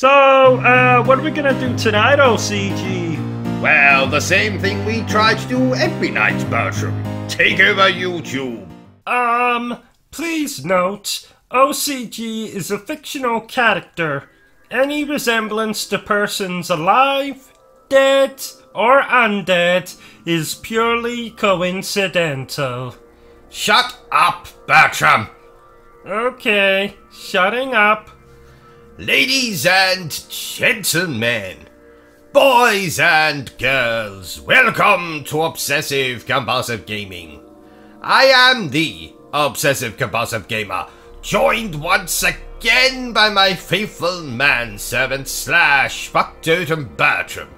So, what are we gonna do tonight, O.C.G? Well, the same thing we try to do every night, Bertrum. Take over YouTube. Please note, O.C.G is a fictional character. Any resemblance to persons alive, dead, or undead is purely coincidental. Shut up, Bertrum. Okay, shutting up. Ladies and gentlemen, boys and girls, welcome to Obsessive Compulsive Gaming. I am the Obsessive Compulsive Gamer, joined once again by my faithful manservant / factotum Bertrum.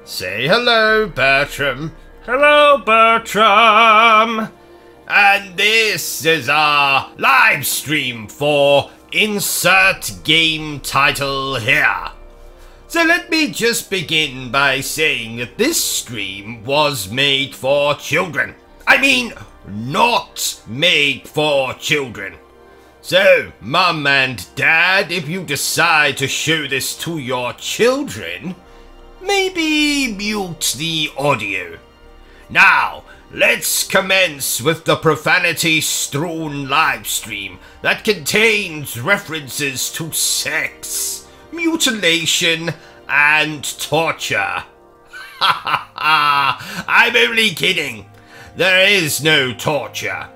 Say hello, Bertrum. Hello, Bertrum. And this is our live stream for Insert Game Title here. So let me just begin by saying that this stream was made for children. I mean, not made for children. So, Mum and Dad, if you decide to show this to your children, maybe mute the audio. Now, let's commence with the profanity-strewn livestream that contains references to sex, mutilation, and torture. Ha ha ha! I'm only kidding. There is no torture.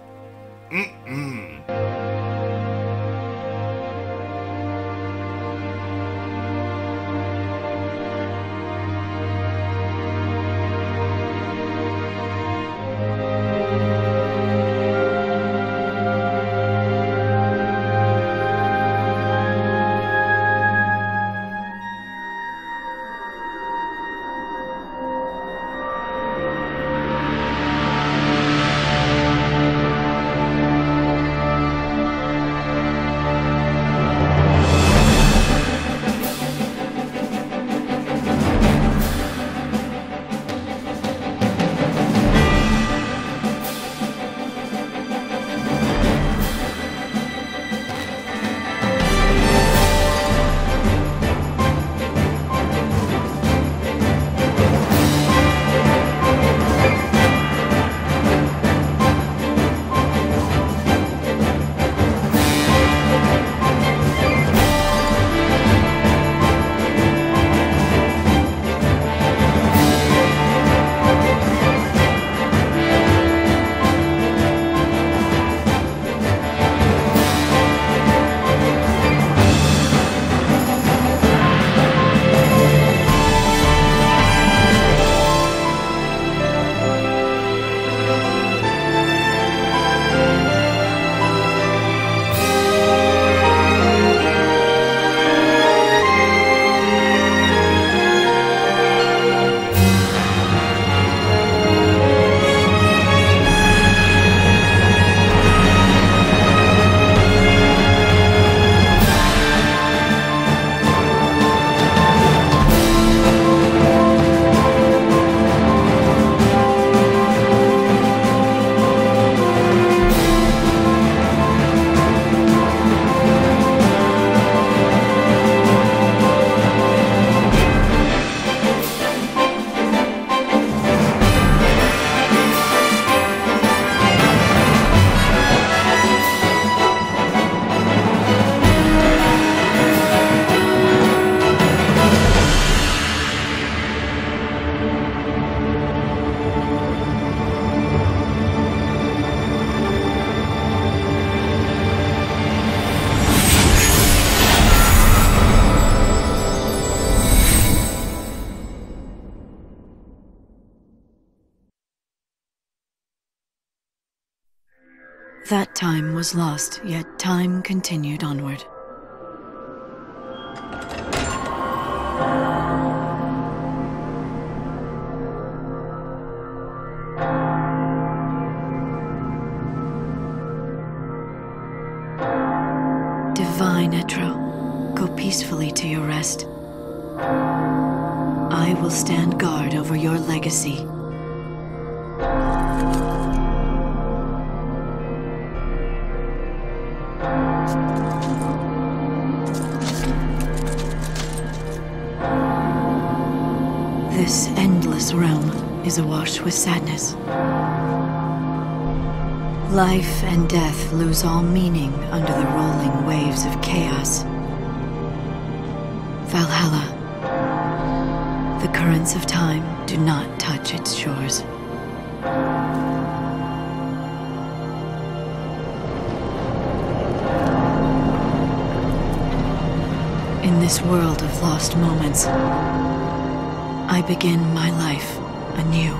That time was lost, yet time continued onward. Divine Etro, go peacefully to your rest. I will stand guard over your legacy. This endless realm is awash with sadness. Life and death lose all meaning under the rolling waves of chaos. Valhalla. The currents of time do not touch its shores. In this world of lost moments, I begin my life anew.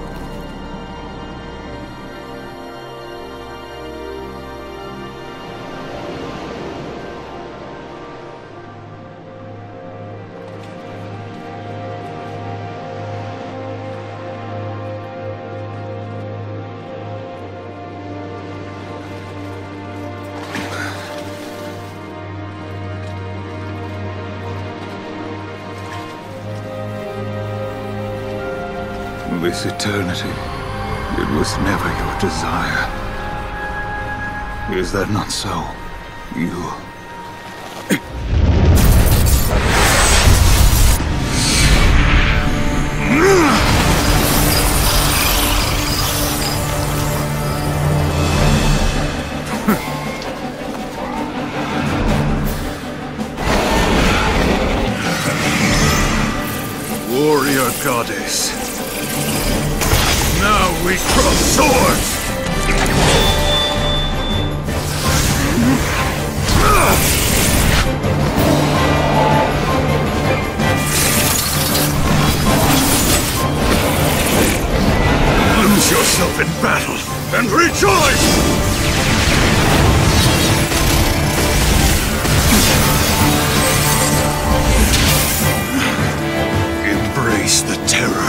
This eternity, it was never your desire. Is that not so? You... Warrior goddess. Now we cross swords! Lose yourself in battle and rejoice! Embrace the terror.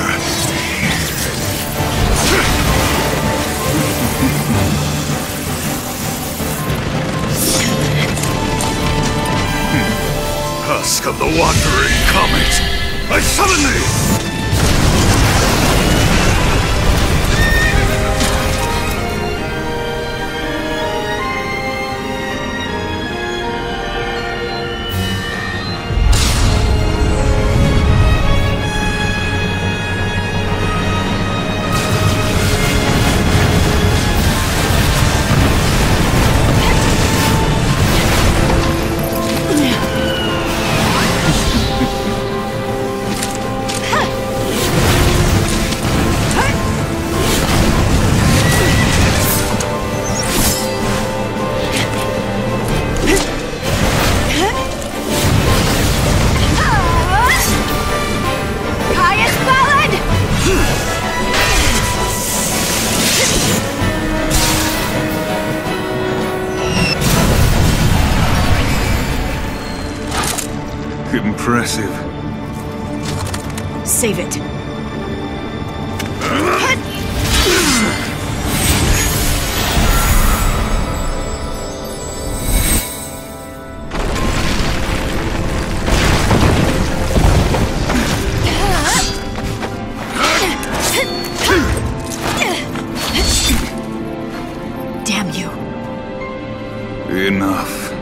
Husk of the wandering comet, I summon thee! Impressive. Save it. Damn you. Enough.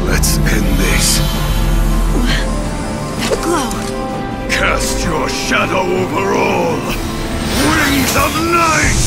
Let's end this. Glow. Cast your shadow over all. Wings of night!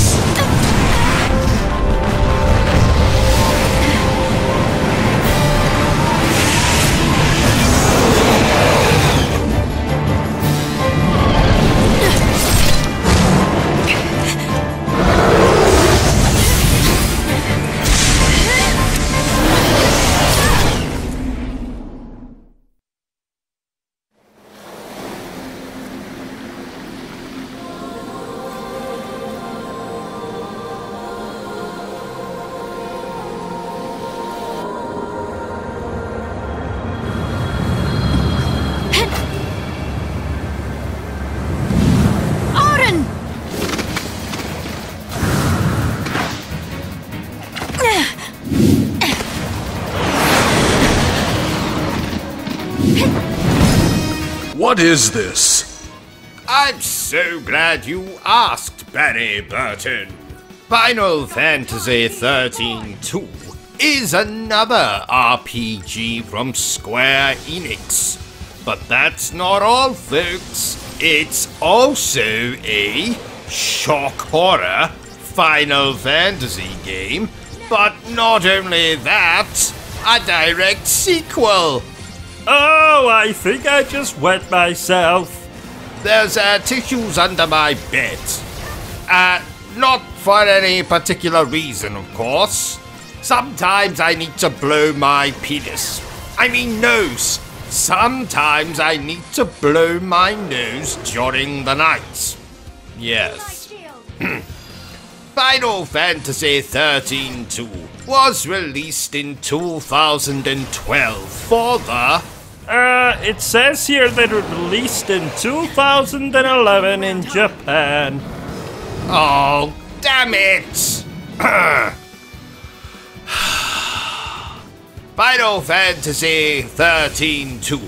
What is this? I'm so glad you asked, Barry Burton. Final Fantasy XIII-2 is another RPG from Square Enix. But that's not all, folks. it's also a shock horror Final Fantasy game, but not only that, a direct sequel. Oh, I think I just wet myself. There's tissues under my bed. Not for any particular reason, of course. Sometimes I need to blow my penis. I mean nose. Sometimes I need to blow my nose during the night. Yes. Final Fantasy XIII-2 was released in 2012 for the... It says here that it was released in 2011 in Japan. Oh, damn it! Final Fantasy XIII-2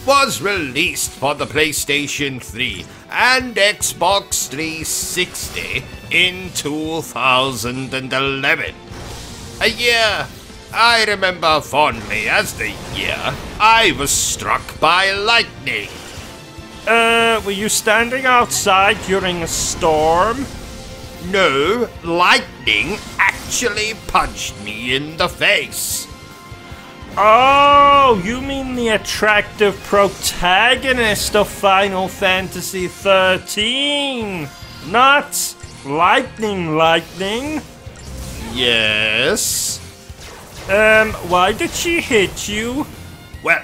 was released for the PlayStation 3 and Xbox 360 in 2011. A year I remember fondly as the year I was struck by lightning. Were you standing outside during a storm? No, lightning actually punched me in the face. Oh, you mean the attractive protagonist of Final Fantasy XIII, not lightning. Yes? Why did she hit you? Well,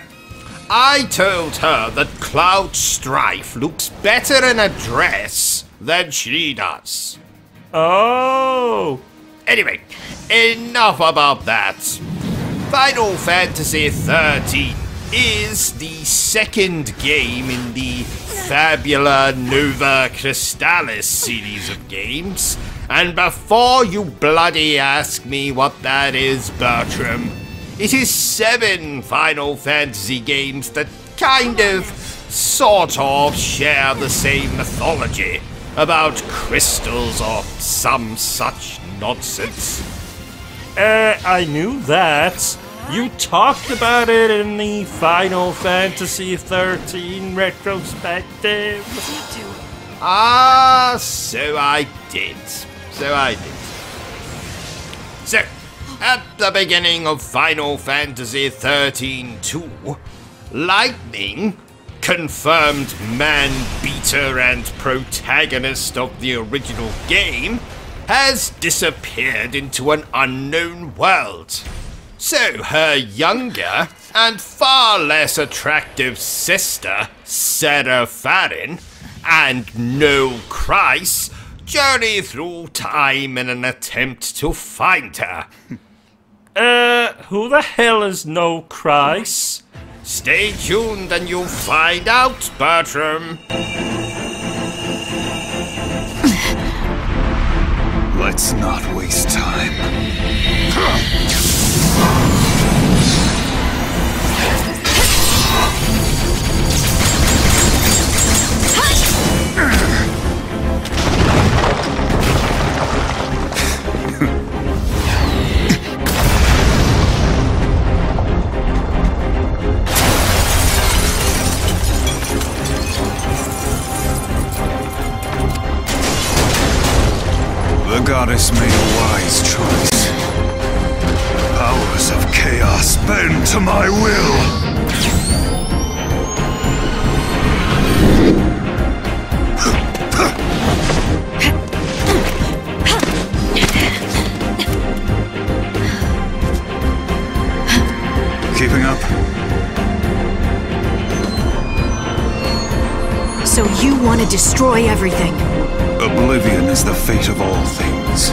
I told her that Cloud Strife looks better in a dress than she does. Oh. Anyway, enough about that. Final Fantasy XIII is the second game in the Fabula Nova Crystallis series of games. And before you bloody ask me what that is, Bertram, it is 7 Final Fantasy games that kind of, sort of, share the same mythology about crystals or some such nonsense. I knew that. You talked about it in the Final Fantasy XIII retrospective. Ah, so I did. So, at the beginning of Final Fantasy XIII-2, Lightning, confirmed man-beater and protagonist of the original game, has disappeared into an unknown world. So her younger and far less attractive sister, Sarah Farin, and No Christ journey through time in an attempt to find her. Who the hell is No Christ? Stay tuned and you'll find out, Bertram. Let's not waste time. The goddess made a wise choice. Powers of chaos bend to my will. Keeping up? So you want to destroy everything? Oblivion is the fate of all things.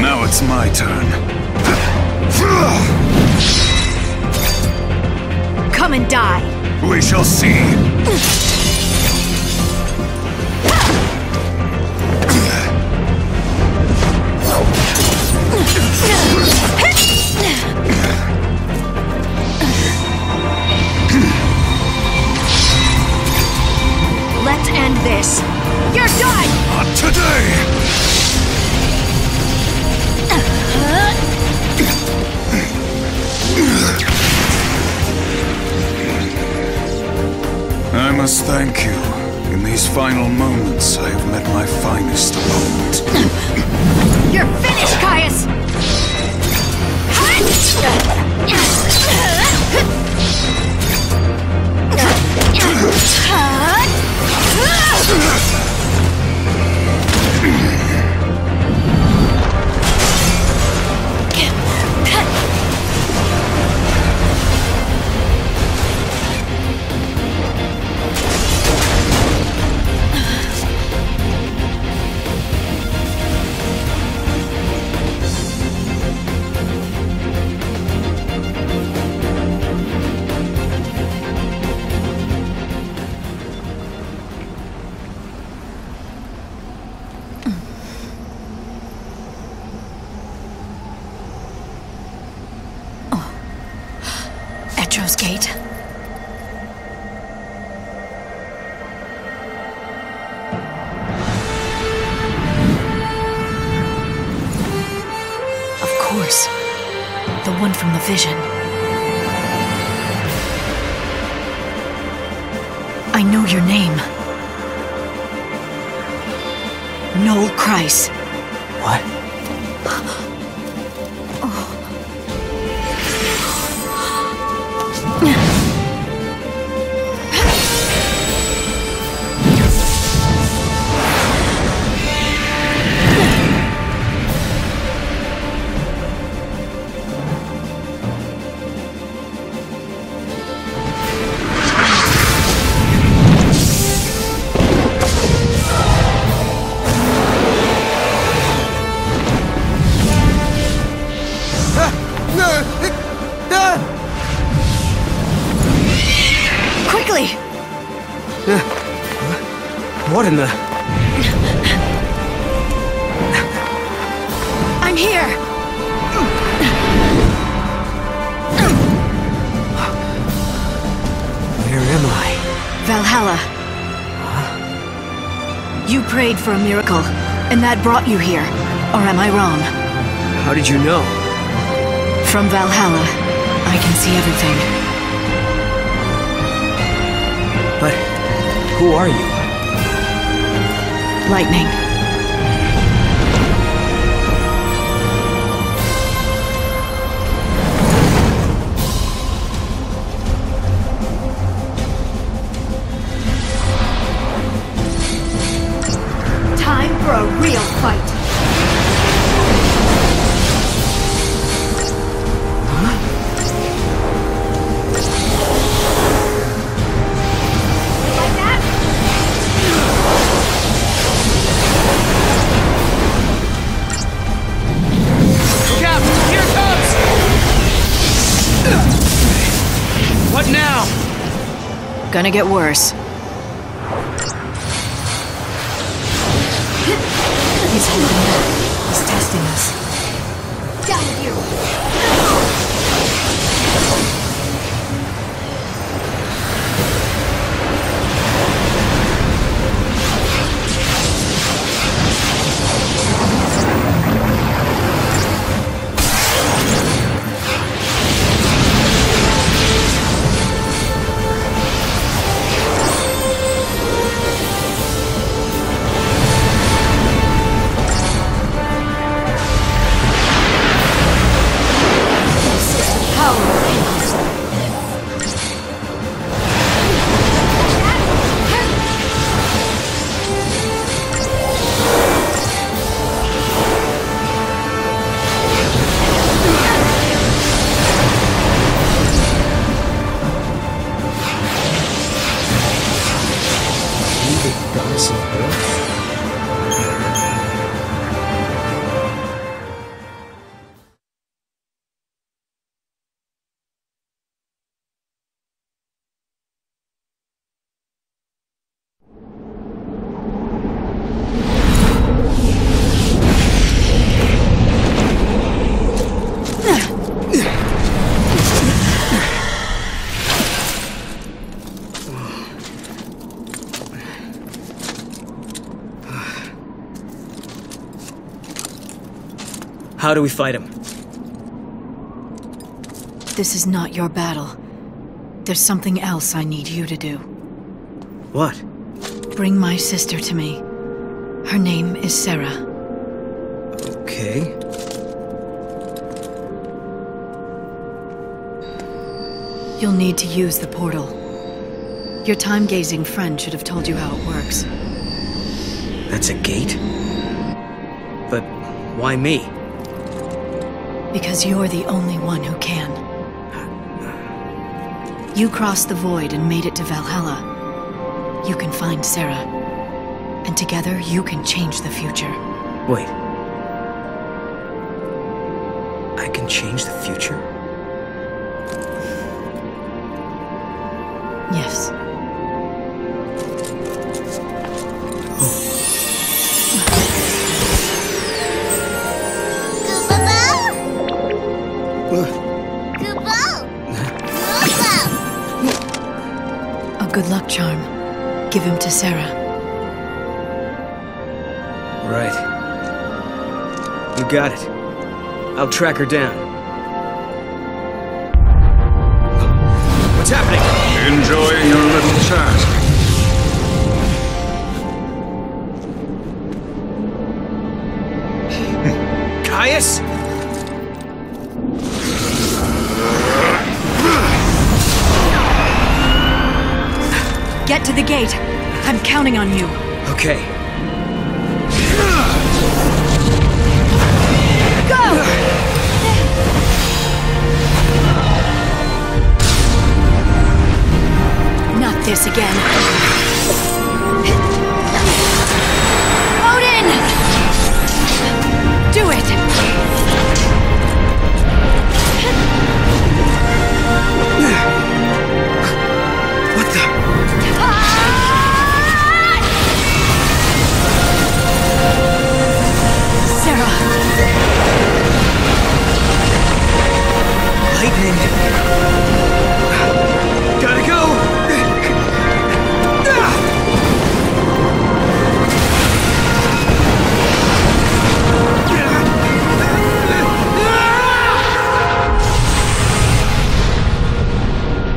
Now it's my turn. Come and die. We shall see. this. You're done! Not today! I must thank you. In these final moments, I have met my finest opponent. You're finished, Caius! Gate. Of course. The one from the vision. I know your name. Noel Kreis. What? What in the... I'm here! Where am I? Valhalla. Huh? You prayed for a miracle, and that brought you here. Or am I wrong? How did you know? From Valhalla, I can see everything. But who are you? Lightning. Time for a real fight. What now? Gonna get worse. He's holding back. He's testing us. Down with you! How do we fight him? This is not your battle. There's something else I need you to do. What? Bring my sister to me. Her name is Sarah. Okay. You'll need to use the portal. Your time-gazing friend should have told you how it works. That's a gate? But why me? Because you're the only one who can. You crossed the void and made it to Valhalla. You can find Sarah. And together, you can change the future. Wait. I can change the future? Yes. A good luck charm. Give him to Sarah. Right. You got it. I'll track her down. What's happening? Enjoying your little task. Caius? Get to the gate. I'm counting on you. Okay. Go! Not this again. Odin! Do it! What the? Sarah! Lightning! Gotta go!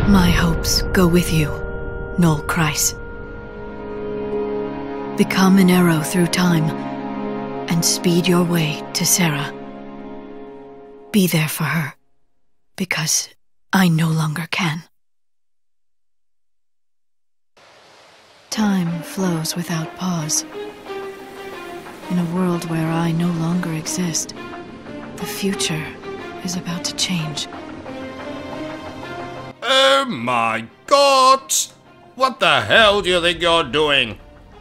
My hopes go with you, Noel Kreis. Become an arrow through time, and speed your way to Sarah. Be there for her, because I no longer can. Time flows without pause. In a world where I no longer exist, the future is about to change. Oh my god! What the hell do you think you're doing?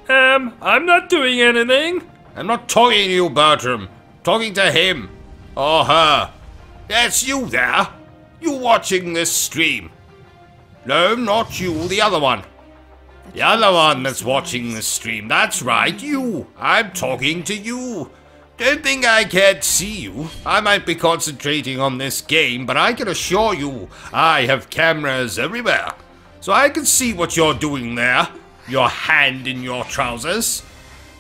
I'm not doing anything. I'm not talking to you, Bertrum. Talking to him. Or her. Yes, you there. You watching this stream. No, not you, the other one. The other one that's watching this stream. That's right, you. I'm talking to you. Don't think I can't see you. I might be concentrating on this game, but I can assure you I have cameras everywhere. So I can see what you're doing there. Your hand in your trousers.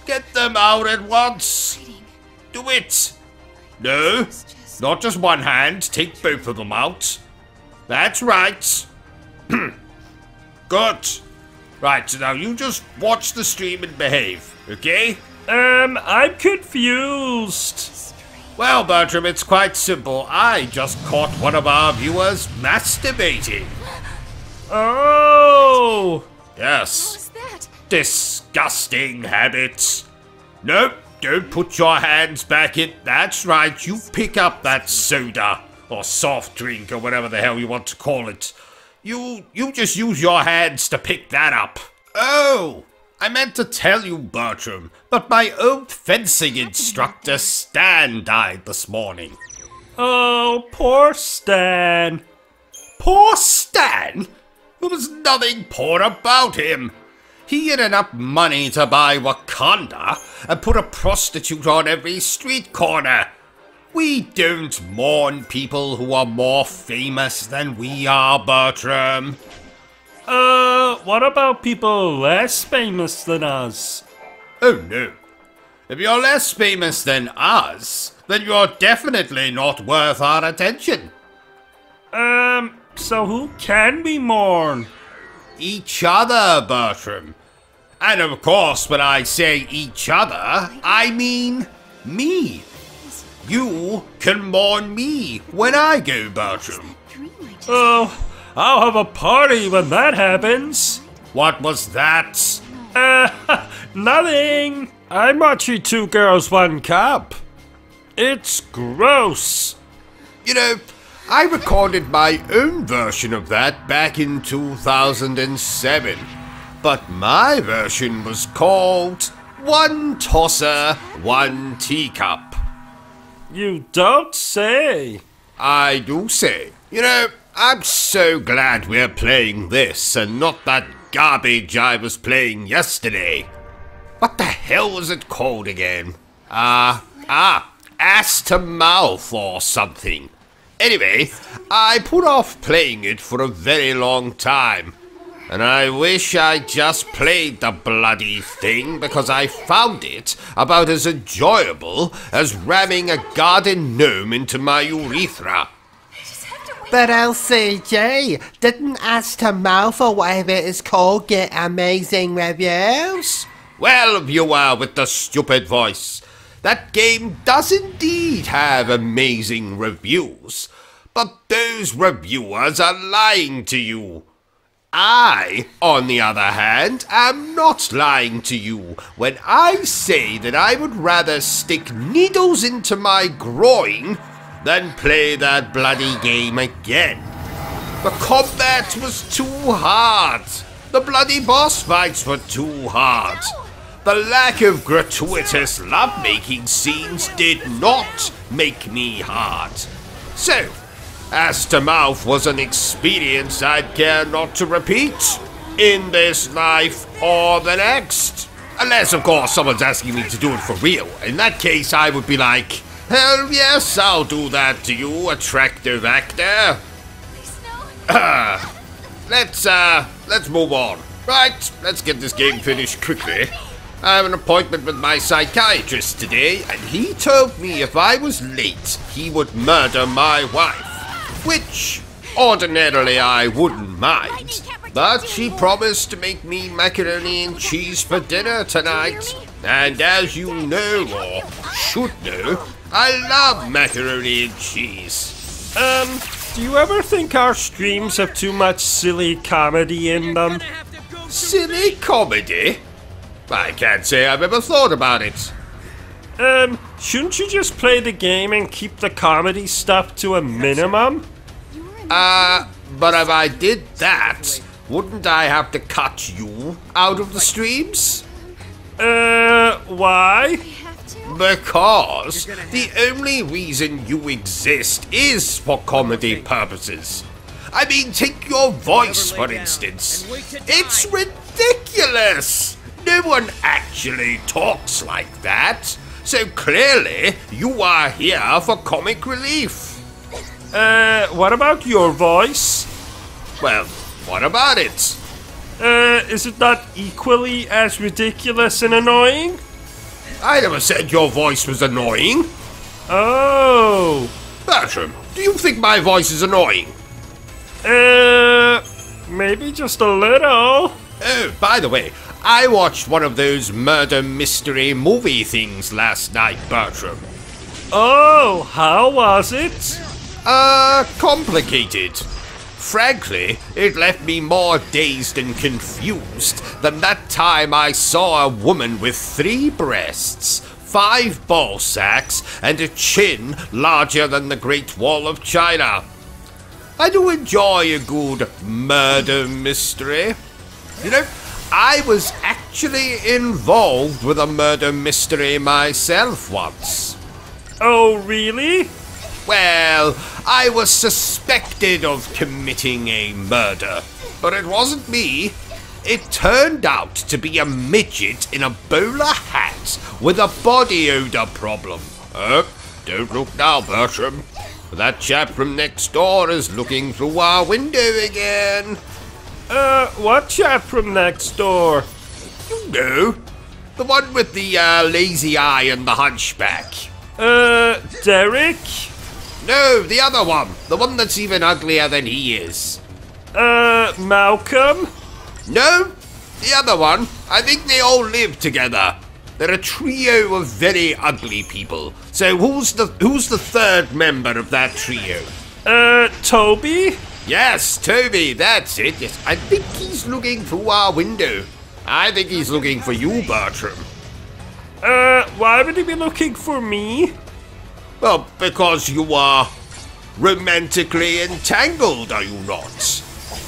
Get them out at once. Do it. No, not just one hand. Take both of them out. That's right. Good. Right, so now you just watch the stream and behave, okay? I'm confused. Well, Bertrum, it's quite simple. I just caught one of our viewers masturbating. Oh! Yes. Disgusting habits. Nope, don't put your hands back in. That's right, you pick up that soda or soft drink or whatever the hell you want to call it. You just use your hands to pick that up. Oh, I meant to tell you, Bertrum, but my old fencing instructor Stan died this morning. Oh, poor Stan. Poor Stan? There was nothing poor about him. He had enough money to buy Wakanda and put a prostitute on every street corner. We don't mourn people who are more famous than we are, Bertrum. What about people less famous than us? Oh no. If you're less famous than us, then you're definitely not worth our attention. So who can we mourn? Each other, Bertram. And of course, when I say each other, I mean me. You can mourn me when I go, Bertram. Oh, I'll have a party when that happens. What was that? Nothing. I'm watching Two Girls, One Cup. It's gross. You know, I recorded my own version of that back in 2007. But my version was called One Tosser, One Teacup. You don't say. I do say. You know, I'm so glad we're playing this and not that garbage I was playing yesterday. What the hell was it called again? Ass to Mouth or something. Anyway, I put off playing it for a very long time. And I wish I just played the bloody thing because I found it about as enjoyable as ramming a garden gnome into my urethra. But O.C.G, didn't Ass to Mouth or whatever it is called get amazing reviews? Well, viewer with the stupid voice, that game does indeed have amazing reviews, but those reviewers are lying to you. I, on the other hand, am not lying to you when I say that I would rather stick needles into my groin than play that bloody game again. The combat was too hard. The bloody boss fights were too hard. The lack of gratuitous lovemaking scenes did not make me hard. So, Ass to Mouth was an experience I'd care not to repeat in this life or the next. Unless, of course, someone's asking me to do it for real. In that case, I would be like, hell yes, I'll do that to you, attractive actor. Let's move on. Right, let's get this game finished quickly. I have an appointment with my psychiatrist today, and he told me if I was late, he would murder my wife. Which, ordinarily, I wouldn't mind. But she promised to make me macaroni and cheese for dinner tonight. And as you know, or should know, I love macaroni and cheese. Do you ever think our streams have too much silly comedy in them? Silly comedy? I can't say I've ever thought about it. Shouldn't you just play the game and keep the comedy stuff to a minimum? But if I did that, wouldn't I have to cut you out of the streams? Why? Because the only reason you exist is for comedy purposes. I mean, take your voice, for instance. It's ridiculous! No one actually talks like that. So clearly, you are here for comic relief. What about your voice? Well, what about it? Is it not equally as ridiculous and annoying? I never said your voice was annoying. Oh. Bertram, do you think my voice is annoying? Maybe just a little. Oh, by the way, I watched one of those murder mystery movie things last night, Bertram. Oh, how was it? Complicated. Frankly, it left me more dazed and confused than that time I saw a woman with 3 breasts, 5 ball sacks, and a chin larger than the Great Wall of China. I do enjoy a good murder mystery. You know, I was actually involved with a murder mystery myself once. Oh, really? Well, I was suspected of committing a murder, but it wasn't me. It turned out to be a midget in a bowler hat with a body odor problem. Don't look now, Bertram. That chap from next door is looking through our window again. What chap from next door? You know, The one with the lazy eye and the hunchback. Derek? No, the other one. The one that's even uglier than he is. Malcolm? No, the other one. I think they all live together. They're a trio of very ugly people. So who's the third member of that trio? Toby? Yes, Toby, that's it. Yes, I think he's looking through our window. I think he's looking for you, Bertram. Why would he be looking for me? Well, because you are romantically entangled, are you not?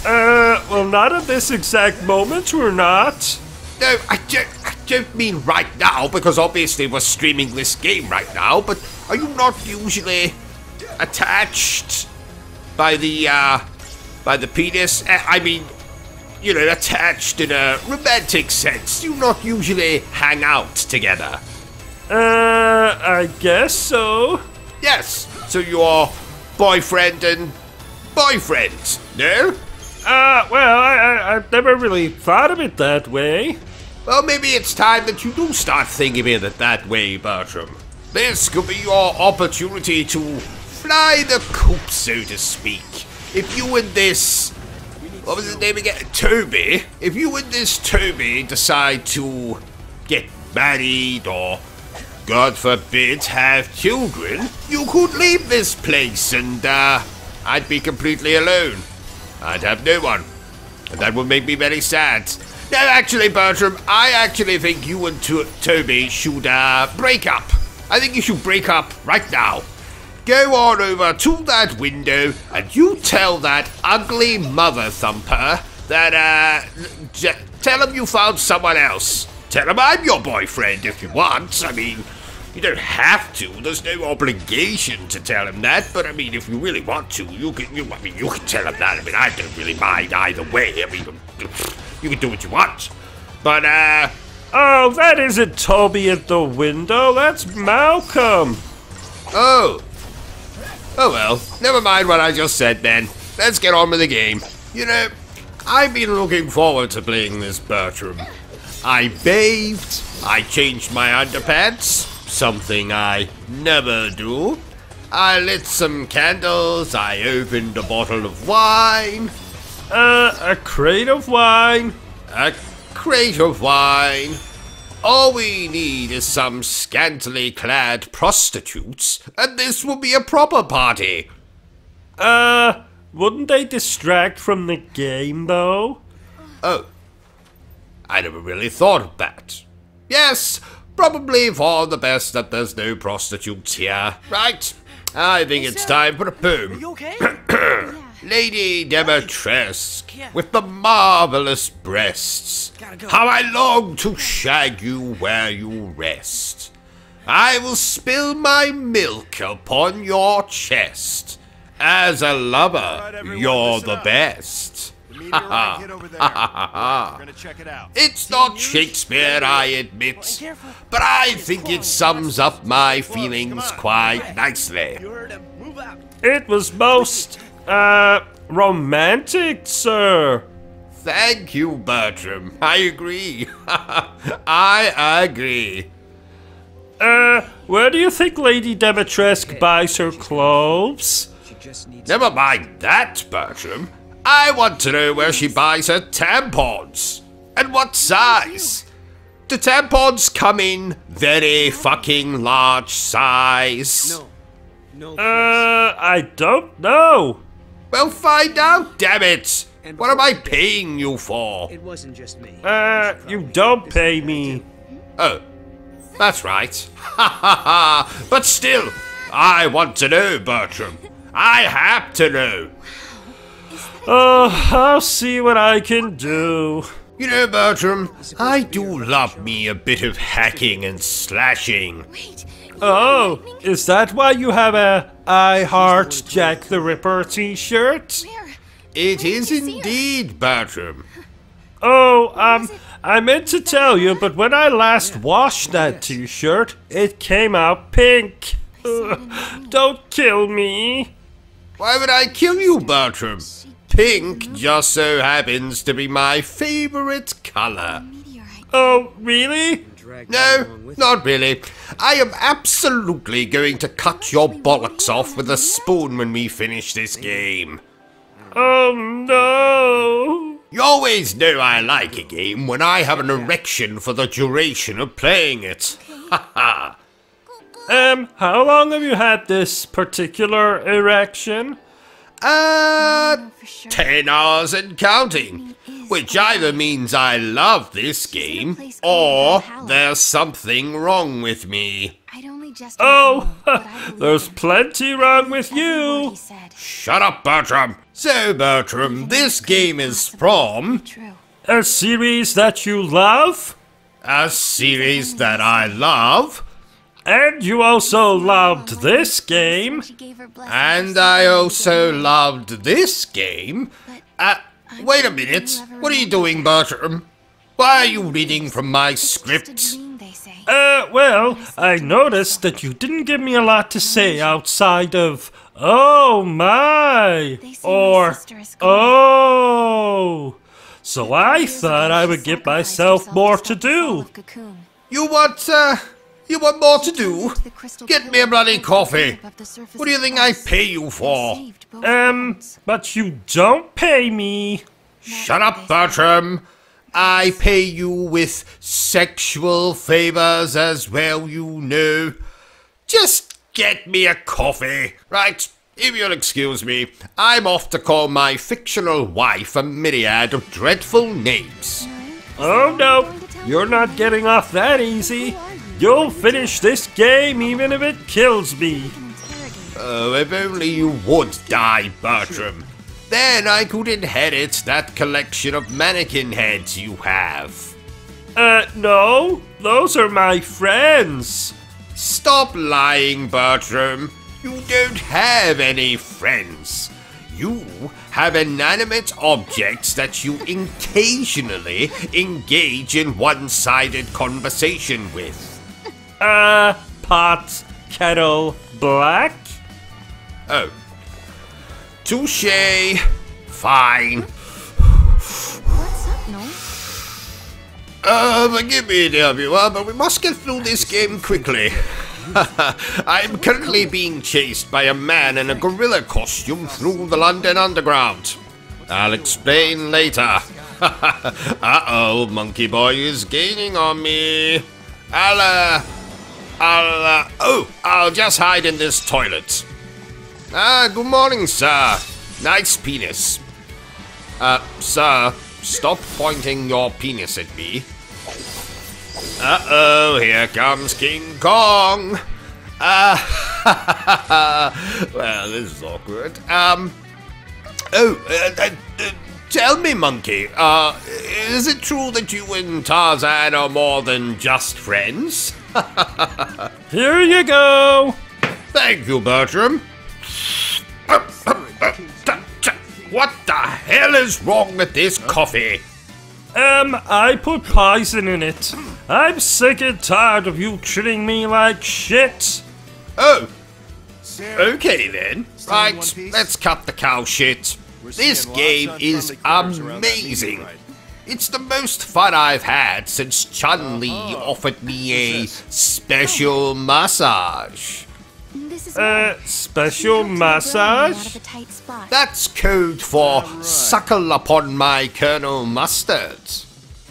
Well, not at this exact moment, we're not. No, I don't mean right now, because obviously we're streaming this game right now, but are you not usually attached by the penis? I mean, you know, attached in a romantic sense. You not usually hang out together. I guess so. Yes, so you're boyfriend and boyfriend, no? Well, I've never really thought of it that way. Well, maybe it's time that you do start thinking of it that way, Bertram. This could be your opportunity to fly the coop, so to speak. If you and this... what was his name again? Toby. If you and this Toby decide to get married or, God forbid, have children, you could leave this place and, I'd be completely alone. I'd have no one. And that would make me very sad. No, actually, Bertram, I actually think you and Toby should, break up. I think you should break up right now. Go on over to that window and you tell that ugly mother thumper that, tell him you found someone else. Tell him I'm your boyfriend if you want. I mean, you don't have to. There's no obligation to tell him that. But I mean, if you really want to, you can tell him that. I mean, I don't really mind either way. I mean, you can do what you want. But, oh, that isn't Toby at the window. That's Malcolm. Oh. Oh well, never mind what I just said then. Let's get on with the game. You know, I've been looking forward to playing this, Bertram. I bathed, I changed my underpants, something I never do. I lit some candles, I opened a bottle of wine. A crate of wine. A crate of wine. All we need is some scantily clad prostitutes, and this will be a proper party. Wouldn't they distract from the game, though? Oh, I never really thought of that. Yes, probably for the best that there's no prostitutes here. Right, I think it's time for a poem. Are you okay? Lady Demetresque, with the marvelous breasts, how I long to shag you where you rest. I will spill my milk upon your chest. As a lover, you're the best. It's not Shakespeare, I admit, but I think it sums up my feelings quite nicely. It was most, romantic, sir. Thank you, Bertram. I agree. I agree. Where do you think Lady Demetresque buys her clothes? Never mind that, Bertram. I want to know where she buys her tampons. And what size. Do tampons come in very fucking large size? No. I don't know. Well, find out, damn it. What am I paying you for? It wasn't just me. You don't pay me. Oh, that's right. But still, I want to know, Bertram. I have to know. Oh, I'll see what I can do. You know, Bertram, I do love me a bit of hacking and slashing. Oh, is that why you have a I Heart Jack the Ripper t-shirt? It is indeed, Bertram. Oh, I meant to tell you, but when I last washed that t-shirt, it came out pink. Don't kill me. Why would I kill you, Bertram? Pink just so happens to be my favorite color. Oh, really? No, not really. I am absolutely going to cut your bollocks off with a spoon when we finish this game. Oh no! You always know I like a game when I have an erection for the duration of playing it. Haha. How long have you had this particular erection? 10 hours and counting. Which either means I love this game, or there's something wrong with me. Oh, there's plenty wrong with you. Shut up, Bertrum. So, Bertrum, this game is from... A series that you love? A series that I love. And you also loved this game. And I also loved this game. Wait a minute. What are you doing, Bertrum? Why are you reading from my script? Well, I noticed that you didn't give me a lot to say outside of, oh my, or, oh. So I thought I would give myself more to do. You want more to do? Get me a bloody coffee. What do you think I pay you for? But you don't pay me. Shut up, Bertrum. I pay you with sexual favors as well, you know. Just get me a coffee. Right, if you'll excuse me, I'm off to call my fictional wife a myriad of dreadful names. Oh no, you're not getting off that easy. You'll finish this game even if it kills me. Oh, if only you would die, Bertrum. Then I could inherit that collection of mannequin heads you have. No, those are my friends. Stop lying, Bertrum. You don't have any friends. You have inanimate objects that you occasionally engage in one-sided conversation with. Pot, kettle, black? Oh. Touché. Fine. What's up, Noel? Forgive me, dear viewer, but we must get through this game quickly. I am currently being chased by a man in a gorilla costume through the London Underground. I'll explain later. Uh-oh, Monkey Boy is gaining on me. I'll just hide in this toilet. Good morning, sir. Nice penis. Sir, stop pointing your penis at me. Uh-oh, here comes King Kong. Well, this is awkward. Tell me, Monkey, is it true that you and Tarzan are more than just friends? Here you go. Thank you, Bertrum. What the hell is wrong with this coffee? I put poison in it. I'm sick and tired of you treating me like shit. Oh. Okay then. Right, let's cut the cow shit. This game is amazing. It's the most fun I've had since Chun-Li offered me a special massage. Special massage? That's code for suckle upon my Colonel Mustard.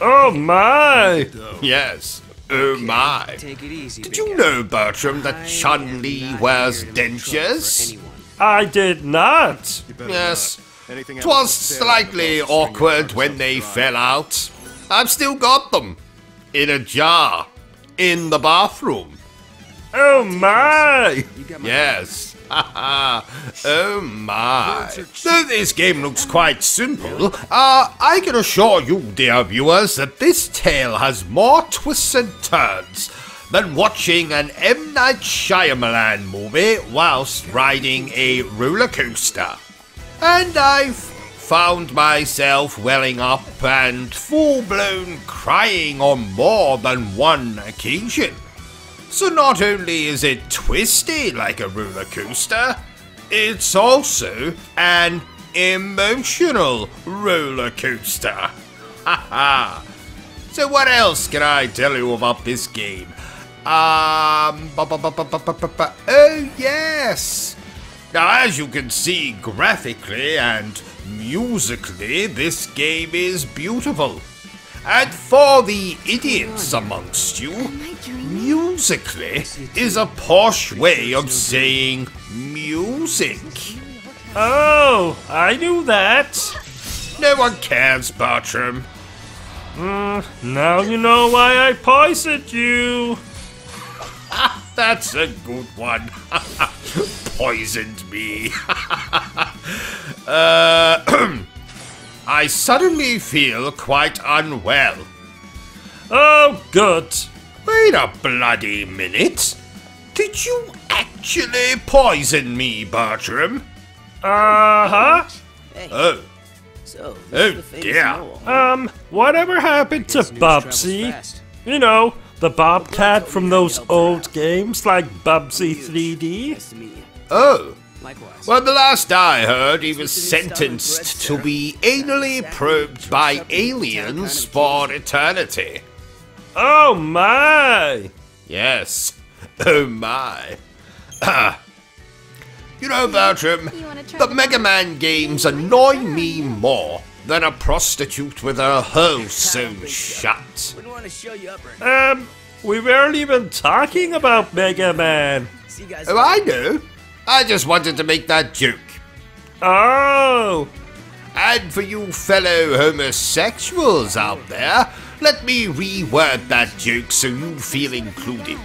Oh my! Yes, oh my. Did you know, Bertrum, that Chun-Li wears dentures? I did not. Yes. 'Twas slightly awkward when they fell out. I've still got them. In a jar. In the bathroom. Oh my! Yes. Oh my. Though this game looks quite simple, I can assure you, dear viewers, that this tale has more twists and turns than watching an M. Night Shyamalan movie whilst riding a roller coaster. And I've found myself welling up and full-blown crying on more than one occasion. So not only is it twisty like a roller coaster, it's also an emotional roller coaster. Haha. So what else can I tell you about this game? Oh yes! Now as you can see graphically and musically, this game is beautiful. And for the idiots amongst you, musically is a posh way of saying music. Oh, I knew that. No one cares, Bertram. Now you know why I poisoned you. That's a good one. Poisoned me. I suddenly feel quite unwell. Oh, good. Wait a bloody minute. Did you actually poison me, Bertram? Uh-huh. Oh. So, Oh, dear. Whatever happened to Bubsy? You know, the Bobcat from those old games like Bubsy 3D? Nice to meet you. Oh. Likewise. Well, the last I heard, he was sentenced to be anally probed by aliens for eternity. Oh my! Yes. Oh my. You know, Bertram, the Mega Man games annoy me more than a prostitute with her hole sewn shut. Wouldn't want to show you up right now. We weren't even talking about Mega Man. See you guys. Oh, I know. I just wanted to make that joke. Oh! And for you fellow homosexuals out there, let me reword that joke so you feel included.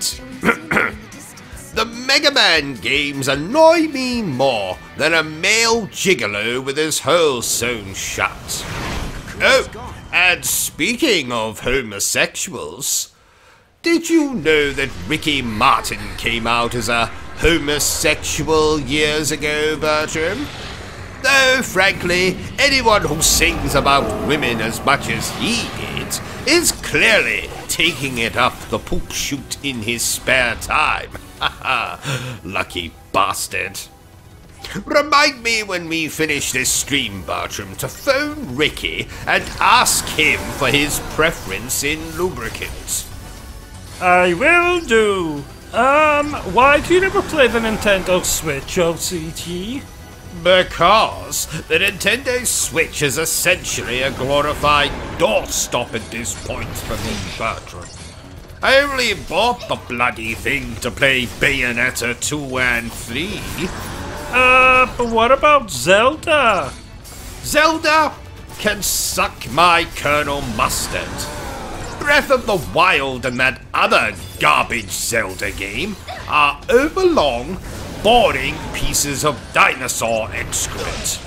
The Mega Man games annoy me more than a male gigolo with his hole sewn shut. Oh, and speaking of homosexuals, did you know that Ricky Martin came out as a homosexual years ago, Bertram? Though, frankly, anyone who sings about women as much as he did is clearly taking it up the poop chute in his spare time. Lucky bastard. Remind me when we finish this stream, Bertram, to phone Ricky and ask him for his preference in lubricants. I will do. Why do you never play the Nintendo Switch, O.C.G? Because the Nintendo Switch is essentially a glorified doorstop at this point for me, Bertram. I only bought the bloody thing to play Bayonetta 2 and 3. But what about Zelda? Zelda can suck my Colonel Mustard. Breath of the Wild and that other garbage Zelda game are overlong, boring pieces of dinosaur excrement.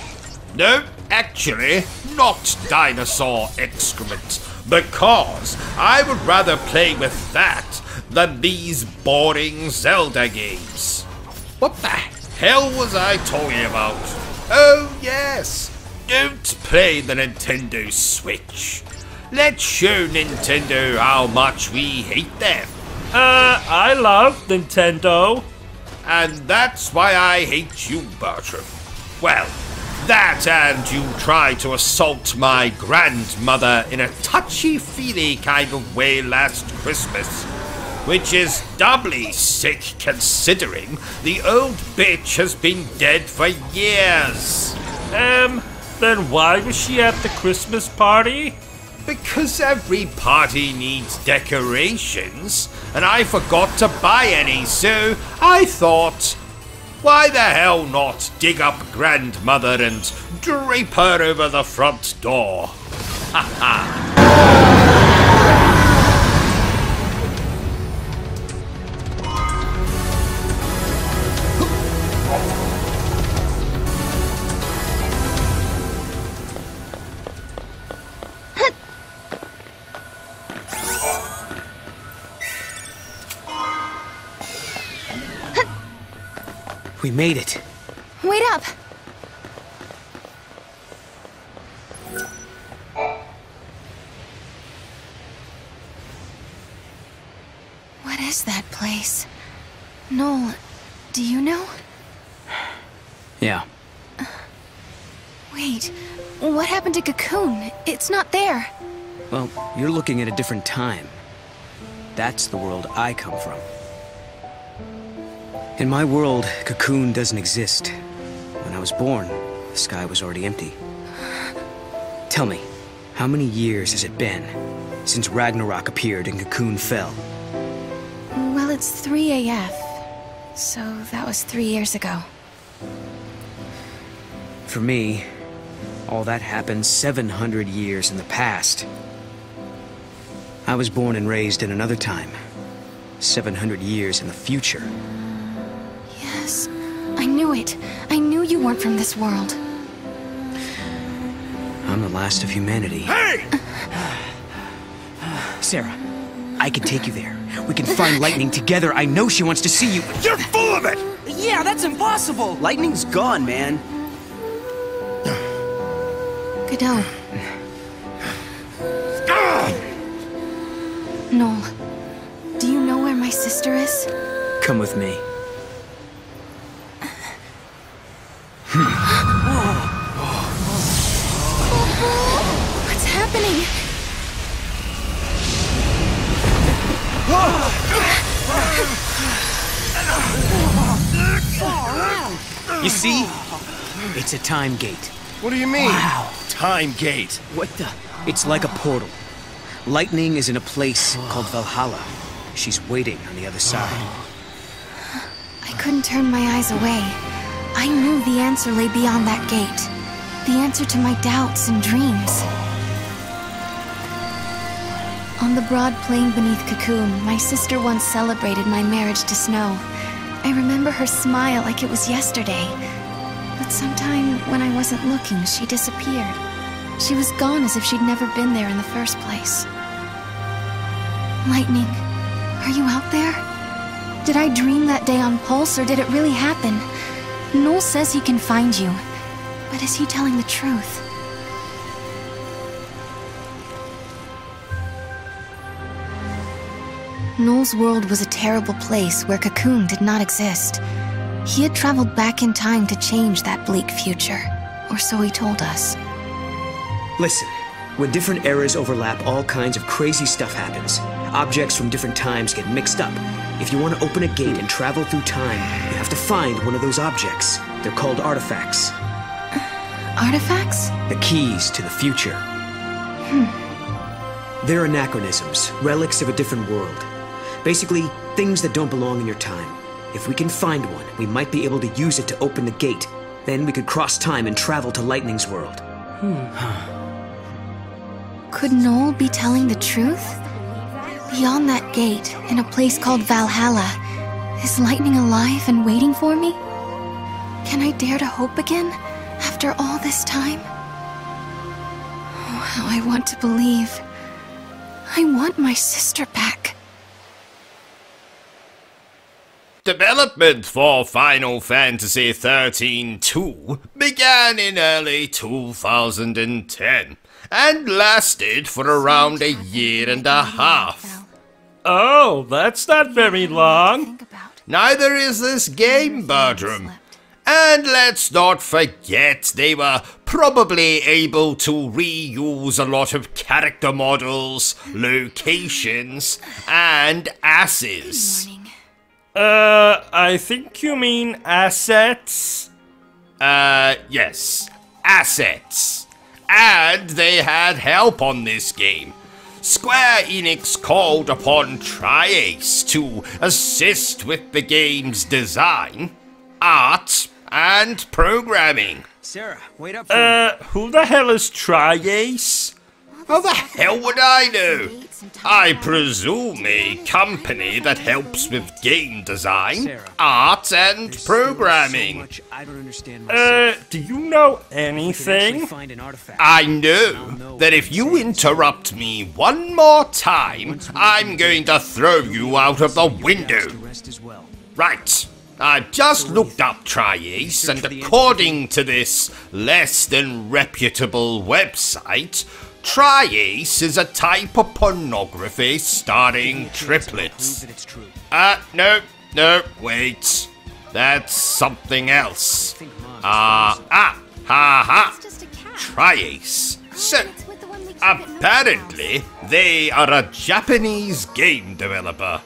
No, actually, not dinosaur excrement, because I would rather play with that than these boring Zelda games. What the hell was I talking about? Oh yes, don't play the Nintendo Switch. Let's show Nintendo how much we hate them. I love Nintendo. And that's why I hate you, Bertram. Well, that and you tried to assault my grandmother in a touchy-feely kind of way last Christmas, which is doubly sick considering the old bitch has been dead for years. Then why was she at the Christmas party? Because every party needs decorations, and I forgot to buy any, so I thought, why the hell not dig up grandmother and drape her over the front door? Ha ha! We made it. Wait up! What is that place? Noel, do you know? Yeah. Wait, what happened to Cocoon? It's not there. Well, you're looking at a different time. That's the world I come from. In my world, Cocoon doesn't exist. When I was born, the sky was already empty. Tell me, how many years has it been since Ragnarok appeared and Cocoon fell? Well, it's 3 AF, so that was 3 years ago. For me, all that happened 700 years in the past. I was born and raised in another time. 700 years in the future. Yes, I knew it. I knew you weren't from this world. I'm the last of humanity. Hey! Sarah, I can take you there. We can find Lightning together. I know she wants to see you. You're full of it! Yeah, that's impossible! Lightning's gone, man. Godot. Noel, do you know where my sister is? Come with me. What's happening? You see? It's a time gate. What do you mean? Wow. Time gate. What the? It's like a portal. Lightning is in a place called Valhalla. She's waiting on the other side. I couldn't turn my eyes away. I knew the answer lay beyond that gate. The answer to my doubts and dreams. On the broad plain beneath Cocoon, my sister once celebrated my marriage to Snow. I remember her smile like it was yesterday. But sometime when I wasn't looking, she disappeared. She was gone as if she'd never been there in the first place. Lightning, are you out there? Did I dream that day on Pulse, or did it really happen? Noel says he can find you, but is he telling the truth? Noel's world was a terrible place where Cocoon did not exist. He had traveled back in time to change that bleak future, or so he told us. Listen, when different eras overlap, all kinds of crazy stuff happens. Objects from different times get mixed up. If you want to open a gate and travel through time, you have to find one of those objects. They're called artifacts. Artifacts? The keys to the future. They're anachronisms, relics of a different world. Basically, things that don't belong in your time. If we can find one, we might be able to use it to open the gate. Then we could cross time and travel to Lightning's world. Could Noel be telling the truth? Beyond that gate, in a place called Valhalla, is Lightning alive and waiting for me? Can I dare to hope again, after all this time? Oh, how I want to believe. I want my sister back. Development for Final Fantasy XIII-2 began in early 2010 and lasted for around a year and a half. Oh, that's not very long. Neither is this game, Bertrum. And let's not forget they were probably able to reuse a lot of character models, locations, and asses. I think you mean assets? Yes. Assets. And they had help on this game. Square Enix called upon Tri-Ace to assist with the game's design, art, and programming. Sarah, wait up for me. Who the hell is Tri-Ace? How the hell would I know? I presume a company that helps with game design, art, and programming. Do you know anything? I know that if you interrupt me one more time, I'm going to throw you out of the window. Right. I've just looked up Tri-Ace, and according to this less than reputable website, Tri-Ace is a type of pornography starring triplets. No, wait. That's something else. Tri-Ace. So, Apparently, they are a Japanese game developer.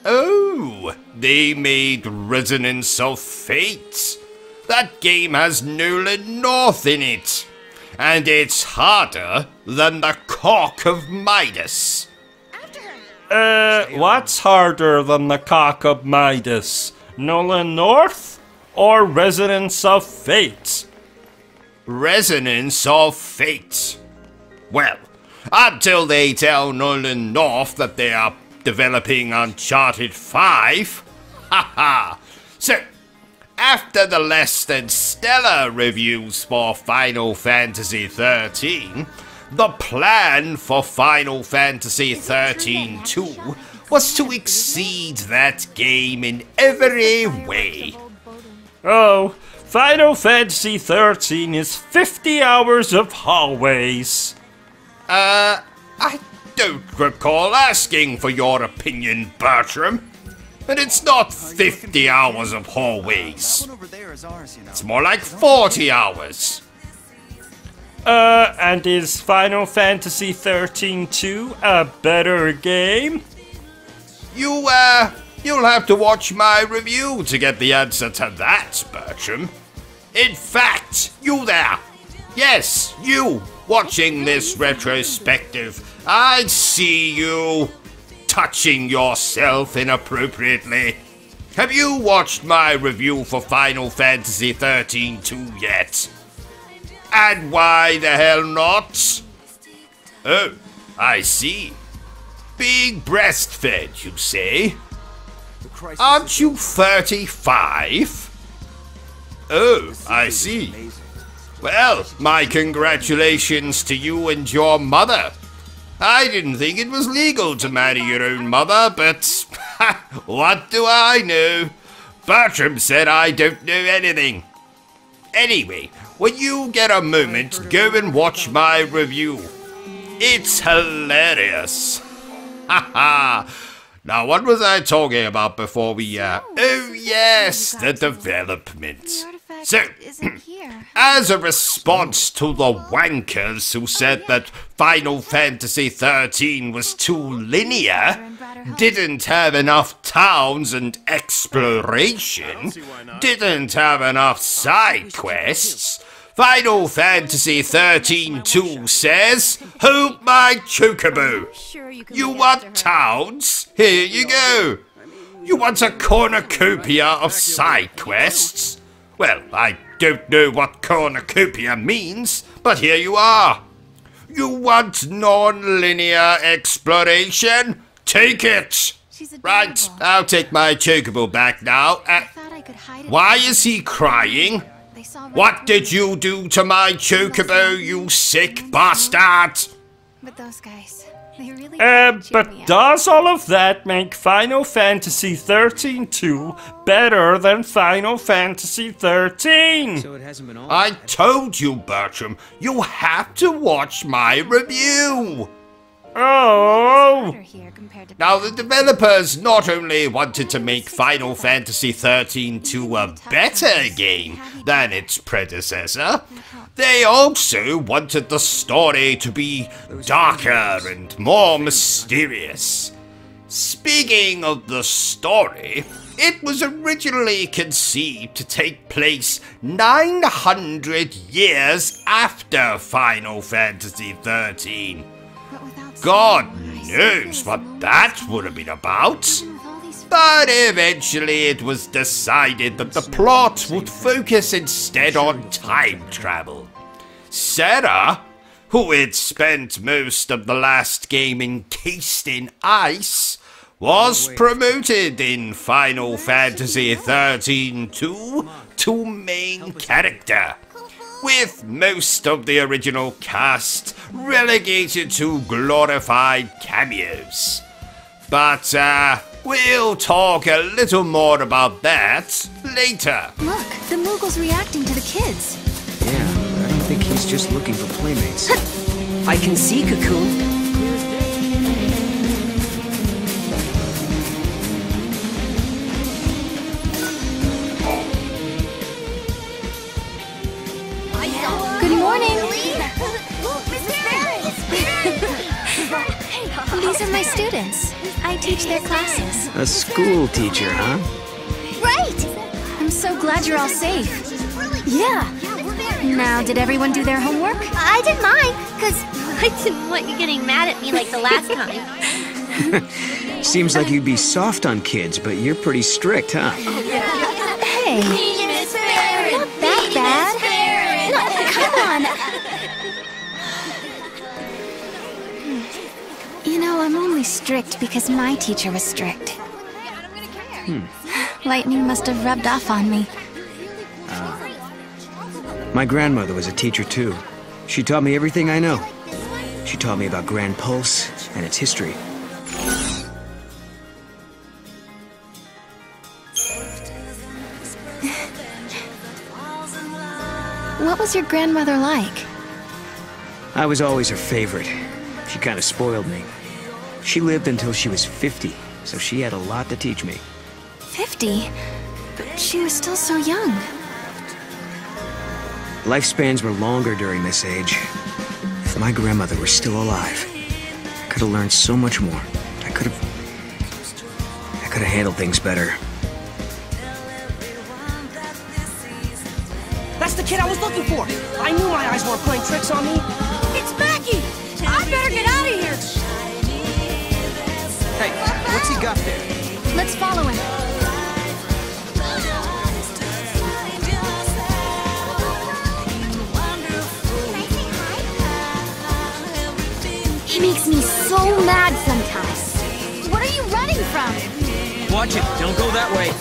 Oh, they made Resonance of Fate. That game has Nolan North in it. And it's harder than the Cock of Midas. What's harder than the Cock of Midas? Nolan North or Resonance of Fate? Resonance of Fate. Well, until they tell Nolan North that they are developing Uncharted 5. Haha. So, after the less than stellar reviews for Final Fantasy XIII, the plan for Final Fantasy XIII-2 was to exceed that game in every way. Oh, Final Fantasy XIII is 50 hours of hallways. I don't recall asking for your opinion, Bertram. And it's not 50 hours of hallways. It's more like 40 hours. And is Final Fantasy XIII-2 a better game? You'll have to watch my review to get the answer to that, Bertram. In fact, you there. Yes, you, watching this retrospective. I see you touching yourself inappropriately. Have you watched my review for Final Fantasy XIII-2 yet? And why the hell not? Oh, I see. Being breastfed, you say? Aren't you 35? Oh, I see. Well, my congratulations to you and your mother. I didn't think it was legal to marry your own mother, but what do I know? Bertram said I don't know anything. Anyway, when you get a moment, go and watch my review. It's hilarious. Haha. Now, what was I talking about before we, oh yes, the development. So, as a response to the wankers who said that Final Fantasy XIII was too linear, didn't have enough towns and exploration, didn't have enough side quests, Final Fantasy XIII-2 says, hold my chocobo. You want towns? Here you go. You want a cornucopia of side quests? Well, I don't know what cornucopia means, but here you are. You want non-linear exploration? Take it! Right, I'll take my chocobo back now. Why is he crying? What did you do to my chocobo, you sick bastard? But those guys, they really but does all of that make Final Fantasy XIII-2 better than Final Fantasy XIII? So it hasn't been all. I told you, Bertram, you have to watch my review. Oh! Now, the developers not only wanted to make Final Fantasy XIII-2 a better game than its predecessor, they also wanted the story to be darker and more mysterious. Speaking of the story, it was originally conceived to take place 900 years after Final Fantasy XIII. God knows what that would have been about. But eventually it was decided that the plot would focus instead on time travel. Sarah, who had spent most of the last game encased in ice, was promoted in Final Fantasy XIII-2 to main character, with most of the original cast relegated to glorified cameos. But, we'll talk a little more about that later. Look, the Moogle's reacting to the kids. Yeah, I don't think he's just looking for playmates. I can see Cocoon. Good morning. These are my students. I teach their classes. A school teacher, huh? Right! I'm so glad you're all safe. Yeah. Now, did everyone do their homework? I did mine, because I didn't want you getting mad at me like the last time. Seems like you'd be soft on kids, but you're pretty strict, huh? Hey. Not that bad. No, come on. You know, I'm only strict because my teacher was strict. Lightning must have rubbed off on me. My grandmother was a teacher, too. She taught me everything I know. She taught me about Grand Pulse and its history. What was your grandmother like? I was always her favorite. She kind of spoiled me. She lived until she was 50, so she had a lot to teach me. 50? But she was still so young. Lifespans were longer during this age. If my grandmother were still alive, I could have learned so much more. I could have handled things better. That's the kid I was looking for. I knew my eyes weren't playing tricks on me. It's Mackie! I better get out of here. Hey, what's he got there? Let's follow him. He makes me so mad sometimes. What are you running from? Watch it. Don't go that way.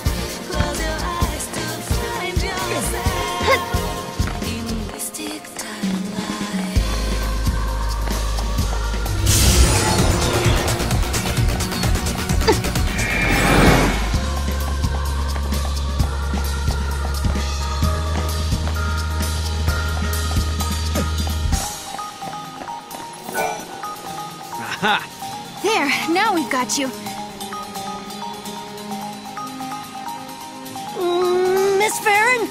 There, now we've got you. Miss Farron?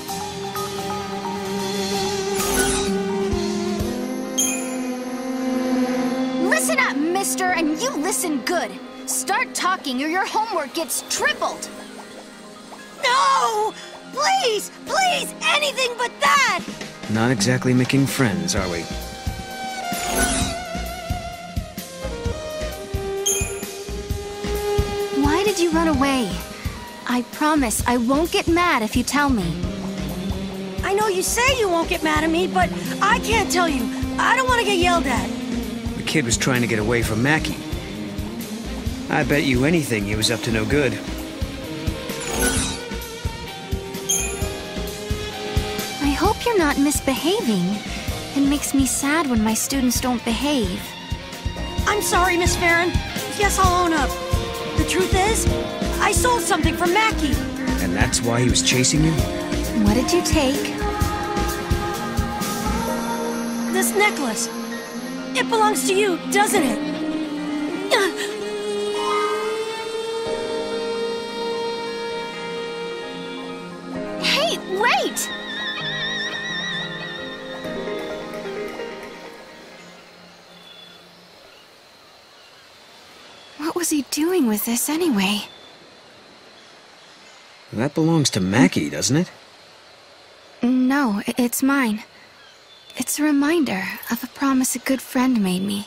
Listen up, mister, and you listen good. Start talking or your homework gets tripled. No! Please! Please! Anything but that! Not exactly making friends, are we? Why did you run away? I promise I won't get mad if you tell me. I know you say you won't get mad at me, but I can't tell you. I don't want to get yelled at. The kid was trying to get away from Mackie. I bet you anything he was up to no good. I hope you're not misbehaving. It makes me sad when my students don't behave. I'm sorry, Miss Farron. Yes, I'll own up. The truth is, I sold something for Mackie. And that's why he was chasing you? What did you take? This necklace. It belongs to you, doesn't it? Hey, wait! What was he doing with this anyway? That belongs to Mackie, doesn't it? No, it's mine. It's a reminder of a promise a good friend made me.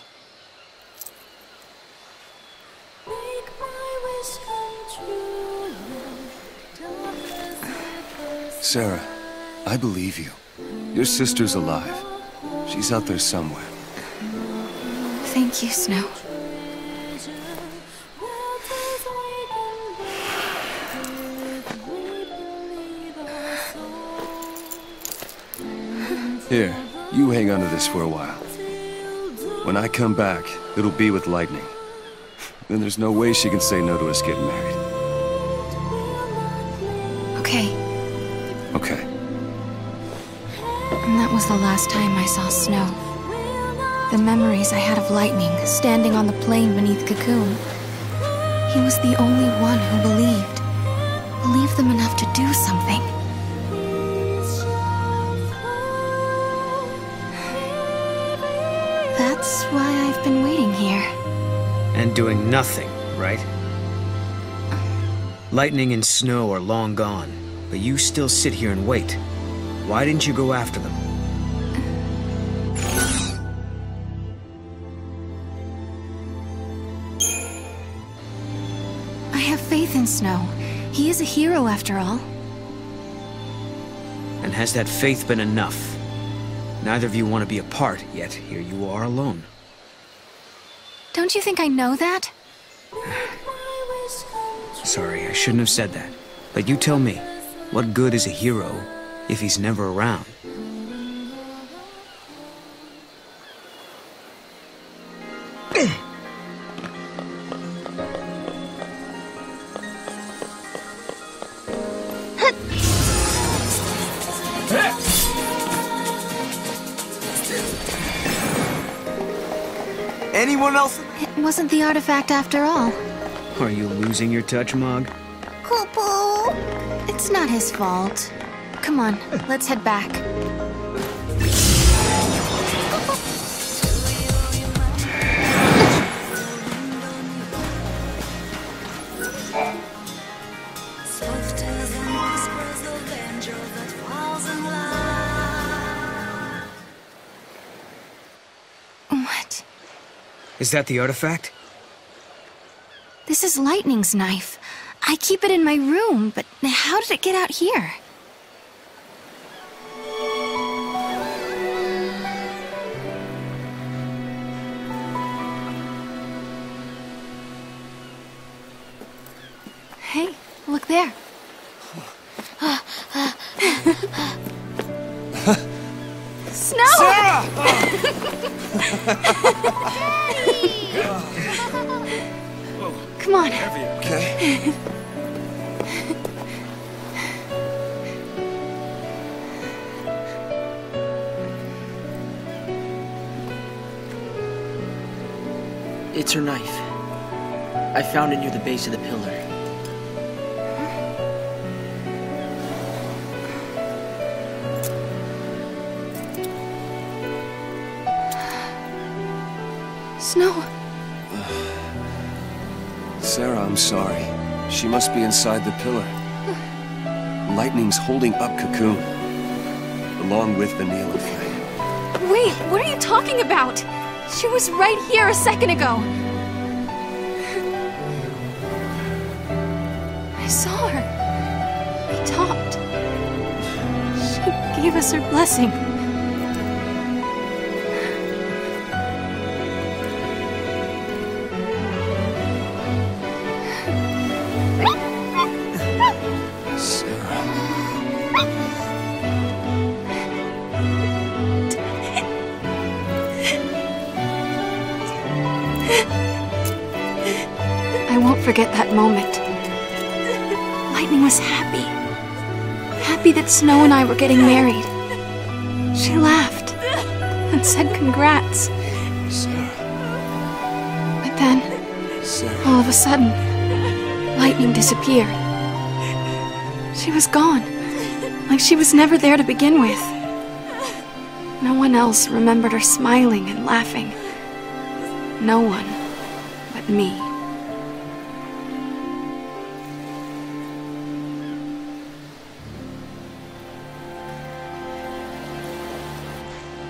Sarah, I believe you. Your sister's alive. She's out there somewhere. Thank you, Snow. Here, you hang on to this for a while. When I come back, it'll be with Lightning. Then there's no way she can say no to us getting married. Okay. Okay. And that was the last time I saw Snow. The memories I had of Lightning standing on the plain beneath Cocoon. He was the only one who believed. Believed them enough to do something. That's why I've been waiting here. And doing nothing, right? Lightning and snow are long gone, but you still sit here and wait. Why didn't you go after them? I have faith in Snow. He is a hero after all. And has that faith been enough? Neither of you want to be apart, yet here you are alone. Don't you think I know that? Sorry, I shouldn't have said that. But you tell me, what good is a hero if he's never around? Anyone else? It wasn't the artifact after all. Are you losing your touch, Mog? Kupo! It's not his fault. Come on, let's head back. What? Is that the artifact? This is Lightning's knife. I keep it in my room, but how did it get out here? Hey, look there. Snow! Sarah! Come on. Okay. It's her knife. I found it near the base of the pillar. Snow. Sarah, I'm sorry. She must be inside the pillar. Lightning's holding up Cocoon, along with Vanille and Flame. Wait, what are you talking about? She was right here a second ago. I saw her. We talked. She gave us her blessing. I won't forget that moment. Lightning was happy. Happy that Snow and I were getting married. She laughed and said congrats. Sarah. But then, Sarah. all of a sudden, Lightning disappeared. She was gone, like she was never there to begin with. No one else remembered her smiling and laughing. No one but me.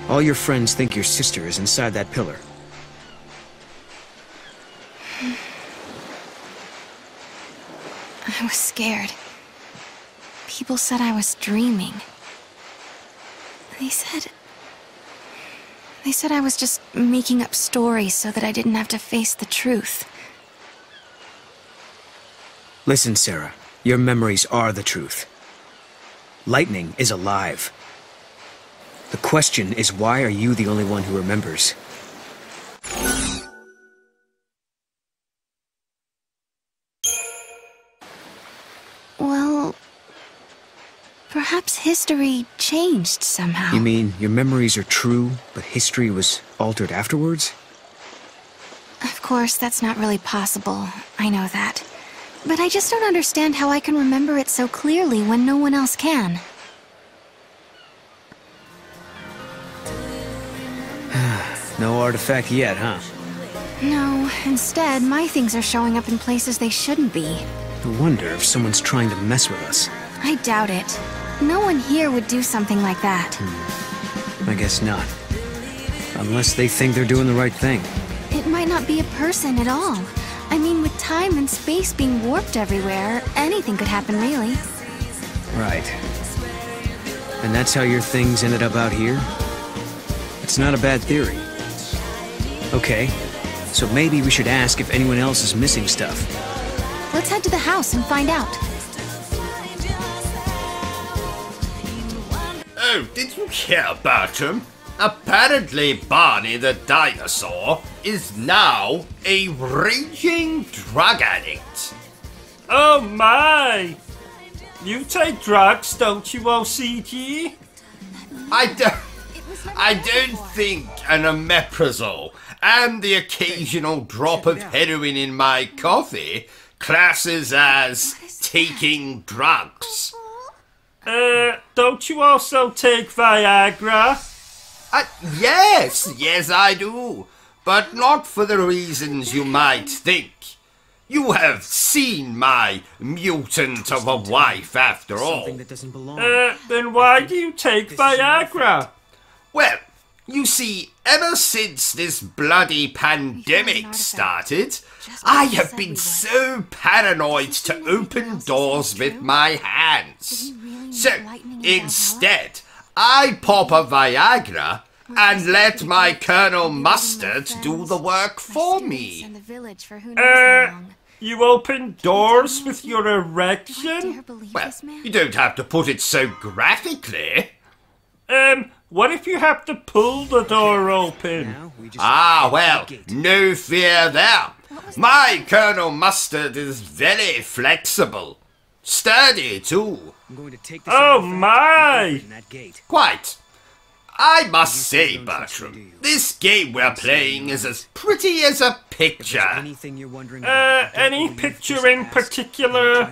All your friends think your sister is inside that pillar. I was scared. People said I was dreaming. They said I was just making up stories so that I didn't have to face the truth. Listen, Sarah. Your memories are the truth. Lightning is alive. The question is, why are you the only one who remembers? Well, perhaps history changed somehow. You mean your memories are true, but history was altered afterwards? Of course, that's not really possible. I know that. But I just don't understand how I can remember it so clearly when no one else can. No artifact yet, huh? No, instead, my things are showing up in places they shouldn't be. I wonder if someone's trying to mess with us. I doubt it. No one here would do something like that. I guess not. Unless they think they're doing the right thing. It might not be a person at all. I mean, with time and space being warped everywhere, anything could happen, really. Right. And that's how your things ended up out here? It's not a bad theory. Okay, so maybe we should ask if anyone else is missing stuff. Let's head to the house and find out. Oh, did you hear, Bertram? Apparently Barney the dinosaur is now a raging drug addict. Oh my! You take drugs, don't you, O.C.G? I don't think an omeprazole and the occasional drop of heroin in my coffee classes as taking drugs. Don't you also take Viagra? Yes, I do. But not for the reasons you might think. You have seen my mutant of a wife, after all. Then why do you take Viagra? Well, you see, ever since this bloody pandemic started, I have been so paranoid to open doors with my hands. So, instead, I pop a Viagra and let my Colonel Mustard do the work for me. You open doors with your erection? Well, you don't have to put it so graphically. What if you have to pull the door open? Ah, well, no fear there. My Colonel Mustard is very flexible. Sturdy, too. Oh my! Quite. I must say, Bertram, this game we're playing is as pretty as a picture. Any picture in particular?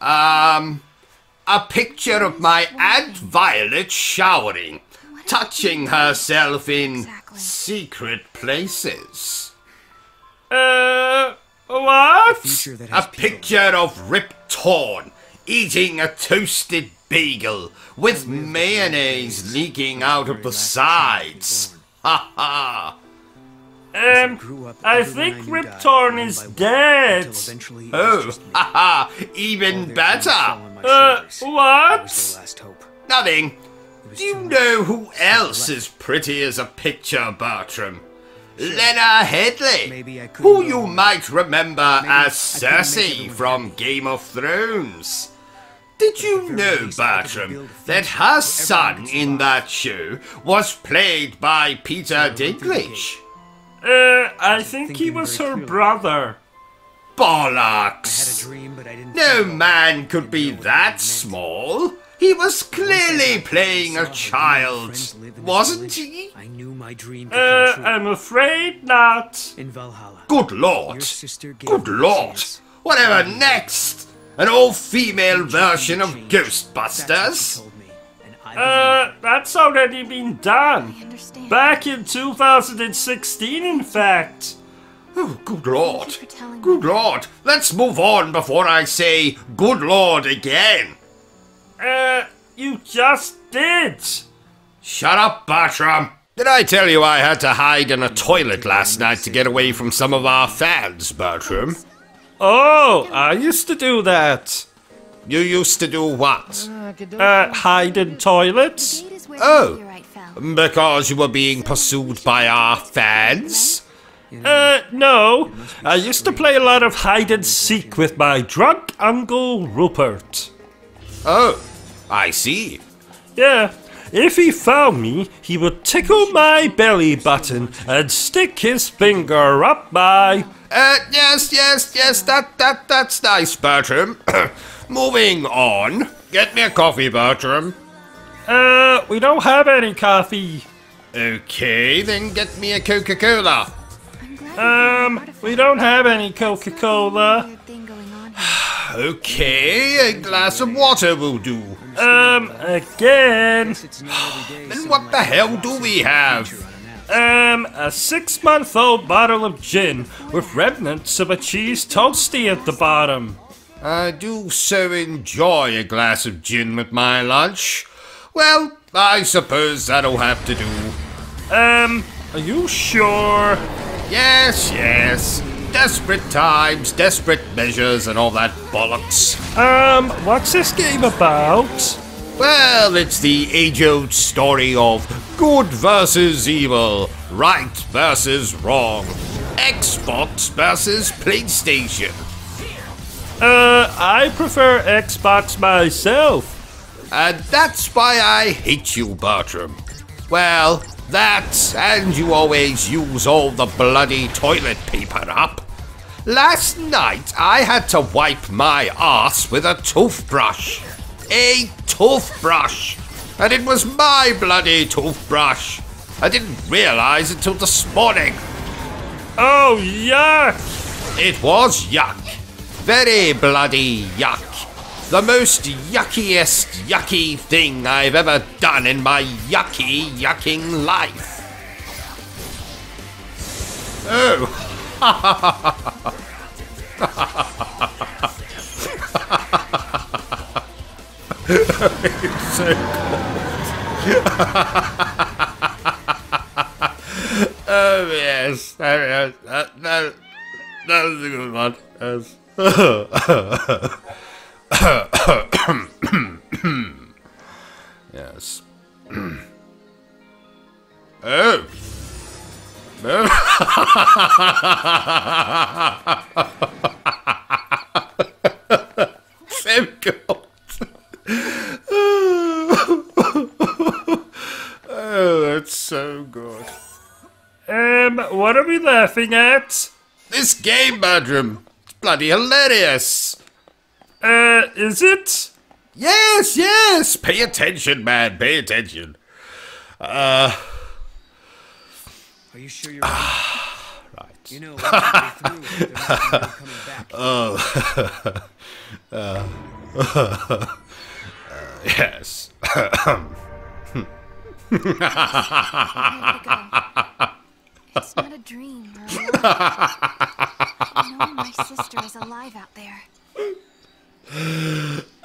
A picture of my Aunt Violet showering, touching herself in secret places. What? A picture of Rip Torn eating a toasted bagel with mayonnaise leaking out of the sides. Ha ha! I think Rip Torn is dead. Oh, haha, even better. What? Nothing. Do you know who else is pretty as a picture, Bertram? Lena Headley, who you might remember as Cersei from Game of Thrones. Did you know, Bertram, that her son in that show was played by Peter Dinklage? I think he was her brother. Bollocks! No man could be that small. He was clearly playing a child, wasn't he? I'm afraid not. Good Lord! Good Lord! Whatever next? An all-female version of Ghostbusters? That's already been done. Back in 2016, in fact. Oh, good Lord. Good Lord. Let's move on before I say good Lord again. You just did. Shut up, Bertram. Did I tell you I had to hide in a toilet last night to get away from some of our fans, Bertram? Oh, I used to do that. You used to do what? Hide in toilets? Oh, because you were being pursued by our fans? No. I used to play a lot of hide and seek with my drunk Uncle Rupert. Oh, I see. Yeah. If he found me, he would tickle my belly button and stick his finger up my... Yes, that's nice, Bertram. Moving on. Get me a coffee, Bertram. We don't have any coffee. Okay, then get me a Coca-Cola. We don't have any Coca-Cola. Okay, a glass of water will do. Again. Then what the hell do we have? A 6-month-old bottle of gin with remnants of a cheese toasty at the bottom. I do so enjoy a glass of gin with my lunch. Well, I suppose that'll have to do. Are you sure? Yes, yes. Desperate times, desperate measures, and all that bollocks. What's this game about? Well, it's the age-old story of good versus evil, right versus wrong, Xbox versus PlayStation. I prefer Xbox myself. And that's why I hate you, Bertram. Well, that, and you always use all the bloody toilet paper up. Last night, I had to wipe my arse with a toothbrush. A toothbrush! And it was my bloody toothbrush. I didn't realize until this morning. Oh, yuck! It was yuck. Very bloody yuck. The most yuckiest yucky thing I've ever done in my yucking life. Oh. It's so cold. Oh yes, that was a good one. Yes. Oh. So good. Oh, that's so good. What are we laughing at? This game, Bertram. It's bloody hilarious. Is it? Yes, yes. Pay attention, man. Pay attention. Are you sure you're right. You know, once you get through, there might be no coming back. Yes. It's not a dream or a lie. I know my sister is alive out there.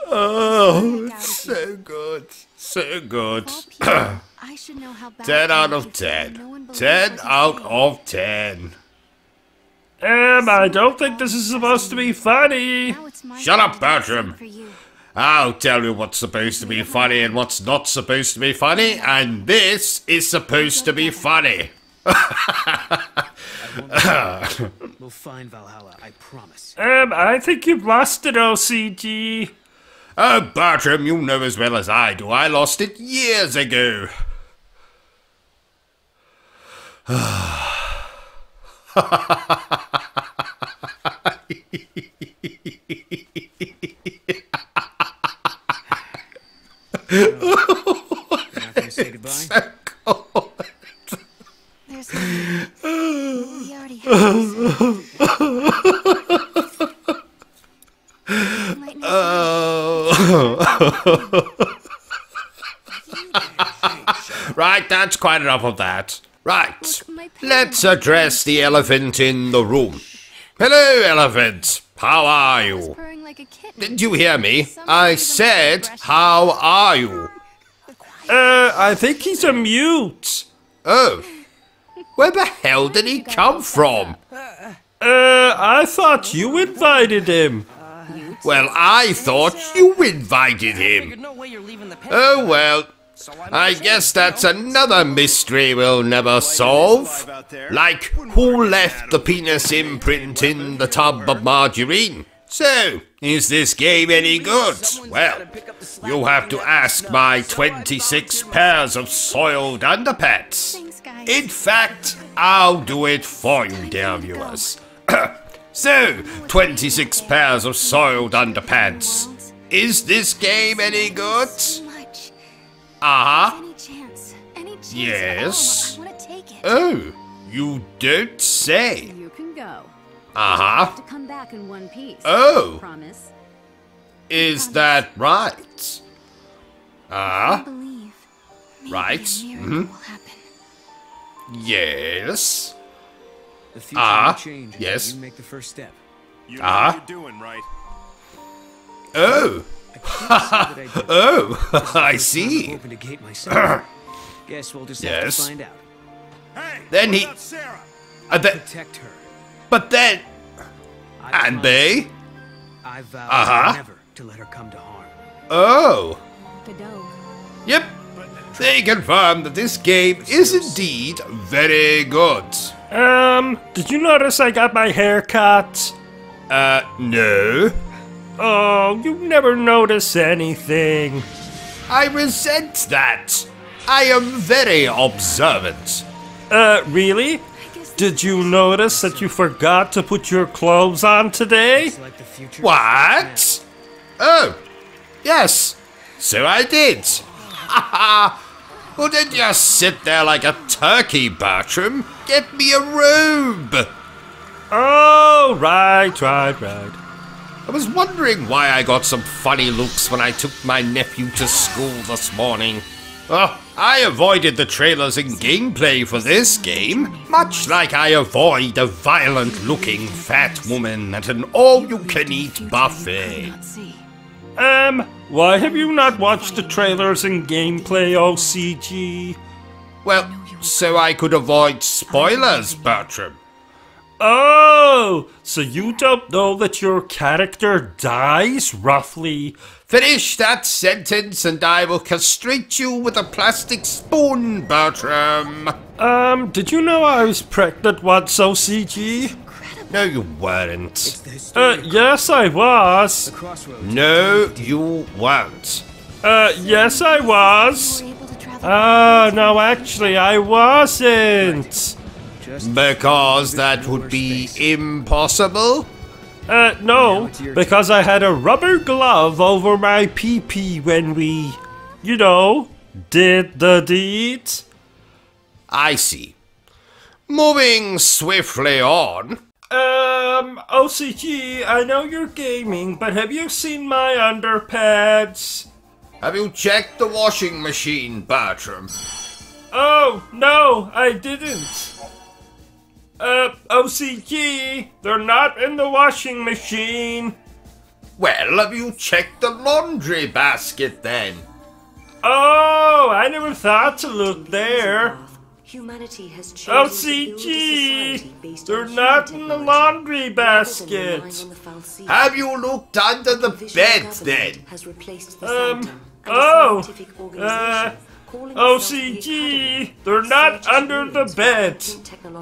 Oh, it's so good. So good. I should know how bad 10 out of 10. 10 out of 10. I don't think this is supposed to be funny. Shut up, Bertram. I'll tell you what's supposed to be funny and what's not supposed to be funny, and this is supposed to be funny. We'll find Valhalla, I promise. I think you've lost it, O.C.G. Oh, Bertram, you know as well as I do. I lost it years ago. You're not gonna say goodbye? So cold. There's we already have Right, that's quite enough of that. Right, let's address the elephant in the room. Hello, elephant. How are you? Didn't you hear me? I said, how are you? I think he's a mute. Oh. Where the hell did he come from? I thought you invited him. Well, I thought you invited him. Oh, well. I guess that's another mystery we'll never solve. Like, who left the penis imprint in the tub of margarine? So, is this game any good? Well, you'll have to ask my 26 pairs of soiled underpants. In fact, I'll do it for you, dear viewers. So, 26 pairs of soiled underpants. Is this game any good? Uh-huh. Yes. Oh, you don't say. You can go. Uh-huh. To come back in one piece. Oh. Promise. Is that right? I Right. believe maybe a miracle will happen. Yes. The future will change. Yes. You make the first step. You know what you're doing, right? Oh. Oh, I see. Open a gate myself. Guess we'll just have to find out. Hey, Then he. Sarah? Protect her. But then. And they? I vow never to let her come to harm. Oh. Godot. Yep. They confirm that this game is indeed very good. Did you notice I got my hair cut? No. Oh, you never notice anything. I resent that. I am very observant. Really? Did you notice that you forgot to put your clothes on today? What? Oh, yes. So I did. Haha. Well, then just sit there like a turkey, Bertram. Get me a robe. Oh, right. I was wondering why I got some funny looks when I took my nephew to school this morning. Oh, I avoided the trailers and gameplay for this game, much like I avoid a violent-looking fat woman at an all-you-can-eat buffet. Why have you not watched the trailers and gameplay, OCG? Well, so I could avoid spoilers, Bertram. Oh, so you don't know that your character dies, roughly? Finish that sentence and I will castrate you with a plastic spoon, Bertram. Did you know I was pregnant once, OCG? No, you weren't. Yes, I was. No, you weren't. Yes, I was. No, actually, I wasn't. Because that would be impossible? No, because I had a rubber glove over my pee-pee when we, did the deed. I see. Moving swiftly on. OCG, I know you're gaming, but have you seen my underpads? Have you checked the washing machine, Bertram? Oh, no, I didn't. OCG, they're not in the washing machine. Well, have you checked the laundry basket then? Oh, I never thought to look there. Humanity has OCG, they're not in the laundry basket. Have you looked under the bed then? OCG, they're not under the bed.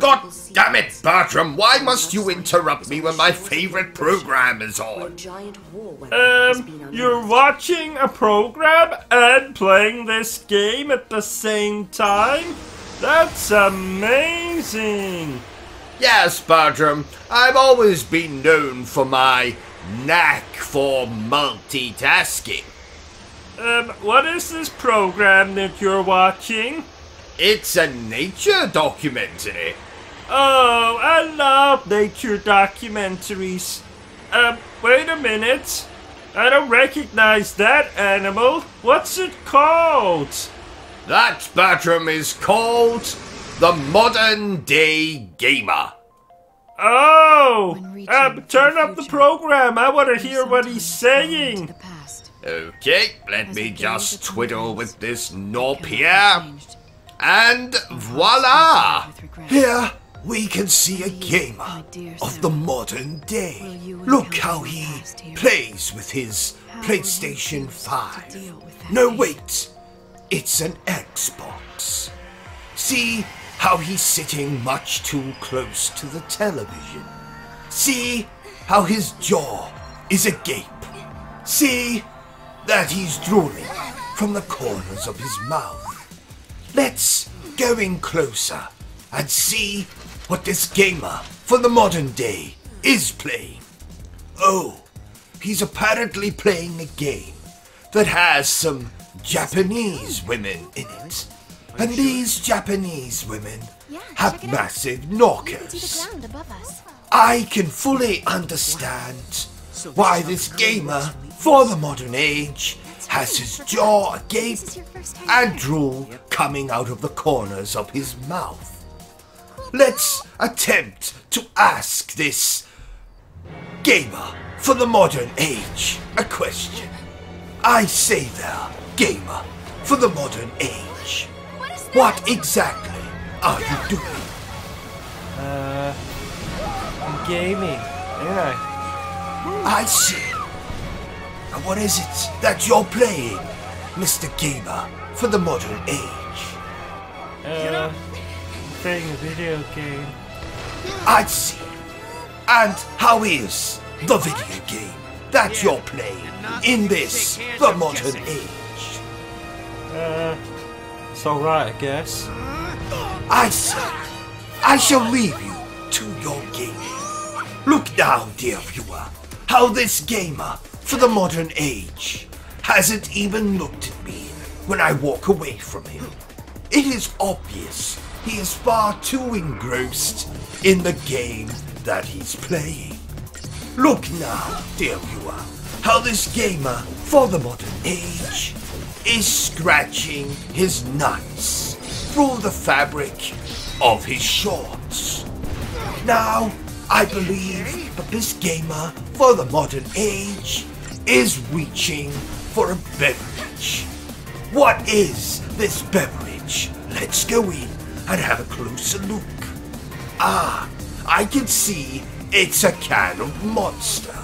God damn it, Bertram, why must you interrupt me when my favorite program is on? You're watching a program and playing this game at the same time? That's amazing! Yes, Bertram, I've always been known for my knack for multitasking. What is this program that you're watching? It's a nature documentary. Oh, I love nature documentaries. Wait a minute. I don't recognize that animal. What's it called? That, Bertram, is called the modern day gamer. Oh! Turn up the program. I want to hear what he's saying. Okay, let me just twiddle with this knob here. And voila! Here we can see a gamer of the modern day. Look how he plays with his PlayStation 5. No, wait. It's an Xbox. See how he's sitting much too close to the television. See how his jaw is agape. See that he's drooling from the corners of his mouth. Let's go in closer and see what this gamer for the modern day is playing. Oh, he's apparently playing a game that has some Japanese women in it. And these Japanese women have massive knockers. I can fully understand why this gamer for the modern age has his jaw agape and drool coming out of the corners of his mouth. let's attempt to ask this gamer for the modern age a question. I say there, gamer for the modern age. What exactly are you doing? I'm gaming, ain't I? I see. And what is it that you're playing, Mr. Gamer, for the modern age? I'm playing a video game. I see. And how is the video game that you're playing in this, the modern age? It's alright, I guess. I see. I shall leave you to your gaming. Look now, dear viewer, how this gamer for the modern age hasn't even looked at me when I walk away from him. It is obvious he is far too engrossed in the game that he's playing. Look now, dear viewer, how this gamer for the modern age is scratching his nuts through the fabric of his shorts. Now, I believe that this gamer for the modern age is reaching for a beverage. What is this beverage? Let's go in and have a closer look. Ah, I can see it's a can of Monster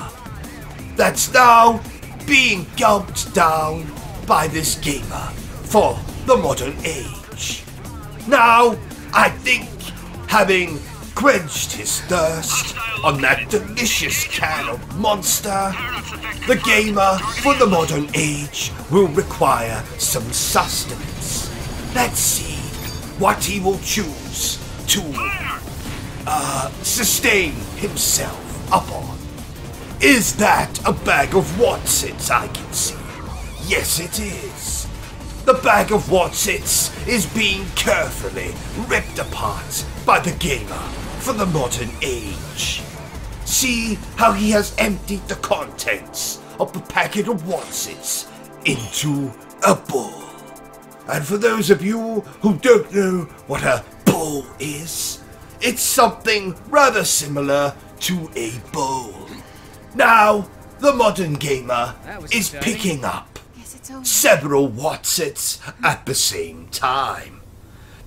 that's now being gulped down by this gamer for the modern age. Now, I think, having quenched his thirst on that delicious can of Monster, the gamer for the modern age will require some sustenance. Let's see what he will choose to sustain himself upon. Is that a bag of Watsits I can see? Yes, it is. The bag of Watsits is being carefully ripped apart by the gamer for the modern age. See how he has emptied the contents of the packet of Watsits into a bowl. And for those of you who don't know what a bowl is, it's something rather similar to a bowl. Now, the modern gamer is picking up several Watsits at the same time.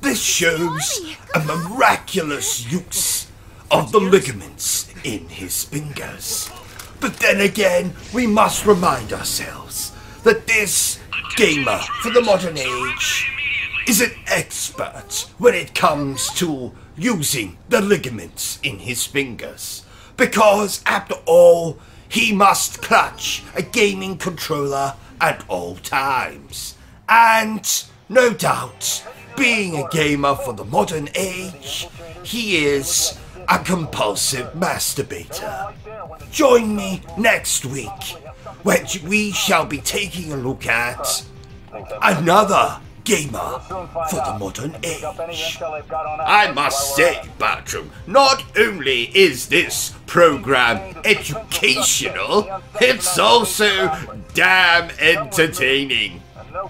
This shows a miraculous use of the ligaments in his fingers. But then again, we must remind ourselves that this gamer for the modern age is an expert when it comes to using the ligaments in his fingers. Because, after all, he must clutch a gaming controller at all times. And, no doubt, being a gamer for the modern age, he is a compulsive masturbator. Join me next week, when we shall be taking a look at another gamer for the modern age. I must say, Bertrum, not only is this program educational, it's also damn entertaining.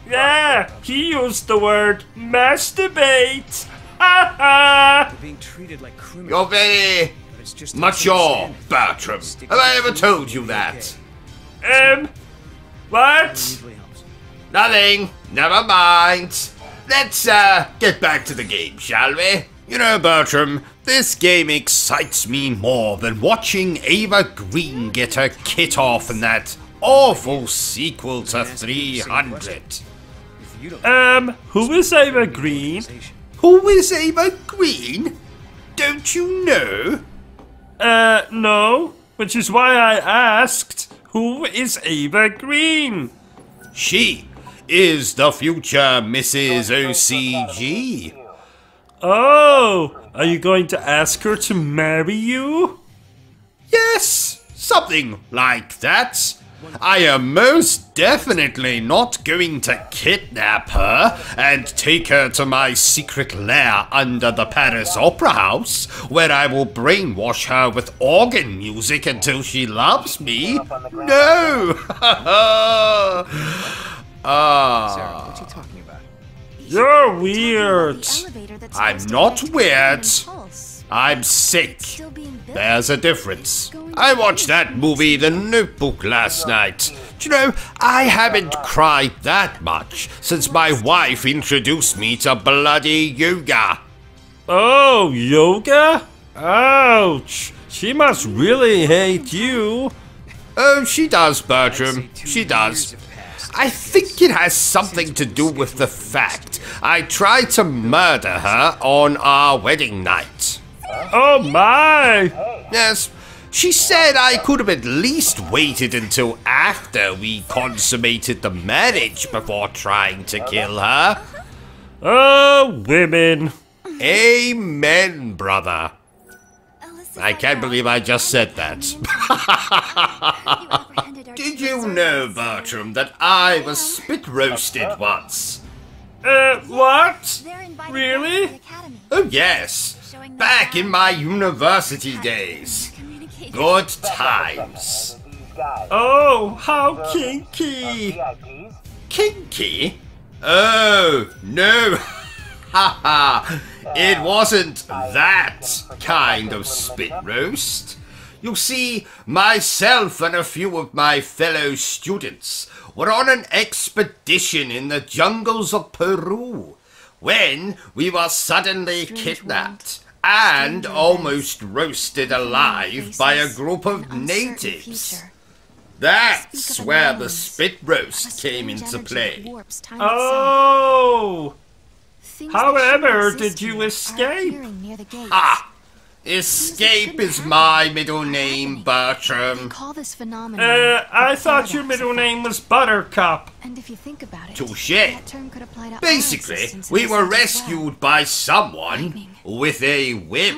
Yeah, he used the word masturbate. Ha ha! Being treated like criminals. You're very mature, Bertrum. Have I ever told you that? What? Nothing. Never mind. Let's get back to the game, shall we? You know, Bertrum, this game excites me more than watching Ava Green get her kit off in that awful sequel to 300. Who is Ava Green? Who is Ava Green? Don't you know? No. Which is why I asked, who is Ava Green? She is the future Mrs. O.C.G. Oh, are you going to ask her to marry you? Yes, something like that. I am most definitely not going to kidnap her and take her to my secret lair under the Paris Opera House, where I will brainwash her with organ music until she loves me. No! Sarah, what's he talking about? You're weird. I'm not weird. I'm sick. There's a difference. I watched that movie, The Notebook, last night. Do you know, I haven't cried that much since my wife introduced me to bloody yoga. Oh, yoga? Ouch. She must really hate you. Oh, she does, Bertram. She does. I think it has something to do with the fact I tried to murder her on our wedding night. Oh my! Yes, she said I could have at least waited until after we consummated the marriage before trying to kill her. Oh, women. Amen, brother. I can't believe I just said that. Did you know, Bertram, that I was spit roasted once? What? Really? Oh, yes. Back in my university days. Good times. Oh, how kinky. Kinky? Oh, no. Haha. It wasn't that kind of spit roast. You see, myself and a few of my fellow students were on an expedition in the jungles of Peru when we were suddenly kidnapped and almost roasted alive by a group of natives. That's where the spit roast came into play. Oh! However, did you escape? Ah! Escape is my middle name, Bertram. I thought your middle name was Buttercup. Touché. Basically, we were rescued by someone with a whip.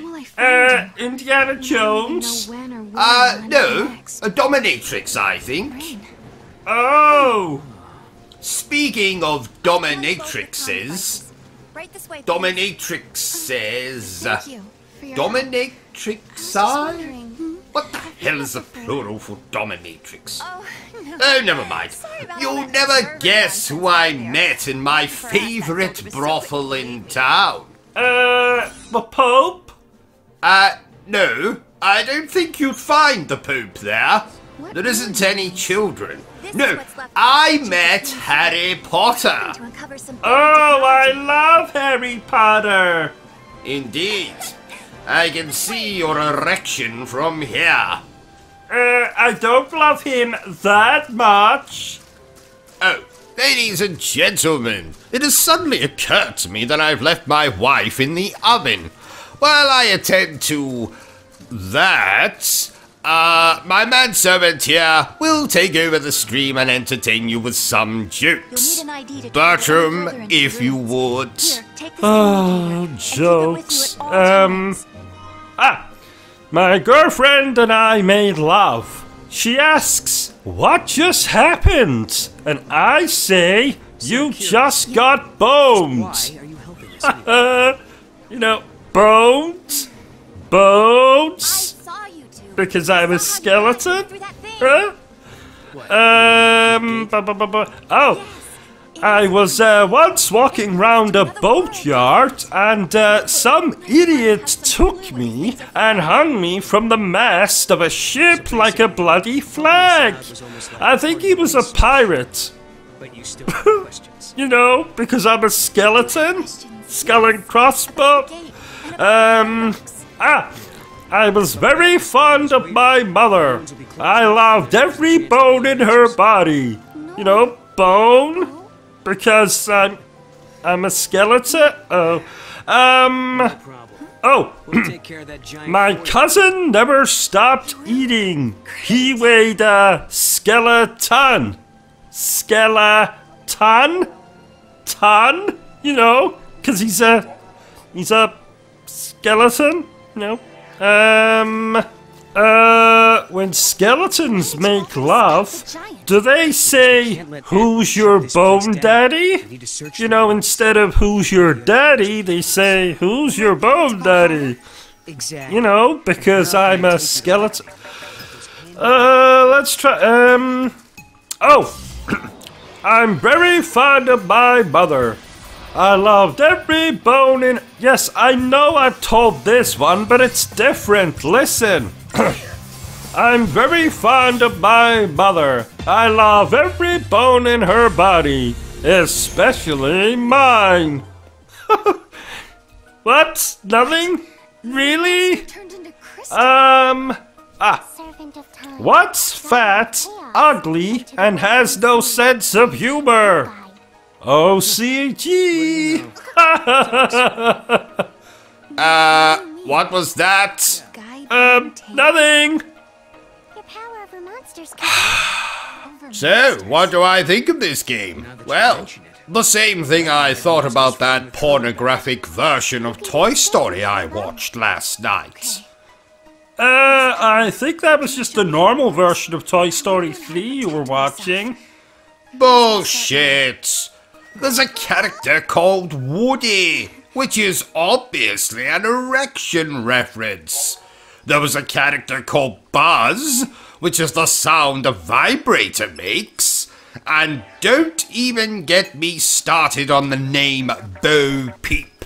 Indiana Jones? No, a dominatrix, I think. Oh! Speaking of dominatrixes, dominatrixi? What the hell is the plural for dominatrix? Oh, never mind. You'll never guess who I met in my favorite brothel in town. The Pope? No. I don't think you'd find the Pope there. There isn't any children. No, I met Harry Potter. Oh, I love Harry Potter. Indeed. I can see your erection from here. I don't love him that much. Oh, ladies and gentlemen, it has suddenly occurred to me that I've left my wife in the oven. While I attend to that, my manservant here will take over the stream and entertain you with some jokes. Bertram, if you would. Oh, jokes. My girlfriend and I made love. She asks, what just happened? And I say, you just got boned. You know, boned? Bones? Because I'm a skeleton? Huh? Oh, I was once walking round a boatyard and some idiot took me and hung me from the mast of a ship like a bloody flag. I think he was a pirate. You know, because I'm a skeleton? Skull and crossbow? I was very fond of my mother. I loved every bone in her body. You know, bone? Because I'm a skeleton? My cousin never stopped eating. He weighed a skeleton. Skeleton? Ton? You know, because he's a skeleton, you know. When skeletons make love, do they say, who's your bone daddy? You know, instead of who's your daddy, they say, who's your bone daddy? You know, because I'm a skeleton. Let's try, I'm very fond of my mother. I loved every bone in... Yes, I know I've told this one, but it's different. Listen. I'm very fond of my mother. I love every bone in her body, especially mine. What? Nothing? Really? What's fat, ugly, and has no sense of humor? O.C.G. What was that? Nothing. So, what do I think of this game? Well, the same thing I thought about that pornographic version of Toy Story I watched last night. I think that was just the normal version of Toy Story 3 you were watching. Bullshit! There's a character called Woody, which is obviously an erection reference. There was a character called Buzz, which is the sound a vibrator makes. And don't even get me started on the name Bo Peep.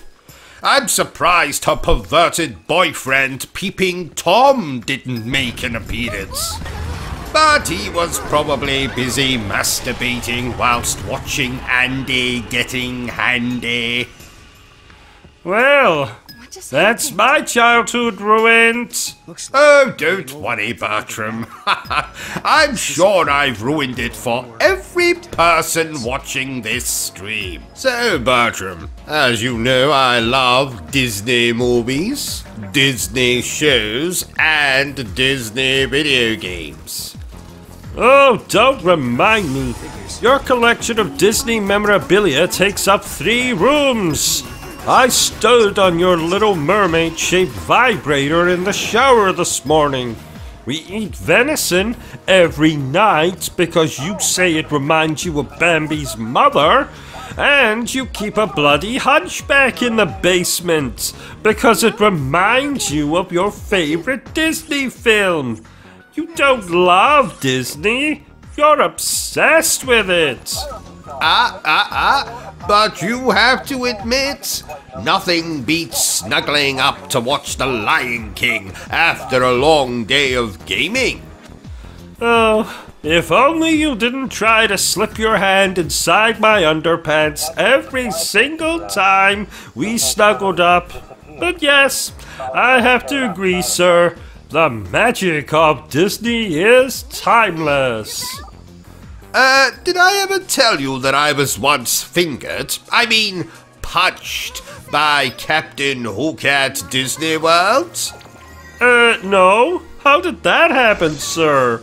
I'm surprised her perverted boyfriend Peeping Tom didn't make an appearance. But he was probably busy masturbating whilst watching Andy getting handy. Well, that's my childhood ruined. Oh, don't worry, Bertram. I'm sure I've ruined it for every person watching this stream. So, Bertram, as you know, I love Disney movies, Disney shows, and Disney video games. Oh, don't remind me. Your collection of Disney memorabilia takes up 3 rooms. I stood on your Little Mermaid-shaped vibrator in the shower this morning. We eat venison every night because you say it reminds you of Bambi's mother, and you keep a bloody hunchback in the basement because it reminds you of your favorite Disney film. You don't love Disney, you're obsessed with it. But you have to admit, nothing beats snuggling up to watch The Lion King after a long day of gaming. Oh, if only you didn't try to slip your hand inside my underpants every single time we snuggled up. But yes, I have to agree, sir. The magic of Disney is timeless. Did I ever tell you that I was once punched by Captain Hook at Disney World? No. How did that happen, sir?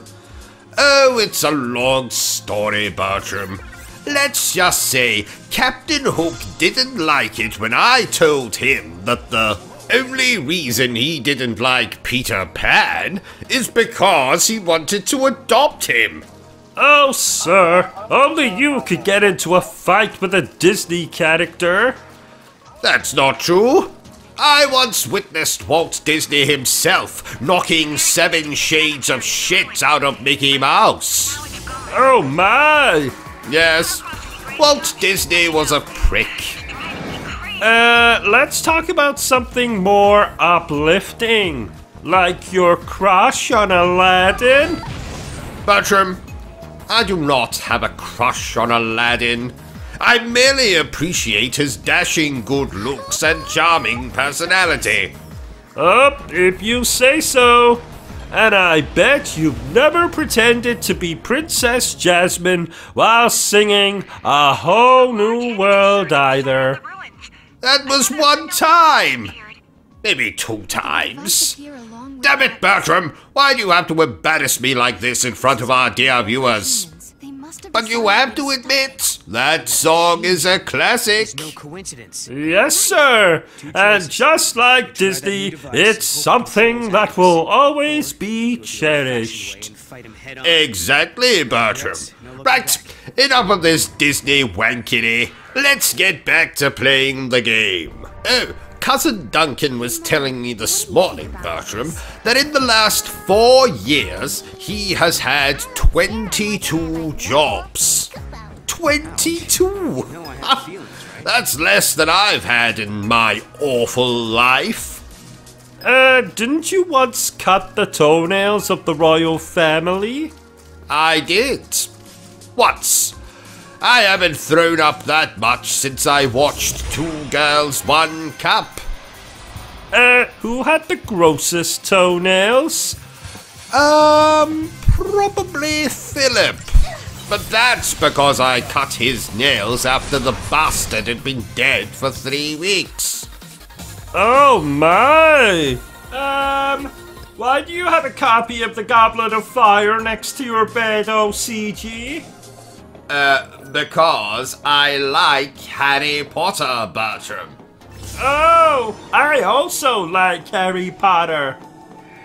Oh, it's a long story, Bertram. Let's just say Captain Hook didn't like it when I told him that the only reason he didn't like Peter Pan is because he wanted to adopt him. Oh, sir, only you could get into a fight with a Disney character. That's not true. I once witnessed Walt Disney himself knocking 7 shades of shit out of Mickey Mouse. Oh my! Yes, Walt Disney was a prick. Let's talk about something more uplifting. Like your crush on Aladdin? Bertram, I do not have a crush on Aladdin. I merely appreciate his dashing good looks and charming personality. Oh, if you say so. And I bet you've never pretended to be Princess Jasmine while singing A Whole New World either. That was one time. Maybe 2 times. Damn it, Bertram! Why do you have to embarrass me like this in front of our dear viewers? But you have to admit, that song is a classic. No coincidence. Yes, sir. And just like Disney, it's something that will always be cherished. Exactly, Bertram. Right, enough of this Disney wankery. Let's get back to playing the game. Oh, Cousin Duncan was telling me this morning, Bertram, that in the last 4 years, he has had 22 jobs. 22! That's less than I've had in my awful life. Didn't you once cut the toenails of the royal family? I did. Once. I haven't thrown up that much since I watched 2 Girls, 1 Cup. Who had the grossest toenails? Probably Philip. But that's because I cut his nails after the bastard had been dead for 3 weeks. Oh my! Why do you have a copy of the Goblet of Fire next to your bed, O.C.G? Because I like Harry Potter, Bertram. Oh, I also like Harry Potter.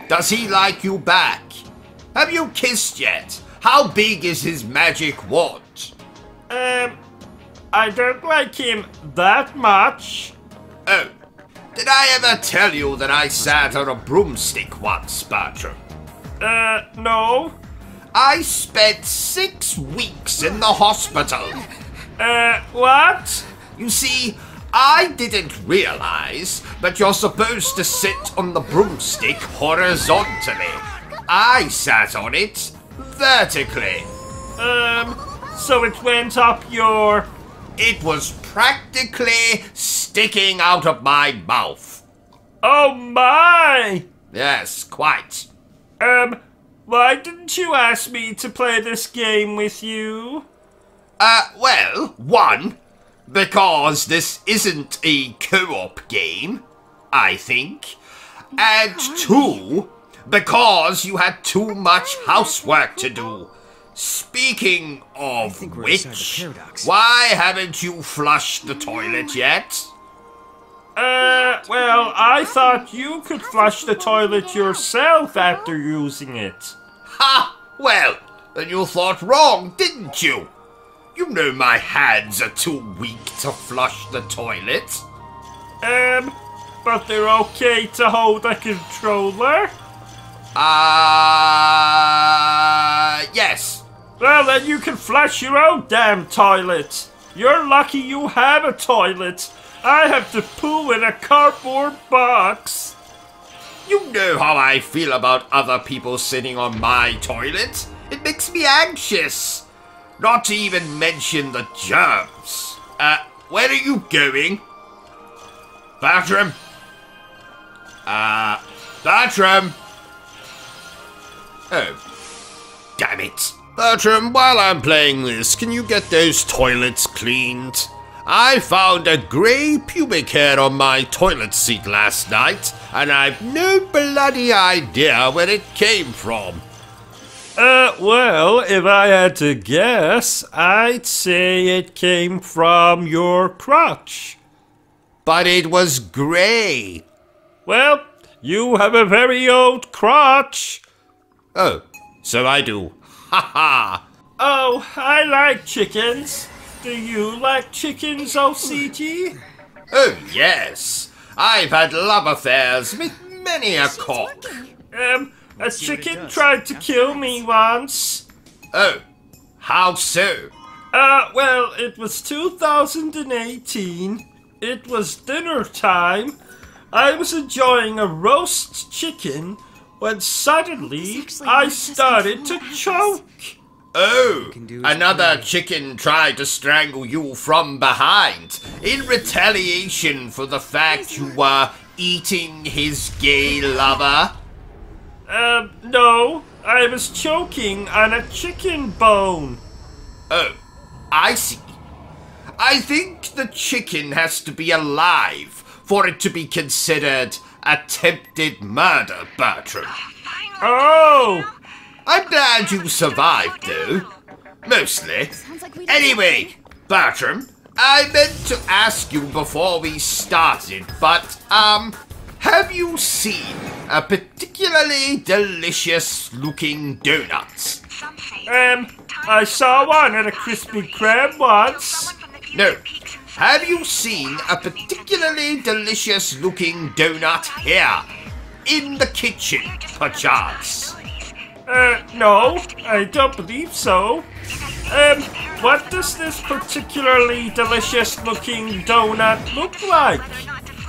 Does he like you back? Have you kissed yet? How big is his magic wand? I don't like him that much. Oh, did I ever tell you that I sat on a broomstick once, Bertram? No. I spent 6 weeks in the hospital. What? You see, I didn't realize that you're supposed to sit on the broomstick horizontally. I sat on it vertically. So it went up your... It was practically sticking out of my mouth. Oh my! Yes, quite. Why didn't you ask me to play this game with you? Well, 1, because this isn't a co-op game, I think. And 2, because you had too much housework to do. Speaking of which, why haven't you flushed the toilet yet? Well, I thought you could flush the toilet yourself after using it. Ha! Well, then you thought wrong, didn't you? You know my hands are too weak to flush the toilet. But they're okay to hold a controller? Yes. Well, then you can flush your own damn toilet. You're lucky you have a toilet. I have to poo in a cardboard box. You know how I feel about other people sitting on my toilet. It makes me anxious. Not to even mention the germs. Where are you going? Bertram? Bertram? Oh, damn it. Bertram, while I'm playing this, can you get those toilets cleaned? I found a grey pubic hair on my toilet seat last night, and I've no bloody idea where it came from. Well, if I had to guess, I'd say it came from your crotch. But it was grey. Well, you have a very old crotch. Oh, so I do. Ha ha! Oh, I like chickens. Do you like chickens, O.C.G? Oh, yes. I've had love affairs with many a cock. A chicken tried to kill me once. Oh, how so? Well, it was 2018. It was dinner time. I was enjoying a roast chicken when suddenly I started to choke. Oh, another chicken tried to strangle you from behind in retaliation for the fact you were eating his gay lover? No, I was choking on a chicken bone. Oh, I see. I think the chicken has to be alive for it to be considered attempted murder, Bertram. Oh! I'm glad you survived, though. Mostly. Anyway, Bertram, I meant to ask you before we started, but, have you seen a particularly delicious-looking donut? I saw one at a Krispy Kreme once. No. Have you seen a particularly delicious-looking donut here? In the kitchen, perchance? No, I don't believe so. What does this particularly delicious looking donut look like?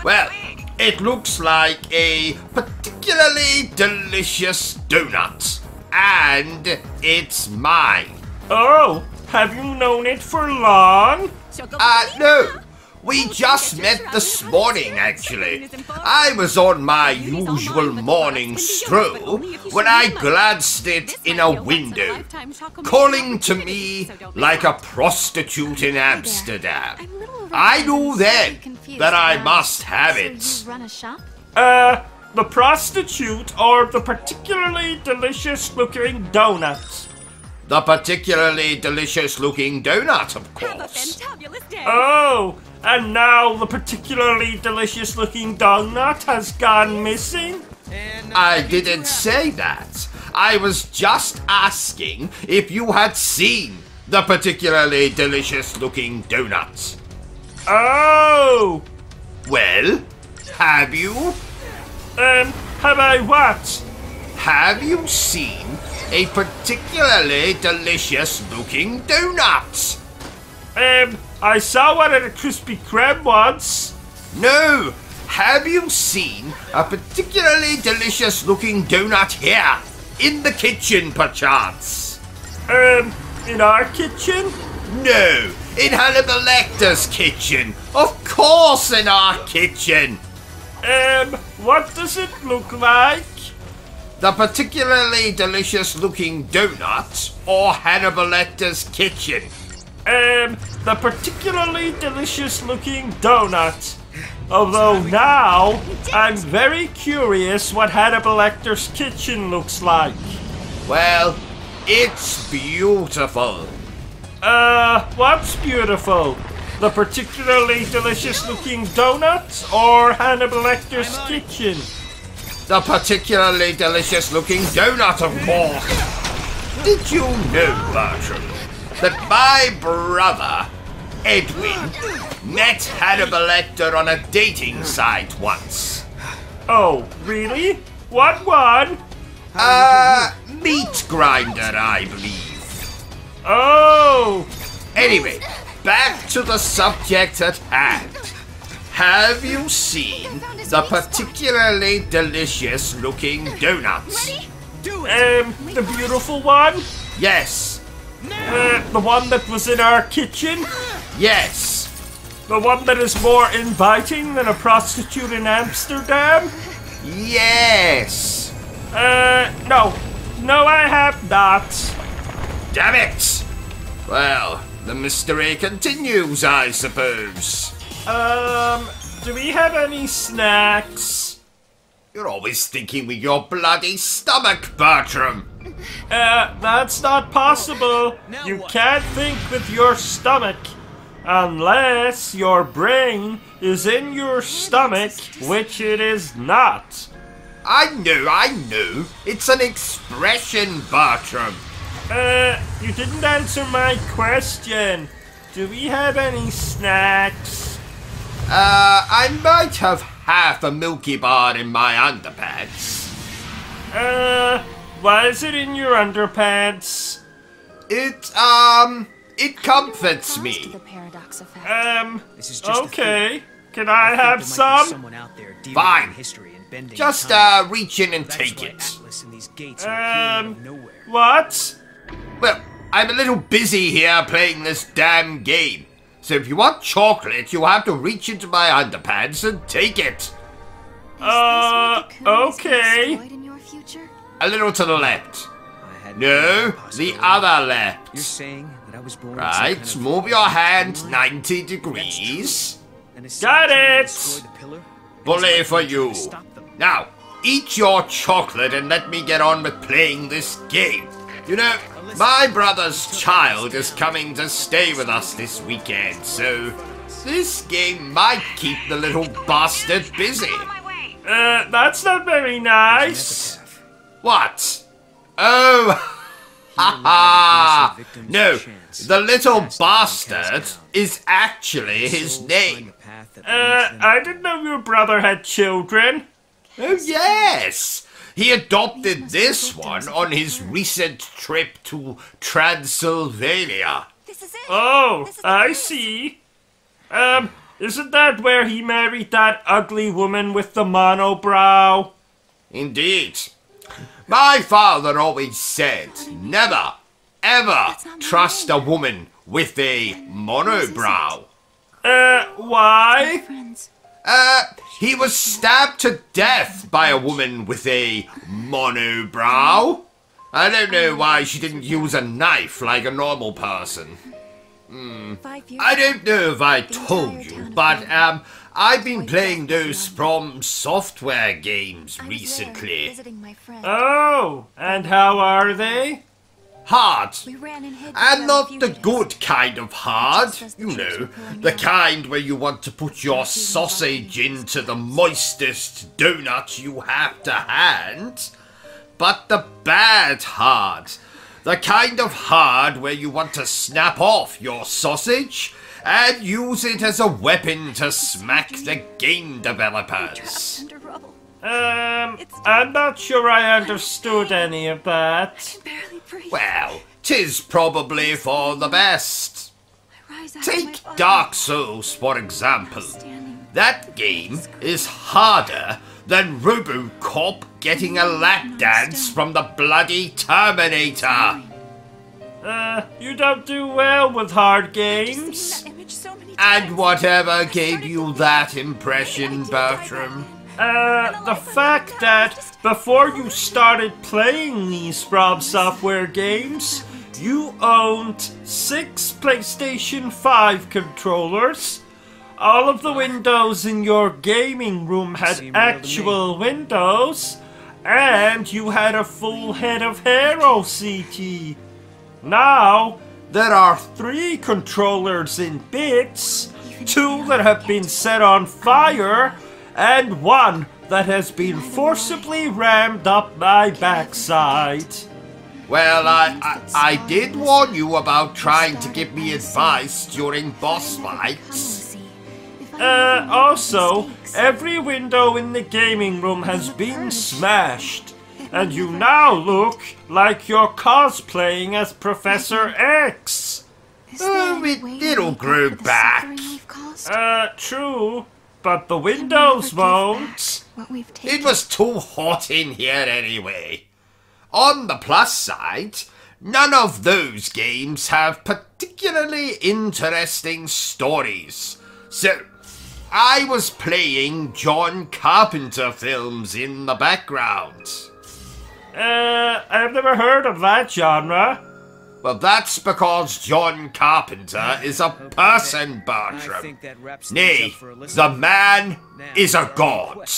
Well, it looks like a particularly delicious donut. And it's mine. Oh, have you known it for long? No. We just met this morning, actually. I was on my usual morning stroll when I glanced it in a window, calling to me like a prostitute in Amsterdam. I knew then that I must have it. The prostitute or the particularly delicious looking donut? The particularly delicious looking donut, of course. Oh, and now the particularly delicious looking donut has gone missing? I didn't say that. I was just asking if you had seen the particularly delicious looking donut. Oh! Well, have you? Have I what? Have you seen a particularly delicious looking donut? I saw one at a Krispy Kreme once. No! Have you seen a particularly delicious looking donut here? In the kitchen, perchance? In our kitchen? No! In Hannibal Lecter's kitchen! Of course in our kitchen! What does it look like? The particularly delicious looking donut or Hannibal Lecter's kitchen? The particularly delicious looking donut. Although now, I'm very curious what Hannibal Lecter's kitchen looks like. Well, it's beautiful. What's beautiful? The particularly delicious looking donut or Hannibal Lecter's kitchen? The particularly delicious looking donut, of course. Did you know, Bertrum, that my brother, Edwin, met Hannibal Lecter on a dating site once? Oh, really? What one? Meat grinder, I believe. Oh! Anyway, back to the subject at hand. Have you seen the particularly delicious looking donuts? The beautiful one? Yes. The one that was in our kitchen? Yes. The one that is more inviting than a prostitute in Amsterdam? Yes. No. No, I have not. Damn it! Well, the mystery continues, I suppose. Do we have any snacks? You're always thinking with your bloody stomach, Bertrum. That's not possible. You can't think with your stomach. Unless your brain is in your stomach, which it is not. I know. It's an expression, Bertrum. You didn't answer my question. Do we have any snacks? I might have half a Milky Bar in my underpants. Why is it in your underpants? It comforts me. Okay. Can I have some? Fine. Just, reach in and take it. What? Well, I'm a little busy here playing this damn game. So if you want chocolate, you have to reach into my underpants and take it. Okay. A little to the left. No, the other left. You're saying that I was born Right, move your hand 90 degrees. Got it. Bully for you. Now, eat your chocolate and let me get on with playing this game. You know, my brother's child is coming to stay with us this weekend, so this game might keep the little bastard busy. That's not very nice. What? Oh, haha. No, the little bastard is actually his name. I didn't know your brother had children. Oh, yes. He adopted this one on his recent trip to Transylvania. Oh, I see. Isn't that where he married that ugly woman with the monobrow? Indeed. My father always said, never, ever trust a woman with a monobrow. Why? He was stabbed to death by a woman with a monobrow. I don't know why she didn't use a knife like a normal person. I don't know if I told you, but I've been playing those From Software games recently. Oh, and how are they? Hard. And not the good kind of hard. You know, the kind where you want to put your sausage into the moistest donut you have to hand. But the bad hard. The kind of hard where you want to snap off your sausage and use it as a weapon to smack the game developers. I'm not sure I understood any of that. Well, 'tis probably for the best. Take Dark Souls, for example. That game is harder than RoboCop getting a lap dance from the bloody Terminator. You don't do well with hard games. And whatever gave you that impression, Bertram? The fact that before you started playing these From Software games, you owned 6 PlayStation 5 controllers. All of the windows in your gaming room had actual windows, and you had a full head of hair, O.C.G. Now, there are 3 controllers in bits, 2 that have been set on fire, and 1 that has been forcibly rammed up my backside. Well, I did warn you about trying to give me advice during boss fights. Also, every window in the gaming room has been smashed, and you now look like you're cosplaying as Professor X. Oh, it'll grow back. True, but the windows won't. It was too hot in here anyway. On the plus side, none of those games have particularly interesting stories. So, I was playing John Carpenter films in the background. I've never heard of that genre. Well, that's because John Carpenter is a person, Bertram. Nay, the man is a god.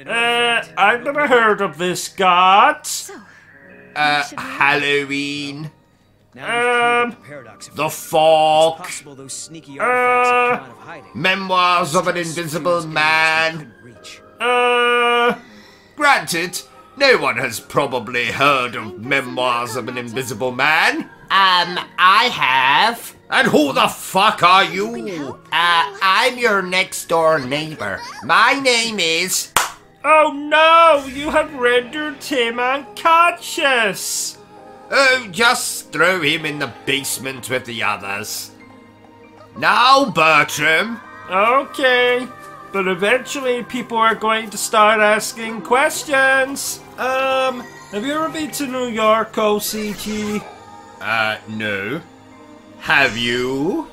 I've never heard of this god. Halloween. The Fog. Memoirs of an Invisible Man. Granted, no one has probably heard of Memoirs of an Invisible Man. I have. And who the fuck are you? I'm your next door neighbor. My name is... Oh no, you have rendered him unconscious. Oh, just throw him in the basement with the others. Now, Bertram. Okay, but eventually people are going to start asking questions. Have you ever been to New York, O.C.G? No. Have you?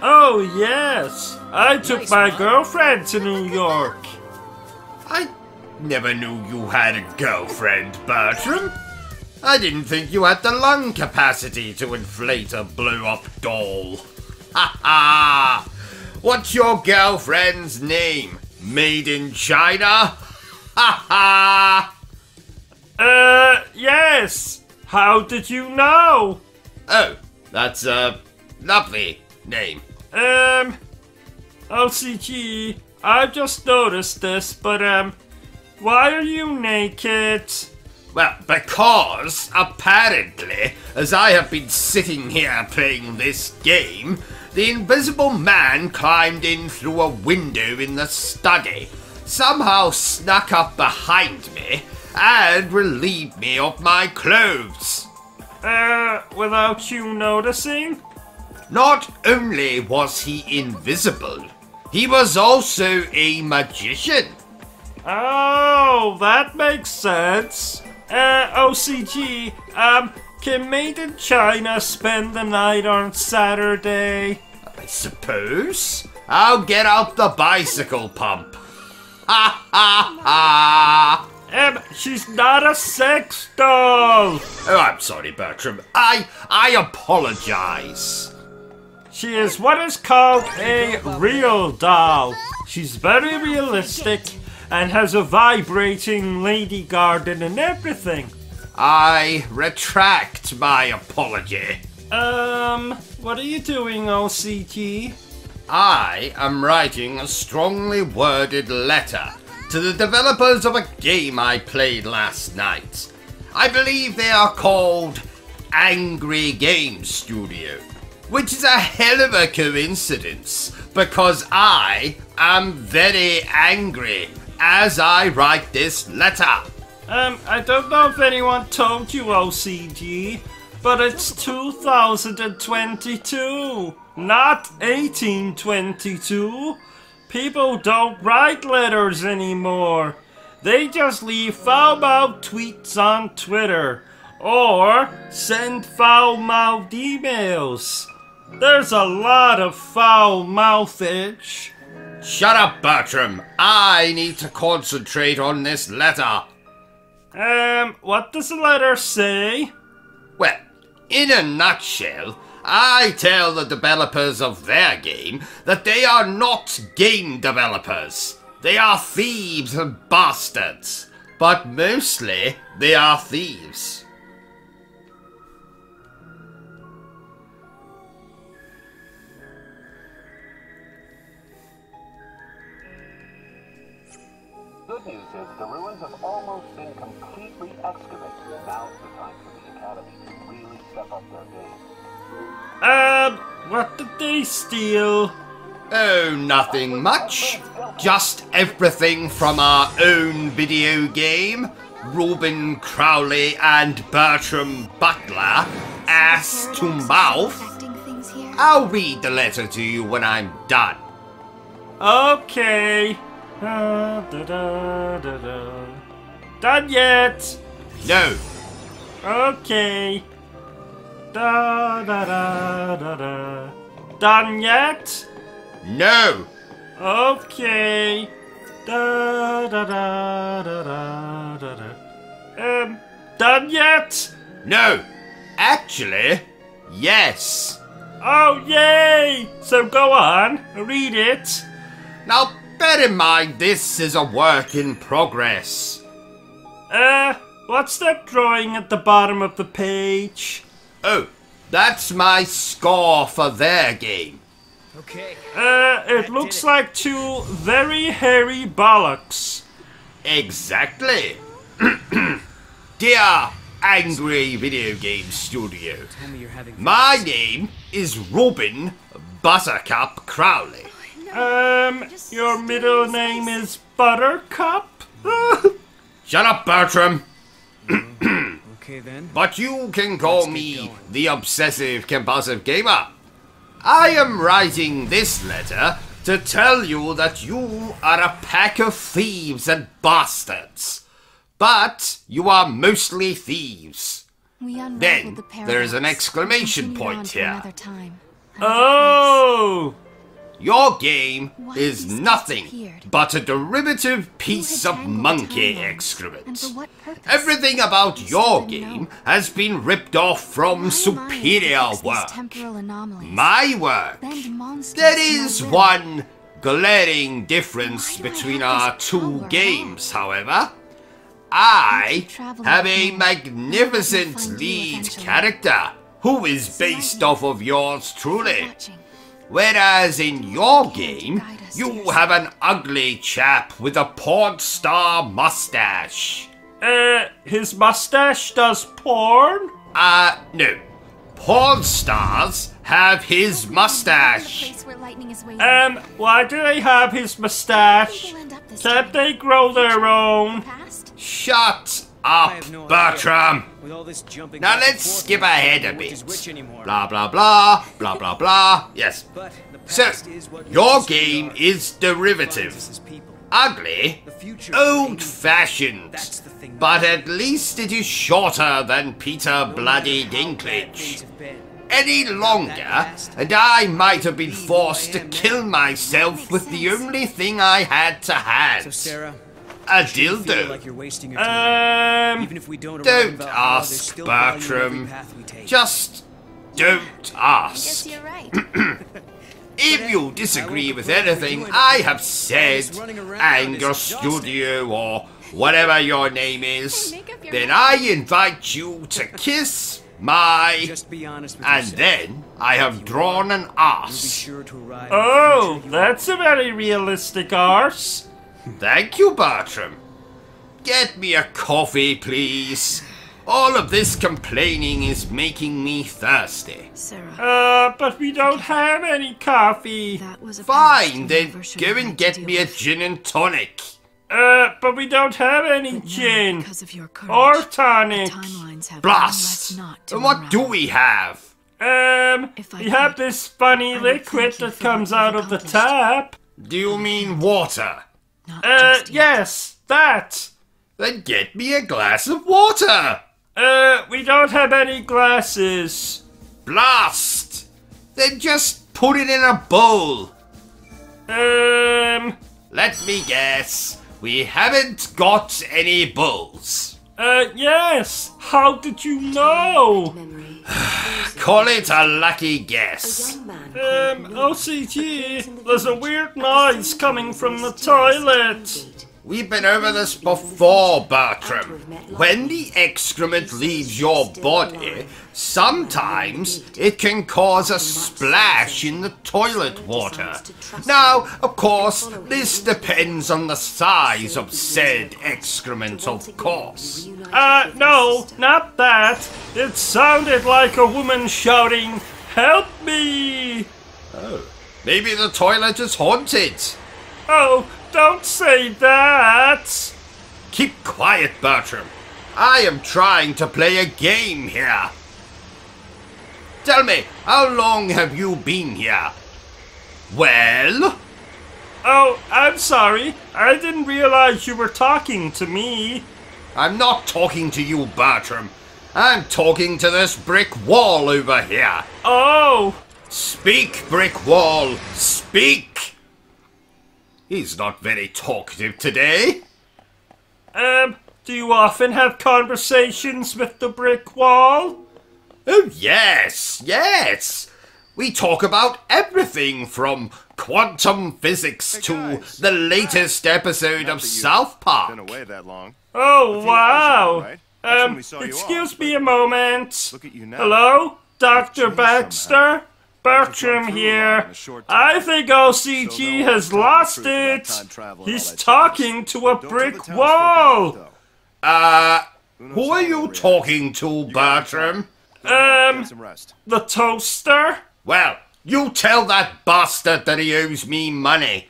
Oh, yes. I took my girlfriend to New York. I never knew you had a girlfriend, Bertram. I didn't think you had the lung capacity to inflate a blow-up doll. Ha ha! What's your girlfriend's name? Made in China? Ha ha! Yes. How did you know? Oh, that's a lovely name. OCG, I've just noticed this, but, why are you naked? Well, because, apparently, as I have been sitting here playing this game, the Invisible Man climbed in through a window in the study, somehow snuck up behind me, and relieve me of my clothes. Without you noticing? Not only was he invisible, he was also a magician. Oh, that makes sense. OCG, can Made in China spend the night on Saturday? I suppose. I'll get out the bicycle pump. Ha ha ha! She's not a sex doll! Oh, I'm sorry, Bertram. I apologize. She is what is called a real doll. She's very realistic and has a vibrating lady garden and everything. I retract my apology. What are you doing, OCG? I am writing a strongly worded letter to the developers of a game I played last night. I believe they are called Angry Game Studio, which is a hell of a coincidence because I am very angry as I write this letter. I don't know if anyone told you, OCG, but it's 2022, not 1822. People don't write letters anymore. They just leave foul-mouthed tweets on Twitter, or send foul-mouthed emails. There's a lot of foul-mouthage. Shut up, Bertram. I need to concentrate on this letter. What does the letter say? Well, in a nutshell, I tell the developers of their game that they are not game developers. They are thieves and bastards. But mostly, they are thieves. Good news is the ruins have almost been completely excavated. Now's the time for the Academy to really step up their game. What did they steal? Oh, nothing much. Just everything from our own video game. Reuben Crowley and Bertram Butler, ass to mouth. I'll read the letter to you when I'm done. Okay. Done yet? No. Okay. Done yet? No. Okay. Done yet? No. Actually, yes. Oh, yay! So go on, read it. Now, bear in mind this is a work in progress. What's that drawing at the bottom of the page? Oh, that's my score for their game. Okay. It looks like two very hairy bollocks. Exactly. Dear Angry Video Game Studio, my name is Robin Buttercup Crowley. Your middle name is Buttercup? Shut up, Bertram. Okay then. But you can call me the Obsessive Compulsive Gamer. I am writing this letter to tell you that you are a pack of thieves and bastards. But you are mostly thieves. Then there is an exclamation point here. Oh! Your game is nothing but a derivative piece of monkey excrement. Everything about your game has been ripped off from superior work. My work. There is one glaring difference between our two games, however. I have a magnificent lead character who is based off of yours truly. Whereas in your game, you have an ugly chap with a porn star mustache. His mustache does porn? No. Porn stars have his mustache. Why do they have his mustache? Can't they grow their own? Shut up, Bertram! With all this jumping Now back and let's forth, skip I ahead a don't know bit. which anymore. Blah blah blah, blah blah blah. Yes. But the So, past is what makes your us who we game are. is derivative. Defines us as people. Ugly, The future old-fashioned, That's the thing. but at least it is shorter than Peter Bloody Dinklage. Any longer, and I might have been forced to kill myself with the only thing I had to So hand. Sarah, A feel dildo. like you're wasting your time. Even if we don't arrive in Don't Valhalla, there's ask, still value in every Bertram. path we take. Just don't Guess ask. you're right. If you disagree with anything I have said, Anger Studio or whatever your name is, then I invite you to kiss my... Just be honest with And yourself. then I have drawn an Be arse. sure to arrive. Oh, that's a very realistic arse. Thank you, Bertram. Get me a coffee, please. All of this complaining is making me thirsty. Sarah, But we don't have any coffee. that was a past Fine, you then never should go have and had to get deal me a with. gin and tonic. But we don't have any But now, gin. because of your courage, Or the tonic. timelines have one Blast! less knot to And what do unravel. we have? If I We have could, this funny I would liquid thank you that for comes what out you've of the accomplished. tap. Do you mean water? Not just yet. Yes, that. Then get me a glass of water. We don't have any glasses. Blast! Then just put it in a bowl. Let me guess. We haven't got any bowls. Yes. How did you know? Call it a lucky guess. OCG, there's a weird noise coming from the toilet. We've been over this before, Bertram. When the excrement leaves your body, sometimes it can cause a splash in the toilet water. Now, of course, this depends on the size of said excrement, of course. No, not that. It sounded like a woman shouting, "Help me!" Oh, maybe the toilet is haunted. Oh, don't say that. Keep quiet, Bertram. I am trying to play a game here. Tell me, how long have you been here? Well? Oh, I'm sorry. I didn't realize you were talking to me. I'm not talking to you, Bertram. I'm talking to this brick wall over here. Oh. Speak, brick wall, speak! He's not very talkative today. Do you often have conversations with the brick wall? Oh, yes, yes. We talk about everything from quantum physics to the latest episode of South Park. Been away that long. Oh, wow. right? That's when we saw you Excuse off, me a moment. Look at you now. Hello? Dr. changed Baxter? Bertram through here. in a short time. I think OCG So no has one's lost telling the truth it. about time travel and all He's that talking to a Don't tell the brick townsfolk wall. about it, though. Who are you talking to, Bertram? Get some rest. The toaster? Well, you tell that bastard that he owes me money.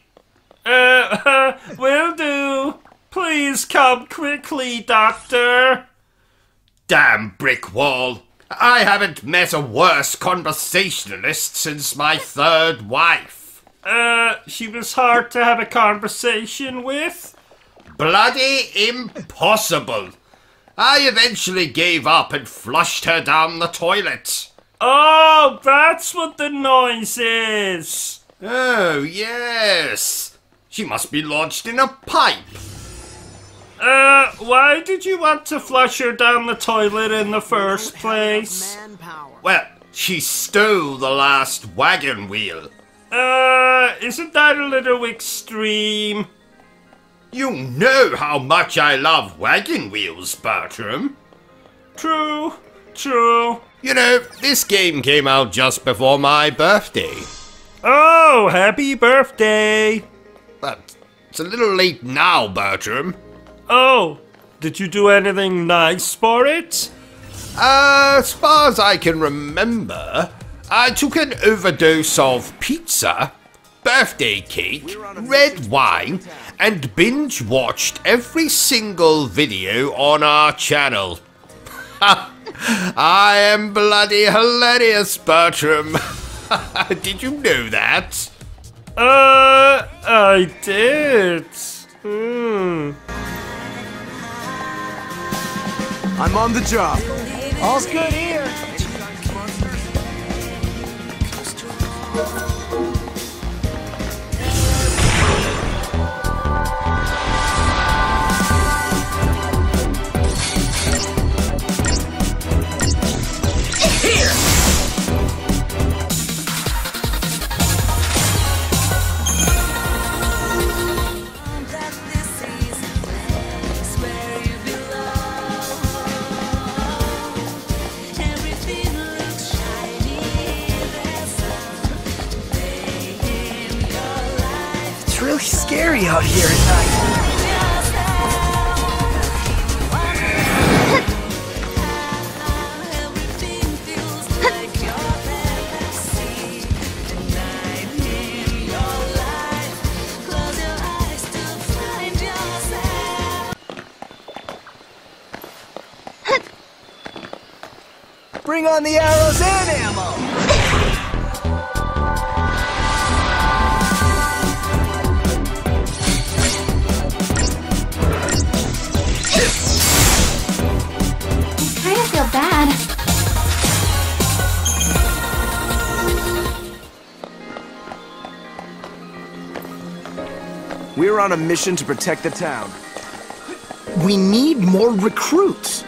Will do. Please come quickly, Doctor. Damn brick wall. I haven't met a worse conversationalist since my third wife. She was hard to have a conversation with. Bloody impossible. I eventually gave up and flushed her down the toilet. Oh, that's what the noise is. Oh, yes. She must be lodged in a pipe. Why did you want to flush her down the toilet in the first place? Well, she stole the last wagon wheel. Isn't that a little extreme? You know how much I love wagon wheels, Bertram. True, true. You know, this game came out just before my birthday. Oh, happy birthday. But it's a little late now, Bertram. Oh, did you do anything nice for it? As far as I can remember, I took an overdose of pizza. birthday cake, red wine, and binge-watched every single video on our channel. I am bloody hilarious, Bertram. Did you know that? I did. I'm on the job. All's good here. It's really scary out here at night. Bring on the arrows and ammo! I kind of feel bad. We're on a mission to protect the town. We need more recruits.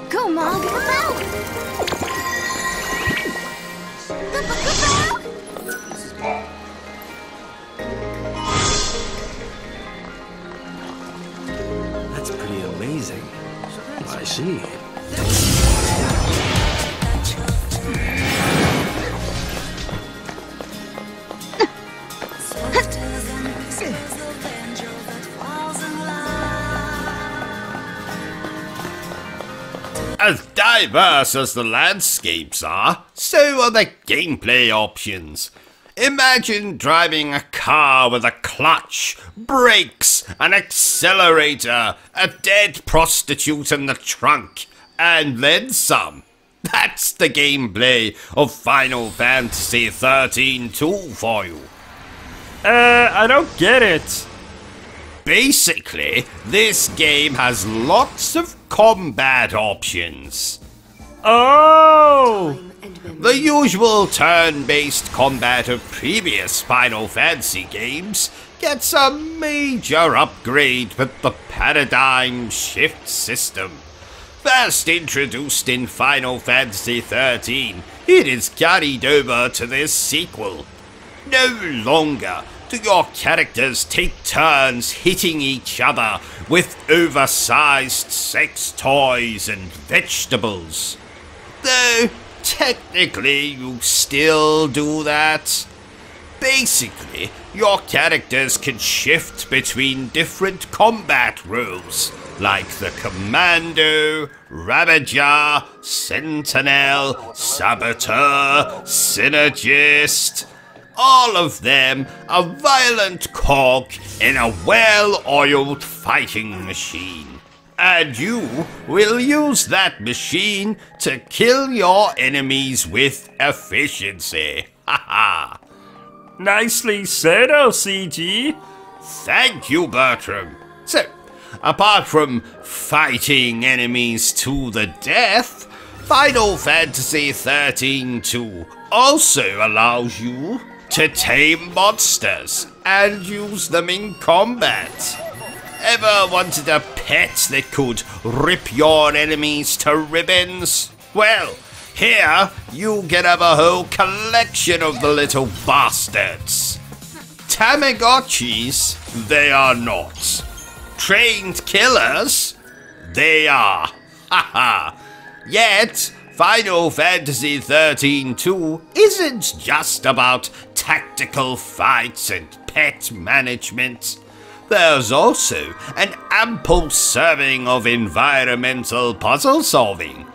Go, Mog! That's pretty amazing. I see. As diverse as the landscapes are, so are the gameplay options. Imagine driving a car with a clutch, brakes, an accelerator, a dead prostitute in the trunk, and then some. That's the gameplay of Final Fantasy XIII-2 for you. I don't get it. Basically, this game has lots of combat options. Oh! The usual turn-based combat of previous Final Fantasy games gets a major upgrade with the Paradigm Shift system. First introduced in Final Fantasy XIII, it is carried over to this sequel. No longer do your characters take turns hitting each other with oversized sex toys and vegetables. Though, technically, you still do that. Basically, your characters can shift between different combat roles, like the Commando, Ravager, Sentinel, Saboteur, Synergist. All of them a violent cog in a well-oiled fighting machine. And you will use that machine to kill your enemies with efficiency. Haha. Nicely said, O.C.G. Thank you, Bertram. So, apart from fighting enemies to the death, Final Fantasy XIII-2 also allows you to tame monsters and use them in combat. Ever wanted a pet that could rip your enemies to ribbons? Well, here you can have a whole collection of the little bastards. Tamagotchis, they are not. Trained killers, they are. Haha. Yet, Final Fantasy XIII-2 isn't just about tactical fights and pet management. There's also an ample serving of environmental puzzle solving.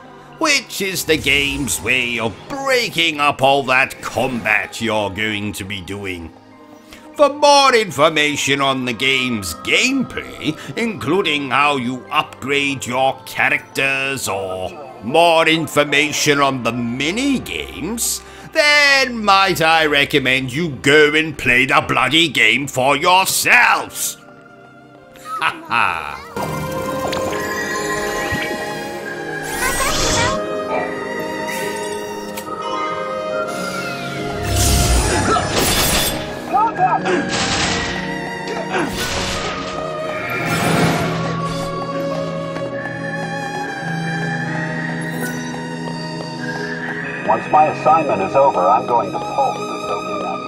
which is the game's way of breaking up all that combat you're going to be doing. For more information on the game's gameplay, including how you upgrade your characters or more information on the mini-games, then might I recommend you go and play the bloody game for yourselves. Ha ha. Once my assignment is over, I'm going to post the soaking up.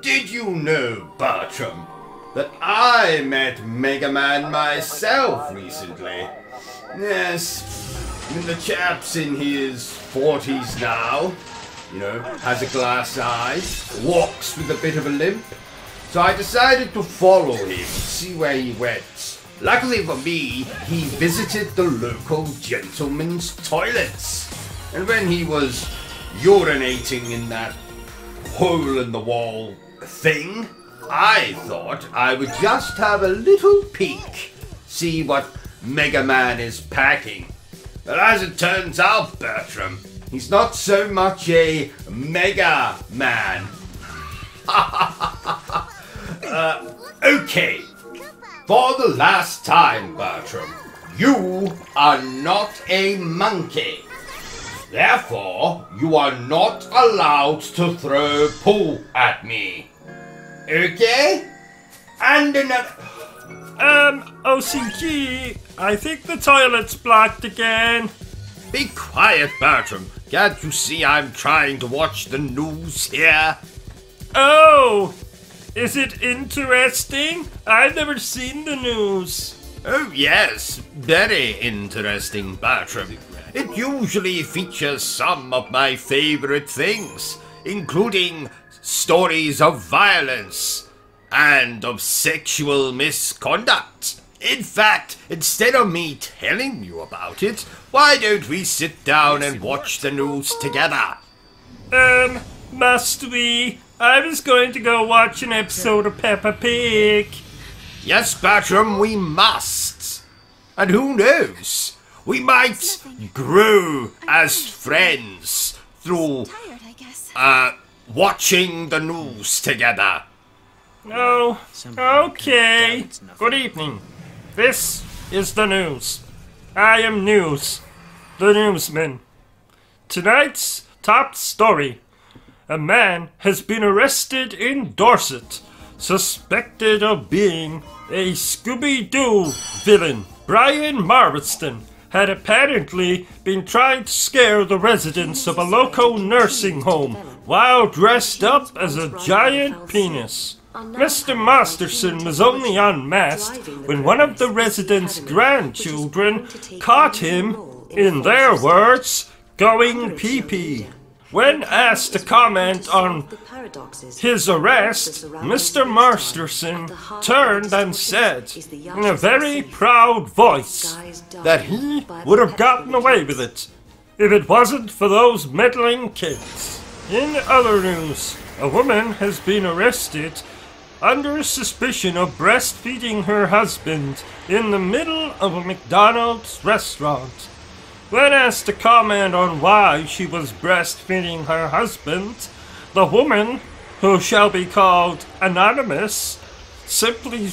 Did you know, Bertrum, that I met Mega Man myself recently? Yes, I mean, the chap's in his 40s now, you know, has a glass eye, walks with a bit of a limp. So I decided to follow him, see where he went. Luckily for me, he visited the local gentleman's toilets. And when he was urinating in that hole-in-the-wall thing, I thought I would just have a little peek, see what Mega Man is packing. But as it turns out, Bertrum, he's not so much a Mega Man. Okay, for the last time, Bertrum, you are not a monkey. Therefore, you are not allowed to throw poo at me. Okay? And another... OCG, I think the toilet's blocked again. Be quiet, Bertrum. Can't you see I'm trying to watch the news here? Oh! Is it interesting? I've never seen the news. Oh yes, very interesting, Bertrum. It usually features some of my favorite things, including stories of violence and of sexual misconduct. In fact, instead of me telling you about it, why don't we sit down and watch the news together? Must we? I was going to go watch an episode of Peppa Pig. Yes, Bertrum, we must. And who knows? We might grow as friends through, watching the news together. Oh, okay. Good evening. This is the news. I am News, the newsman. Tonight's top story. A man has been arrested in Dorset, suspected of being a Scooby-Doo villain. Brian Marston had apparently been trying to scare the residents of a local nursing home while dressed up as a giant penis. Mr. Masterson was only unmasked when one of the residents' grandchildren caught him, in their words, going pee-pee. When asked to comment on his arrest, Mr. Masterson turned and said, in a very proud voice, that he would have gotten away with it if it wasn't for those meddling kids. In other news, a woman has been arrested under suspicion of breastfeeding her husband in the middle of a McDonald's restaurant. When asked to comment on why she was breastfeeding her husband, the woman, who shall be called Anonymous, simply...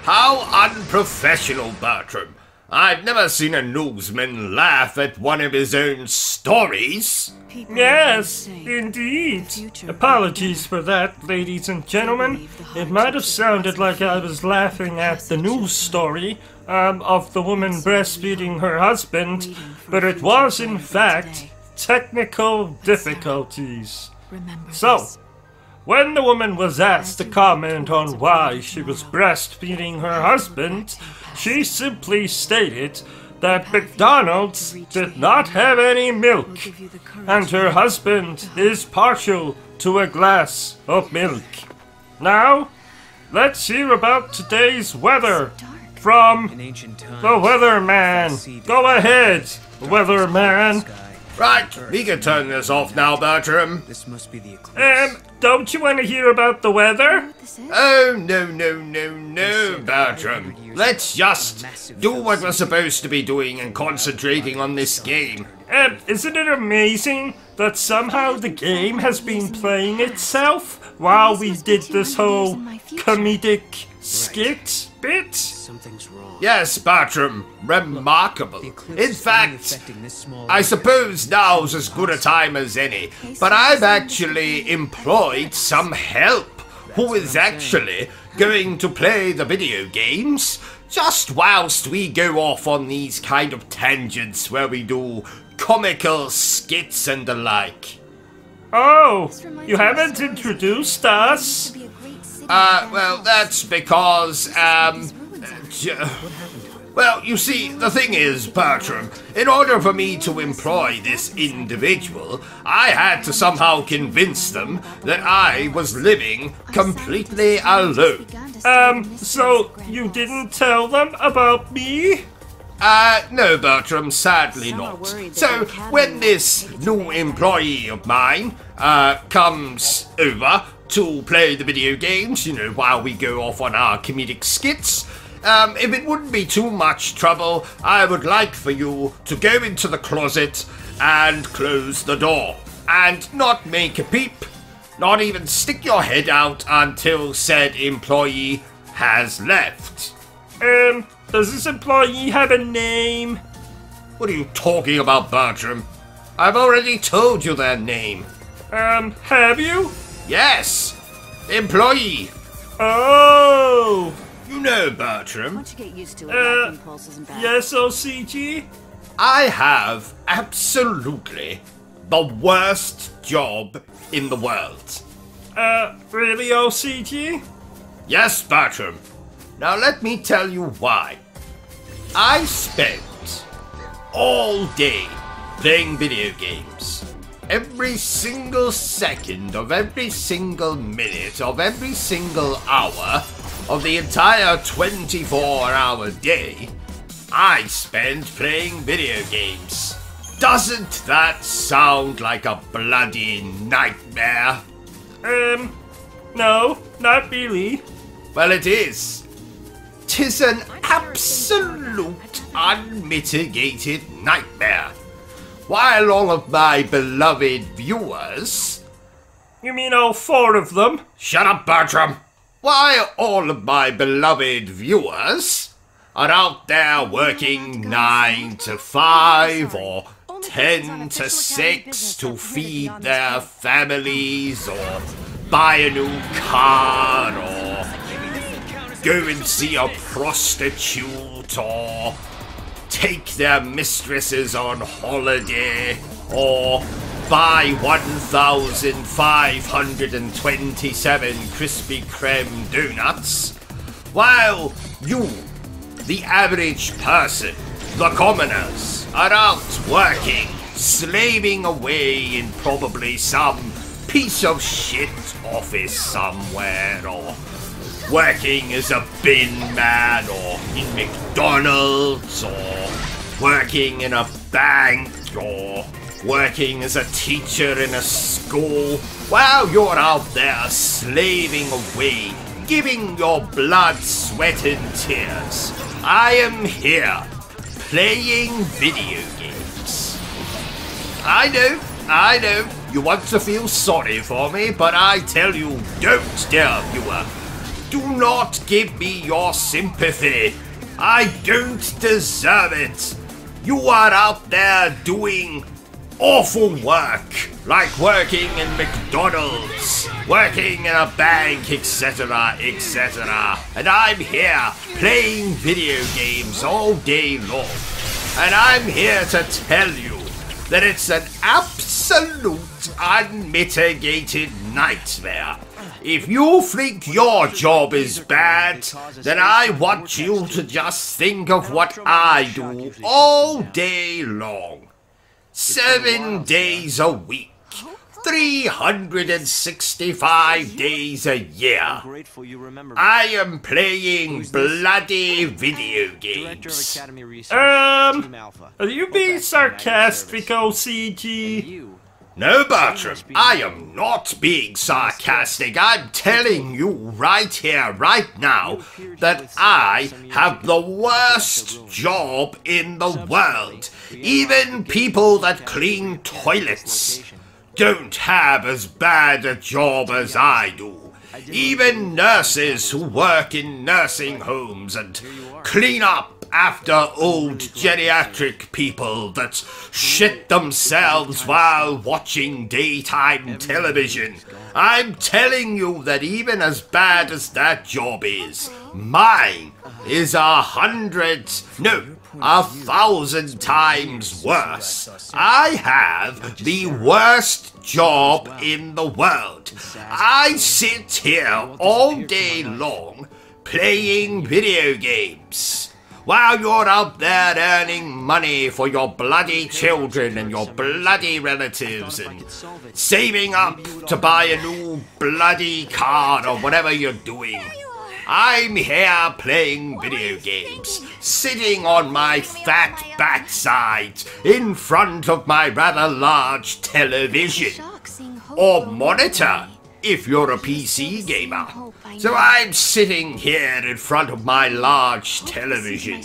How unprofessional, Bertram. I've never seen a newsman laugh at one of his own stories. Yes, indeed. Apologies for that, ladies and gentlemen. It might have sounded like I was laughing at the news story of the woman breastfeeding her husband, but it was, in fact, technical difficulties. So, when the woman was asked to comment on why she was breastfeeding her husband, she simply stated that McDonald's did not have any milk, and her husband is partial to a glass of milk. Now, let's hear about today's weather from the Weatherman. Go ahead, Weatherman. Right, we can turn this off now, Bertram. This must be the eclipse. Don't you want to hear about the weather? Oh, no, Bertram. Let's just do what we're supposed to be doing and concentrating on this game. Isn't it amazing that somehow the game has been playing itself while we did this whole comedic skit bit? Something's wrong. Yes, Bertram, remarkable. In fact, I suppose now's as good a time as any, but I've actually employed some help who is actually going to play the video games just whilst we go off on these kind of tangents where we do comical skits and the like. Oh, you haven't introduced us? Well, that's because, well, you see, the thing is, Bertram, in order for me to employ this individual, I had to somehow convince them that I was living completely alone. So you didn't tell them about me? No, Bertram, sadly not. So, when this new employee of mine, comes over to play the video games, you know, while we go off on our comedic skits, if it wouldn't be too much trouble, I would like for you to go into the closet and close the door. And not make a peep, not even stick your head out until said employee has left. Does this employee have a name? What are you talking about, Bertram? I've already told you their name. Have you? Yes! Employee! Oh! You know, Bertram. Once you get used to it, like impulses and Yes, O.C.G? I have absolutely the worst job in the world. Really, O.C.G? Yes, Bertram. Now let me tell you why. I spent all day playing video games. Every single second of every single minute of every single hour of the entire 24-hour day, I spent playing video games. Doesn't that sound like a bloody nightmare? No, not really. Well, it is. 'Tis an absolute unmitigated nightmare. While all of my beloved viewers... You mean all 4 of them? Shut up, Bertram! While all of my beloved viewers are out there working 9 to 5 or 10 to 6 to feed their families or buy a new car or go and see a prostitute or take their mistresses on holiday, or buy 1,527 Krispy Kreme donuts, while you, the average person, the commoners, are out working, slaving away in probably some piece of shit office somewhere, or working as a bin man, or in McDonald's, or working in a bank, or working as a teacher in a school, while you're out there slaving away, giving your blood, sweat and tears, I am here, playing video games. I know, you want to feel sorry for me, but I tell you, don't, dear viewer. Do not give me your sympathy. I don't deserve it. You are out there doing awful work, like working in McDonald's, working in a bank, etc., etc. And I'm here playing video games all day long. And I'm here to tell you that it's an absolute unmitigated nightmare. If you think your job is bad, then I want you to just think of what I do all day long. 7 days a week, 365 daes a year. I am playing bloody video games. Are you being sarcastic, O.C.G.? No, Bertram, I am not being sarcastic. I'm telling you right here, right now, that I have the worst job in the world. Even people that clean toilets don't have as bad a job as I do. Even nurses who work in nursing homes and clean up after old geriatric people that shit themselves while watching daytime television. I'm telling you that even as bad as that job is, mine is 1,000 times worse. I have the worst job in the world. I sit here all day long playing video games, while you're out there earning money for your bloody children and your bloody relatives and saving up to buy a new bloody car or whatever you're doing. I'm here playing video games, sitting on my fat backside in front of my rather large television, or monitor if you're a PC gamer. So I'm sitting here in front of my large television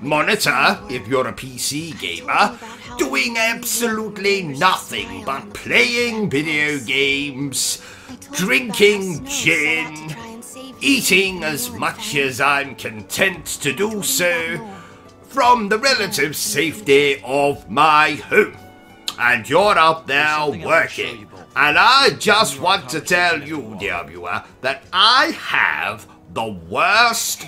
monitor, if you're a PC gamer, doing absolutely nothing but playing video games, drinking gin, eating as much as I'm content to do so, from the relative safety of my home. And you're out there working. And I just want to tell you, dear viewer, that I have the worst...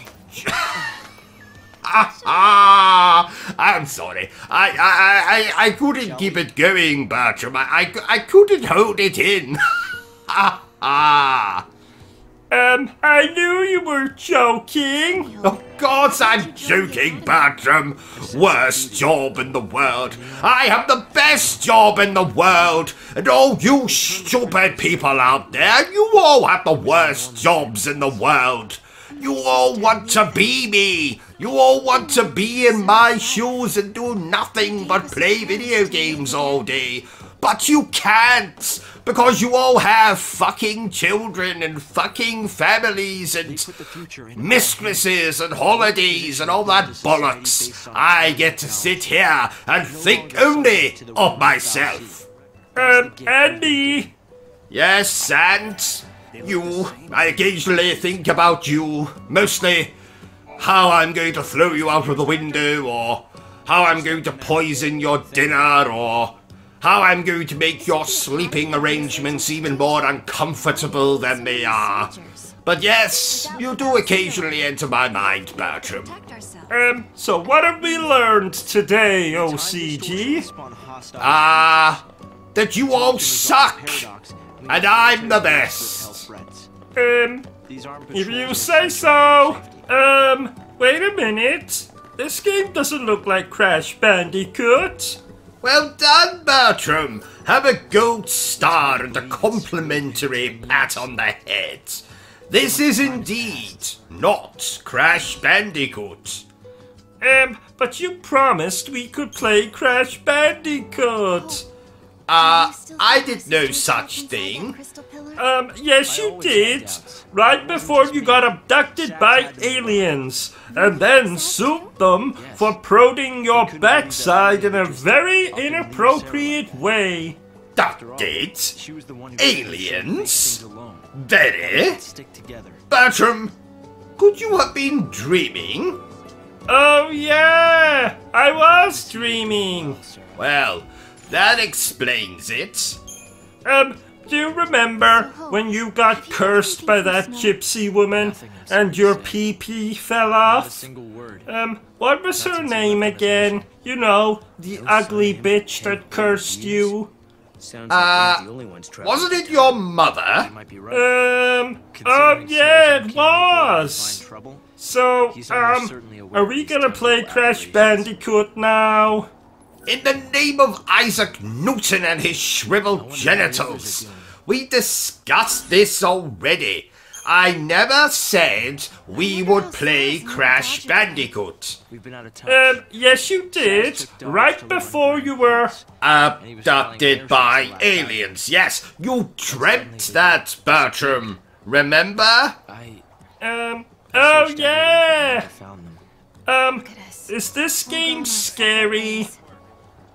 I'm sorry. I couldn't keep it going, Bertram. I couldn't hold it in. I knew you were joking. Of course I'm joking, Bertram. Worst job in the world. I have the best job in the world. And all you stupid people out there, you all have the worst jobs in the world. You all want to be me. You all want to be in my shoes and do nothing but play video games all day. But you can't, because you all have fucking children and fucking families and mistresses and holidays and all that bollocks. I get to sit here and think only of myself. Andy? Yes, and you. I occasionally think about you, mostly how I'm going to throw you out of the window, or how I'm going to poison your dinner, or how I'm going to make your sleeping arrangements even more uncomfortable than they are. But yes, you do occasionally enter my mind, Bertram. So what have we learned today, OCG? That you all suck, and I'm the best. If you say so. Wait a minute. This game doesn't look like Crash Bandicoot. Well done, Bertrum. Have a gold star and a complimentary pat on the head. This is indeed not Crash Bandicoot. But you promised we could play Crash Bandicoot. I did no such thing. Yes you did. Right before you got abducted by aliens, and then sued them for prodding your backside in a very inappropriate way. Abducted? Aliens? Very? Bertrum, could you have been dreaming? Oh yeah, I was dreaming. Well, that explains it. Do you remember when you got cursed by that gypsy woman and your pee-pee fell off? What was her name again? You know, the ugly bitch that cursed you. Wasn't it your mother? Oh yeah, it was. So, are we gonna play Crash Bandicoot now? In the name of Isaac Newton and his shriveled genitals, we discussed this already. I never said we would play Crash Bandicoot. Yes you did. Right before you were abducted by aliens. Yes, you dreamt that, Bertrum. Remember? Oh yeah. Is this game scary?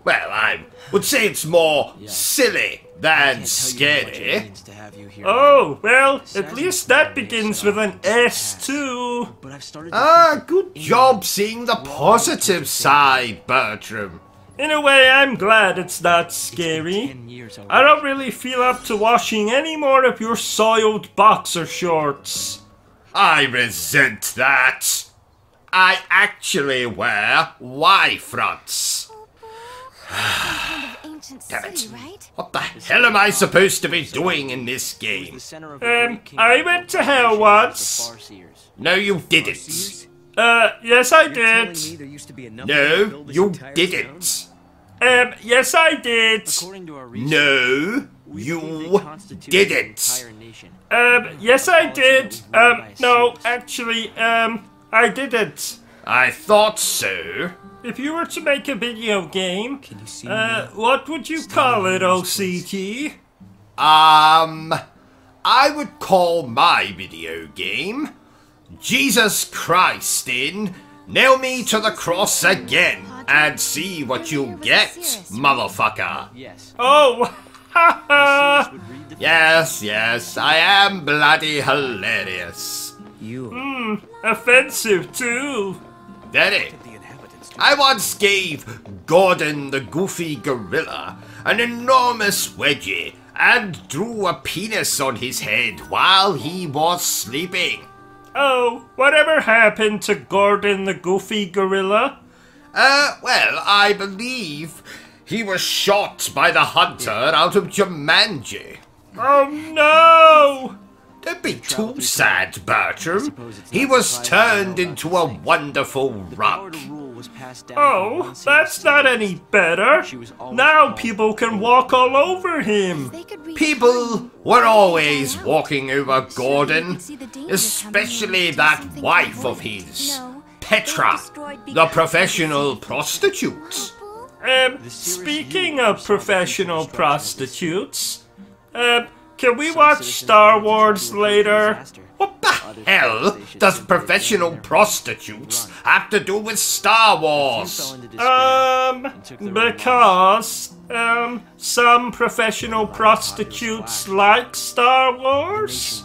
Well, I would say it's more silly than scary. Oh, well, at least that begins with an S too. Good job seeing the positive side, Bertrum. In a way, I'm glad it's not scary. I don't really feel up to washing any more of your soiled boxer shorts. I resent that. I actually wear Y-fronts. Damn it. What the hell am I supposed to be doing in this game? I went to hell once. No, you didn't. Yes I did. No, you didn't. Yes I did. No, you didn't. Yes I did. No, actually, I didn't. I thought so. If you were to make a video game, what would you call it, OCG? I would call my video game Jesus Christ in Nail Me to the Cross Again and see what you get, motherfucker. Oh, haha! Yes, I am bloody hilarious. Offensive too. Very. I once gave Gordon the Goofy Gorilla an enormous wedgie and drew a penis on his head while he was sleeping. Oh, whatever happened to Gordon the Goofy Gorilla? Well, I believe he was shot by the hunter out of Jumanji. Oh no! Don't be too sad, Bertram. He was turned into a wonderful rug. Oh, that's not any better. Now people can walk all over him. People were always walking over Gordon, especially that wife of his, Petra, the professional prostitute. Speaking of professional prostitutes, can we watch Star Wars later? What the hell does professional prostitutes have to do with Star Wars? Because, some professional prostitutes like Star Wars?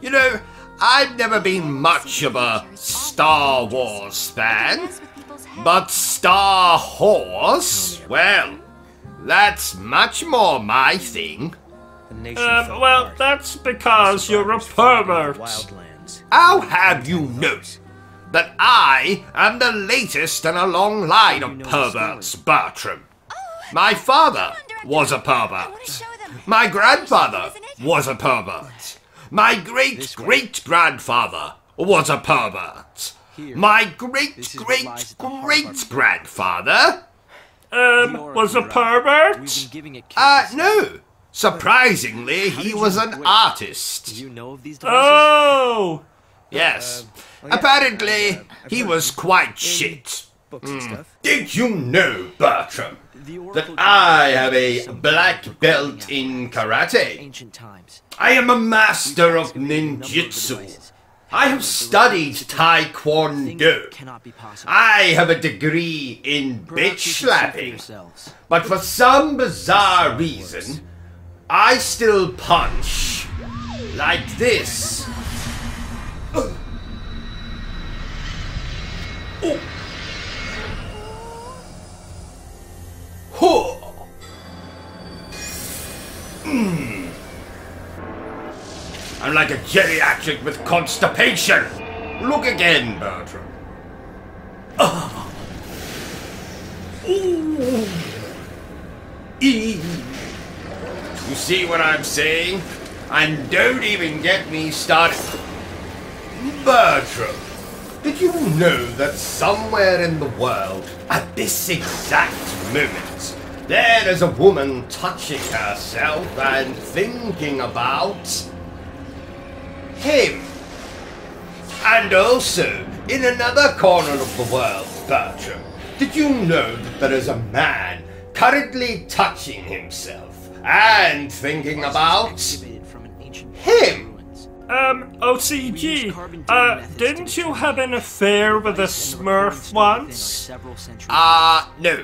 You know, I've never been much of a Star Wars fan, but Star Horse, well, that's much more my thing. Well, that's because you're a pervert. How have you know that I am the latest in a long line of perverts, Bertram. My father was a pervert. My grandfather was a pervert. My great-great-grandfather was a pervert. My great-great-great-grandfather was a pervert? No. Surprisingly, he was an artist. Do you know of these Oh! Yes. Apparently, he was quite shit. Did you know, Bertram, that I have a black belt in karate? I am a master of ninjutsu. I have studied taekwondo. I have a degree in bitch slapping. But for some bizarre reason, I still punch like this. Oh. I'm like a geriatric with constipation. Look again, Bertram. You see what I'm saying? And don't even get me started. Bertram, did you know that somewhere in the world, at this exact moment, there is a woman touching herself and thinking about him? And also, in another corner of the world, Bertram, did you know that there is a man currently touching himself and thinking about him? O.C.G, didn't you have an affair with a Smurf once? No.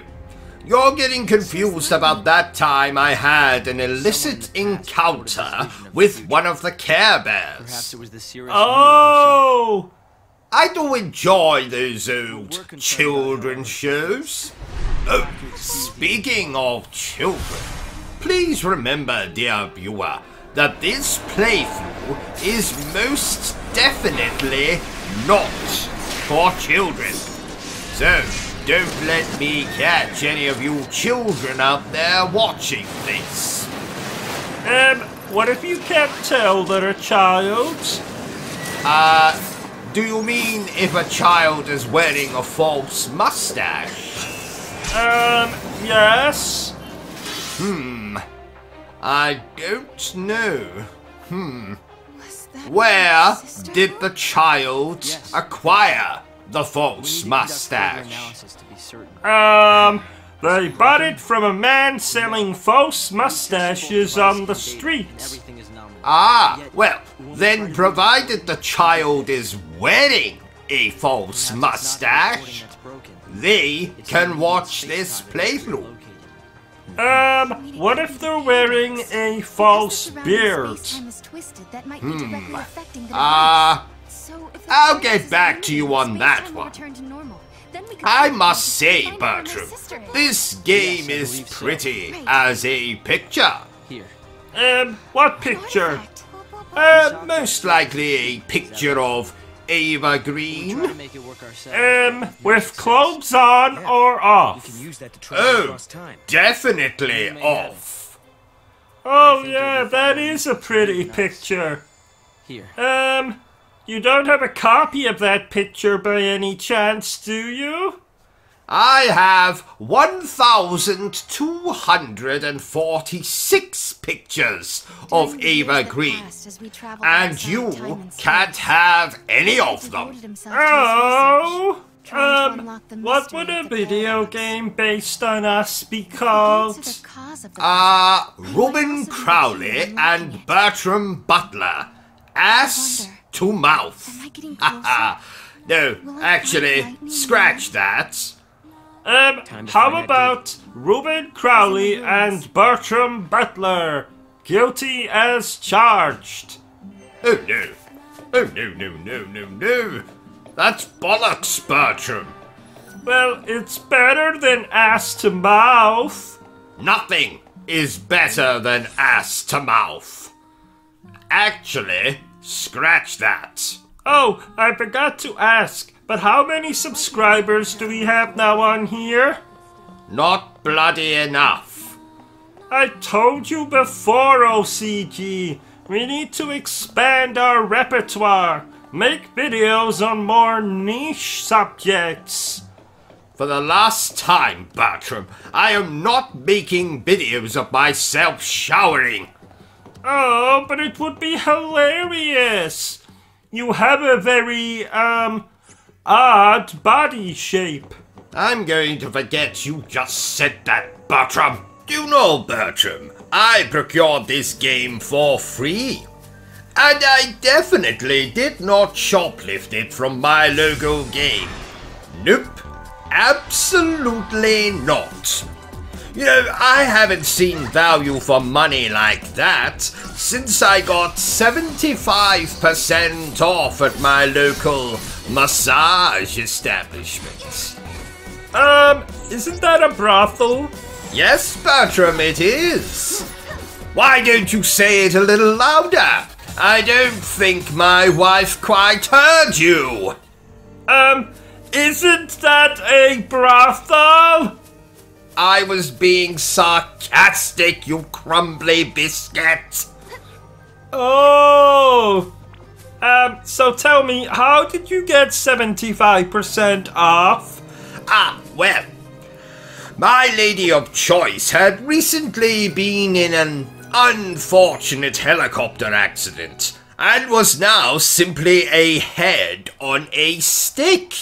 You're getting confused about that time I had an illicit encounter with one of the Care Bears. Oh! I do enjoy those old children's shows. Oh, speaking of children, please remember, dear viewer, that this playthrough is most definitely not for children. So, don't let me catch any of you children out there watching this. What if you can't tell they're a child? Do you mean if a child is wearing a false mustache? Yes. I don't know. Where did the child acquire the false mustache? They bought it from a man selling false mustaches on the street. Ah, well, then provided the child is wearing a false mustache, they can watch this playthrough. What if they're wearing a false beard? I'll get back to you on that one. I must say, Bertram, this game is pretty as a picture. What picture? Most likely a picture of Ava Green. With clothes on or off? Oh, definitely off. Oh yeah, that is a pretty picture. You don't have a copy of that picture by any chance, do you? I have 1,246 pictures of Ava Green, and you can't have any of them. Oh! What would a video game based on us be called? Robin Crowley and Bertram Butler. Ass to mouth. No, actually, scratch that. How about Reuben Crowley and Bertram Butler? Guilty as charged. Oh no. Oh no. That's bollocks, Bertram. Well, it's better than ass to mouth. Nothing is better than ass to mouth. Actually, scratch that. Oh, I forgot to ask. But how many subscribers do we have now on here? Not bloody enough. I told you before, OCG. We need to expand our repertoire. Make videos on more niche subjects. For the last time, Bertram, I am not making videos of myself showering. Oh, but it would be hilarious. You have a very, odd body shape. I'm going to forget you just said that, Bertram. You know, Bertram, I procured this game for free. And I definitely did not shoplift it from my local game. Nope, absolutely not. You know, I haven't seen value for money like that since I got 75% off at my local massage establishment. Isn't that a brothel? Yes, Bertram, it is. Why don't you say it a little louder? I don't think my wife quite heard you. Isn't that a brothel? I was being sarcastic, you crumbly biscuit. Oh. So tell me, how did you get 75% off? Well, my lady of choice had recently been in an unfortunate helicopter accident and was now simply a head on a stick.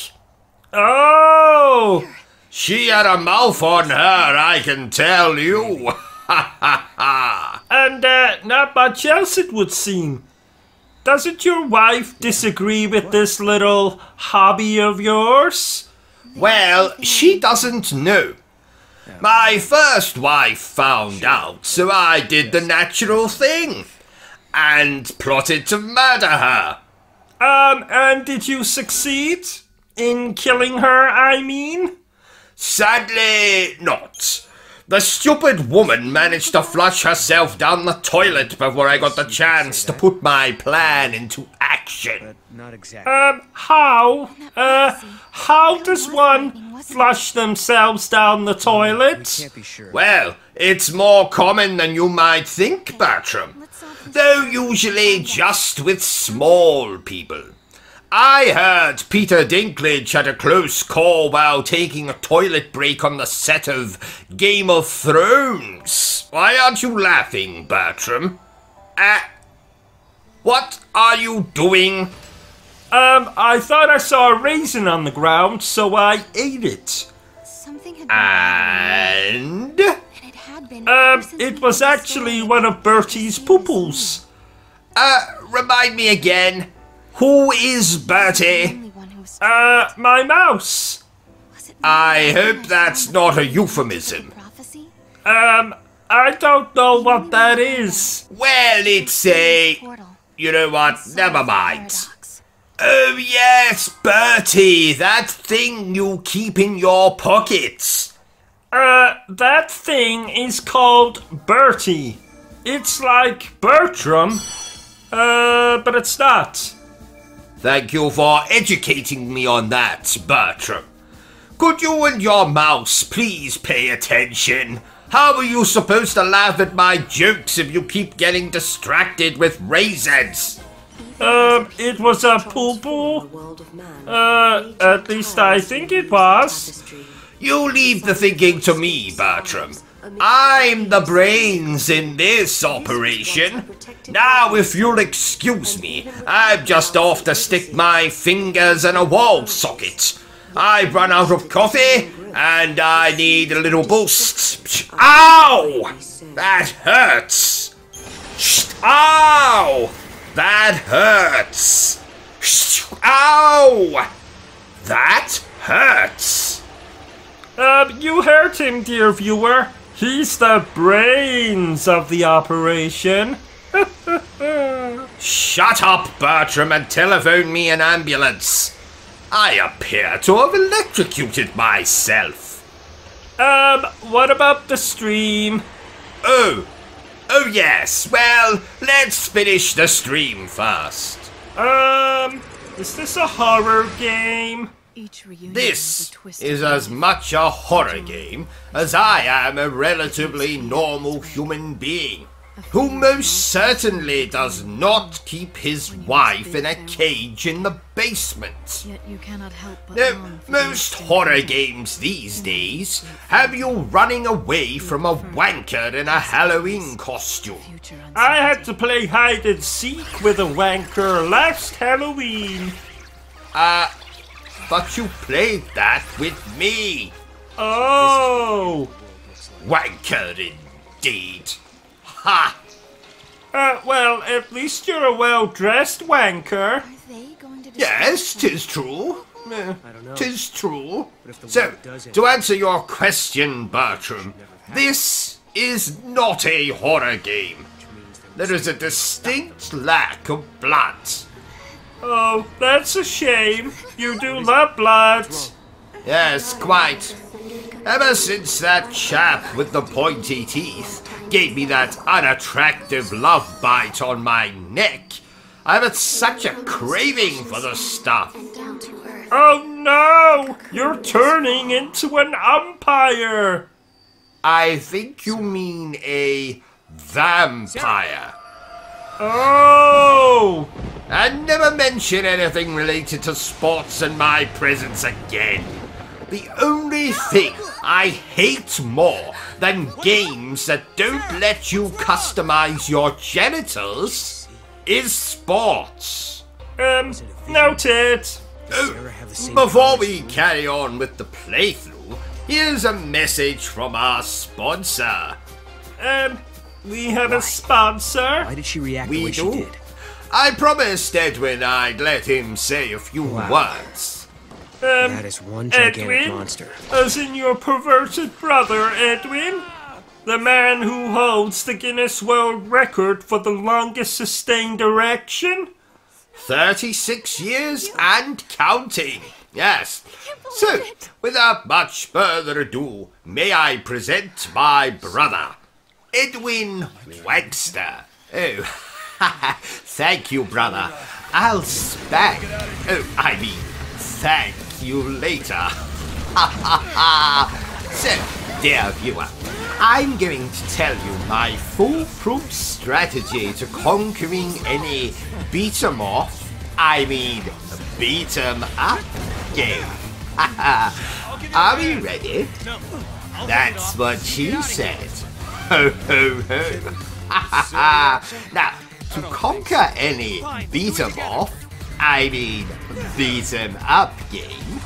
Oh! She had a mouth on her, I can tell you. Ha ha ha. And not much else, it would seem. Doesn't your wife disagree with this little hobby of yours? Well, she doesn't know. My first wife found out, so I did the natural thing and plotted to murder her. And did you succeed? In killing her, I mean? Sadly, not. The stupid woman managed to flush herself down the toilet before I got the chance to put my plan into action. Not exactly. How? How does one flush themselves down the toilet? Can't be sure. Well, it's more common than you might think, Bertram. Though usually just with small people. I heard Peter Dinklage had a close call while taking a toilet break on the set of Game of Thrones. Why aren't you laughing, Bertram? What are you doing? I thought I saw a raisin on the ground, so I ate it. Something had And? it had been It was actually one of Bertie's poo-poos. Remind me again. Who is Bertie? My mouse. I hope that's not a euphemism. I don't know what that is. Well, it's a... You know what? Never mind. Oh yes, Bertie, that thing you keep in your pockets. That thing is called Bertie. It's like Bertram, but it's not. Thank you for educating me on that, Bertram. Could you and your mouse please pay attention? How are you supposed to laugh at my jokes if you keep getting distracted with raisins? It was a poo-poo. At least I think it was. You leave the thinking to me, Bertram. I'm the brains in this operation. Now, if you'll excuse me, I'm just off to stick my fingers in a wall socket. I've run out of coffee, and I need a little boost. Ow! That hurts. Ow! That hurts. Ow! That hurts. You heard him, dear viewer. He's the brains of the operation. Shut up, Bertram, and telephone me an ambulance. I appear to have electrocuted myself. What about the stream? Oh yes. Well, let's finish the stream first. Is this a horror game? This is as much a horror game as I am a relatively normal human being, who most certainly does not keep his wife in a cage in the basement. Now, most horror games these days have you running away from a wanker in a Halloween costume. I had to play hide and seek with a wanker last Halloween. But you played that with me. Oh! Wanker indeed. Ha! Well, at least you're a well-dressed wanker. Yes, 'tis true. 'Tis true. So, to answer your question, Bertram, this is not a horror game. There is a distinct lack of blood. Oh, that's a shame. You do love blood. Yes, quite. Ever since that chap with the pointy teeth gave me that unattractive love bite on my neck, I've had such a craving for the stuff. Oh no! You're turning into an umpire! I think you mean a vampire. Oh! And never mention anything related to sports in my presence again. The only thing I hate more than games that don't let you customize your genitals is sports. Noted. Before we carry on with the playthrough, here's a message from our sponsor. We have a sponsor? Why did she react the We way she do. did? I promised Edwin I'd let him say a few words. That is one gigantic Edwin? monster. As in your perverted brother, Edwin? The man who holds the Guinness World Record for the longest sustained erection? 36 years and counting. Yes. So, without much further ado, may I present my brother, Edwin Wagster. Oh, thank you, brother. I'll spank. Oh, I mean, thank you later. So, dear viewer, I'm going to tell you my foolproof strategy to conquering any beat-em-off, I mean beat-em-up game. Are we ready? That's what she said. Ho ho ho. Now, to conquer any beat-em-off, I mean beat-em-up game,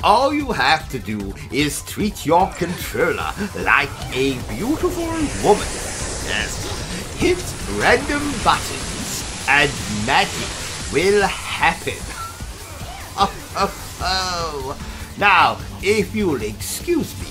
all you have to do is treat your controller like a beautiful woman. Yes. Hit random buttons and magic will happen. Now, if you'll excuse me,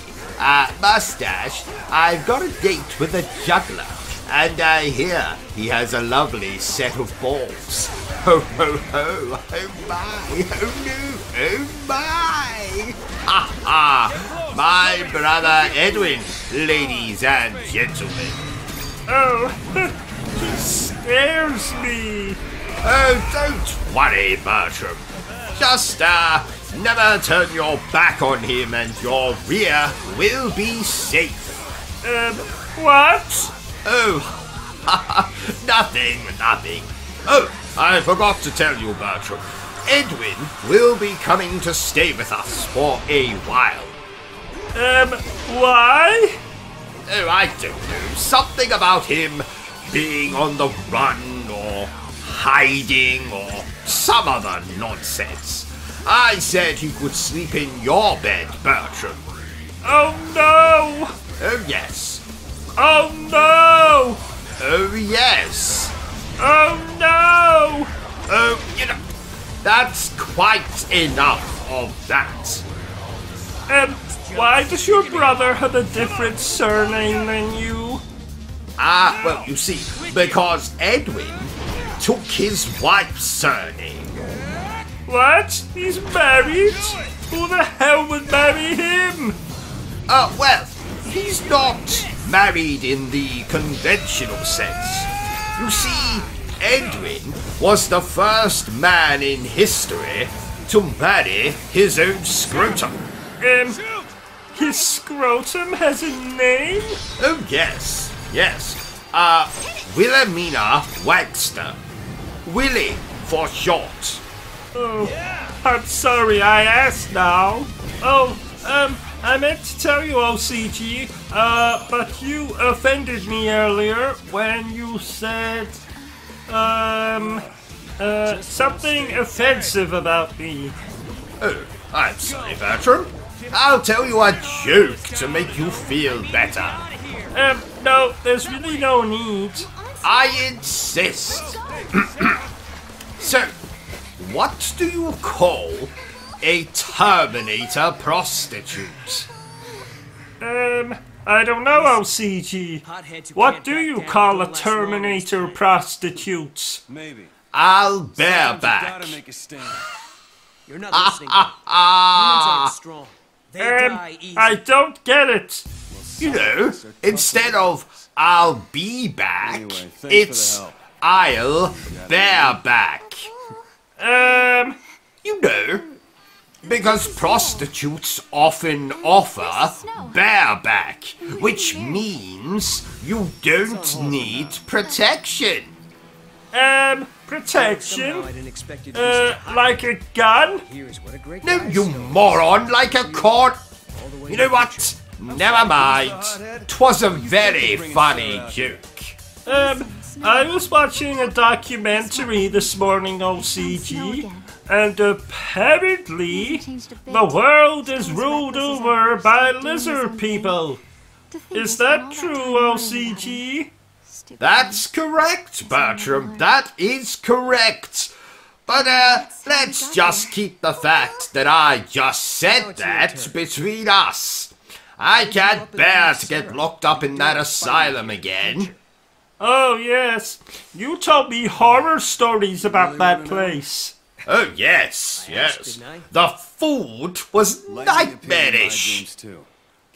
Mustache, I've got a date with a juggler, and I hear he has a lovely set of balls. Ho ho ho, oh my, oh no, oh my! Ha ha! My brother Edwin, ladies and gentlemen. Oh, he scares me. Oh, don't worry, Bertram. Just, never turn your back on him and your rear will be safe. What? Oh, nothing. Oh, I forgot to tell you, Bertram. Edwin will be coming to stay with us for a while. Why? Oh, I don't know. Something about him being on the run or hiding or some other nonsense. I said he could sleep in your bed, Bertram. Oh no! Oh, yes. Oh no! Oh, yes. Oh no! Oh, you know, that's quite enough of that. Why does your brother have a different surname than you? Well, you see, because Edwin took his wife's surname. What? He's married? Who the hell would marry him? Well, he's not married in the conventional sense. You see, Edwin was the first man in history to marry his own scrotum. His scrotum has a name? Oh, yes. Wilhelmina Wagster. Willie for short. Oh, I'm sorry I asked now. I meant to tell you, OCG, but you offended me earlier when you said, something offensive about me. Oh, I'm sorry, Bertram. I'll tell you a joke to make you feel better. No, there's really no need. I insist. So, what do you call a Terminator prostitute? I don't know, OCG. What do you call a Terminator prostitute? Maybe. I'll bareback. You're not listening. Humans aren't strong. They die easy. I don't get it. You know, instead of I'll be back, Anyway, thanks it's for the help. I'll bareback. You know, because prostitutes often offer bareback, which means you don't need protection. Protection? Like a gun? No, you moron, like a cord. You know what? Never mind. 'Twas a very funny joke. I was watching a documentary this morning, OCG, and apparently the world is ruled over by lizard people. Is that true, OCG? That's correct, Bertram. That is correct. But, let's just keep the fact that I just said that between us. I can't bear to get locked up in that asylum again. Oh, yes. You told me horror stories about that place. Oh, yes. The food was nightmarish.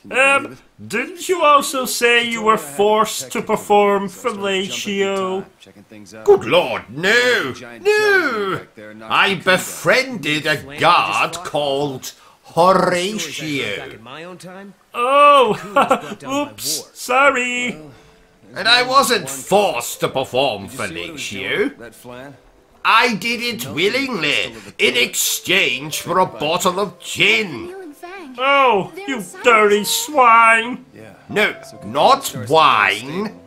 Didn't you also say you were forced to perform fellatio? Good Lord, no. I befriended a guard called Horatio. Oh, oops, sorry. And I wasn't forced to perform fellatio. I did it willingly, in exchange for a bottle of gin. Oh, you dirty swine! No, not wine.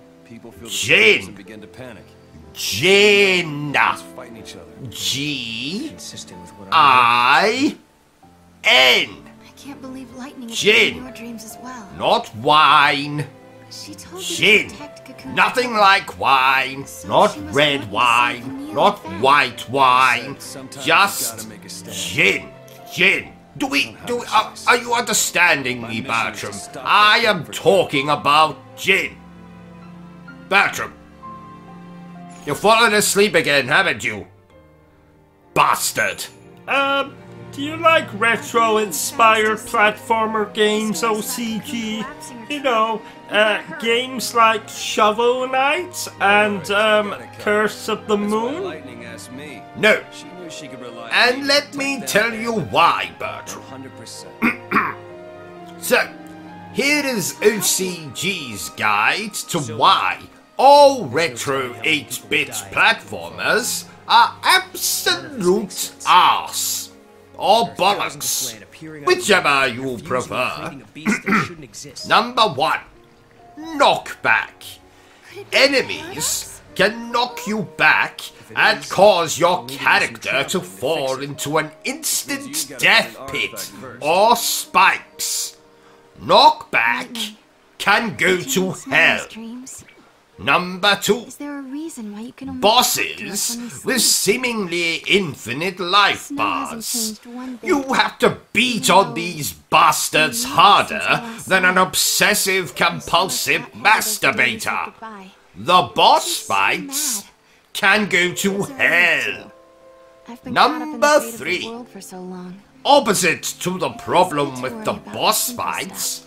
Gin. Gin. G-I-N. I can't believe lightning is Gin. in your dreams as well. Not wine. She told you to Gin. protect Cocoon. Nothing like wine. Not red wine. Not white wine. Just gin. Gin. Are you understanding me, Bertram? I am talking about gin. Bertram, you've fallen asleep again, haven't you? Bastard. Do you like retro-inspired platformer games, OCG? You know, games like Shovel Knight and, Curse of the Moon? No. And let me tell you why, Bertram. So, here is OCG's guide to why all retro 8-bit platformers are absolute arse. Or bollocks. Whichever you prefer. Number 1. Knockback. Enemies can knock you back and cause your character to fall into an instant death pit or spikes. Knockback can go to hell. Number 2. Is there a reason why you can only Bosses with seemingly infinite life bars. You have to beat on these bastards harder than an obsessive compulsive masturbator. The boss fights can go to hell. Number 3. Opposite to the problem with the boss fights,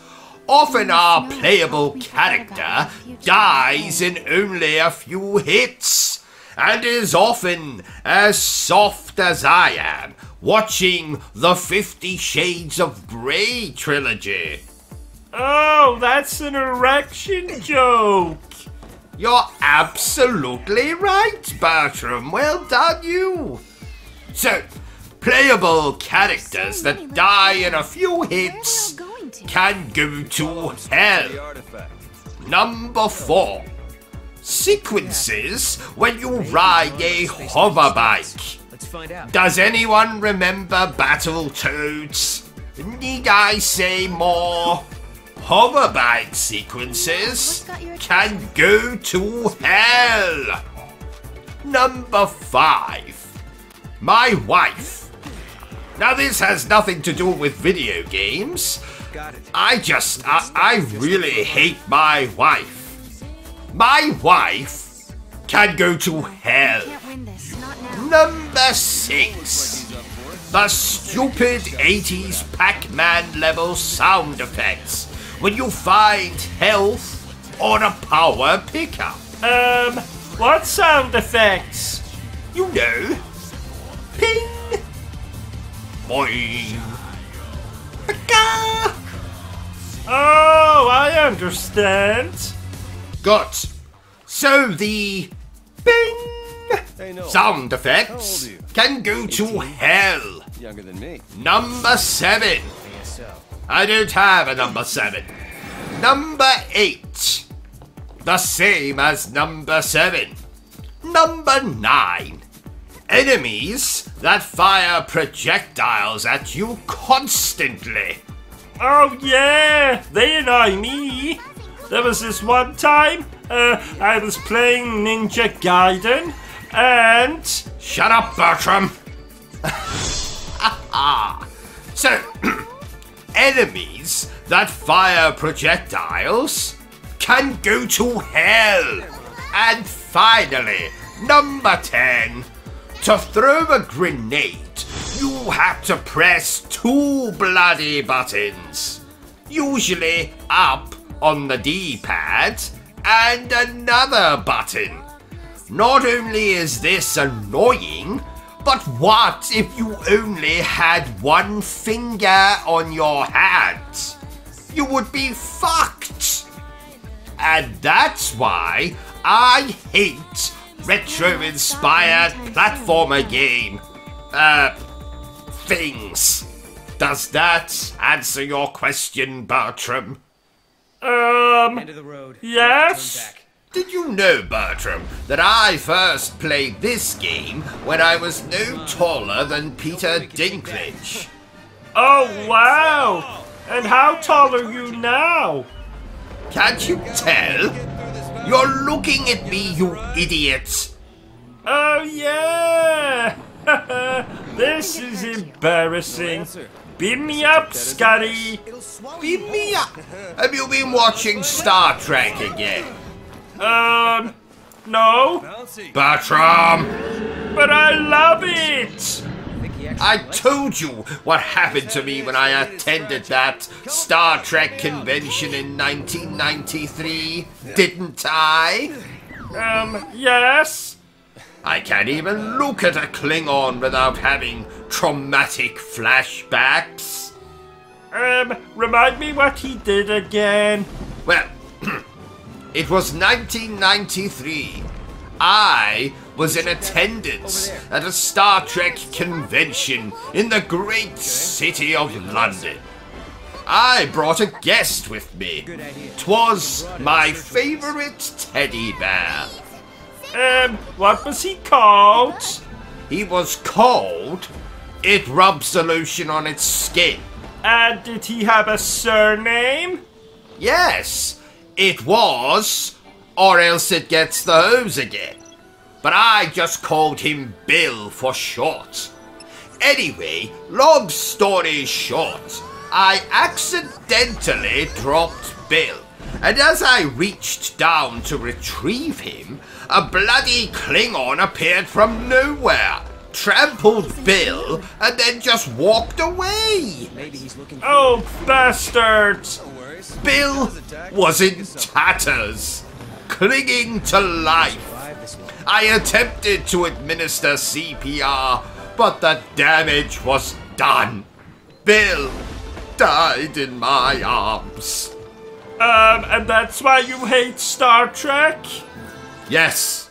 often our playable character dies in only a few hits, and is often as soft as I am watching the 50 Shades of Grey trilogy. Oh, that's an erection joke. You're absolutely right, Bertram. Well done, you. So, playable characters that die in a few hits can go to hell. Number 4. Sequences when you ride a hover bike. Let's find out. Does anyone remember Battletoads? Need I say more? Hoverbike sequences can go to hell. Number 5. My wife. Now this has nothing to do with video games. I really hate my wife. My wife can go to hell. Number 6. The stupid 80s Pac-Man level sound effects when you find health on a power pickup. What sound effects? You know. Ping. Boing. Pika. Oh, I understand. Good. So the bing sound effects can go to hell. Younger than me. Number 7. I don't have a number 7. Number 8. The same as number 7. Number 9. Enemies that fire projectiles at you constantly. Oh yeah, they annoy me. There was this one time, I was playing Ninja Gaiden, and... Shut up, Bertram! So, enemies that fire projectiles can go to hell. And finally, number 10. To throw a grenade, you have to press 2 bloody buttons. Usually up on the D-pad and another button. Not only is this annoying, but what if you only had one finger on your hand? You would be fucked. And that's why I hate retro-inspired platformer game things. Does that answer your question, Bertram? End of the road. Yes? Did you know, Bertram, that I first played this game when I was no taller than Peter Dinklage? Oh, wow! And how tall are you now? Can't you tell? You're looking at me, you idiot! Oh, yeah! This is embarrassing. Beam me up, Scotty! Beam me up! Have you been watching Star Trek again? No. Bertram! But I love it! I told you what happened to me when I attended that Star Trek convention in 1993, didn't I? Yes? I can't even look at a Klingon without having traumatic flashbacks. Remind me what he did again. Well, it was 1993. I was in attendance at a Star Trek convention in the great city of London. I brought a guest with me. 'Twas my favorite teddy bear. What was he called? He was called It Rubs the Lotion on Its Skin. And did he have a surname? Yes, it was, or else it gets the hose again. But I just called him Bill for short. Anyway, long story short, I accidentally dropped Bill, and as I reached down to retrieve him, a bloody Klingon appeared from nowhere, trampled Bill, and then just walked away. Oh, bastards! Bill was in tatters, clinging to life. I attempted to administer CPR, but the damage was done. Bill died in my arms. And that's why you hate Star Trek? Yes,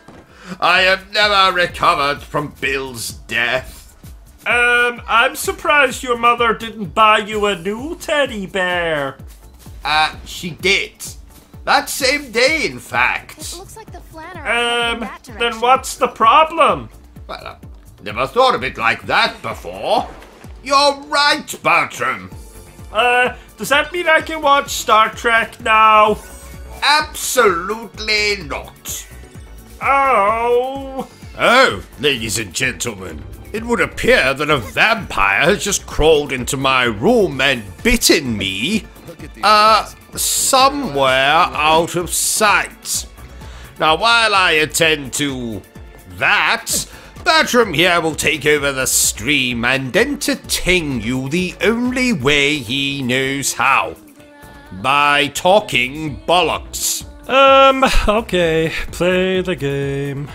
I have never recovered from Bill's death. I'm surprised your mother didn't buy you a new teddy bear. She did. That same day, in fact. Looks like the flanner. Then what's the problem? Well, I never thought of it like that before. You're right, Bertram. Does that mean I can watch Star Trek now? Absolutely not. Oh. Oh, ladies and gentlemen, it would appear that a vampire has just crawled into my room and bitten me, somewhere out of sight. Now, while I attend to that, Bertram here will take over the stream and entertain you the only way he knows how. By talking bollocks. Okay, play the game.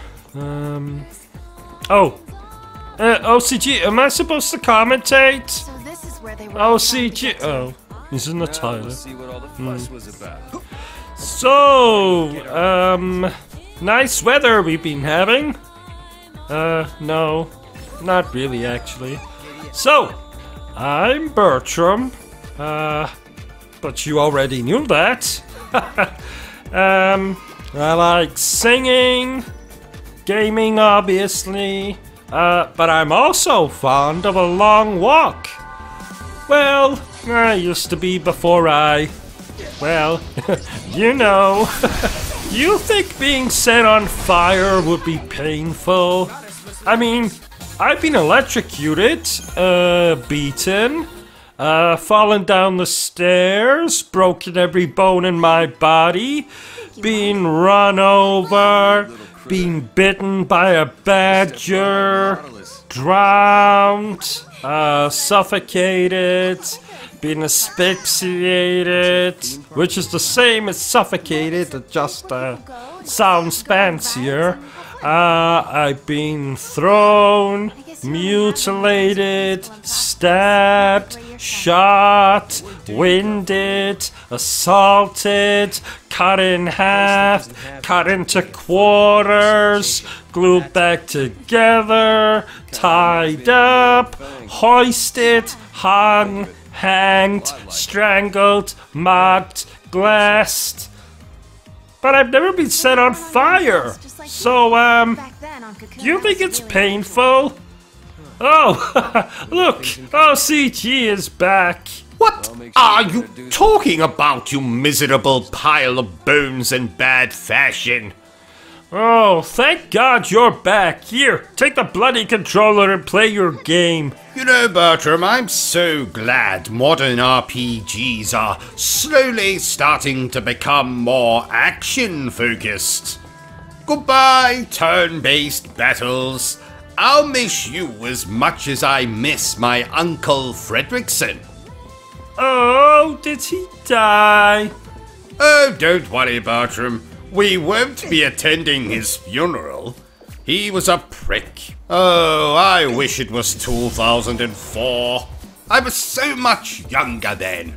OCG, am I supposed to commentate? So this is where they were. OCG, oh, he's in the Now toilet. let's see what all the fuss was about. So, nice weather we've been having. No, not really actually. So, I'm Bertram, but you already knew that. I like singing, gaming obviously, but I'm also fond of a long walk. Well, I used to be before well, you know. You think being set on fire would be painful? I mean, I've been electrocuted, beaten, fallen down the stairs, broken every bone in my body, been run over, been bitten by a badger, drowned, suffocated, been asphyxiated, which is the same as suffocated, it just sounds fancier. I've been thrown, mutilated, stabbed, shot, winded, assaulted, cut in half, cut into quarters, glued back together, tied up, hoisted, hung, hanged, strangled, mocked, glassed. But I've never been set on fire. So, do you think it's painful? Oh, look, O.C.G is back. What are you talking about, you miserable pile of bones and bad fashion? Oh, thank God you're back. Here, take the bloody controller and play your game. You know, Bertram, I'm so glad modern RPGs are slowly starting to become more action-focused. Goodbye, turn-based battles. I'll miss you as much as I miss my Uncle Fredrickson. Oh, did he die? Oh, don't worry, Bertram. We won't be attending his funeral. He was a prick. Oh, I wish it was 2004. I was so much younger then.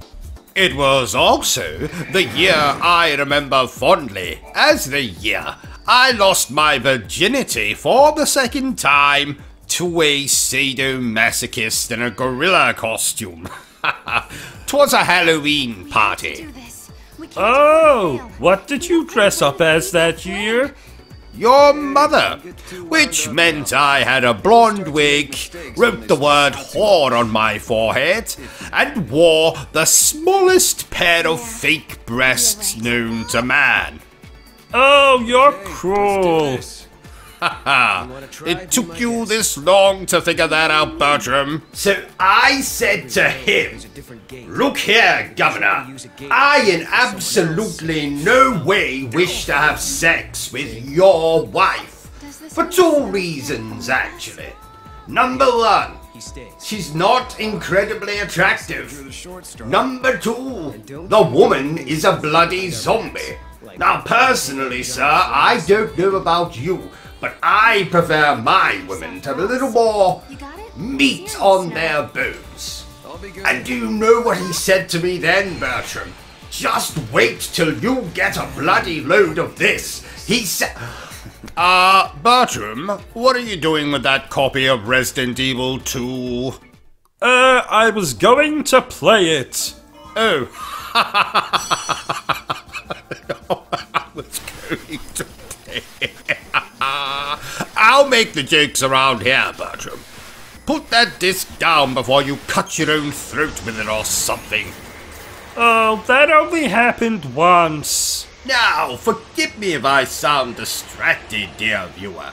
It was also the year I remember fondly as the year I lost my virginity for the second time to a sadomasochist in a gorilla costume. 'Twas a Halloween party. Oh, what did you dress up as that year? Your mother, which meant I had a blonde wig, wrote the word whore on my forehead, and wore the smallest pair of fake breasts known to man. Oh, you're cruel. Haha, it took you this long to figure that out, Bertram. So I said to him, "Look here, Governor, I in absolutely no way wish to have sex with your wife. For two reasons, actually. Number one, she's not incredibly attractive. Number two, the woman is a bloody zombie. Now, personally, sir, I don't know about you, but I prefer my women to have a little more meat on their bones. And do you know what he said to me then, Bertram? Just wait till you get a bloody load of this. He said... Bertram, what are you doing with that copy of Resident Evil 2? I was going to play it. Oh. I was going to play it. I'll make the jokes around here, Bertram. Put that disc down before you cut your own throat with it or something. Oh, that only happened once. Now, forgive me if I sound distracted, dear viewer.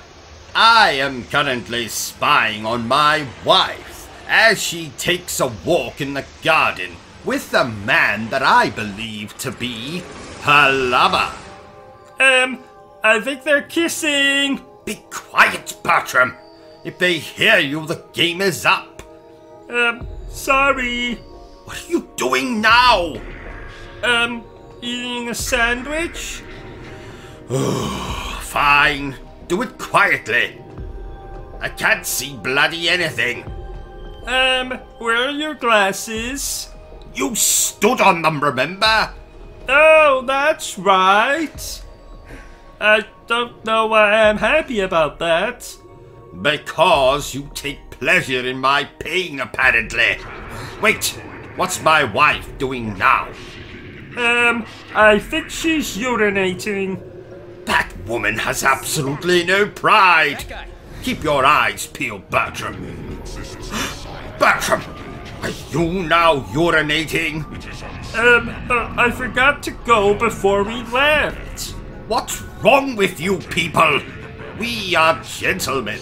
I am currently spying on my wife as she takes a walk in the garden with a man that I believe to be her lover. I think they're kissing. Be quiet, Bertram. If they hear you, the game is up. Sorry. What are you doing now? Eating a sandwich? Fine. Do it quietly. I can't see bloody anything. Where are your glasses? You stood on them, remember? Oh, that's right. I don't know why I'm happy about that. Because you take pleasure in my pain, apparently. Wait, what's my wife doing now? I think she's urinating. That woman has absolutely no pride. Keep your eyes peeled, Bertram. Bertram, are you now urinating? I forgot to go before we left. What's wrong with you people? We are gentlemen.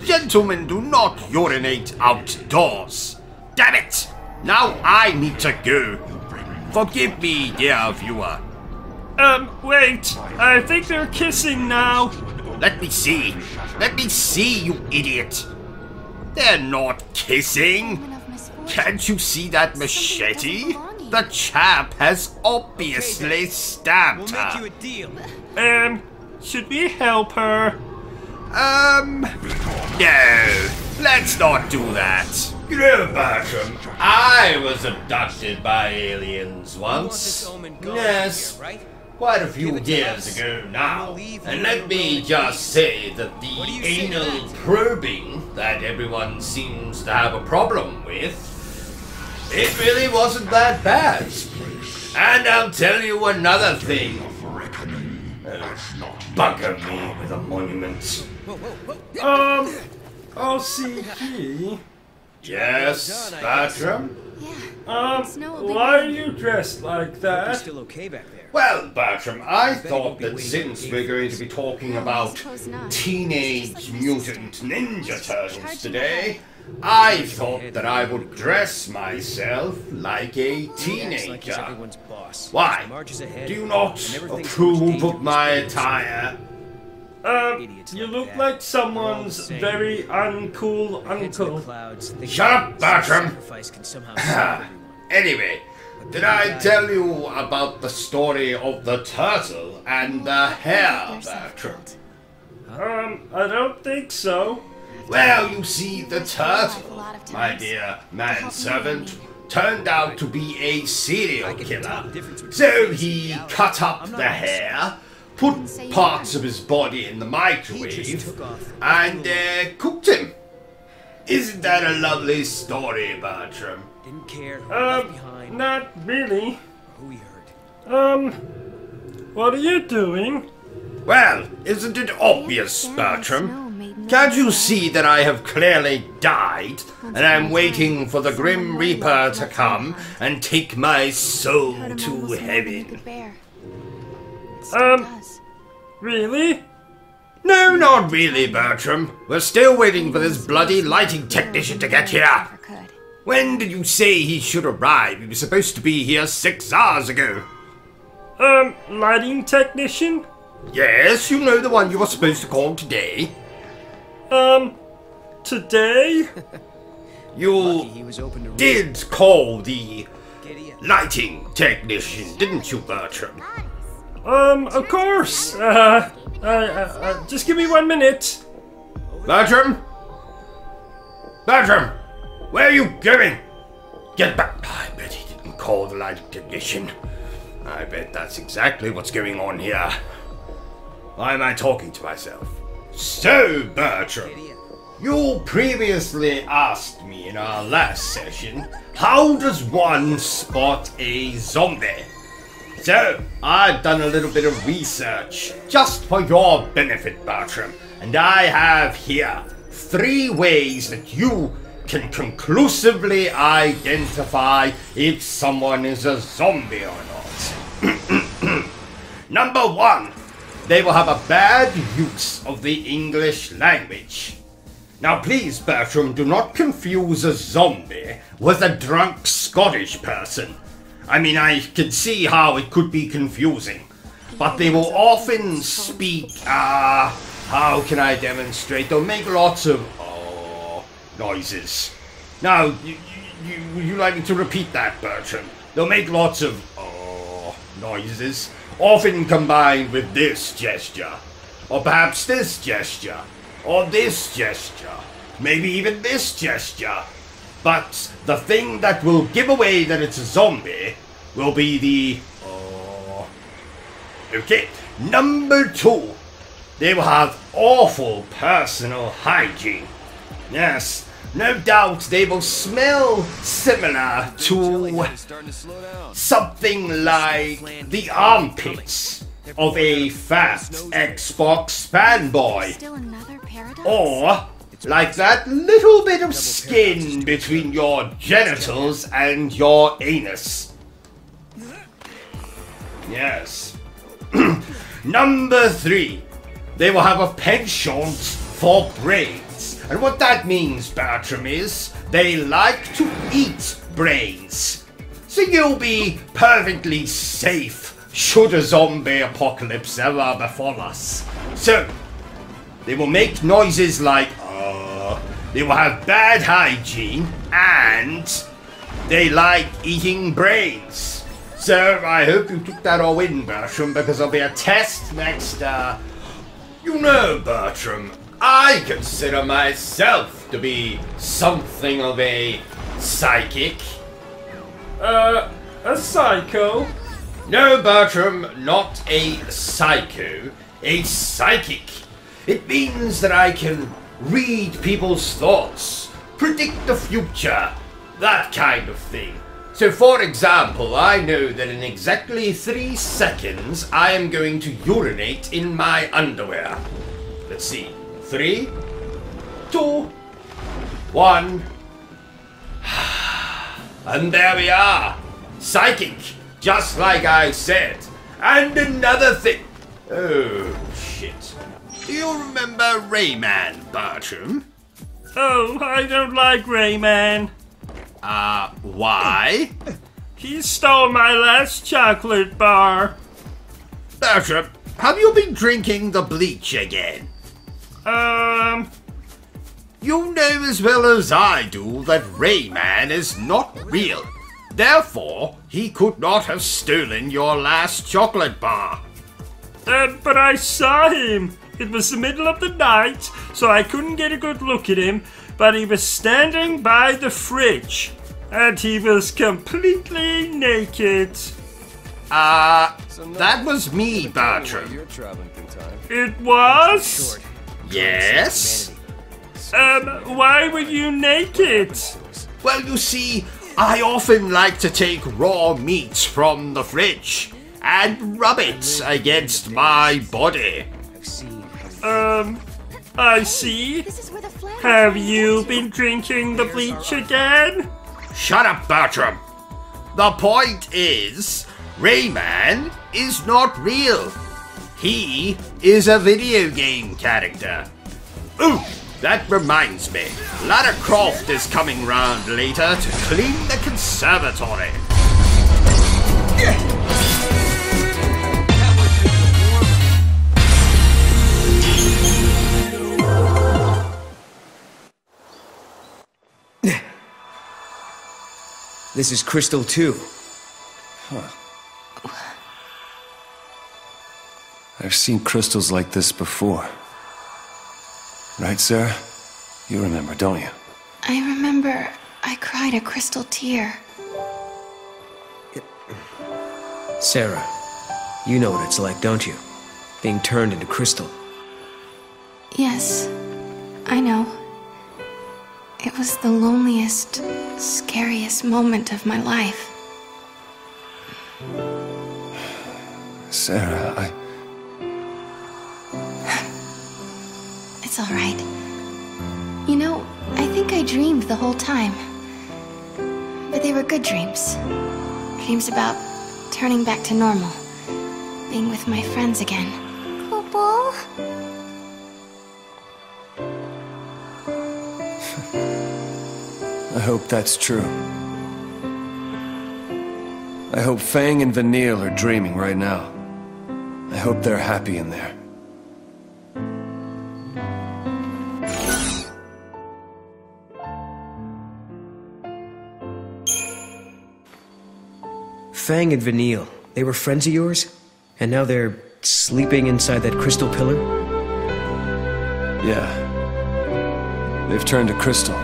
Gentlemen do not urinate outdoors. Damn it! Now I need to go. Forgive me, dear viewer. Wait. I think they're kissing now. Let me see. Let me see, you idiot. They're not kissing. Can't you see that machete? The chap has obviously stabbed her. We'll make you a deal. Should we help her? No. Let's not do that. You know, Bertram, I was abducted by aliens once. Yes, quite a few years ago now. And let me just say that the anal probing that everyone seems to have a problem with, it really wasn't that bad. And I'll tell you another thing. Bugger me with a monument. O.C.G. Yes, Bertram? Why are you dressed like that? Still okay back there. Well, Bertram, I thought that since we're going to be talking about Teenage Mutant Ninja Turtles today, I thought that I would dress myself like a teenager. Why? Do you not approve of my attire? You look like someone's very uncool uncle. Shut up, Bertram! Anyway, did I tell you about the story of the turtle and the hare, Bertram? I don't think so. Well, you see, the turtle, my dear manservant, turned out to be a serial killer. So he cut up the hare, put parts of his body in the microwave, and cooked him. Isn't that a lovely story, Bertram? Didn't care. Not really. Who he hurt. What are you doing? Well, isn't it obvious, Bertram? Can't you see that I have clearly died, and I'm waiting for the Grim Reaper to come and take my soul to heaven? Really? No, not really, Bertram. We're still waiting for this bloody lighting technician to get here. When did you say he should arrive? He was supposed to be here 6 hours ago. Lighting technician? Yes, you know the one you were supposed to call today. Today? You did call the lighting technician, didn't you, Bertram? Of course. Just give me 1 minute. Bertram? Bertram! Where are you going? Get back. I bet he didn't call the light technician. I bet that's exactly what's going on here. Why am I talking to myself? So, Bertram, you previously asked me in our last session, how does one spot a zombie? So, I've done a little bit of research, just for your benefit, Bertram, and I have here 3 ways that you can conclusively identify if someone is a zombie or not. Number 1, they will have a bad use of the English language. Now please, Bertram, do not confuse a zombie with a drunk Scottish person. I mean, I can see how it could be confusing, but they will often speak, how can I demonstrate? They'll make lots of, noises. Now, would you like me to repeat that, Bertram? They'll make lots of, noises, often combined with this gesture, or perhaps this gesture, or this gesture, maybe even this gesture. But the thing that will give away that it's a zombie will be the... Okay, number 2. They will have awful personal hygiene. Yes, no doubt they will smell similar to something like the armpits of a fat Xbox fanboy. Or like that little bit of skin between your genitals and your anus. Yes. Number 3. They will have a penchant for brains. And what that means, Bertram, is they like to eat brains. So you'll be perfectly safe should a zombie apocalypse ever befall us. So, they will make noises like, they will have bad hygiene, and they like eating brains. So, I hope you took that all in, Bertram, because there'll be a test next, You know, Bertram, I consider myself to be something of a psychic. A psycho? No, Bertram, not a psycho, a psychic. It means that I can read people's thoughts, predict the future, that kind of thing. So, for example, I know that in exactly 3 seconds, I am going to urinate in my underwear. Let's see. 3, 2, 1. And there we are. Psychic, just like I said. And another thing. Oh, shit. Do you remember Rayman, Bertram? Oh, I don't like Rayman. Why? He stole my last chocolate bar. Bertram, have you been drinking the bleach again? You know as well as I do that Rayman is not real. Therefore, he could not have stolen your last chocolate bar. But I saw him. It was the middle of the night, so I couldn't get a good look at him, but he was standing by the fridge, and he was completely naked. That was me, Bertram. It was? Yes? Why were you naked? Well, you see, I often like to take raw meat from the fridge and rub it against my body. I see. Have you been drinking the bleach again? Shut up, Bertram. The point is, Rayman is not real. He is a video game character. Ooh, that reminds me. Lara Croft is coming round later to clean the conservatory. This is Crystal 2. Huh. I've seen crystals like this before. Right, Sarah? You remember, don't you? I remember I cried a crystal tear. Sarah, you know what it's like, don't you? Being turned into crystal. Yes, I know. It was the loneliest, scariest moment of my life. Sarah, It's all right. You know, I think I dreamed the whole time. But they were good dreams. Dreams about turning back to normal. Being with my friends again. Couple? I hope that's true. I hope Fang and Vanille are dreaming right now. I hope they're happy in there. Fang and Vanille, they were friends of yours? And now they're sleeping inside that crystal pillar? Yeah. They've turned to crystal.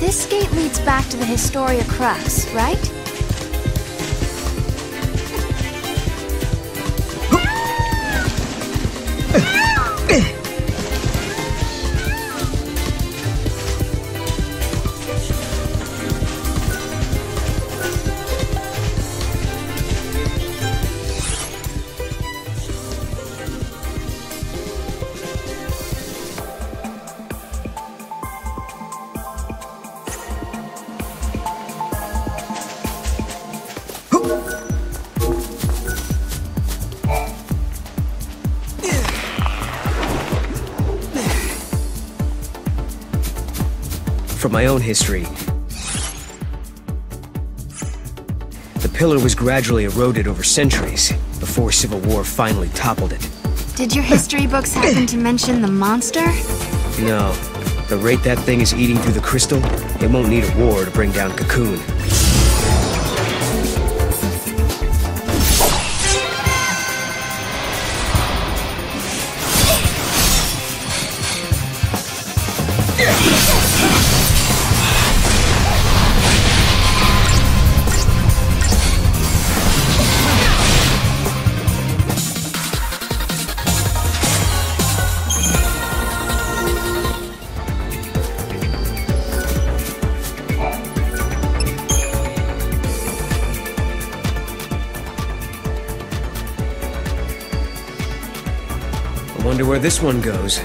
This gate leads back to the Historia Crux, right? From my own history, the pillar was gradually eroded over centuries before civil war finally toppled it. Did your history books happen to mention the monster? No. The rate that thing is eating through the crystal, it won't need a war to bring down Cocoon. I wonder where this one goes.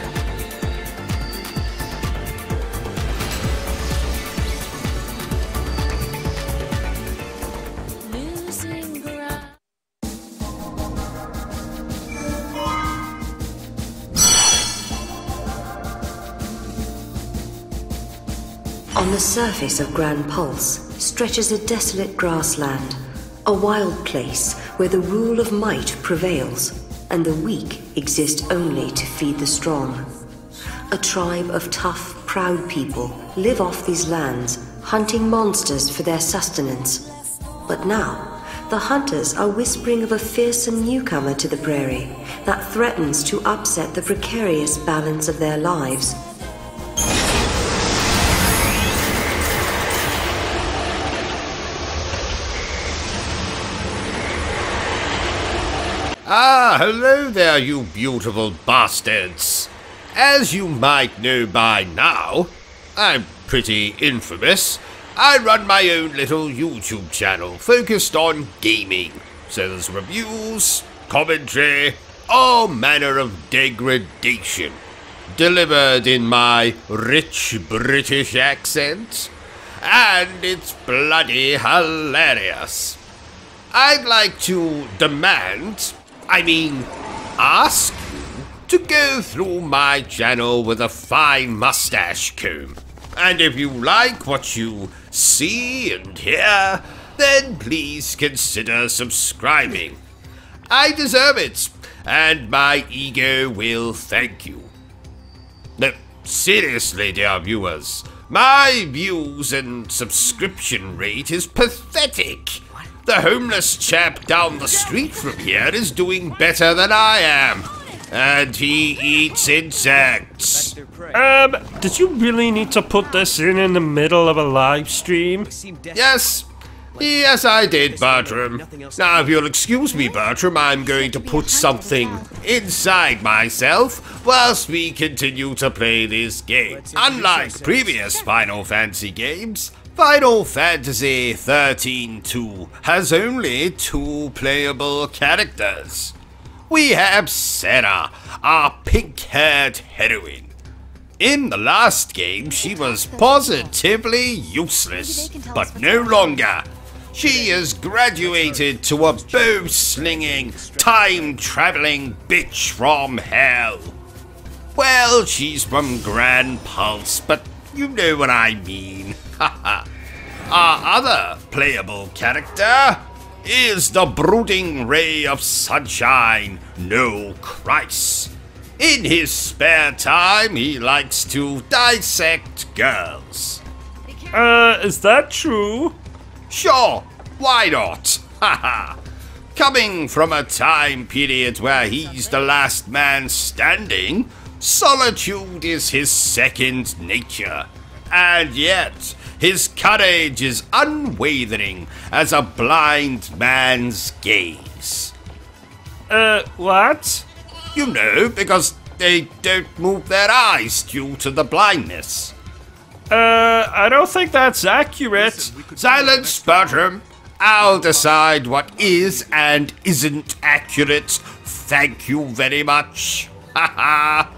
On the surface of Grand Pulse stretches a desolate grassland, a wild place where the rule of might prevails, and the weak exist only to feed the strong. A tribe of tough, proud people live off these lands, hunting monsters for their sustenance. But now, the hunters are whispering of a fearsome newcomer to the prairie that threatens to upset the precarious balance of their lives. Ah, hello there, you beautiful bastards. As you might know by now, I'm pretty infamous. I run my own little YouTube channel focused on gaming. So there's reviews, commentary, all manner of degradation. delivered in my rich British accent, and it's bloody hilarious. I'd like to ask you to go through my channel with a fine mustache comb. And if you like what you see and hear, then please consider subscribing. I deserve it, and my ego will thank you. No, seriously, dear viewers, my views and subscription rate is pathetic. The homeless chap down the street from here is doing better than I am. And he eats insects. Did you really need to put this in the middle of a live stream? Yes. Yes, I did, Bertrum. Now, if you'll excuse me, Bertrum, I'm going to put something inside myself whilst we continue to play this game. Unlike previous Final Fantasy games, Final Fantasy XIII-2 has only 2 playable characters. We have Sarah, our pink-haired heroine. In the last game, she was positively useless, but no longer. She has graduated to a bow-slinging, time-traveling bitch from hell. Well, she's from Grand Pulse, but you know what I mean. Haha. Our other playable character is the brooding ray of sunshine, Noel Christ. In his spare time, he likes to dissect girls. Is that true? Sure, why not? Haha. Coming from a time period where he's the last man standing, solitude is his second nature. And yet, his courage is unwavering as a blind man's gaze. What? You know, because they don't move their eyes due to the blindness. I don't think that's accurate. Silence, Bertrum. I'll decide what is and isn't accurate. Thank you very much. Haha.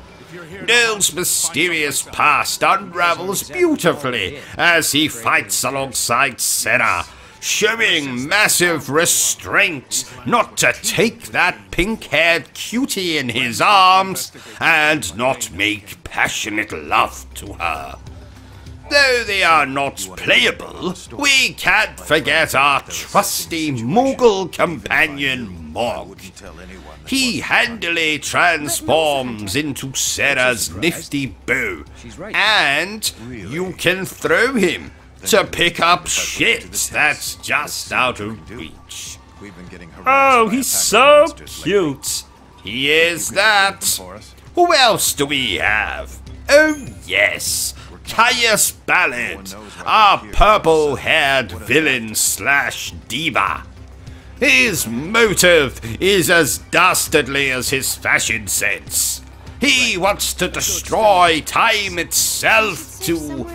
Noel's mysterious past unravels beautifully as he fights alongside Sarah, showing massive restraint not to take that pink-haired cutie in his arms and not make passionate love to her. Though they are not playable, we can't forget our trusty Moogle companion Mog. He handily transforms into Sarah's nifty bow, and you can throw him to pick up shit that's just out of reach. Oh, he's so cute. He is that. Who else do we have? Oh yes, Caius Ballard, our purple-haired villain/diva. His motive is as dastardly as his fashion sense. He wants to destroy time itself to,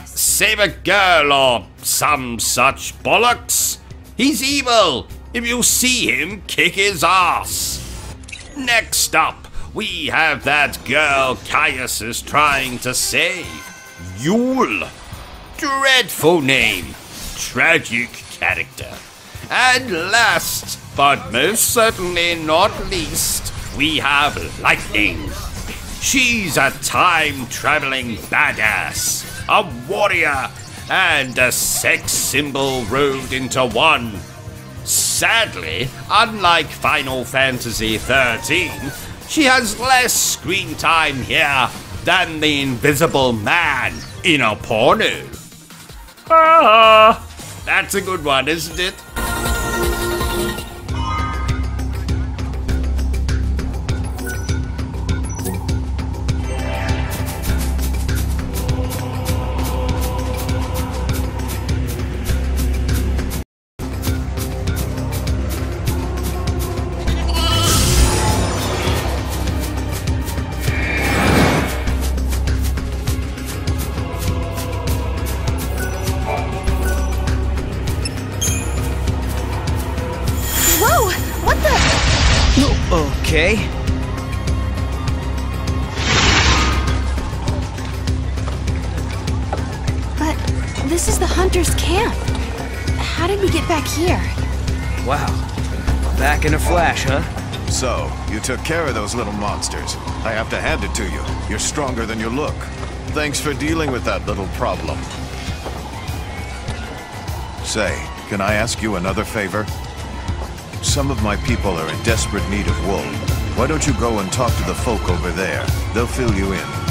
save a girl or some such bollocks. He's evil. If you see him, kick his ass. Next up, we have that girl Caius is trying to save. Yule. Dreadful name. Tragic character. And last, but most certainly not least, we have Lightning. She's a time-traveling badass, a warrior, and a sex symbol rolled into one. Sadly, unlike Final Fantasy XIII, she has less screen time here than the Invisible Man in a porno. Ah! That's a good one, isn't it? Okay. This is the Hunter's camp. How did we get back here? Wow. Back in a flash, huh? So, you took care of those little monsters. I have to hand it to you. You're stronger than you look. Thanks for dealing with that little problem. Say, can I ask you another favor? Some of my people are in desperate need of wool. Why don't you go and talk to the folk over there? They'll fill you in.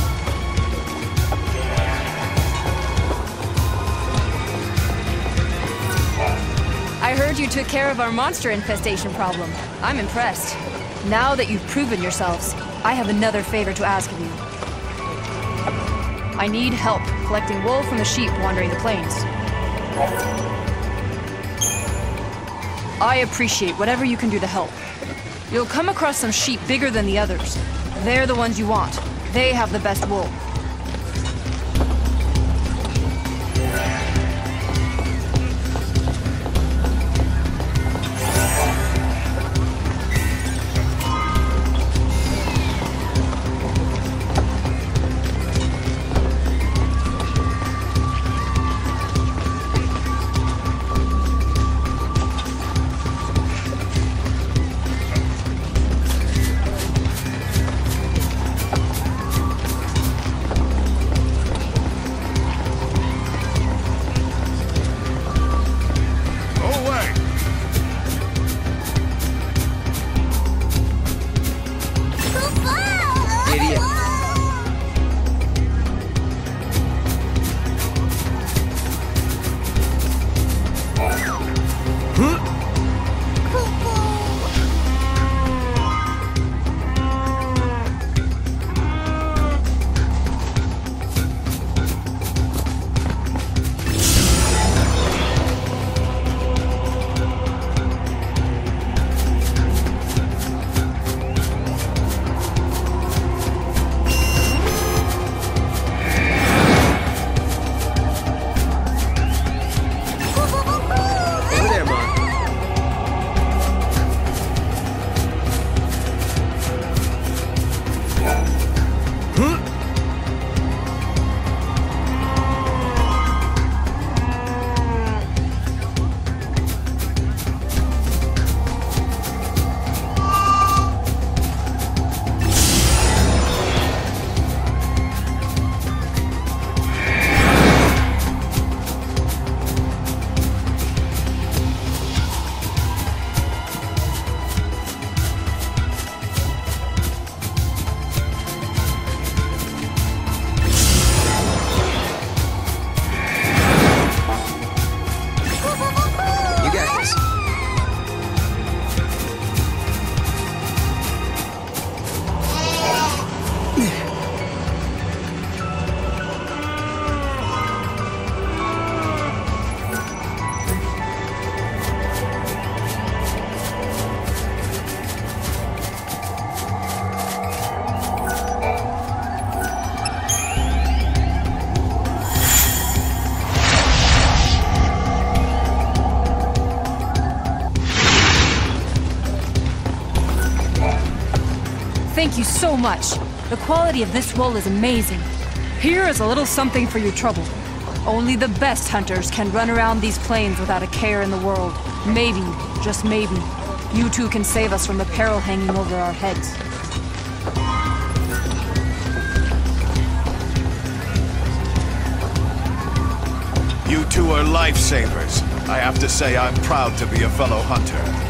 I heard you took care of our monster infestation problem. I'm impressed. Now that you've proven yourselves, I have another favor to ask of you. I need help collecting wool from the sheep wandering the plains. I appreciate whatever you can do to help. You'll come across some sheep bigger than the others. They're the ones you want. They have the best wool. Thank you so much. The quality of this wool is amazing. Here is a little something for your trouble. Only the best hunters can run around these plains without a care in the world. Maybe, just maybe, you two can save us from the peril hanging over our heads. You two are lifesavers. I have to say I'm proud to be a fellow hunter.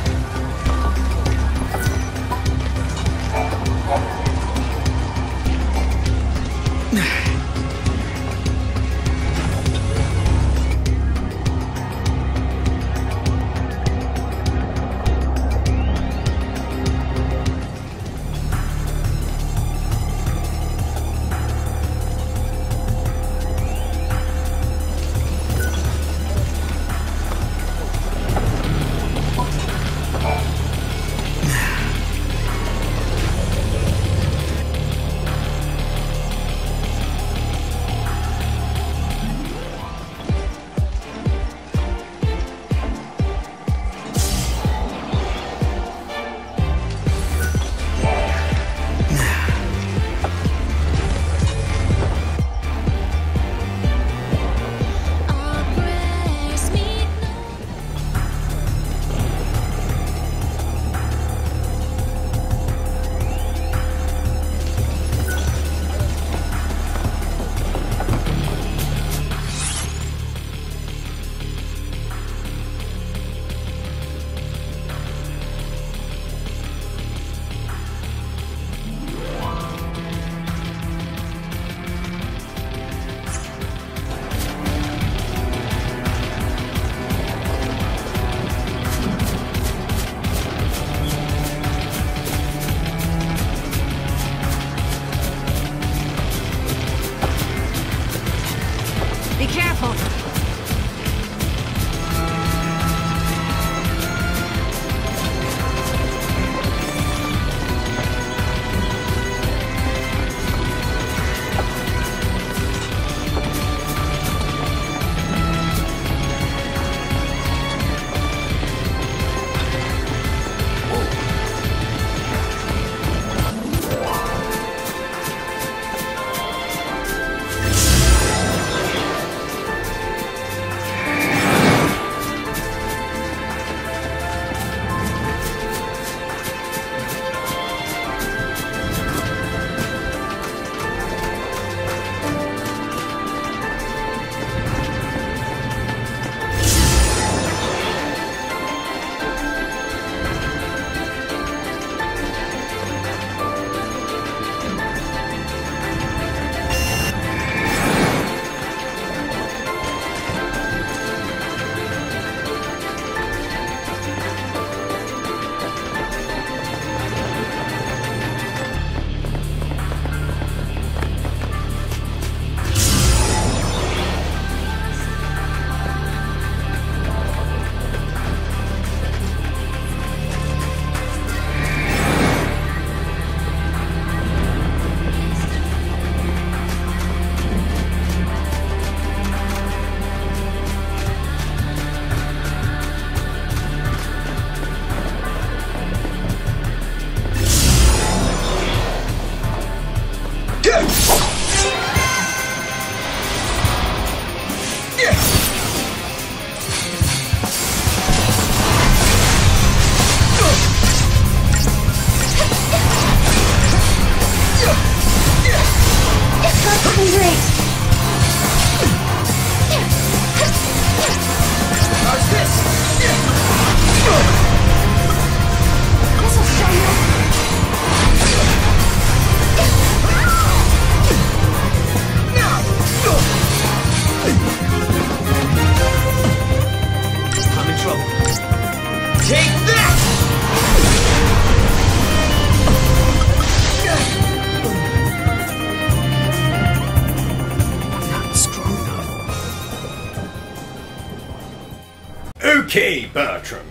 Okay, Bertram.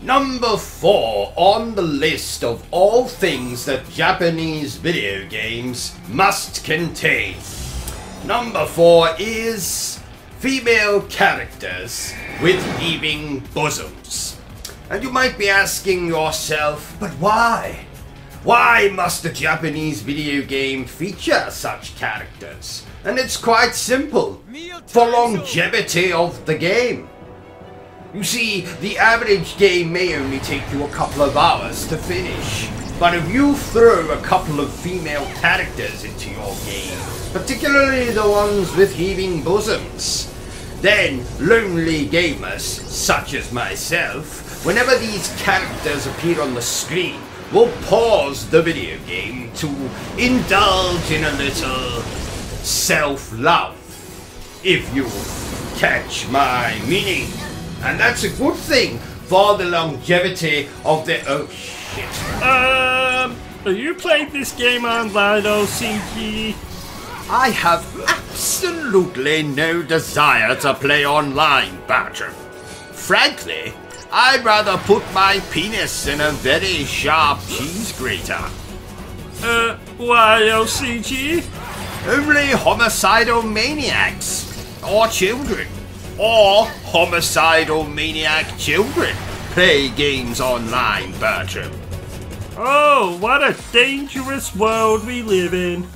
Number 4 on the list of all things that Japanese video games must contain. Number 4 is female characters with heaving bosoms. And you might be asking yourself, but why? Why must a Japanese video game feature such characters? And it's quite simple. For longevity of the game. You see, the average game may only take you a couple of hours to finish. But if you throw a couple of female characters into your game, particularly the ones with heaving bosoms, then lonely gamers, such as myself, whenever these characters appear on the screen, will pause the video game to indulge in a little self-love, if you catch my meaning. And that's a good thing for the longevity of the... Oh, shit. Are you playing this game online, O.C.G? I have absolutely no desire to play online, Bertrum. Frankly, I'd rather put my penis in a very sharp cheese grater. Why, O.C.G? Only homicidal maniacs, or children, or homicidal maniac children play games online, Bertram. Oh, what a dangerous world we live in.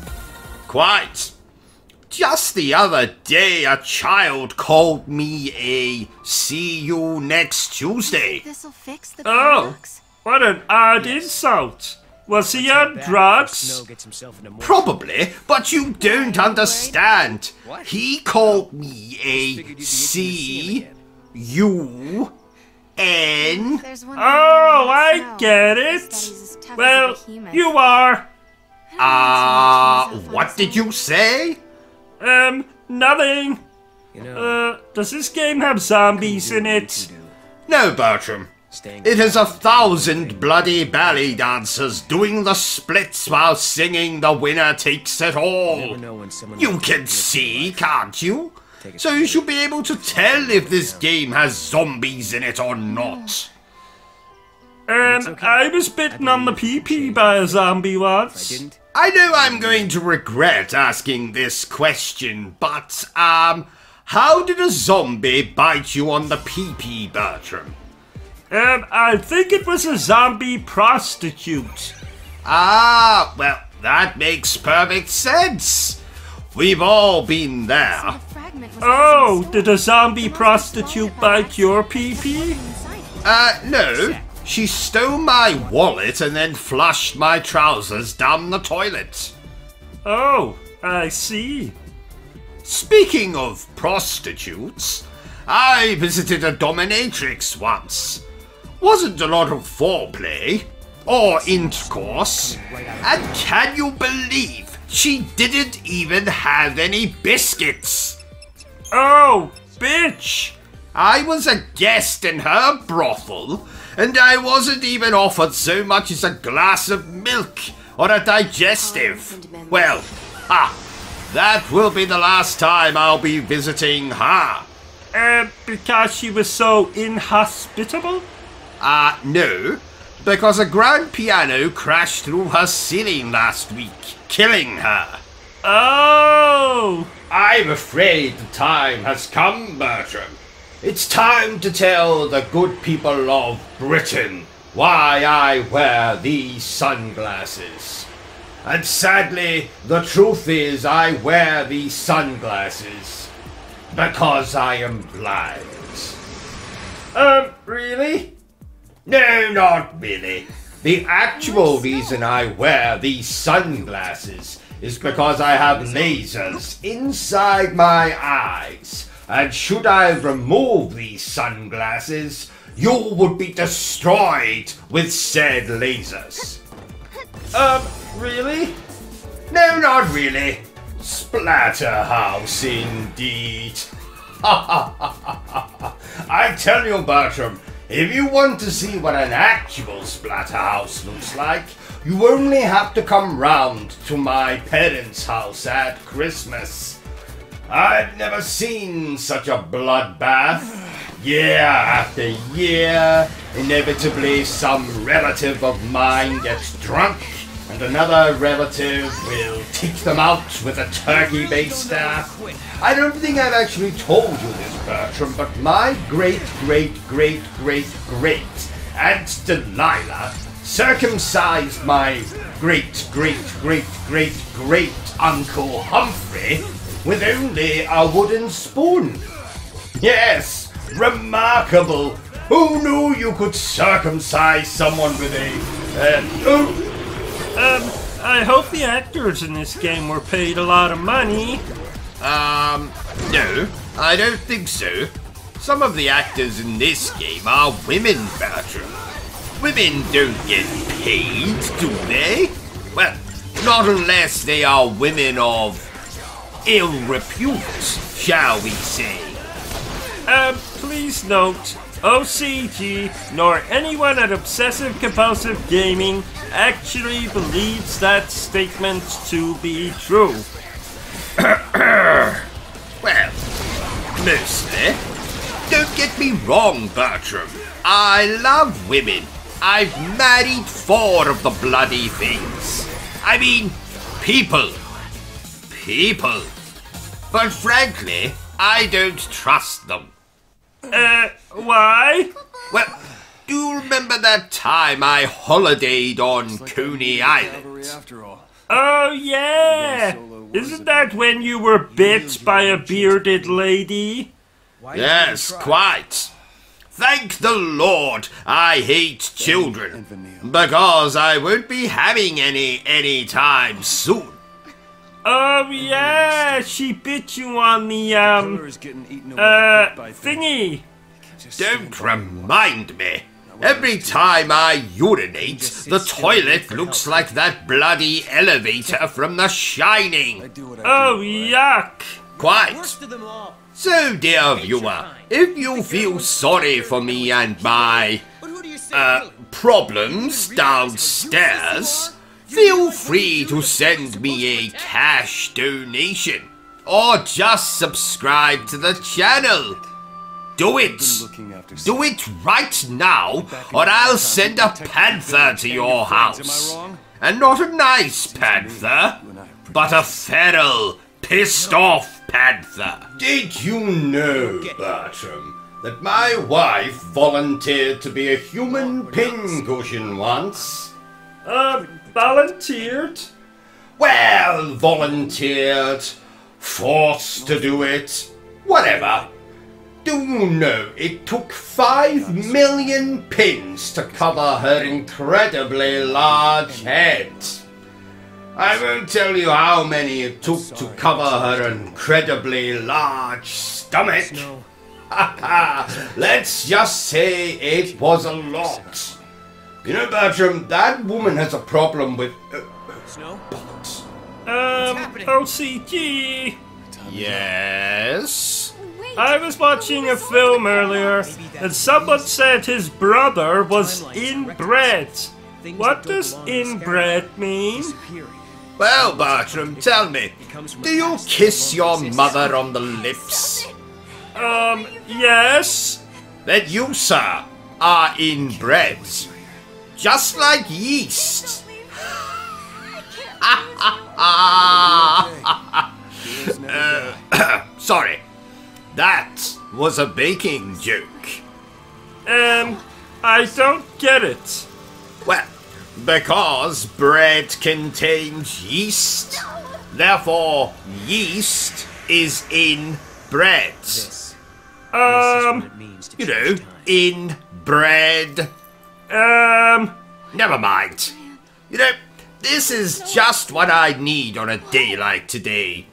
Quite. Just the other day, a child called me a "see you next Tuesday." This'll fix the paradox. What an odd insult. Was he on drugs? Probably, but you don't understand. He called me a C-U-N. Oh, I get it. Well, you are. What did you say? Nothing. Does this game have zombies in it? No, Bertram. It has 1,000 bloody ballet dancers doing the splits while singing "The Winner Takes It All." You can see, can't you? So you should be able to tell if this game has zombies in it or not. I was bitten on the pee-pee by a zombie once. I know I'm going to regret asking this question, but, how did a zombie bite you on the pee-pee, Bertram? I think it was a zombie prostitute. Well, that makes perfect sense. We've all been there. Oh, did a zombie prostitute bite your pee-pee? No. She stole my wallet and then flushed my trousers down the toilet. Oh, I see. Speaking of prostitutes, I visited a dominatrix once. Wasn't a lot of foreplay or intercourse, and can you believe she didn't even have any biscuits? Oh, bitch! I was a guest in her brothel, and I wasn't even offered so much as a glass of milk or a digestive. Well, that will be the last time I'll be visiting her. Because she was so inhospitable? No, because a grand piano crashed through her ceiling last week, killing her. Oh! I'm afraid the time has come, Bertram. It's time to tell the good people of Britain why I wear these sunglasses. And sadly, the truth is I wear these sunglasses because I am blind. Really? No, not really. The actual reason I wear these sunglasses is because I have lasers inside my eyes. And should I remove these sunglasses, you would be destroyed with said lasers. Really? No, not really. Splatterhouse indeed. I tell you, Bertram, if you want to see what an actual splatterhouse looks like, you only have to come round to my parents' house at Christmas. I've never seen such a bloodbath. year after year, inevitably some relative of mine gets drunk, and another relative will take them out with a turkey baster. I don't think I've actually told you this, Bertram, but my great-great-great-great-great Aunt Delilah circumcised my great-great-great-great-great-uncle Humphrey with only a wooden spoon. Yes, remarkable. Who knew you could circumcise someone with a... I hope the actors in this game were paid a lot of money. No, I don't think so. Some of the actors in this game are women, Bertram. Women don't get paid, do they? Well, not unless they are women of ill repute, shall we say. Please note, OCG nor anyone at Obsessive Compulsive Gaming actually believes that statement to be true. Well, mostly. Don't get me wrong, Bertram. I love women. I've married 4 of the bloody things. I mean, people. People. But frankly, I don't trust them. Why? Well, do you remember that time I holidayed on Coney Island? Oh, yeah! Isn't that when you were bit by a bearded lady? Yes, quite. Thank the Lord I hate children, because I won't be having any time soon. Oh, yeah, she bit you on the, thingy. Don't remind me. Every time I urinate, the toilet looks like that bloody elevator from The Shining. Oh, yuck. Quite. So, dear viewer, if you feel sorry for me and my, problems downstairs, feel free to send me a cash donation, or just subscribe to the channel. Do it! Do it right now, or I'll send a panther to your house. And not a nice panther, but a feral, pissed off panther. Did you know, Bertram, that my wife volunteered to be a human pincushion once? Volunteered? Well, volunteered, forced to do it, whatever. Do you know it took 5 million pins to cover her incredibly large head? I won't tell you how many it took to cover her incredibly large stomach. Let's just say it was a lot. You know, Bertram, that woman has a problem with... bollocks. OCG. Yes? I was watching a film earlier, and someone said his brother was inbred. What does inbred mean? Well, Bertram, tell me, do you kiss your mother on the lips? Yes. Then you, sir, are inbred. Just like yeast. Sorry. That was a baking joke. I don't get it. Well, because bread contains yeast, therefore yeast is in bread. You know, in bread. Never mind. You know, this is just what I need on a day like today.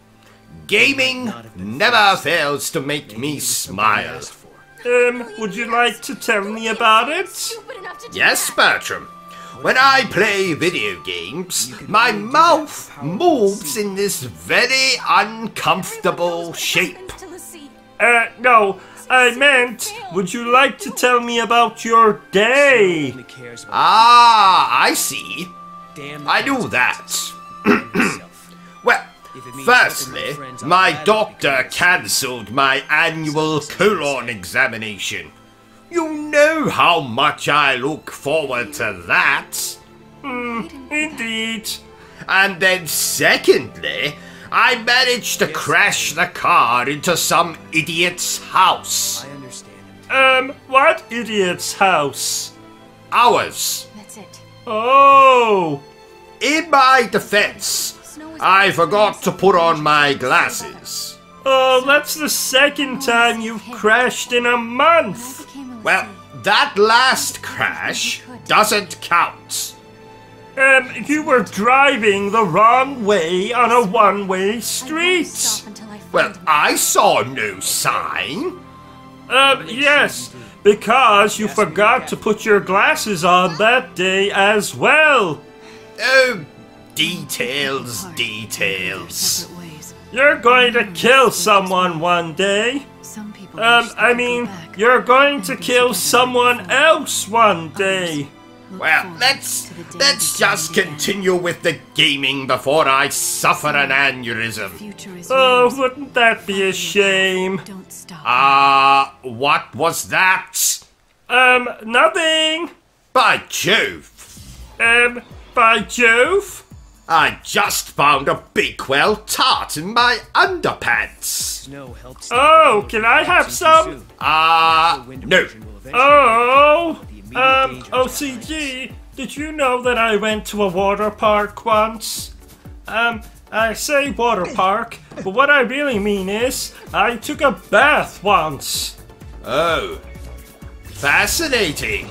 Gaming never fails to make me smile. Would you like to tell me about it? Yes, Bertram. When I play video games, my mouth moves in this very uncomfortable shape. No, I meant, would you like to tell me about your day? Ah, I see. I knew that. Well, Firstly, my doctor cancelled my annual colon examination. You know how much I look forward to that. Indeed. And then secondly, I managed to crash the car into some idiot's house. I understand. What idiot's house? Ours. That's it. Oh! In my defense, I forgot to put on my glasses. Oh, that's the second time you've crashed in a month. Well, that last crash doesn't count. You were driving the wrong way on a one-way street. Well, I saw no sign. Yes, because you forgot to put your glasses on that day as well. Oh, details, details. You're going to kill someone one day. You're going to kill someone else one day. Well, let's just continue with the gaming before I suffer an aneurysm. Oh, wouldn't that be a shame? What was that? Nothing. By Jove. By Jove? I just found a Bakewell tart in my underpants. Oh, can I have some? No. Oh, O.C.G, did you know that I went to a water park once? I say water park, but what I really mean is, I took a bath once. Oh, fascinating.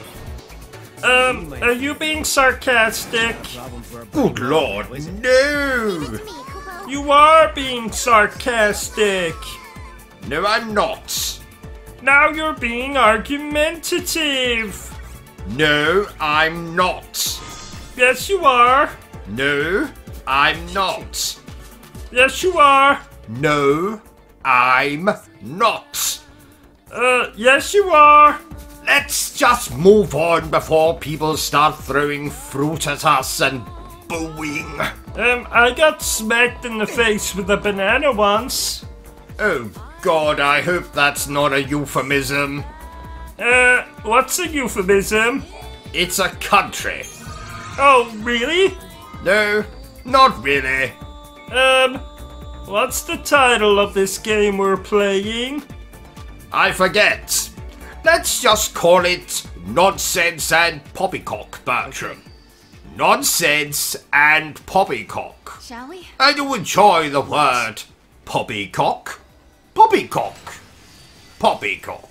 Are you being sarcastic? Good lord, no! You are being sarcastic. No, I'm not. Now you're being argumentative. No, I'm not. Yes, you are. No, I'm not. Yes, you are. No, I'm not. Yes, you are. Let's just move on before people start throwing fruit at us and booing. I got smacked in the face with a banana once. Oh God, I hope that's not a euphemism. What's a euphemism? It's a country. Oh, really? No, not really. What's the title of this game we're playing? I forget. Let's just call it Nonsense and Poppycock, Bertram. Nonsense and Poppycock. Shall we? I do enjoy the word poppycock. Poppycock. Poppycock.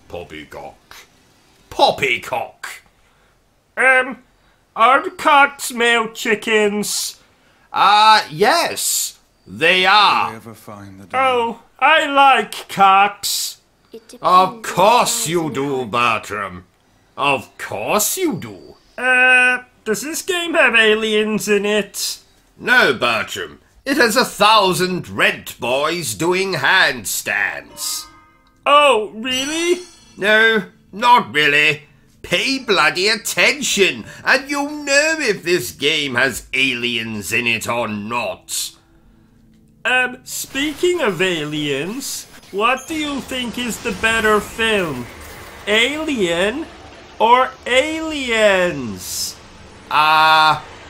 Poppycock. Poppycock. Are the cocks male chickens? Yes, they are. Oh, I like cocks. Of course you do, Bertram. Of course you do. Does this game have aliens in it? No, Bertram. It has 1,000 rent boys doing handstands. Oh, really? No, not really. Pay bloody attention, and you'll know if this game has aliens in it or not. Speaking of aliens, what do you think is the better film? Alien or Aliens?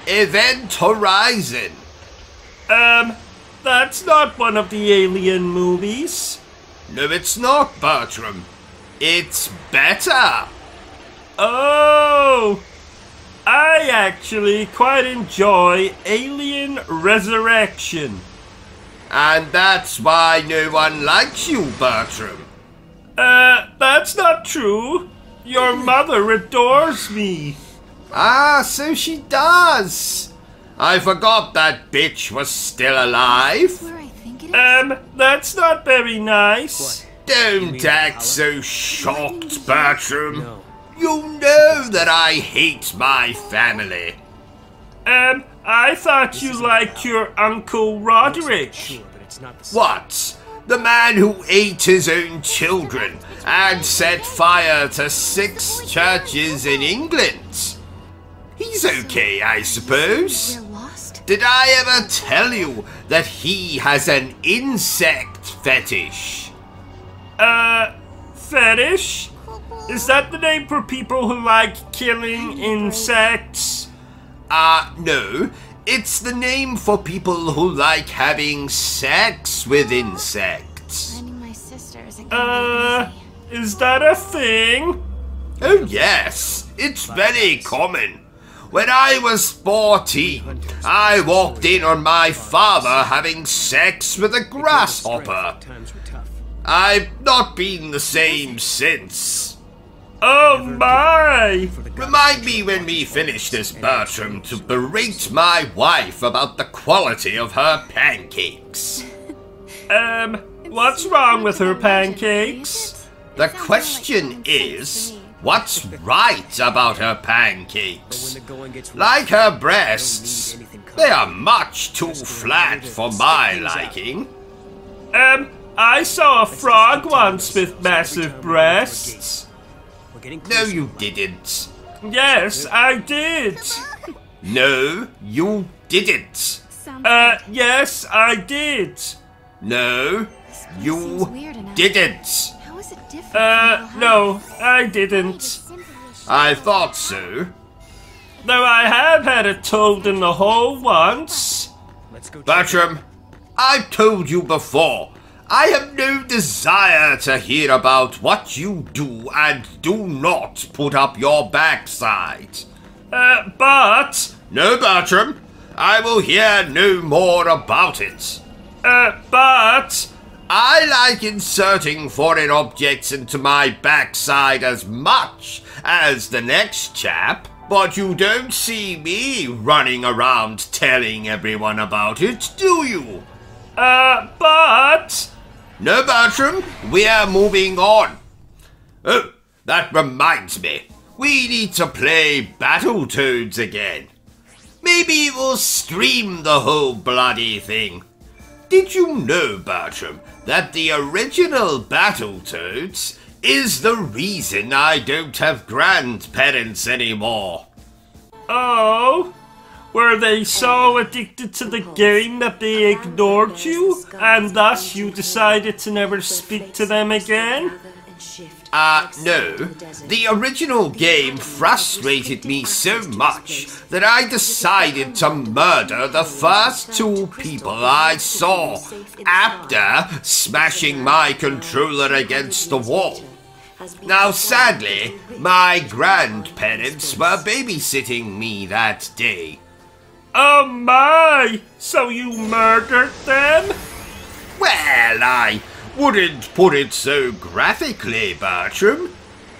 Event Horizon. That's not one of the Alien movies. No, it's not, Bertram. It's better. Oh! I actually quite enjoy Alien Resurrection. And that's why no one likes you, Bertram. That's not true. Your mother adores me. So she does. I forgot that bitch was still alive. That's not very nice. Don't act so shocked, Bertram. No. You know that I hate my family. I thought you liked your Uncle Roderick. What? The man who ate his own children and set fire to 6 churches in England? He's okay, I suppose. We're lost? did I ever tell you that he has an insect fetish? Fetish? Is that the name for people who like killing insects? No. It's the name for people who like having sex with insects. Is that a thing? Oh yes, it's very common. When I was 14, I walked in on my father having sex with a grasshopper. I've not been the same since. Oh my! Remind me when we finish this, Bertram, to berate my wife about the quality of her pancakes. What's wrong with her pancakes? The question is, what's right about her pancakes? Like her breasts, they are much too flat for my liking. I saw a frog once with massive breasts. No, you didn't. Yes, I did. No, you didn't. Yes, I did. No, you didn't. No, I didn't. I thought so. Though I have had a toad in the hole once. Bertram, I've told you before, I have no desire to hear about what you do and do not put up your backside. But... No, Bertram, I will hear no more about it. But... I like inserting foreign objects into my backside as much as the next chap, but you don't see me running around telling everyone about it, do you? But... No, Bertram, we're moving on. Oh, that reminds me. We need to play Battletoads again. Maybe we'll stream the whole bloody thing. Did you know, Bertram, that the original Battletoads is the reason I don't have grandparents anymore? Oh? Were they so addicted to the game that they ignored you, and thus you decided to never speak to them again? No. The original game frustrated me so much that I decided to murder the first two people I saw after smashing my controller against the wall. Now, sadly, my grandparents were babysitting me that day. Oh my! So you murdered them? Well, I wouldn't put it so graphically, Bertram.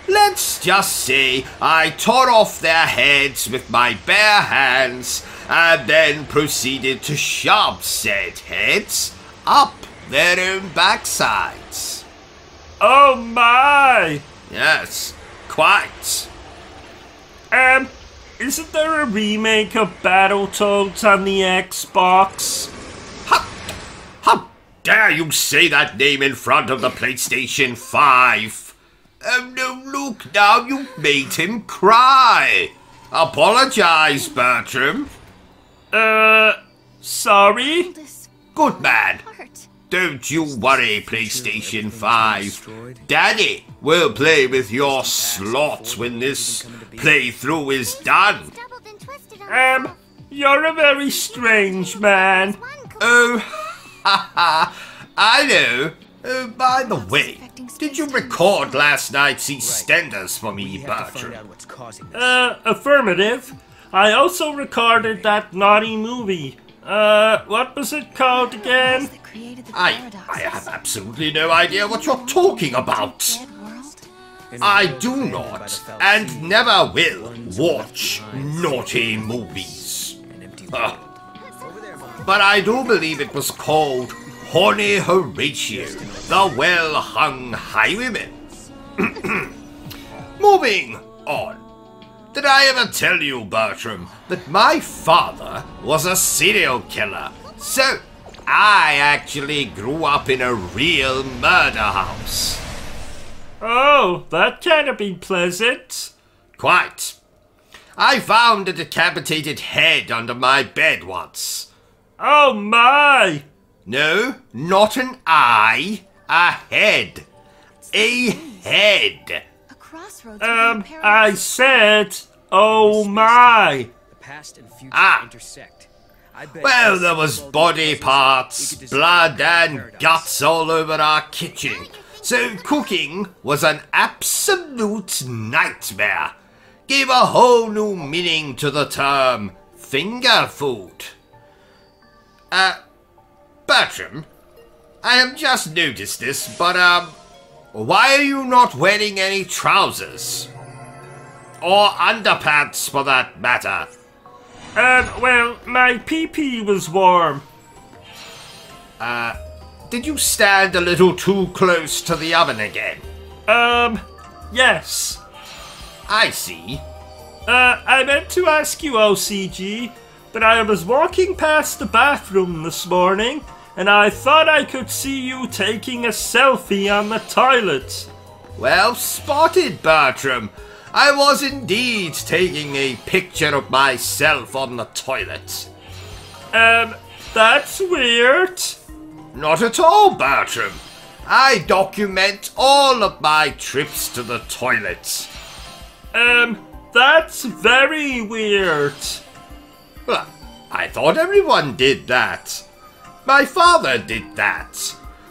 Let's just say I tore off their heads with my bare hands and then proceeded to shove said heads up their own backsides. Oh my! Yes, quite. Isn't there a remake of Battletoads on the Xbox? How dare you say that name in front of the PlayStation 5? Oh no, look now, you made him cry. Apologize, Bertram. Sorry? Good man. Don't you worry, PlayStation 5. Daddy will play with your slot when this playthrough is done. You're a very strange man. Oh, I know. Oh, by the way, did you record last night's EastEnders for me, Bertram? Affirmative. I also recorded that naughty movie. What was it called again? I have absolutely no idea what you're talking about. I do not, and never will, watch naughty movies. But I do believe it was called Horny Horatio, the Well-Hung Highwayman. Moving on. Did I ever tell you, Bertram, that my father was a serial killer? So, I actually grew up in a real murder house. Oh, that can't be pleasant. Quite. I found a decapitated head under my bed once. Oh my! No, not an eye. A head. A head. I said, oh my. The past and future intersect. Well, there was body parts, blood and guts all over our kitchen. So cooking was an absolute nightmare. Gave a whole new meaning to the term finger food. Bertram, I have just noticed this, but why are you not wearing any trousers? Or underpants, for that matter? Well, my pee-pee was warm. Did you stand a little too close to the oven again? Yes. I see. I meant to ask you, OCG, but I was walking past the bathroom this morning, and I thought I could see you taking a selfie on the toilet. Well spotted, Bertram. I was indeed taking a picture of myself on the toilet. That's weird. Not at all, Bertram. I document all of my trips to the toilet. That's very weird. Well, I thought everyone did that. My father did that.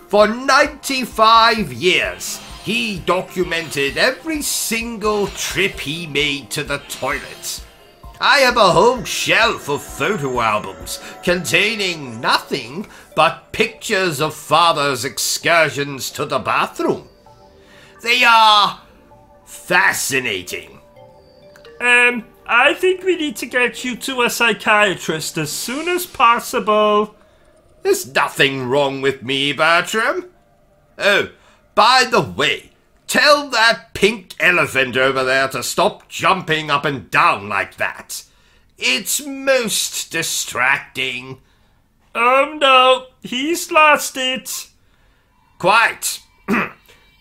For 95 years, he documented every single trip he made to the toilet. I have a whole shelf of photo albums containing nothing but pictures of Father's excursions to the bathroom. They are fascinating. I think we need to get you to a psychiatrist as soon as possible. There's nothing wrong with me, Bertram. Oh, by the way, tell that pink elephant over there to stop jumping up and down like that. It's most distracting. Oh no, he's lost it. Quite.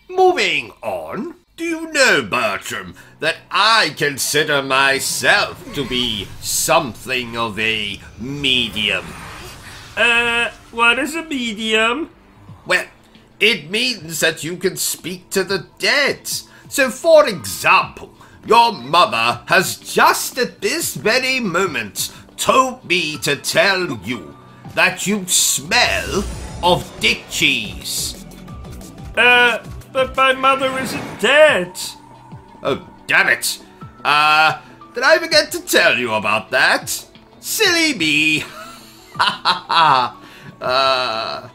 Moving on. Do you know, Bertram, that I consider myself to be something of a medium? What is a medium? Well, it means that you can speak to the dead. So, for example, your mother has just at this very moment told me to tell you that you smell of dick cheese. But my mother isn't dead. Oh, damn it. Did I forget to tell you about that? Silly me. Ha ha ha.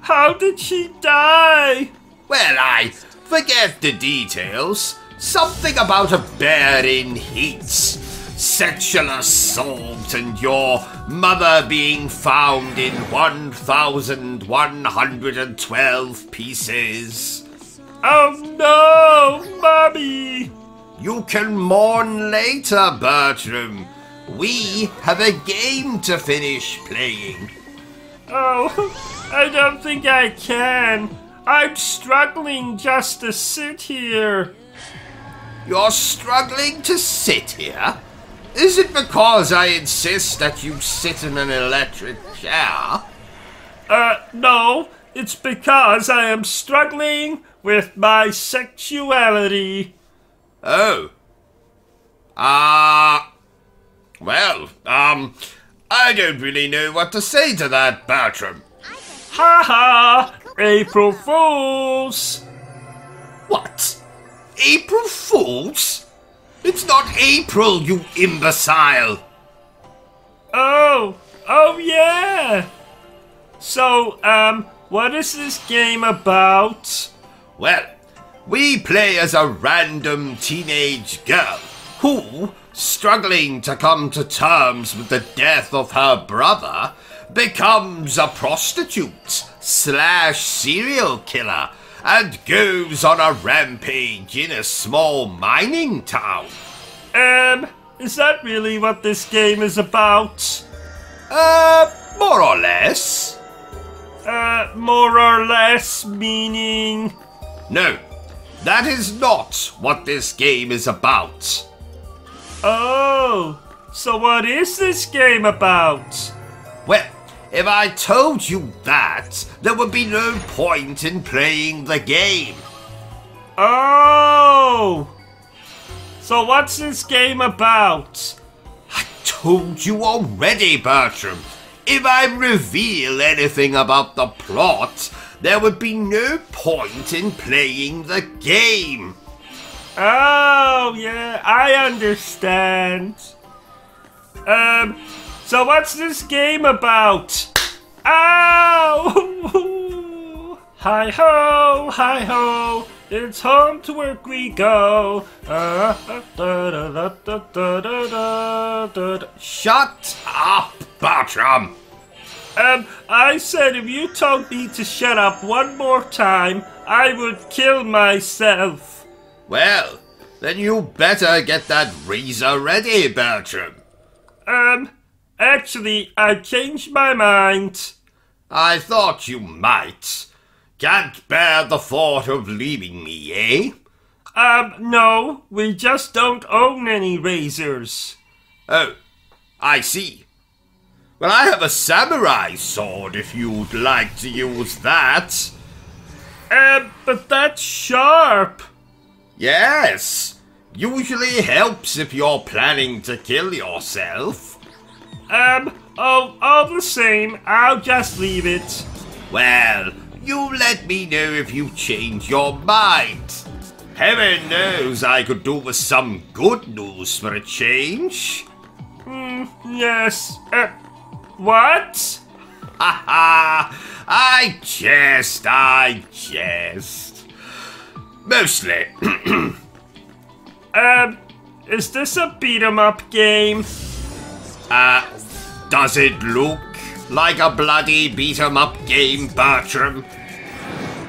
How did she die? Well, I forget the details. Something about a bear in heat, sexual assault, and your mother being found in 1,112 pieces. Oh no, Mommy! You can mourn later, Bertram. We have a game to finish playing. Oh, I don't think I can. I'm struggling just to sit here. You're struggling to sit here? Is it because I insist that you sit in an electric chair? No. It's because I am struggling with my sexuality. Oh. Well, I don't really know what to say to that, Bertram. Ha ha! April Fools! What? April Fools? It's not April, you imbecile! Oh yeah! So, what is this game about? Well, we play as a random teenage girl who, struggling to come to terms with the death of her brother, becomes a prostitute / serial killer and goes on a rampage in a small mining town. Is that really what this game is about? More or less. More or less meaning? No, that is not what this game is about. Oh, so what is this game about? Well, if I told you that, there would be no point in playing the game. Oh! So what's this game about? I told you already, Bertram. If I reveal anything about the plot, there would be no point in playing the game. Oh, yeah, I understand. So what's this game about? Ow! Hi-ho, hi-ho, it's home to work we go. Shut up, Bertram! I said if you told me to shut up one more time, I would kill myself. Well, then you better get that razor ready, Bertram. Actually, I changed my mind. I thought you might. Can't bear the thought of leaving me, eh? No, we just don't own any razors. Oh, I see. Well, I have a samurai sword if you'd like to use that. But that's sharp. Yes, usually helps if you're planning to kill yourself. All the same, I'll just leave it. Well, you let me know if you change your mind. Heaven knows I could do with some good news for a change. Yes. What? Ha ha! I jest. Mostly. Is this a beat-em-up game? Does it look like a bloody beat-em-up game, Bertram?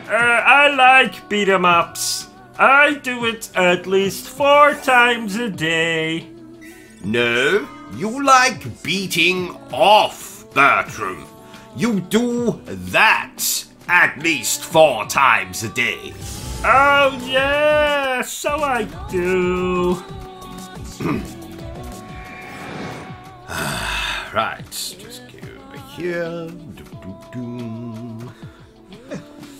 I like beat-em-ups. I do it at least 4 times a day. No, you like beating off, Bertram. You do that at least 4 times a day. Oh yeah, so I do. Right, just go over here.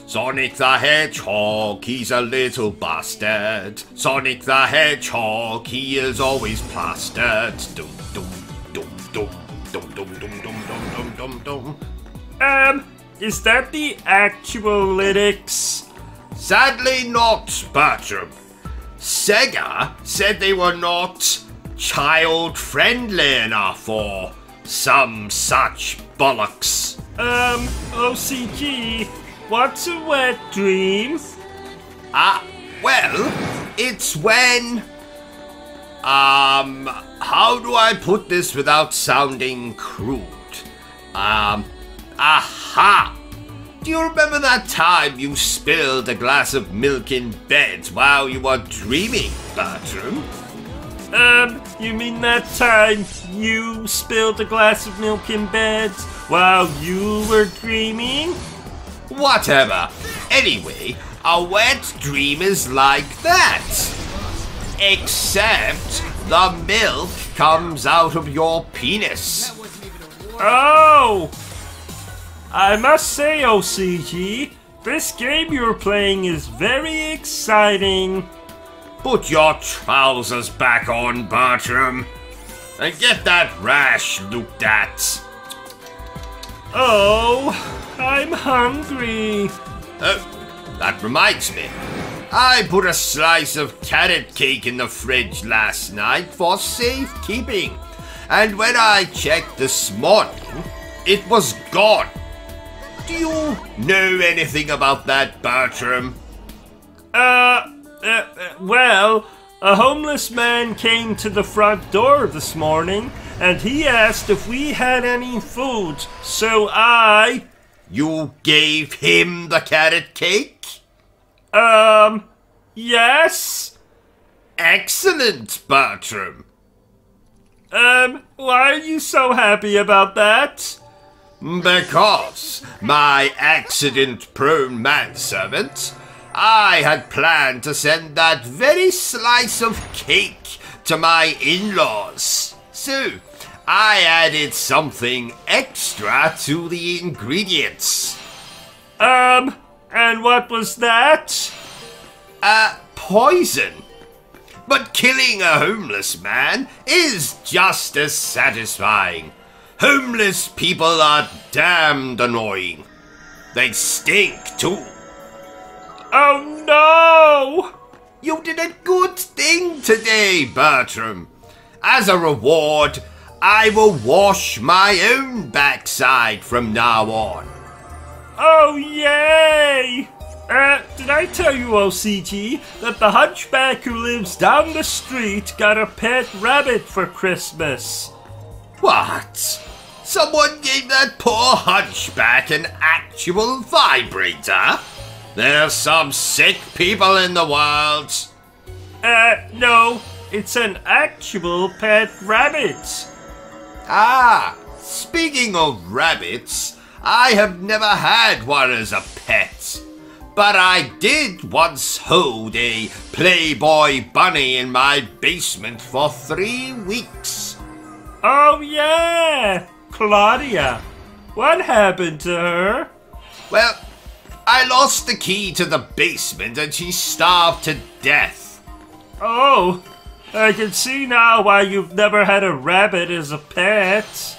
Sonic the Hedgehog, he's a little bastard. Sonic the Hedgehog, he is always plastered. Dum dum dum dum dum dum dum dum dum dum dum. Is that the actual lyrics? Sadly not, Bertram. Sega said they were not child-friendly enough or some such bollocks. OCG, what's a wet dream? Well, it's when... how do I put this without sounding crude? Aha! Do you remember that time you spilled a glass of milk in bed while you were dreaming, Bertram? You mean that time you spilled a glass of milk in bed while you were dreaming? Whatever. Anyway, a wet dream is like that. Except the milk comes out of your penis. Oh! I must say, OCG, this game you're playing is very exciting. Put your trousers back on, Bertram, and get that rash looked at. Oh, I'm hungry. Oh, that reminds me. I put a slice of carrot cake in the fridge last night for safekeeping, and when I checked this morning, it was gone. Do you know anything about that, Bertram? Well, a homeless man came to the front door this morning, and he asked if we had any food, so I... You gave him the carrot cake? Yes? Excellent, Bertram. Why are you so happy about that? Because, my accident-prone manservant, I had planned to send that very slice of cake to my in-laws. So, I added something extra to the ingredients. And what was that? Poison. But killing a homeless man is just as satisfying. Homeless people are damned annoying. They stink too. Oh no! You did a good thing today, Bertram. As a reward, I will wash my own backside from now on. Oh, yay! Did I tell you, O.C.G, that the hunchback who lives down the street got a pet rabbit for Christmas? What? Someone gave that poor hunchback an actual vibrator? There's some sick people in the world. No, it's an actual pet rabbit. Ah, speaking of rabbits, I have never had one as a pet. But I did once hold a Playboy bunny in my basement for 3 weeks. Oh yeah, Claudia. What happened to her? Well, I lost the key to the basement and she starved to death. Oh, I can see now why you've never had a rabbit as a pet.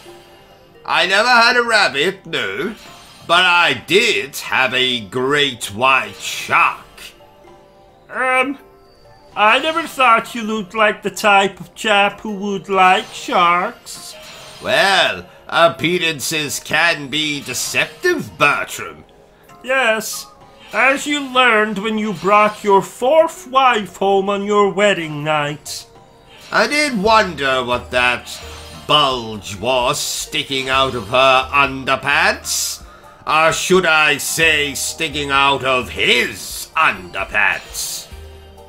I never had a rabbit, no. But I did have a great white shark. I never thought you looked like the type of chap who would like sharks. Well, appearances can be deceptive, Bertram. Yes, as you learned when you brought your 4th wife home on your wedding night. I did wonder what that bulge was sticking out of her underpants. Or should I say sticking out of his underpants?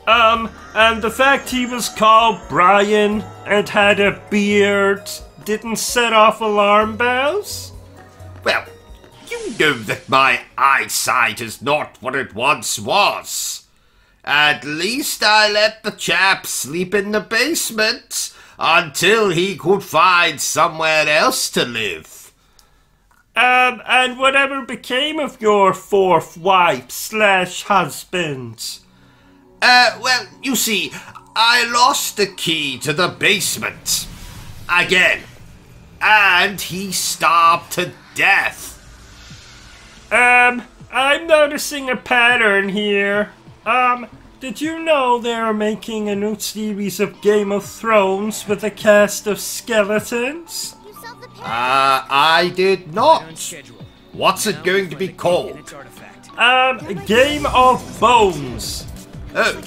And the fact he was called Brian and had a beard didn't set off alarm bells? Well, you know that my eyesight is not what it once was. At least I let the chap sleep in the basement until he could find somewhere else to live. And whatever became of your 4th wife/husband? Well, you see, I lost the key to the basement. Again. And he starved to death. I'm noticing a pattern here. Did you know they're making a new series of Game of Thrones with a cast of skeletons? I did not. What's it going to be called? Game of Bones. Oh,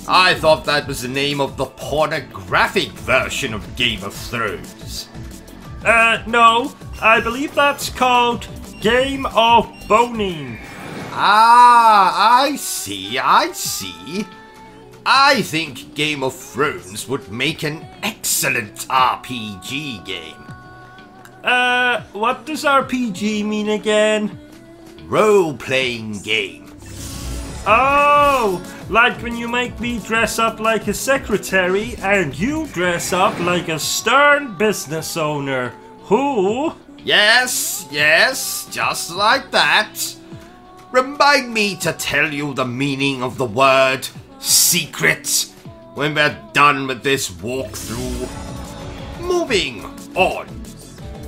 I thought that was the name of the pornographic version of Game of Thrones. No, I believe that's called Game of Boning. Ah, I see. I think Game of Thrones would make an excellent RPG game. What does RPG mean again? Role-playing game. Oh, like when you make me dress up like a secretary and you dress up like a stern business owner. Who? Yes, just like that. Remind me to tell you the meaning of the word secret when we're done with this walkthrough. Moving on.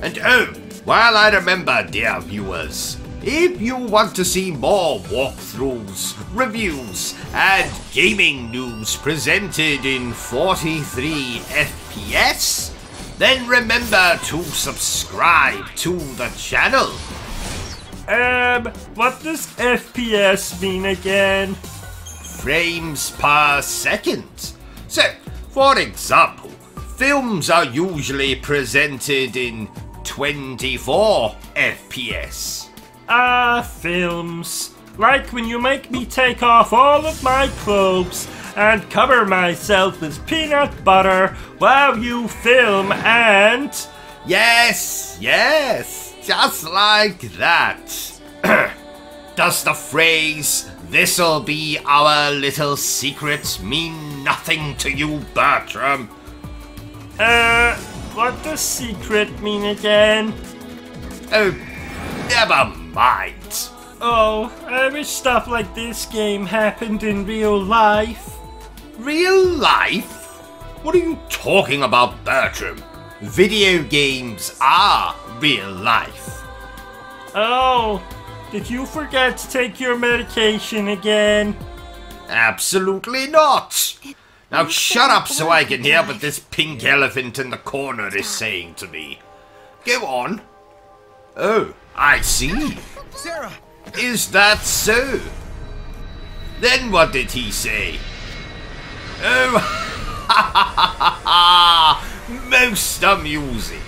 And oh, while I remember, dear viewers, if you want to see more walkthroughs, reviews, and gaming news presented in 43 FPS, then remember to subscribe to the channel. What does FPS mean again? Frames per second. So, for example, films are usually presented in 24 FPS. Films. Like when you make me take off all of my clothes and cover myself with peanut butter while you film and... Yes, just like that. Does the phrase, this'll be our little secret, mean nothing to you, Bertram. What does secret mean again? Oh, never mind. Oh, I wish stuff like this game happened in real life. Real life? What are you talking about, Bertram? Video games are real life. Oh, did you forget to take your medication again? Absolutely not. Now shut up so I can hear what this pink elephant in the corner is saying to me. Go on. Oh, I see. Sarah! Is that so? Then what did he say? Oh, most amusing.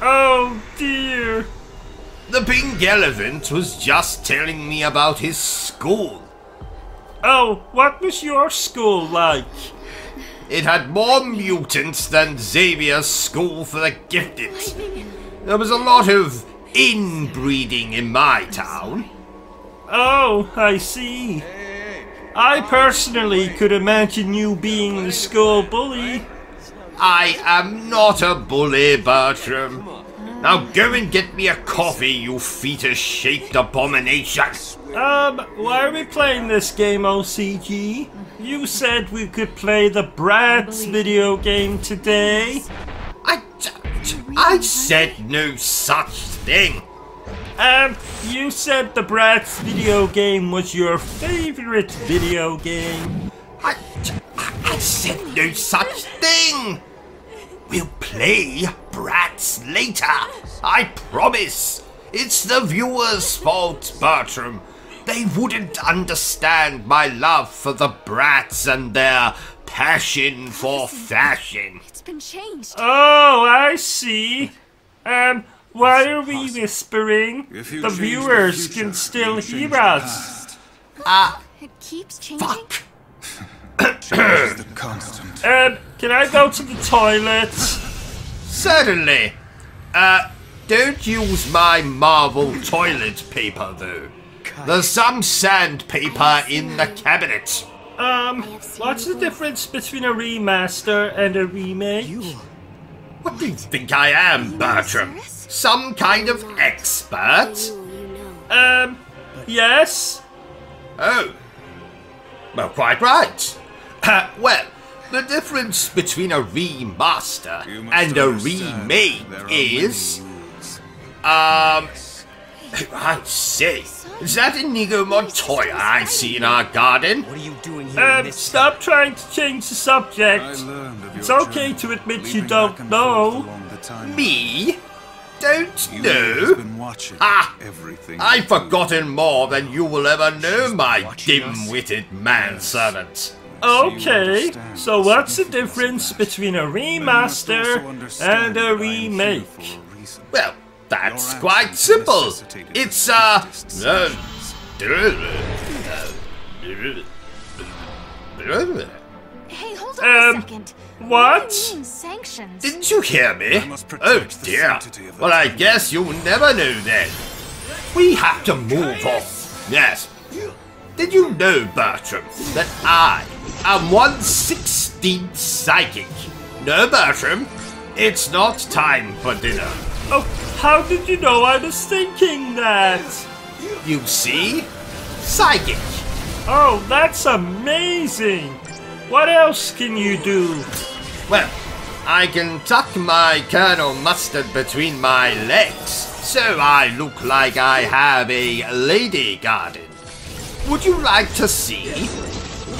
Oh dear. The pink elephant was just telling me about his school. Oh, what was your school like? It had more mutants than Xavier's School for the Gifted. There was a lot of inbreeding in my town. Oh, I see. I personally could imagine you being the school bully. I am not a bully, Bertram. Now go and get me a coffee, you fetus-shaped abomination. Why are we playing this game, OCG? You said we could play the Bratz video game today. I said no such thing. You said the Bratz video game was your favorite video game. I said no such thing. We'll play Bratz later. I promise. It's the viewers' fault, Bertram. They wouldn't understand my love for the Bratz and their passion for fashion. It's been changed. Oh, I see. Why are we whispering? The viewers can still hear us. It keeps changing. Fuck. The constant. Can I go to the toilet? Certainly. Don't use my Marvel toilet paper, though. There's some sandpaper in the cabinet. What's the difference between a remaster and a remake? What do you think I am, Bertram? Some kind of expert? Yes? Oh. Well, quite right. Well, the difference between a remaster and a remake is... I say, is that Inigo Montoya I see in our garden? What are you doing here? Stop trying to change the subject. It's okay to admit you don't know. Me? Don't know? I've forgotten more than you will ever know, my dim-witted manservant. Okay, so what's the difference between a remaster and a remake? Well, that's quite simple. It's Hey, hold on a second. What? Sanctions. Didn't you hear me? Oh dear. Well, I guess you'll never know then. We have to move on. Yes. Did you know, Bertram, that I am 1/16 psychic? No, Bertram, it's not time for dinner. Oh, how did you know I was thinking that? You see? Psychic. Oh, that's amazing. What else can you do? Well, I can tuck my Colonel Mustard between my legs, so I look like I have a lady garden. Would you like to see?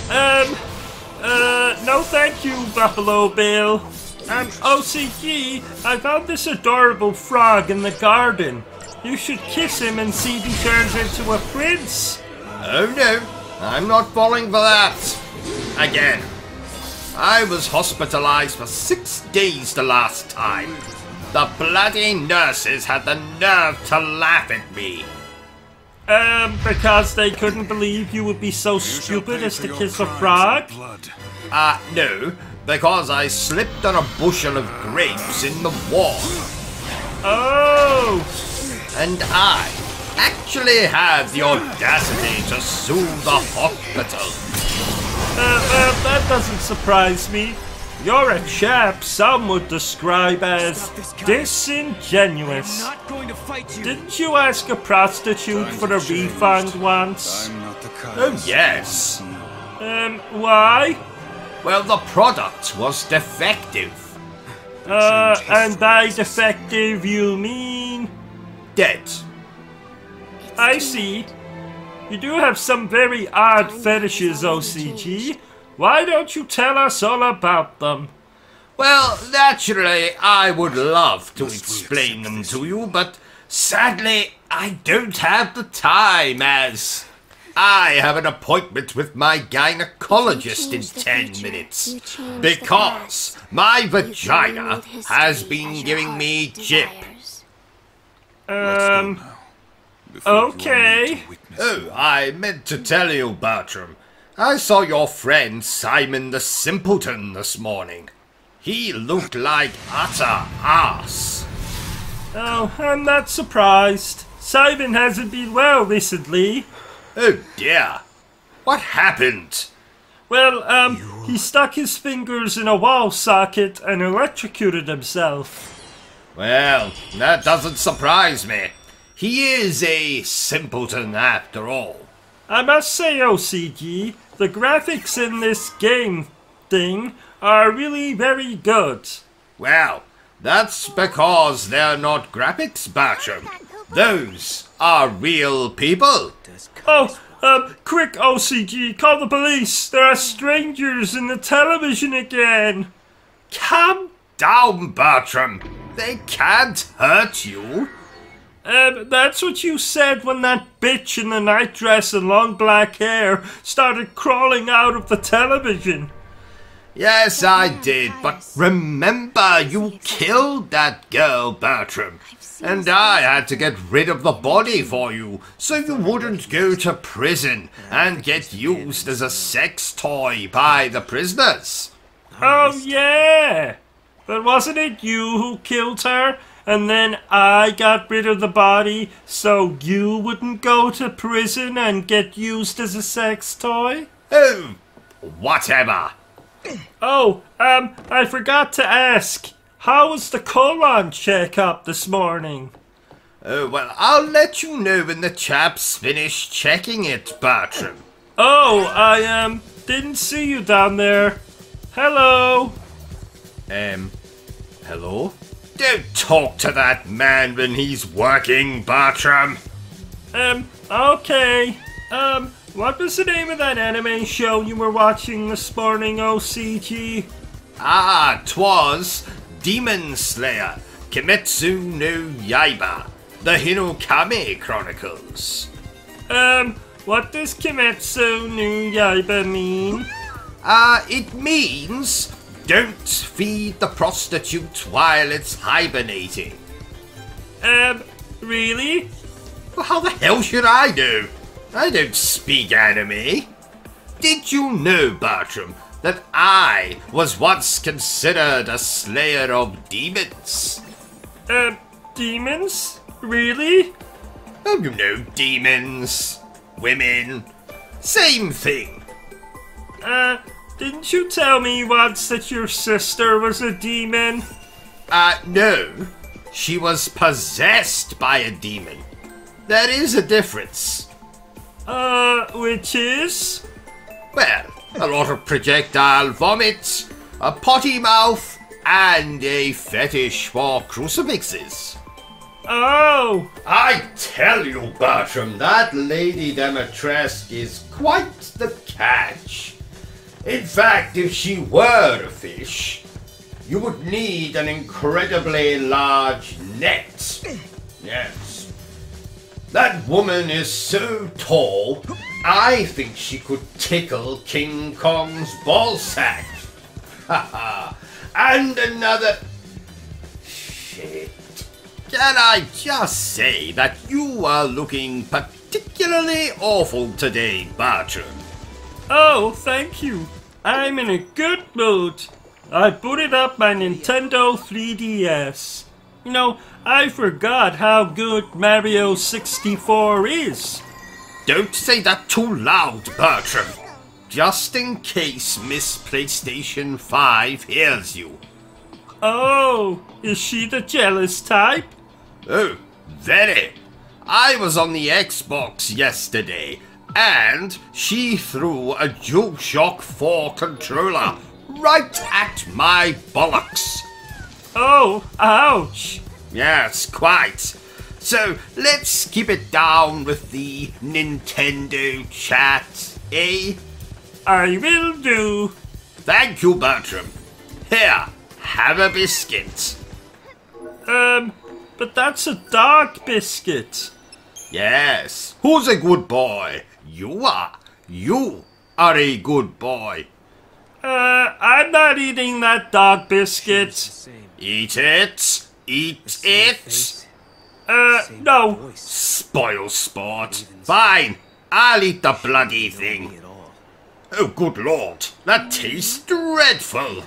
No thank you, Buffalo Bill. OCG, I found this adorable frog in the garden. You should kiss him and see if he turns into a prince. Oh no, I'm not falling for that. Again. I was hospitalized for 6 days the last time. The bloody nurses had the nerve to laugh at me. Because they couldn't believe you would be so stupid as to kiss a frog? No, because I slipped on a bushel of grapes in the wall. Oh! And I actually had the audacity to sue the hospital. That doesn't surprise me. You're a chap some would describe as disingenuous. Didn't you ask a prostitute for a refund once? Oh, yes. Why? Well, the product was defective. And by defective you mean? Dead. I see. You do have some very odd fetishes, OCG. Why don't you tell us all about them? Well, naturally, I would love to explain them to you, but sadly, I don't have the time, as I have an appointment with my gynecologist in 10 minutes, because my vagina has been giving me jip. Okay. Oh, I meant to tell you, Bertram. I saw your friend Simon the Simpleton this morning. He looked like utter ass. Oh, I'm not surprised. Simon hasn't been well recently. Oh dear. What happened? Well, he stuck his fingers in a wall socket and electrocuted himself. Well, that doesn't surprise me. He is a simpleton after all. I must say, OCG, the graphics in this game thing are really very good. Well, that's because they're not graphics, Bertram. Those are real people. Oh, quick, OCG, call the police. There are strangers in the television again. Calm down, Bertram. They can't hurt you. That's what you said when that bitch in the nightdress and long black hair started crawling out of the television. Yes, I did, but remember, you killed that girl, Bertram. And I had to get rid of the body for you, so you wouldn't go to prison and get used as a sex toy by the prisoners. Oh, yeah! But wasn't it you who killed her? And then I got rid of the body so you wouldn't go to prison and get used as a sex toy? Oh, whatever. Oh, I forgot to ask. How was the colon checkup this morning? Oh, well, I'll let you know when the chap's finished checking it, Bertram. Oh, I, didn't see you down there. Hello? Hello? Don't talk to that man when he's working, Bertram. Okay. What was the name of that anime show you were watching this morning, OCG? Ah, 'twas Demon Slayer, Kimetsu no Yaiba, the Hinokami Chronicles. What does Kimetsu no Yaiba mean? It means don't feed the prostitute while it's hibernating. Really? Well, how the hell should I know? I don't speak anime. Did you know, Bertram, that I was once considered a slayer of demons? Demons? Really? Oh, you know, demons, women, same thing. Didn't you tell me once that your sister was a demon? No. She was possessed by a demon. There is a difference. Which is? Well, a lot of projectile vomit, a potty mouth, and a fetish for crucifixes. Oh! I tell you, Bertram, that Lady Demetresque is quite the catch. In fact, if she were a fish, you would need an incredibly large net. Yes. That woman is so tall, I think she could tickle King Kong's ballsack. Haha. And another... Shit. Can I just say that you are looking particularly awful today, Bertram? Oh, thank you. I'm in a good mood. I booted up my Nintendo 3DS. You know, I forgot how good Mario 64 is. Don't say that too loud, Bertram. Just in case Miss PlayStation 5 hears you. Oh, is she the jealous type? Oh, very. I was on the Xbox yesterday, and she threw a DualShock 4 controller right at my bollocks. Oh, ouch. Yes, quite. So, let's keep it down with the Nintendo chat, eh? I will do. Thank you, Bertram. Here, have a biscuit. But that's a dog biscuit. Yes, who's a good boy? You are. You are a good boy. I'm not eating that dog biscuit. Eat it. Eat it. No. Spoil sport. Fine, I'll eat the bloody thing. Oh, good lord, that tastes dreadful.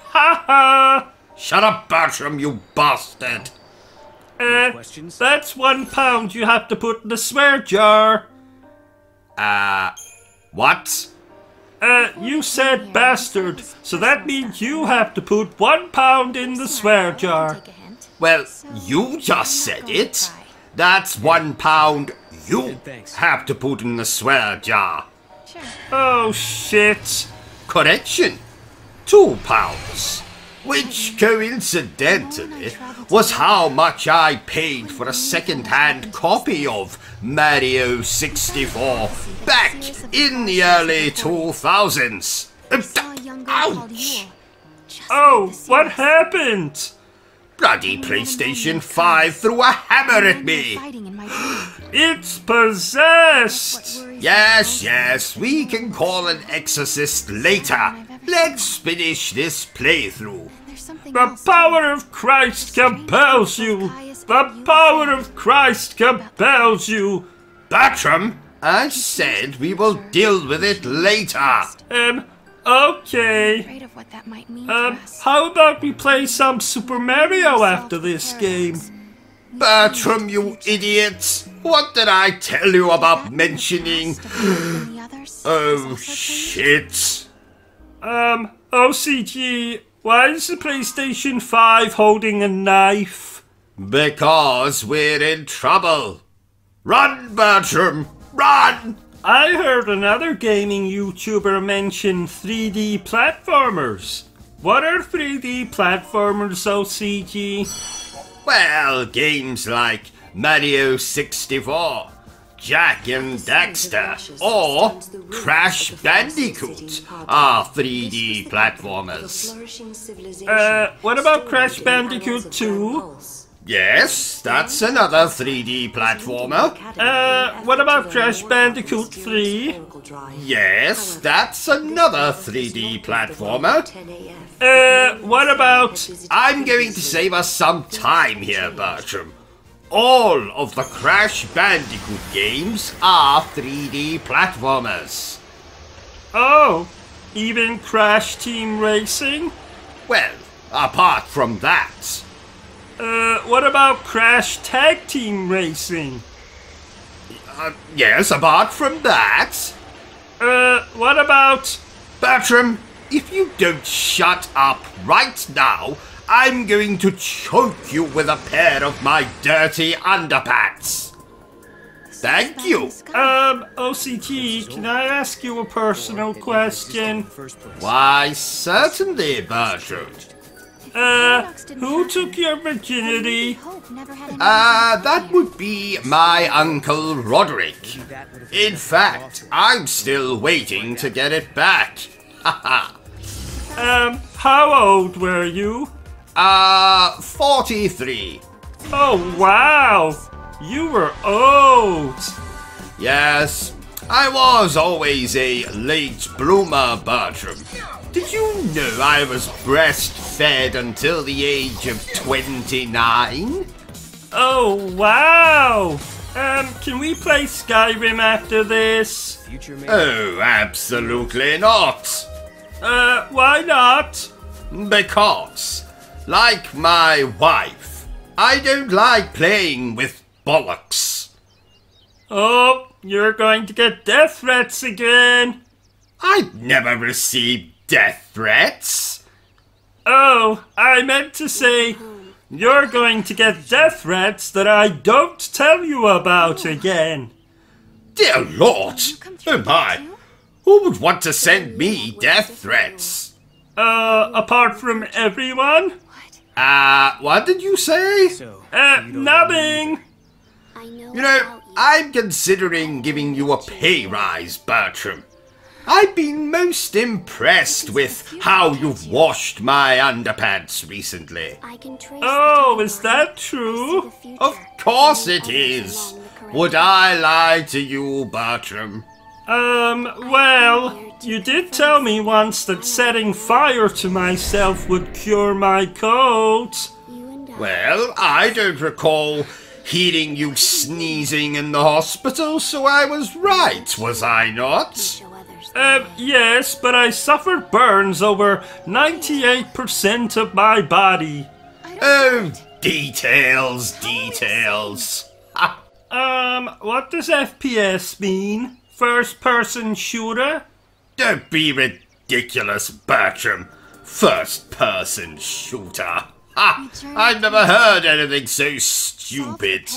Ha ha! Shut up, Bertram, you bastard. That's £1 you have to put in the swear jar. What? You said bastard, so that means you have to put £1 in the swear jar. Well, you just said it. That's £1 you have to put in the swear jar. Oh, shit. Correction. £2. Which, coincidentally, was how much I paid for a second-hand copy of Mario 64 back in the early 2000s. Ouch! Oh, what happened? Bloody PlayStation 5 threw a hammer at me! It's possessed! Yes, we can call an exorcist later. Let's finish this playthrough. The power of Christ compels you! The power of Christ compels you! Bertram, I said we will deal with it later. Okay. How about we play some Super Mario after this game? Bertram, you idiot! What did I tell you about mentioning? Oh, shit. OCG, why is the PlayStation 5 holding a knife? Because we're in trouble. Run, Bertram, run! I heard another gaming YouTuber mention 3D platformers. What are 3D platformers, OCG? Well, games like Mario 64, Jak and Daxter, or Crash Bandicoot are 3D platformers. What about Crash Bandicoot 2? Yes, that's another 3D platformer. What about Crash Bandicoot 3? Yes, that's another 3D platformer. What about... I'm going to save us some time here, Bertram. All of the Crash Bandicoot games are 3D platformers. Oh, even Crash Team Racing? Well, apart from that. What about Crash Tag Team Racing? Yes, apart from that. What about... Bertram, if you don't shut up right now, I'm going to choke you with a pair of my dirty underpants. Thank you. OCG, can I ask you a personal question? Why, certainly, Bertram. Who took your virginity? That would be my Uncle Roderick. In fact, I'm still waiting to get it back. How old were you? 43. Oh, wow! You were old! Yes, I was always a late bloomer, Bertram. Did you know I was breastfed until the age of 29? Oh, wow! Can we play Skyrim after this? Oh, absolutely not! Why not? Because, like my wife, I don't like playing with bollocks. Oh, you're going to get death threats again. I've never received death threats. Oh, I meant to say, you're going to get death threats that I don't tell you about again. Dear Lord, oh my, who would want to send me death threats? Apart from everyone? What did you say? Nothing. You know, I'm considering giving you a pay rise, Bertram. I've been most impressed with how you've washed my underpants recently. Oh, is that true? Of course it is. Would I lie to you, Bertram? Well, you did tell me once that setting fire to myself would cure my cold. Well, I don't recall hearing you sneezing in the hospital, so I was right, was I not? Yes, but I suffered burns over 98% of my body. Oh, details. What does FPS mean? First person shooter? Don't be ridiculous, Bertram. First person shooter. I've never heard anything so stupid.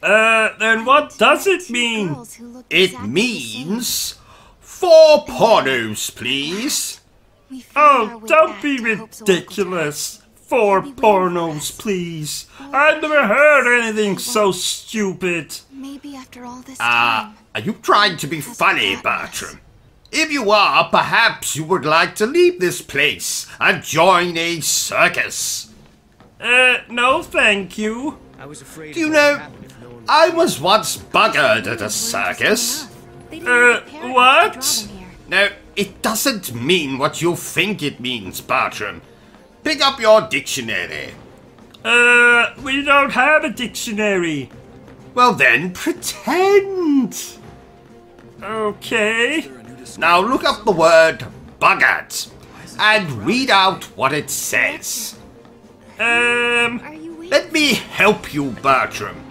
Then what does it mean? It means 4 pornos, please. Oh, don't be ridiculous. 4 pornos, please. I've never heard anything so stupid. Maybe after all this time. Are you trying to be funny, Bertram? If you are, perhaps you would like to leave this place and join a circus. No thank you. Do you know, I was once buggered at a circus. What? No, it doesn't mean what you think it means, Bertram. Pick up your dictionary. We don't have a dictionary. Well then, pretend. Okay. Now look up the word buggered and read out what it says. Let me help you, Bertram.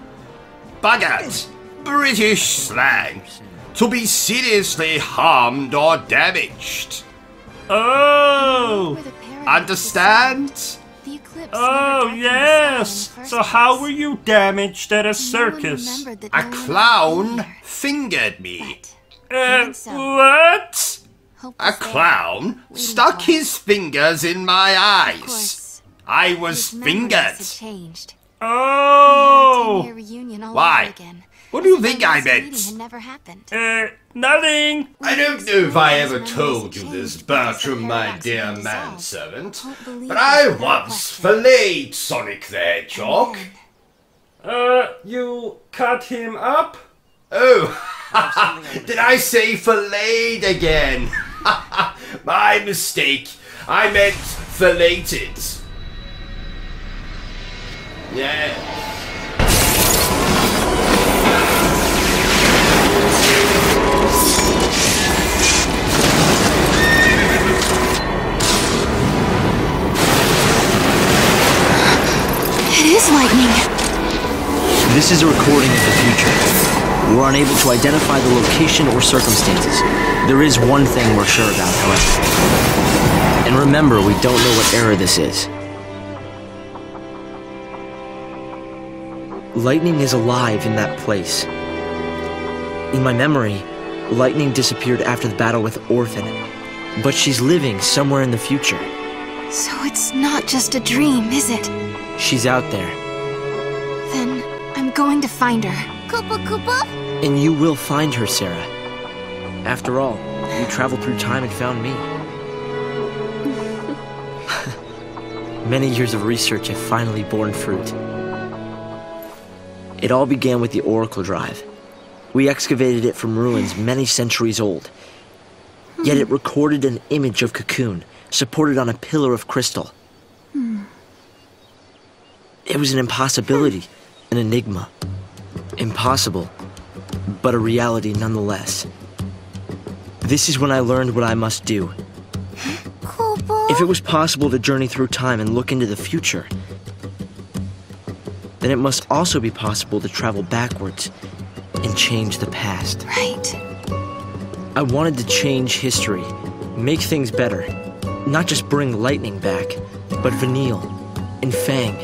Buggered, British slang. To be seriously harmed or damaged. Oh! Understand? Oh, yes! So how were you damaged at a circus? A clown fingered me. What? A clown stuck his fingers in my eyes. I was fingered. Oh! Why? What do you think I meant? Nothing. I don't know if I ever told you this, Bertram, my dear manservant, but I once filleted Sonic the Hedgehog. You cut him up? Oh, did I say filleted again? My mistake. I meant filleted. Yeah. It is lightning. This is a recording of the future. We're unable to identify the location or circumstances. There is one thing we're sure about, however. And remember, we don't know what era this is. Lightning is alive in that place. In my memory, Lightning disappeared after the battle with Orphan, but she's living somewhere in the future. So it's not just a dream, is it? She's out there. Then I'm going to find her. Koopa Koopa? And you will find her, Sarah. After all, you traveled through time and found me. Many years of research have finally borne fruit. It all began with the Oracle Drive. We excavated it from ruins many centuries old. Yet it recorded an image of Cocoon, supported on a pillar of crystal. It was an impossibility, an enigma. Impossible, but a reality nonetheless. This is when I learned what I must do. If it was possible to journey through time and look into the future, then it must also be possible to travel backwards and change the past. Right. I wanted to change history, make things better. Not just bring lightning back, but Vanille, and Fang,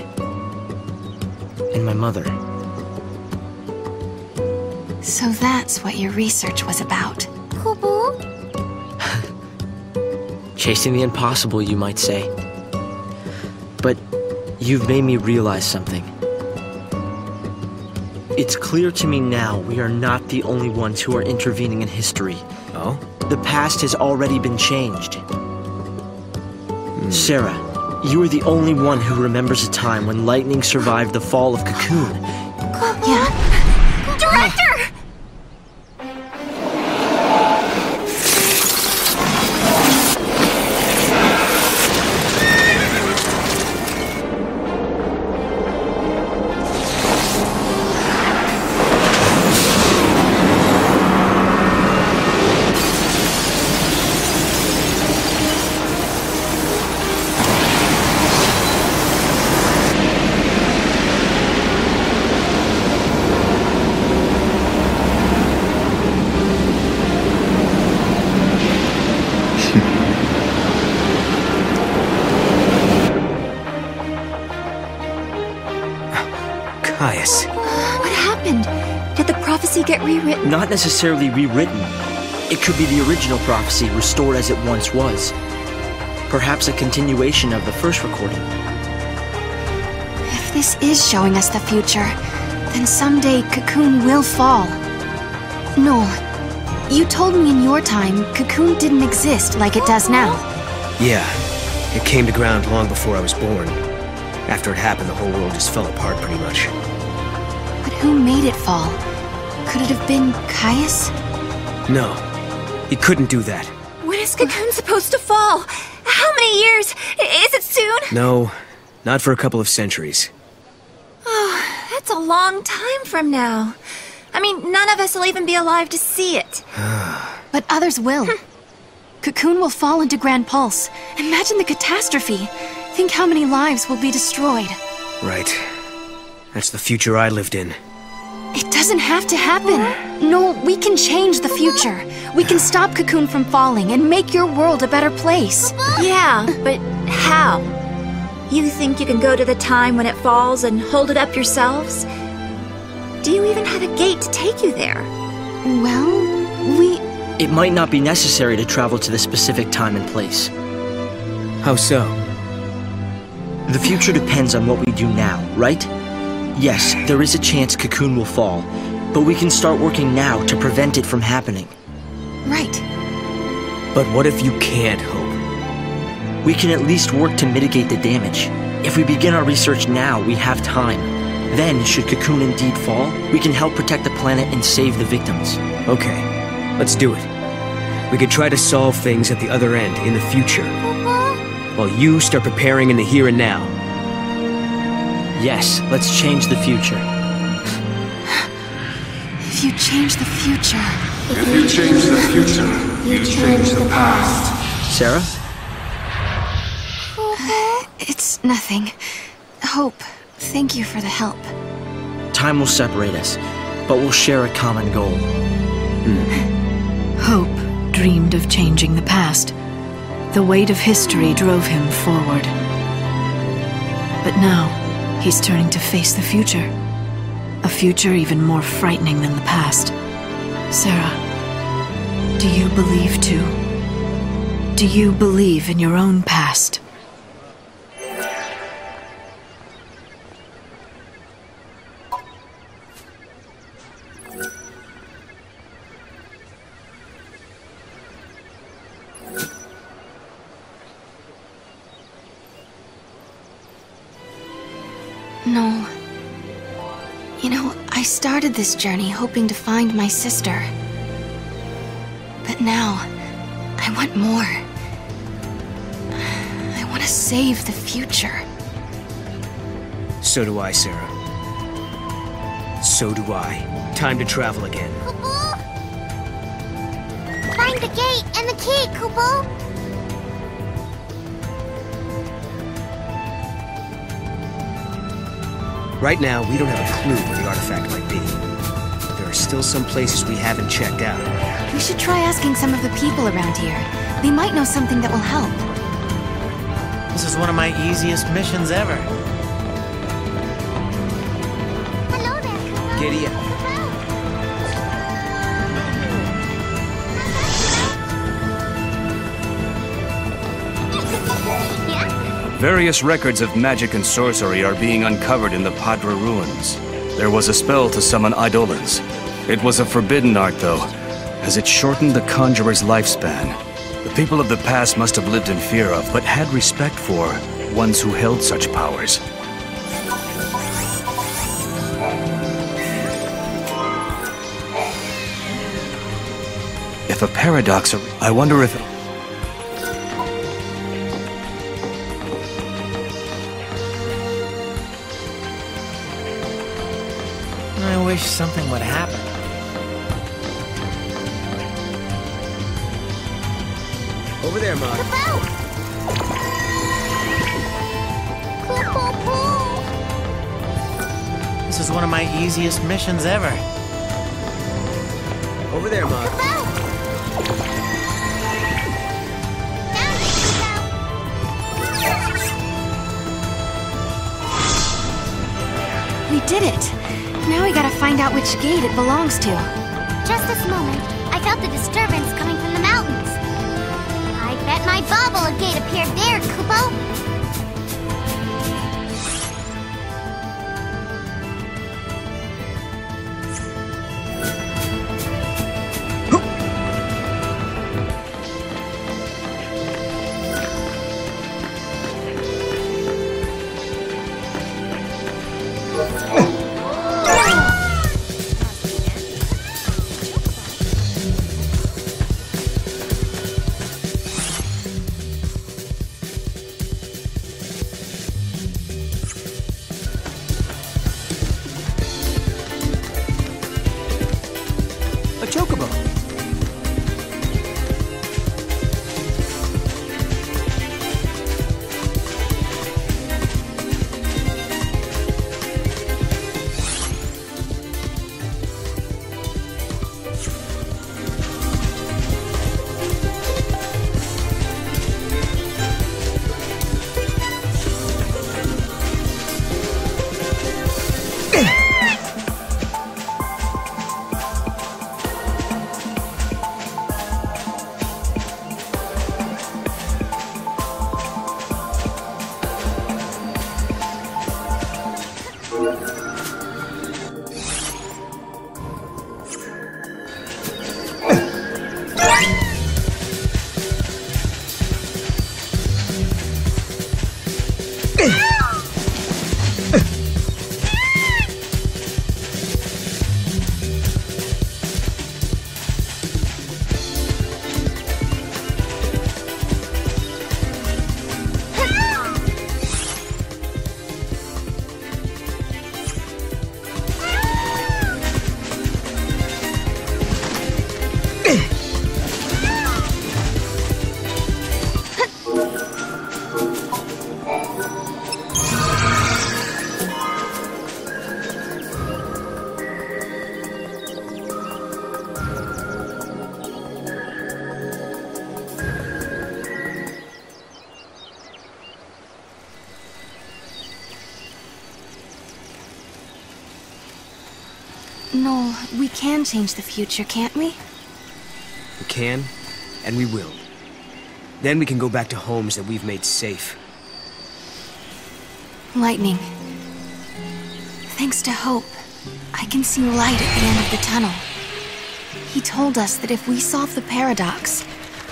and my mother. So that's what your research was about. Kubu? Chasing the impossible, you might say. But you've made me realize something. It's clear to me now we are not the only ones who are intervening in history. Oh? The past has already been changed. Sarah, you are the only one who remembers a time when lightning survived the fall of Cocoon. Yeah. Director! What happened? Did the prophecy get rewritten? Not necessarily rewritten. It could be the original prophecy restored as it once was. Perhaps a continuation of the first recording. If this is showing us the future, then someday Cocoon will fall. Noel, you told me in your time Cocoon didn't exist like it does now. Yeah, it came to ground long before I was born. After it happened, the whole world just fell apart pretty much. But who made it fall? Could it have been Caius? No, he couldn't do that. When is Cocoon supposed to fall? How many years? Is it soon? No, not for a couple of centuries. Oh, that's a long time from now. I mean, none of us will even be alive to see it. But others will. Cocoon will fall into Grand Pulse. Imagine the catastrophe. Think how many lives will be destroyed. Right. That's the future I lived in. It doesn't have to happen. No, we can change the future. We can stop Cocoon from falling and make your world a better place. Yeah, but how? You think you can go to the time when it falls and hold it up yourselves? Do you even have a gate to take you there? Well, It might not be necessary to travel to the specific time and place. How so? The future depends on what we do now, right? Yes, there is a chance Cocoon will fall, but we can start working now to prevent it from happening. Right. But what if you can't hope? We can at least work to mitigate the damage. If we begin our research now, we have time. Then, should Cocoon indeed fall, we can help protect the planet and save the victims. Okay, let's do it. We could try to solve things at the other end, in the future. While you start preparing in the here and now. Yes, let's change the future. If you change the future... If you change the future, you change the past. Sarah? It's nothing. Hope, thank you for the help. Time will separate us, but we'll share a common goal. Hope dreamed of changing the past. The weight of history drove him forward. But now, he's turning to face the future. A future even more frightening than the past. Sarah, do you believe too? Do you believe in your own past? No. You know, I started this journey hoping to find my sister. But now, I want more. I want to save the future. So do I, Sarah. So do I. Time to travel again. Find the gate and the key, Kupo! Right now, we don't have a clue where the artifact might be. There are still some places we haven't checked out. We should try asking some of the people around here. They might know something that will help. This is one of my easiest missions ever. Hello there. Giddy up. Various records of magic and sorcery are being uncovered in the Padra ruins. There was a spell to summon Eidolons. It was a forbidden art, though, as it shortened the conjurer's lifespan. The people of the past must have lived in fear of, but had respect for, ones who held such powers. If a paradox, I wonder if... I wish something would happen. Over there, Mog. This is one of my easiest missions ever. Over there, Mog. We did it! Now we gotta find out which gate it belongs to. Just this moment, I felt the disturbance coming from the mountains. I bet my bobble gate appeared there, Kupo. No, we can change the future, can't we? We can, and we will. Then we can go back to homes that we've made safe. Lightning. Thanks to Hope, I can see light at the end of the tunnel. He told us that if we solve the paradox,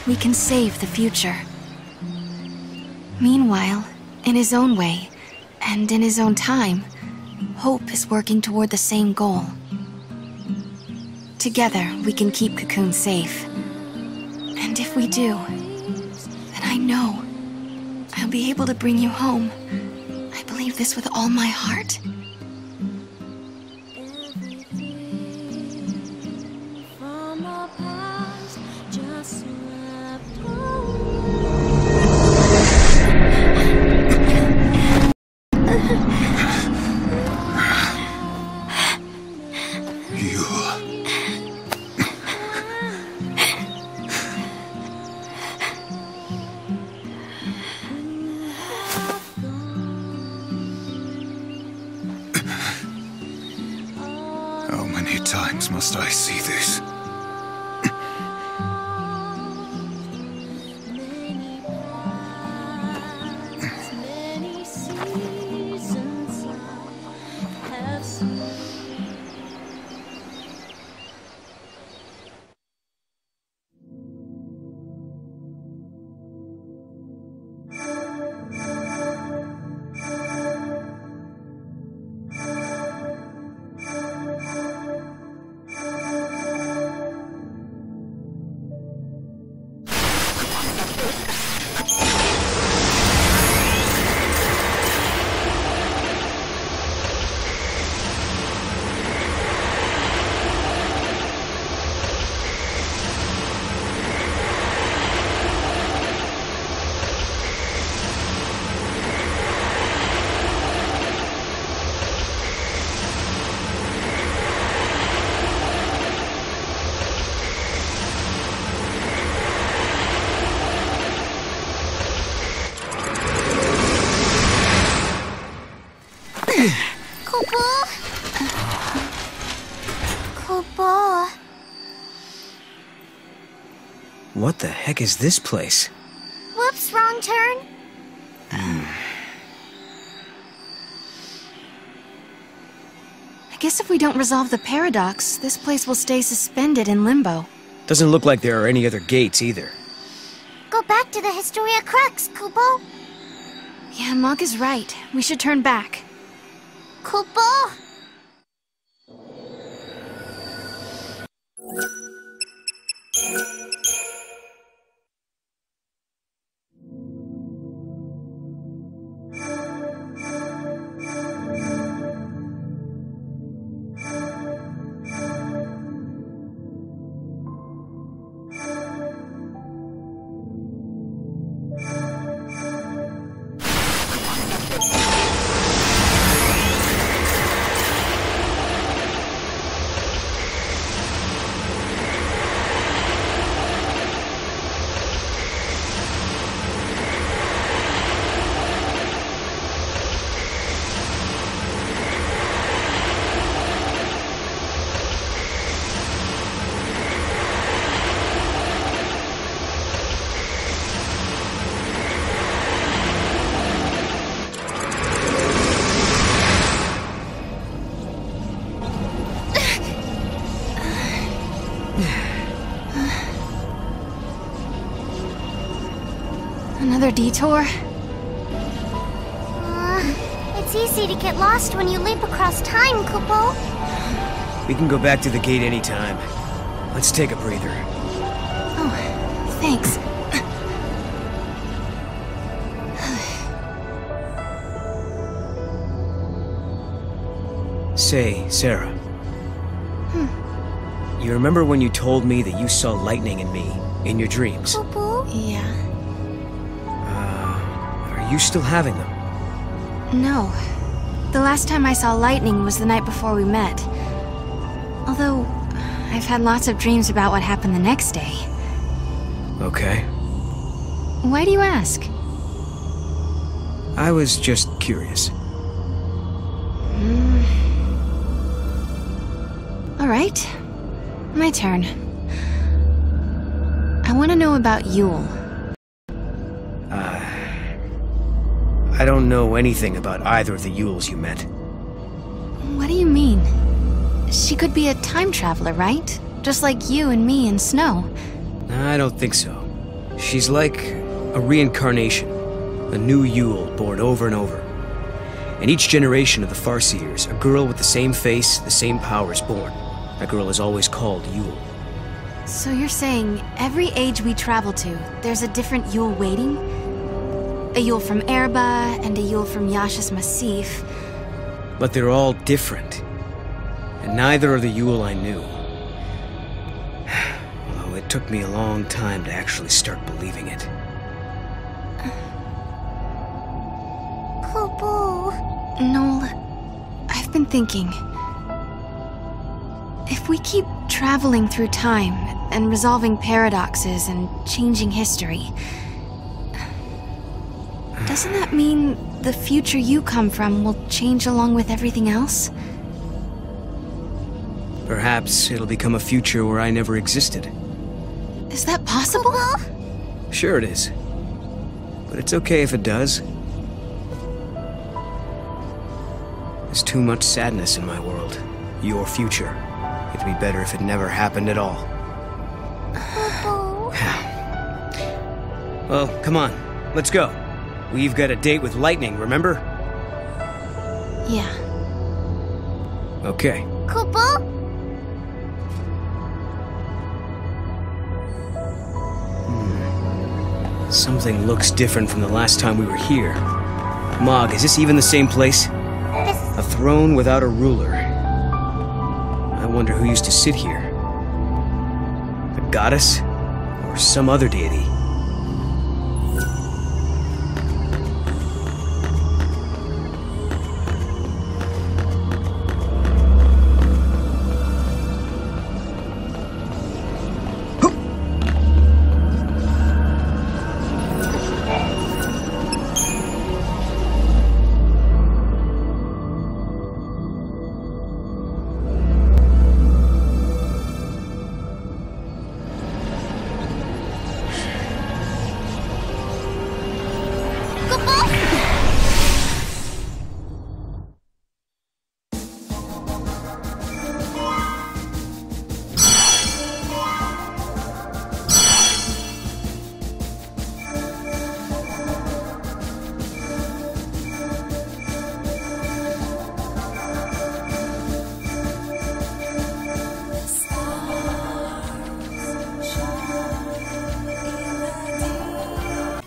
we can save the future. Meanwhile, in his own way, and in his own time, Hope is working toward the same goal. Together, we can keep Cocoon safe. And if we do, then I know I'll be able to bring you home. I believe this with all my heart. many times must I see this? What the heck is this place? Whoops, wrong turn. I guess if we don't resolve the paradox, this place will stay suspended in limbo. Doesn't look like there are any other gates either. Go back to the Historia Crux, Kupo. Yeah, Mog is right. We should turn back. Kupo! Another detour? It's easy to get lost when you leap across time, Kupo. We can go back to the gate anytime. Let's take a breather. Oh, thanks. Say, Sarah. You remember when you told me that you saw lightning in me, in your dreams? Kupo? Yeah. Are you still having them? No. The last time I saw lightning was the night before we met. Although, I've had lots of dreams about what happened the next day. Okay. Why do you ask? I was just curious. Alright. My turn. I want to know about Yule. I don't know anything about either of the Yules you met. What do you mean? She could be a time traveler, right? Just like you and me and Snow. I don't think so. She's like a reincarnation. A new Yule born over and over. In each generation of the Farseers, a girl with the same face, the same powers born. That girl is always called Yule. So you're saying every age we travel to, there's a different Yule waiting? A Yule from Erba, and a Yule from Yasha's Massif. But they're all different. And neither are the Yule I knew. Although it took me a long time to actually start believing it. Kupo. Noel, I've been thinking. If we keep traveling through time, and resolving paradoxes and changing history, doesn't that mean the future you come from will change along with everything else? Perhaps it'll become a future where I never existed. Is that possible? Sure it is. But it's okay if it does. There's too much sadness in my world. Your future. It'd be better if it never happened at all. Well, come on. Let's go. We've got a date with Lightning, remember? Yeah. Okay. Kupo? Something looks different from the last time we were here. Mog, is this even the same place? A throne without a ruler. I wonder who used to sit here. A goddess? Or some other deity?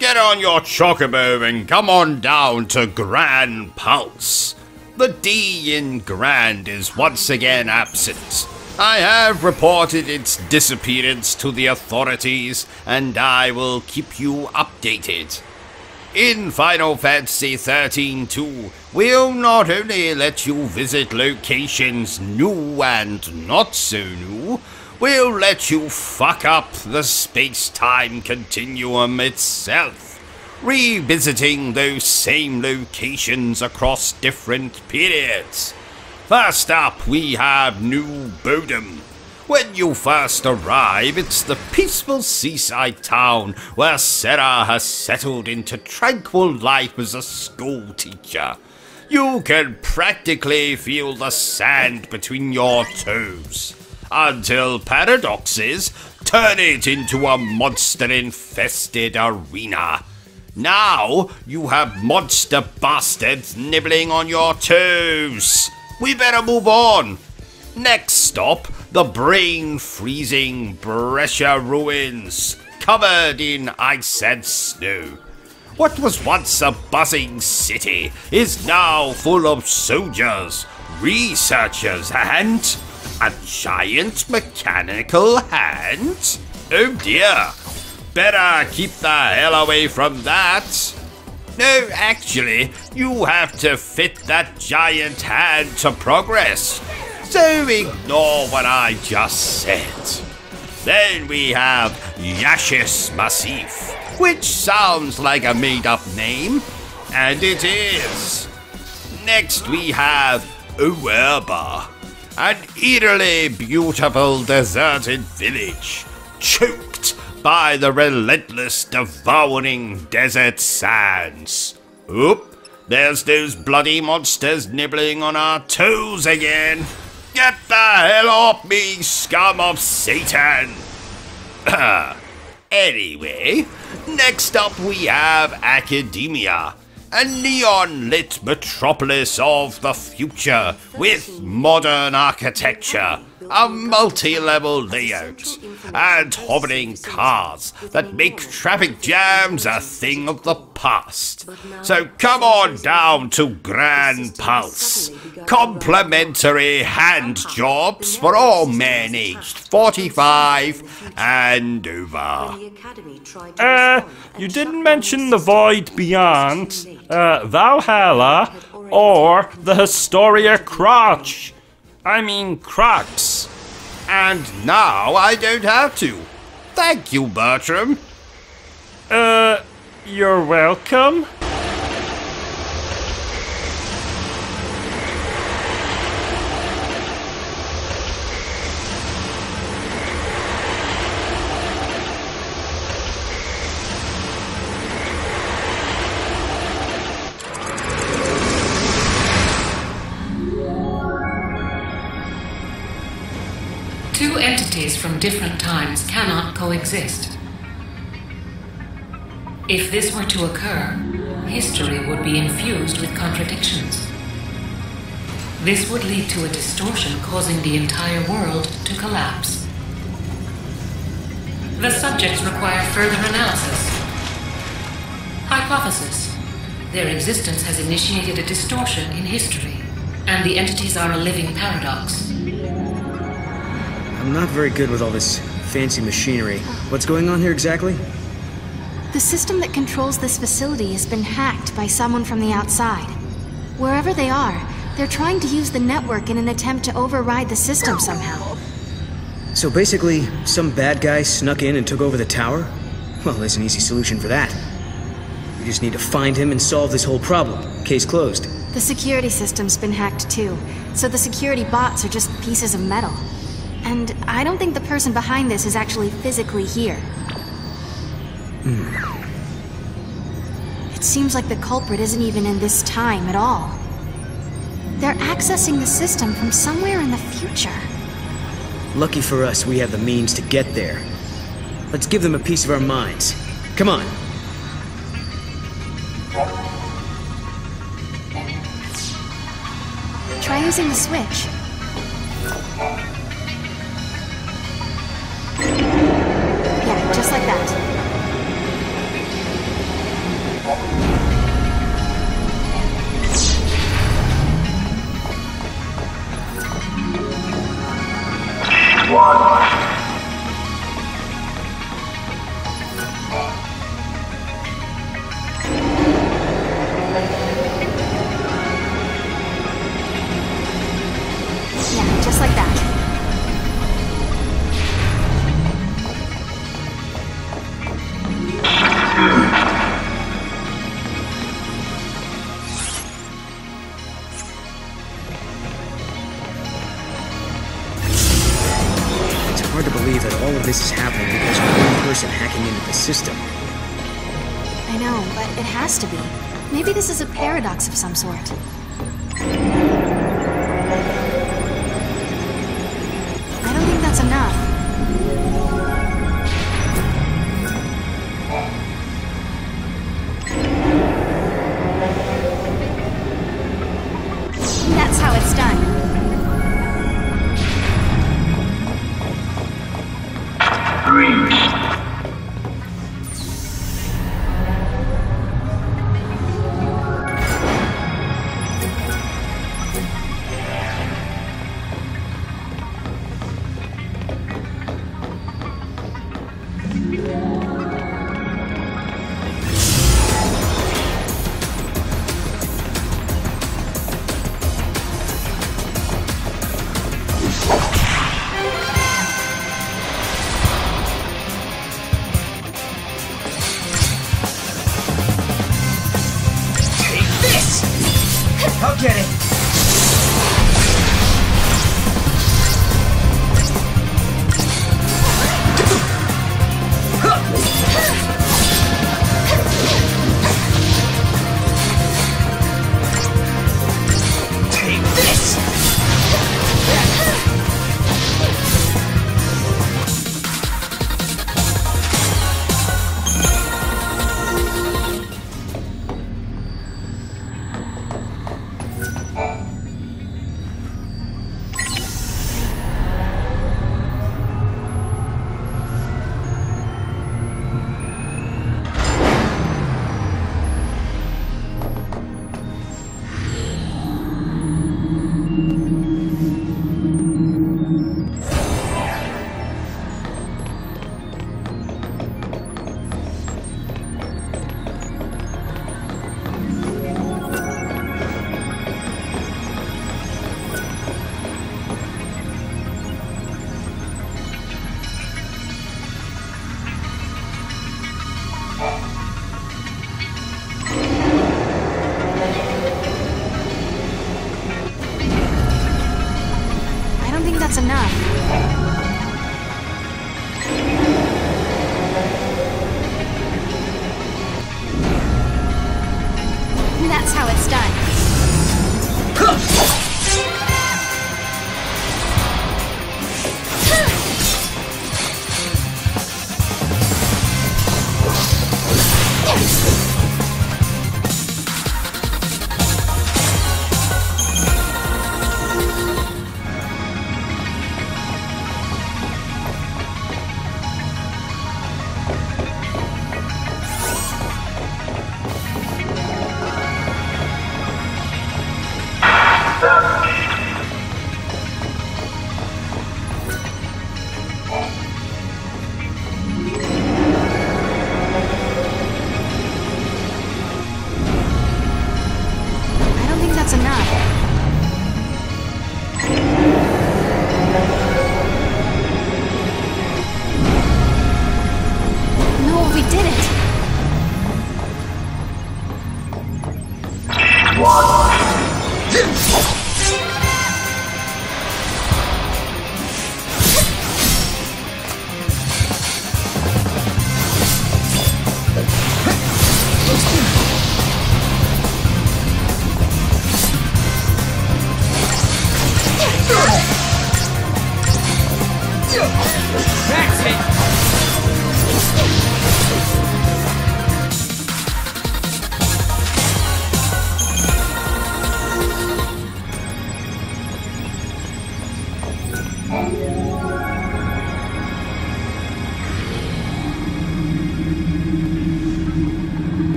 Get on your chocobo and come on down to Grand Pulse. The D in Grand is once again absent. I have reported its disappearance to the authorities, and I will keep you updated. In Final Fantasy XIII-2, we'll not only let you visit locations new and not so new, we'll let you fuck up the space-time continuum itself, revisiting those same locations across different periods. First up, we have New Bodom. When you first arrive, it's the peaceful seaside town where Sarah has settled into tranquil life as a school teacher. You can practically feel the sand between your toes, until paradoxes turn it into a monster-infested arena. Now you have monster bastards nibbling on your toes. We better move on. Next stop, the brain-freezing Brescia ruins, covered in ice and snow. What was once a buzzing city is now full of soldiers, researchers, and a giant mechanical hand? Oh dear. Better keep the hell away from that. No, actually, you have to fit that giant hand to progress. So ignore what I just said. Then we have Yashis Massif, which sounds like a made-up name, and it is. Next we have Uerba, an eerily beautiful deserted village, choked by the relentless, devouring desert sands. Oop, there's those bloody monsters nibbling on our toes again. Get the hell off me, scum of Satan! Anyway, next up we have Academia, a neon-lit metropolis of the future with modern architecture, a multi-level layout, and hovering cars that make traffic jams a thing of the past. So come on down to Grand Pulse. Complimentary hand jobs for all men aged 45 and over. You didn't mention the Void Beyond, Valhalla, or the Historia Crotch. I mean Crux. And now I don't have to. Thank you, Bertram. You're welcome. Two entities from different times cannot coexist. If this were to occur, history would be infused with contradictions. This would lead to a distortion causing the entire world to collapse. The subjects require further analysis. Hypothesis. Their existence has initiated a distortion in history, and the entities are a living paradox. I'm not very good with all this fancy machinery. What's going on here exactly? The system that controls this facility has been hacked by someone from the outside. Wherever they are, they're trying to use the network in an attempt to override the system somehow. So basically, some bad guy snuck in and took over the tower? Well, there's an easy solution for that. We just need to find him and solve this whole problem. Case closed. The security system's been hacked too, so the security bots are just pieces of metal. And I don't think the person behind this is actually physically here. It seems like the culprit isn't even in this time at all. They're accessing the system from somewhere in the future. Lucky for us, we have the means to get there. Let's give them a piece of our minds. Come on. Try using the switch. Yeah, just like that. Yeah, just like that. Hard to believe that all of this is happening because of one person hacking into the system. I know, but it has to be. Maybe this is a paradox of some sort. I don't think that's enough. That's how it's done. I'll get it. Take this. That's enough. That's how it's done.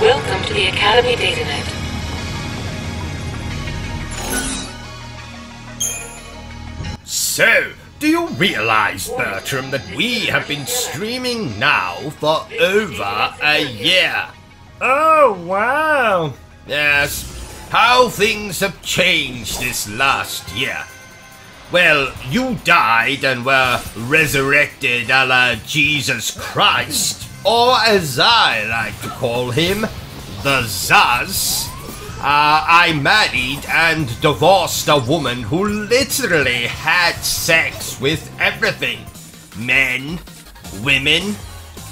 Welcome to the Academy Datanet. So, do you realize, Bertram, that we have been streaming now for over a year? Oh, wow! Yes, how things have changed this last year. Well, you died and were resurrected a la Jesus Christ, or as I like to call him, the Zaz. I married and divorced a woman who literally had sex with everything. Men, women,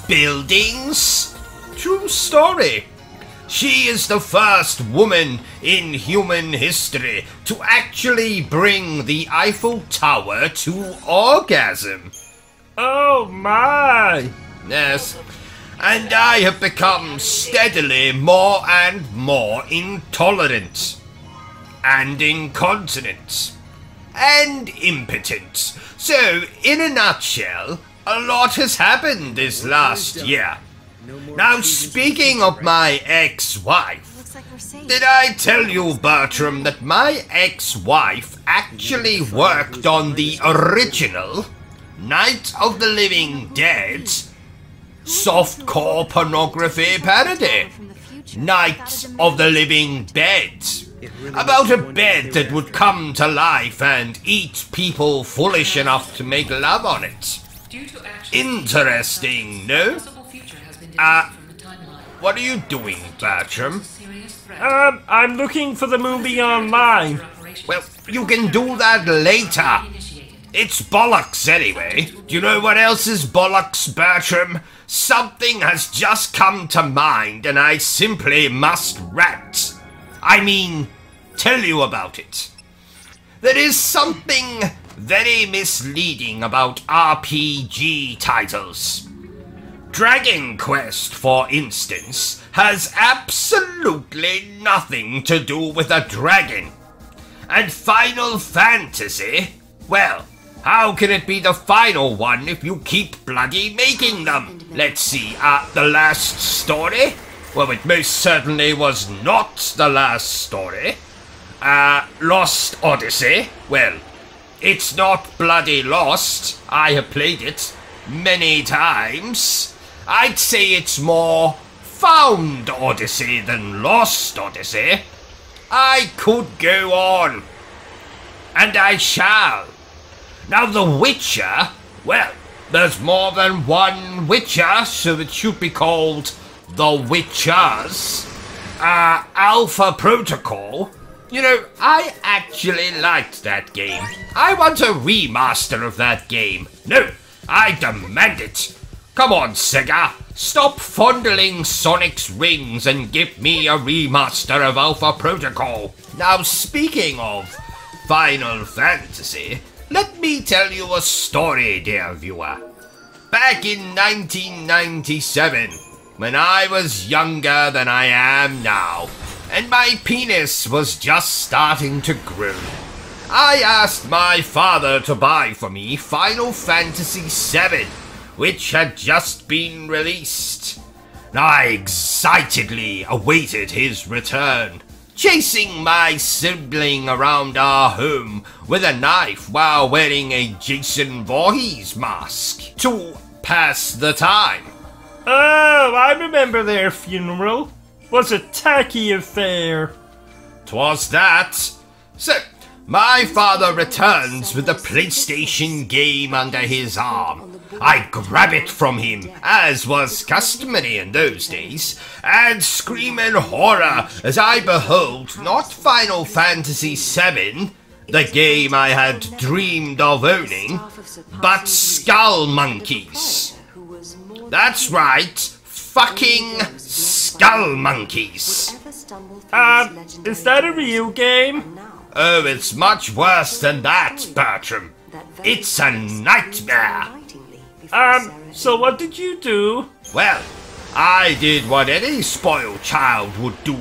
buildings. True story. She is the first woman in human history to actually bring the Eiffel Tower to orgasm. Oh my! Yes. And I have become steadily more and more intolerant, and incontinent, and impotent. So, in a nutshell, a lot has happened this last year. Now, speaking of my ex-wife, did I tell you, Bertram, that my ex-wife actually worked on the original Night of the Living Dead softcore pornography parody, Night of the Living Bed, about a bed that would come to life and eat people foolish enough to make love on it. Interesting, no? What are you doing, Bertram? I'm looking for the movie online. Well, you can do that later. It's bollocks anyway. Do you know what else is bollocks, Bertram? Something has just come to mind and I simply must rant. I mean, tell you about it. There is something very misleading about RPG titles. Dragon Quest, for instance, has absolutely nothing to do with a dragon. And Final Fantasy, well, how can it be the final one if you keep bloody making them? Let's see, the last story? Well, it most certainly was not the last story. Lost Odyssey? Well, it's not bloody lost. I have played it many times. I'd say it's more Found Odyssey than Lost Odyssey. I could go on. And I shall. Now, The Witcher, well, there's more than one Witcher, so it should be called The Witchers. Alpha Protocol. You know, I actually liked that game. I want a remaster of that game. No, I demand it. Come on, Sega. Stop fondling Sonic's rings and give me a remaster of Alpha Protocol. Now, speaking of Final Fantasy, let me tell you a story, dear viewer. Back in 1997, when I was younger than I am now, and my penis was just starting to grow, I asked my father to buy for me Final Fantasy VII, which had just been released. I excitedly awaited his return, chasing my sibling around our home with a knife while wearing a Jason Voorhees mask to pass the time. Oh, I remember their funeral. Was a tacky affair. 'Twas that. So, my father returns with a PlayStation game under his arm. I grab it from him, as was customary in those days, and scream in horror as I behold not Final Fantasy VII, the game I had dreamed of owning, but Skull Monkeys. That's right, fucking Skull Monkeys. Is that a real game? Oh, it's much worse than that, Bertram. It's a nightmare. So what did you do? Well, I did what any spoiled child would do.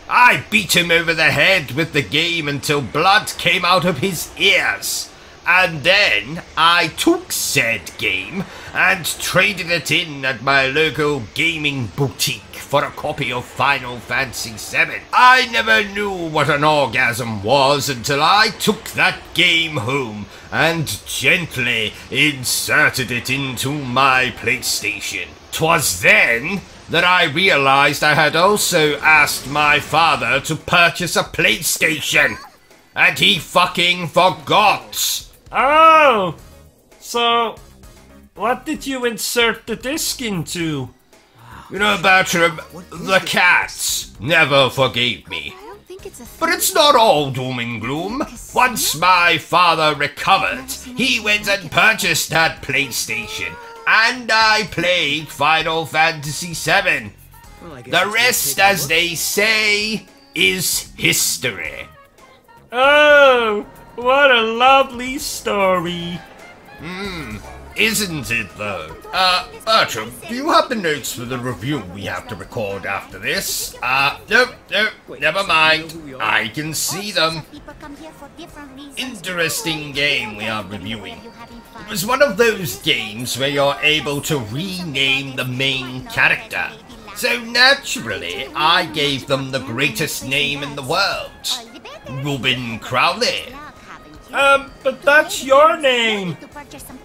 I beat him over the head with the game until blood came out of his ears. And then I took said game and traded it in at my local gaming boutique for a copy of Final Fantasy VII. I never knew what an orgasm was until I took that game home and gently inserted it into my PlayStation. 'Twas then that I realized I had also asked my father to purchase a PlayStation, and he fucking forgot. Oh! So, what did you insert the disc into? You know, Bertram, the cats never forgave me. But it's not all doom and gloom. Once my father recovered, he went and purchased that PlayStation, and I played Final Fantasy VII. The rest, as they say, is history. Oh! What a lovely story. Isn't it though? Bertram, do you have the notes for the review we have to record after this? Nope, never mind. I can see them. Interesting game we are reviewing. It was one of those games where you're able to rename the main character. So naturally, I gave them the greatest name in the world. Reuben Crowley. But that's your name.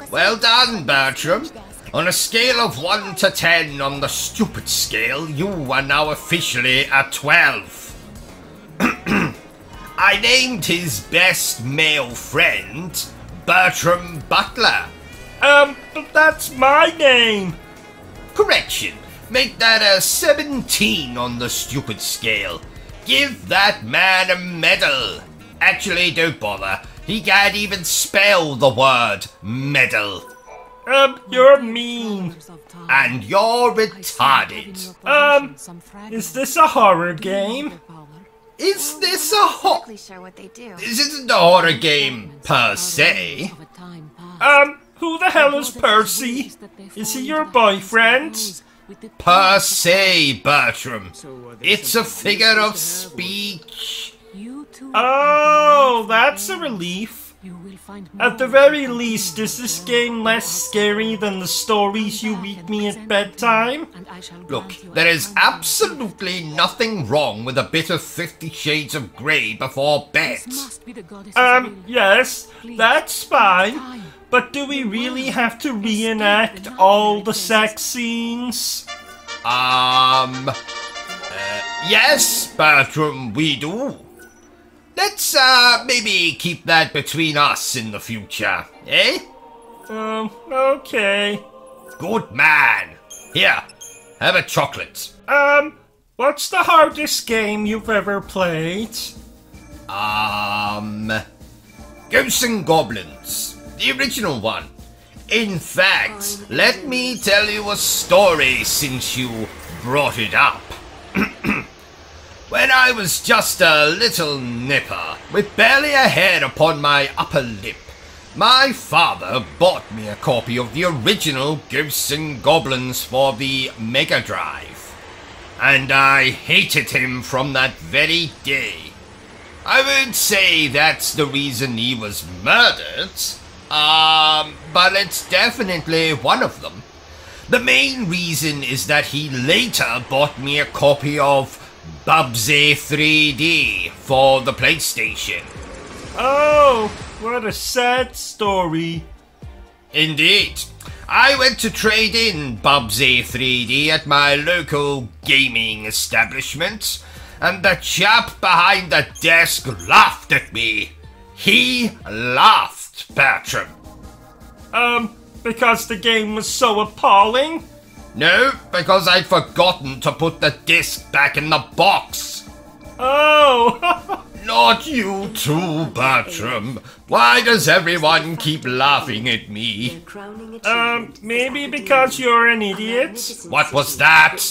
Well done, Bertram. On a scale of 1 to 10 on the stupid scale, you are now officially a 12. I named his best male friend Bertram Butler. But that's my name. Correction. Make that a 17 on the stupid scale. Give that man a medal. Actually, don't bother. He can't even spell the word medal. You're mean. And you're retarded. Is this a horror game? Is this a This isn't a horror game, per se. Who the hell is Percy? Is he your boyfriend? Per se, Bertram. It's a figure of speech. Oh, that's a relief. At the very least, is this game less scary than the stories you read me at bedtime? Look, there is absolutely nothing wrong with a bit of 50 Shades of Grey before bed. Yes, that's fine. But do we really have to reenact all the sex scenes? Yes, Bertram, we do. Let's, maybe keep that between us in the future, eh? Okay. Good man. Here, have a chocolate. What's the hardest game you've ever played? Ghosts and Goblins. The original one. In fact, let me tell you a story since you brought it up. When I was just a little nipper, with barely a hair upon my upper lip, My father bought me a copy of the original Ghosts and Goblins for the Mega Drive, and I hated him from that very day. I would say that's the reason he was murdered, but it's definitely one of them. The main reason is that he later bought me a copy of Bubsy 3D for the PlayStation. Oh, what a sad story. Indeed. I went to trade in Bubsy 3D at my local gaming establishment, and the chap behind the desk laughed at me. He laughed, Bertram. Because the game was so appalling? No, because I'd forgotten to put the disc back in the box. Oh! Not you too, Bertram. Why does everyone keep laughing at me? Maybe because you're an idiot? What was that?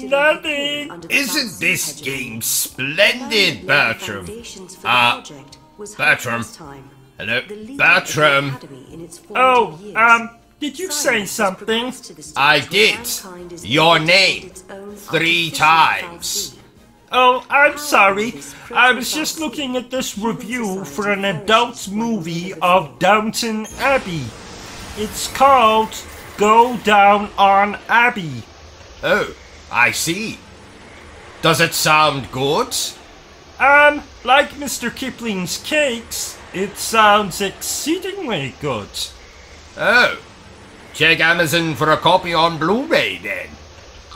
Nothing. Isn't this game splendid, Bertram? Bertram. Hello, Bertram. Oh, did you say something? I did. Your name. 3 times. Oh, I'm sorry. I was just looking at this review for an adult movie of Downton Abbey. It's called Go Down on Abbey. Oh, I see. Does it sound good? Like Mr. Kipling's cakes, it sounds exceedingly good. Oh, check Amazon for a copy on Blu-ray then.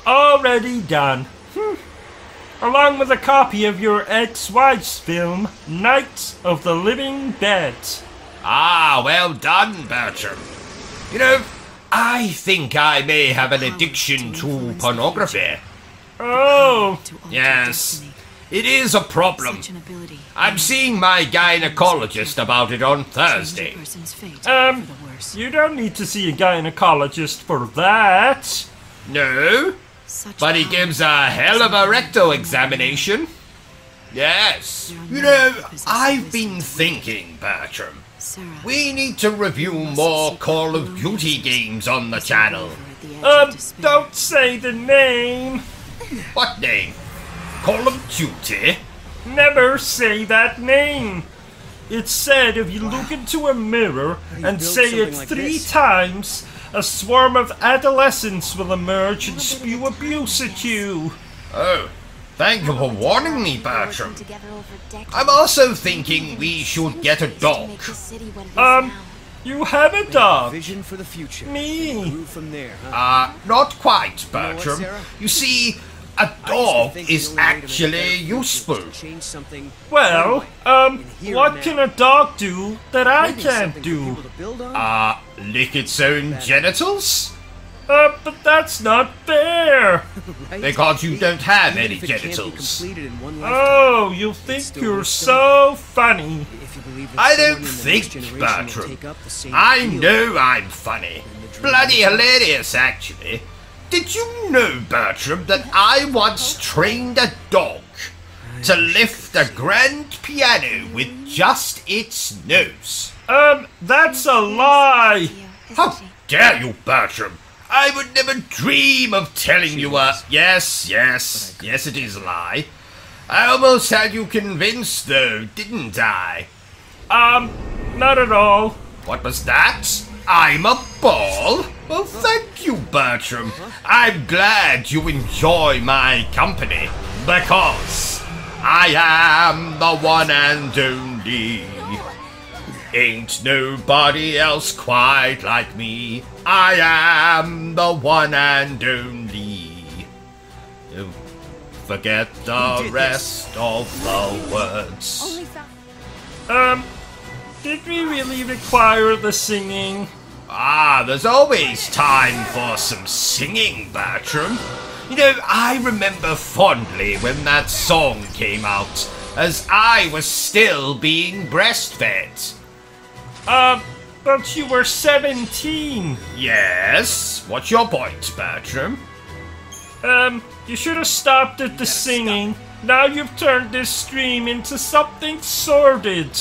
Already done. Along with a copy of your ex-wife's film, Night of the Living Dead. Ah, well done, Bertram. You know, I think I may have an addiction to pornography. Oh! Yes, it is a problem. I'm seeing my gynecologist about it on Thursday. You don't need to see a gynecologist for that. No, but he gives a hell of a rectal examination. Yes. You know, I've been thinking, Bertram. We need to review more Call of Duty games on the channel. Don't say the name. What name? Call of Duty? Never say that name. It's said if you look into a mirror and say it 3 times, a swarm of adolescents will emerge and spew abuse at you. Oh, thank you for warning me, Bertram. I'm also thinking we should get a dog. You have a dog? Vision for the future. Me? From there, not quite, Bertram. You see, a dog is actually useful. Well, what can a dog do that I can't do? Lick its own genitals? But that's not fair! Because you don't have any genitals. Oh, you think you're so funny. I don't think, Bertram. I know I'm funny. Bloody hilarious, actually. Did you know, Bertram, that I once trained a dog to lift a grand piano with just its nose? That's a lie! How dare you, Bertram? I would never dream of telling you a... Yes, it is a lie. I almost had you convinced, though, didn't I? Not at all. What was that? I'm a ball? Well, thank you, Bertram. I'm glad you enjoy my company, because I am the one and only. Ain't nobody else quite like me. I am the one and only. Forget the rest of the words. Did we really require the singing? There's always time for some singing, Bertram. You know, I remember fondly when that song came out, as I was still being breastfed. But you were 17. Yes? What's your point, Bertram? You should have stopped at the singing. Now you've turned this stream into something sordid.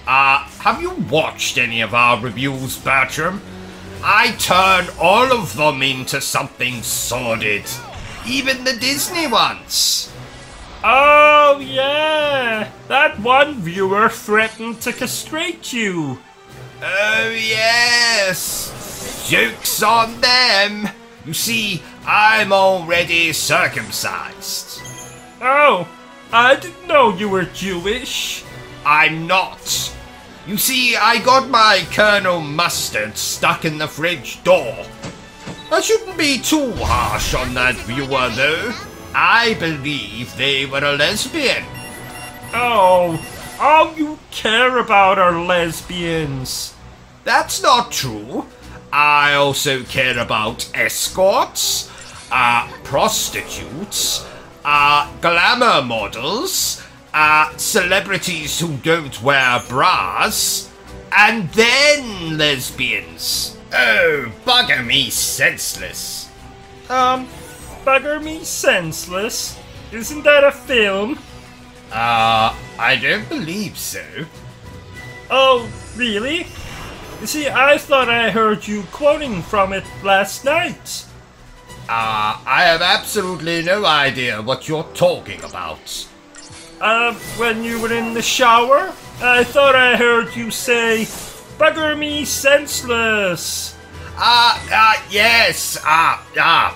How have you watched any of our reviews, Bertram? I turn all of them into something sordid. Even the Disney ones. Oh, yeah. That one viewer threatened to castrate you. Oh, yes. Joke's on them. You see, I'm already circumcised. Oh, I didn't know you were Jewish. I'm not. You see, I got my Colonel Mustard stuck in the fridge door. I shouldn't be too harsh on that viewer, though. I believe they were a lesbian. Oh, all you care about are lesbians. That's not true. I also care about escorts, prostitutes, glamour models, celebrities who don't wear bras, and then lesbians. Oh, bugger me senseless. Bugger Me Senseless? Isn't that a film? I don't believe so. Oh, really? You see, I thought I heard you quoting from it last night. I have absolutely no idea what you're talking about. When you were in the shower, I thought I heard you say, "Bugger me senseless." Yes.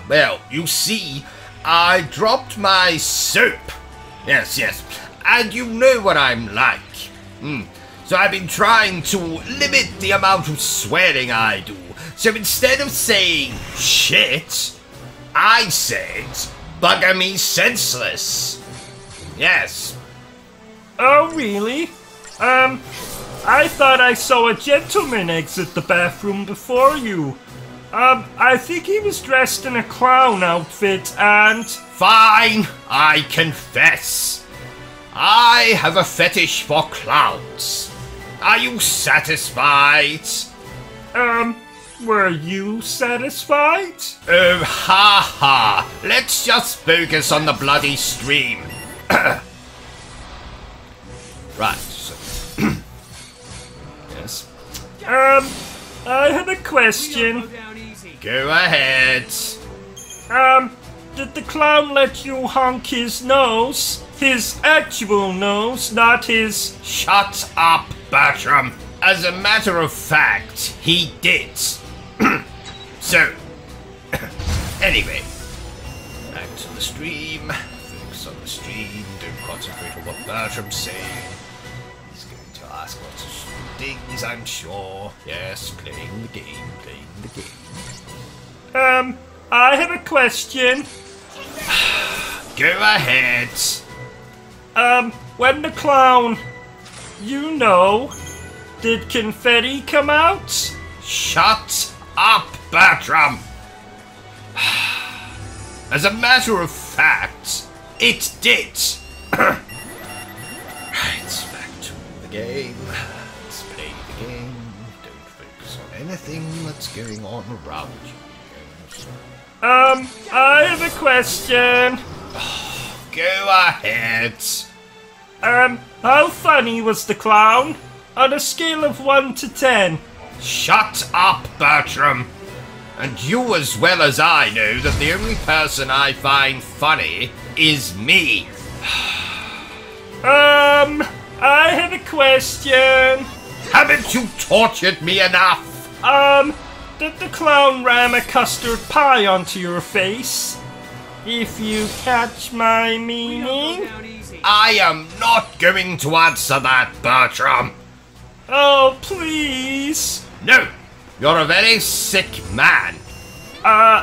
Well, you see, I dropped my soap. Yes. And you know what I'm like. So I've been trying to limit the amount of swearing I do. So instead of saying shit, I said, "Bugger me senseless." Yes. Oh, really? I thought I saw a gentleman exit the bathroom before you. I think he was dressed in a clown outfit and... Fine, I confess. I have a fetish for clowns. Are you satisfied? Were you satisfied? Oh, ha. Let's just focus on the bloody stream. Right, so... Yes? I have a question. Go ahead. Did the clown let you honk his nose? His actual nose, not his... Shut up, Bertram. As a matter of fact, he did. So, anyway, back to the stream. Focus on the stream. Don't concentrate on what Bertram's saying. He's going to ask lots of things, I'm sure. Yes, playing the game. I have a question. Go ahead. When the clown... You know... Did confetti come out? Shut up, Bertram! As a matter of fact, it did. Right, back to the game. Let's play the game. Don't focus on anything that's going on around you. I have a question. Go ahead. How funny was the clown? On a scale of 1 to 10. Shut up, Bertram. And you as well as I know that the only person I find funny is me. I have a question. Haven't you tortured me enough? Did the clown ram a custard pie onto your face? If you catch my meaning? I am not going to answer that, Bertram. Oh, please. No, you're a very sick man.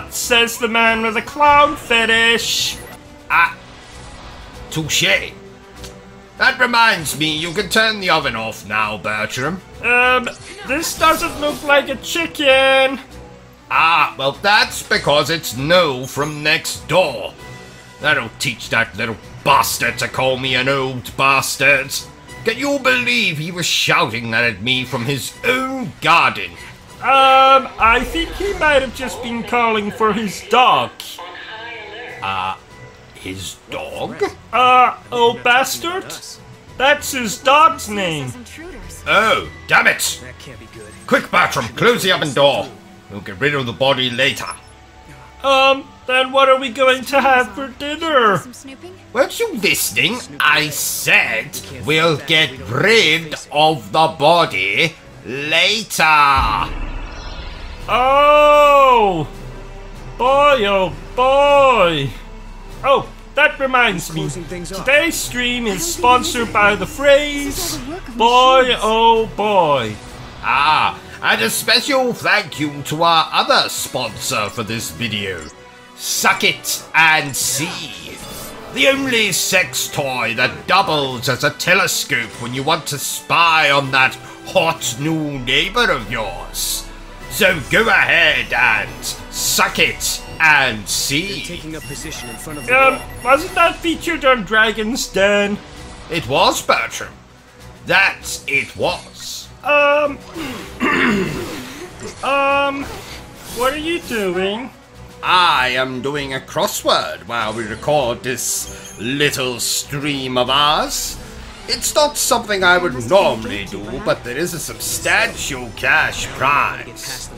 Says the man with a clown fetish. Touché. That reminds me, you can turn the oven off now, Bertram. This doesn't look like a chicken. Well, that's because it's No from next door. That'll teach that little bastard to call me an old bastard. Can you believe he was shouting that at me from his own garden? I think he might have just been calling for his dog. His dog? Oh, bastard? That's his dog's name. Oh, damn it! That can't be good. Quick, Bertram, close the oven door. We'll get rid of the body later. Then what are we going to have for dinner? Weren't you listening? I said we'll get rid of the body later. Oh! Boy, oh boy! Oh, that reminds me. Today's stream is sponsored by the phrase, boy, oh boy. Ah, and a special thank you to our other sponsor for this video, Suck It and See. The only sex toy that doubles as a telescope when you want to spy on that hot new neighbor of yours. So go ahead and suck it and see. Taking a position in front of the wasn't that featured on Dragon's Den? It was, Bertram. That it was. What are you doing? I am doing a crossword while we record this little stream of ours. It's not something I would normally do, but there is a substantial cash prize.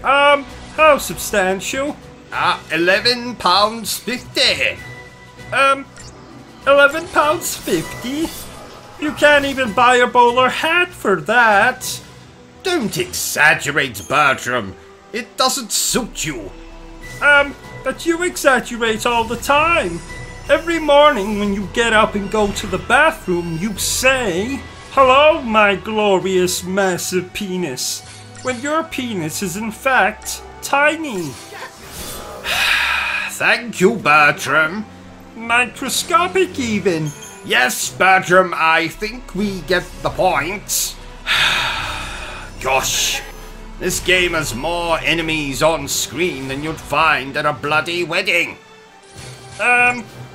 How substantial? £11.50. £11.50? You can't even buy a bowler hat for that. Don't exaggerate, Bertram. It doesn't suit you. But you exaggerate all the time. Every morning when you get up and go to the bathroom, you say, "Hello, my glorious massive penis," when your penis is in fact tiny. Thank you, Bertram. Microscopic even. Yes, Bertram, I think we get the point. Gosh, this game has more enemies on screen than you'd find at a bloody wedding.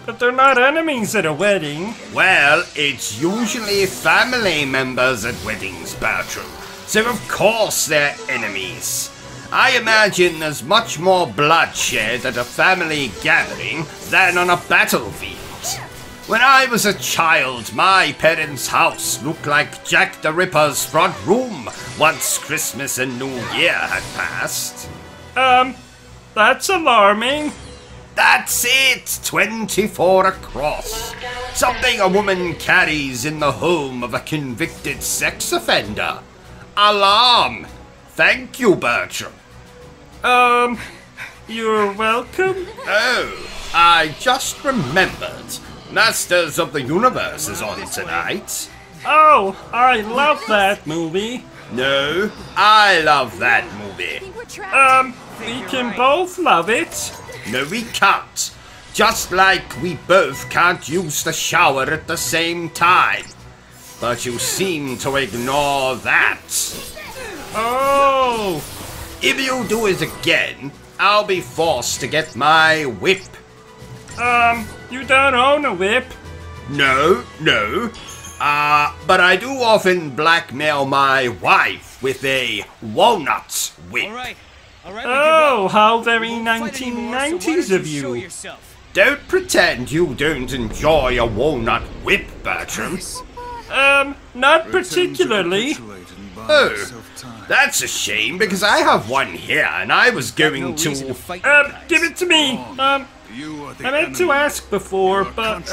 But they're not enemies at a wedding. Well, it's usually family members at weddings, Bertram. So of course they're enemies. I imagine there's much more bloodshed at a family gathering than on a battlefield. When I was a child, my parents' house looked like Jack the Ripper's front room once Christmas and New Year had passed. That's alarming. That's it! 24 across. Something a woman carries in the home of a convicted sex offender. Alarm! Thank you, Bertram. You're welcome? Oh, I just remembered. Masters of the Universe is on tonight. Oh, I love that movie. No, I love that movie. We can both love it. No, we can't. Just like we both can't use the shower at the same time. But you seem to ignore that. Oh! If you do it again, I'll be forced to get my whip. You don't own a whip. No. But I do often blackmail my wife with a walnut whip. Oh, how very 1990s of you. Don't pretend you don't enjoy a walnut whip, Bertram. Not particularly. Oh, that's a shame, because I have one here, and I was going to... give it to me. I meant to ask before, but,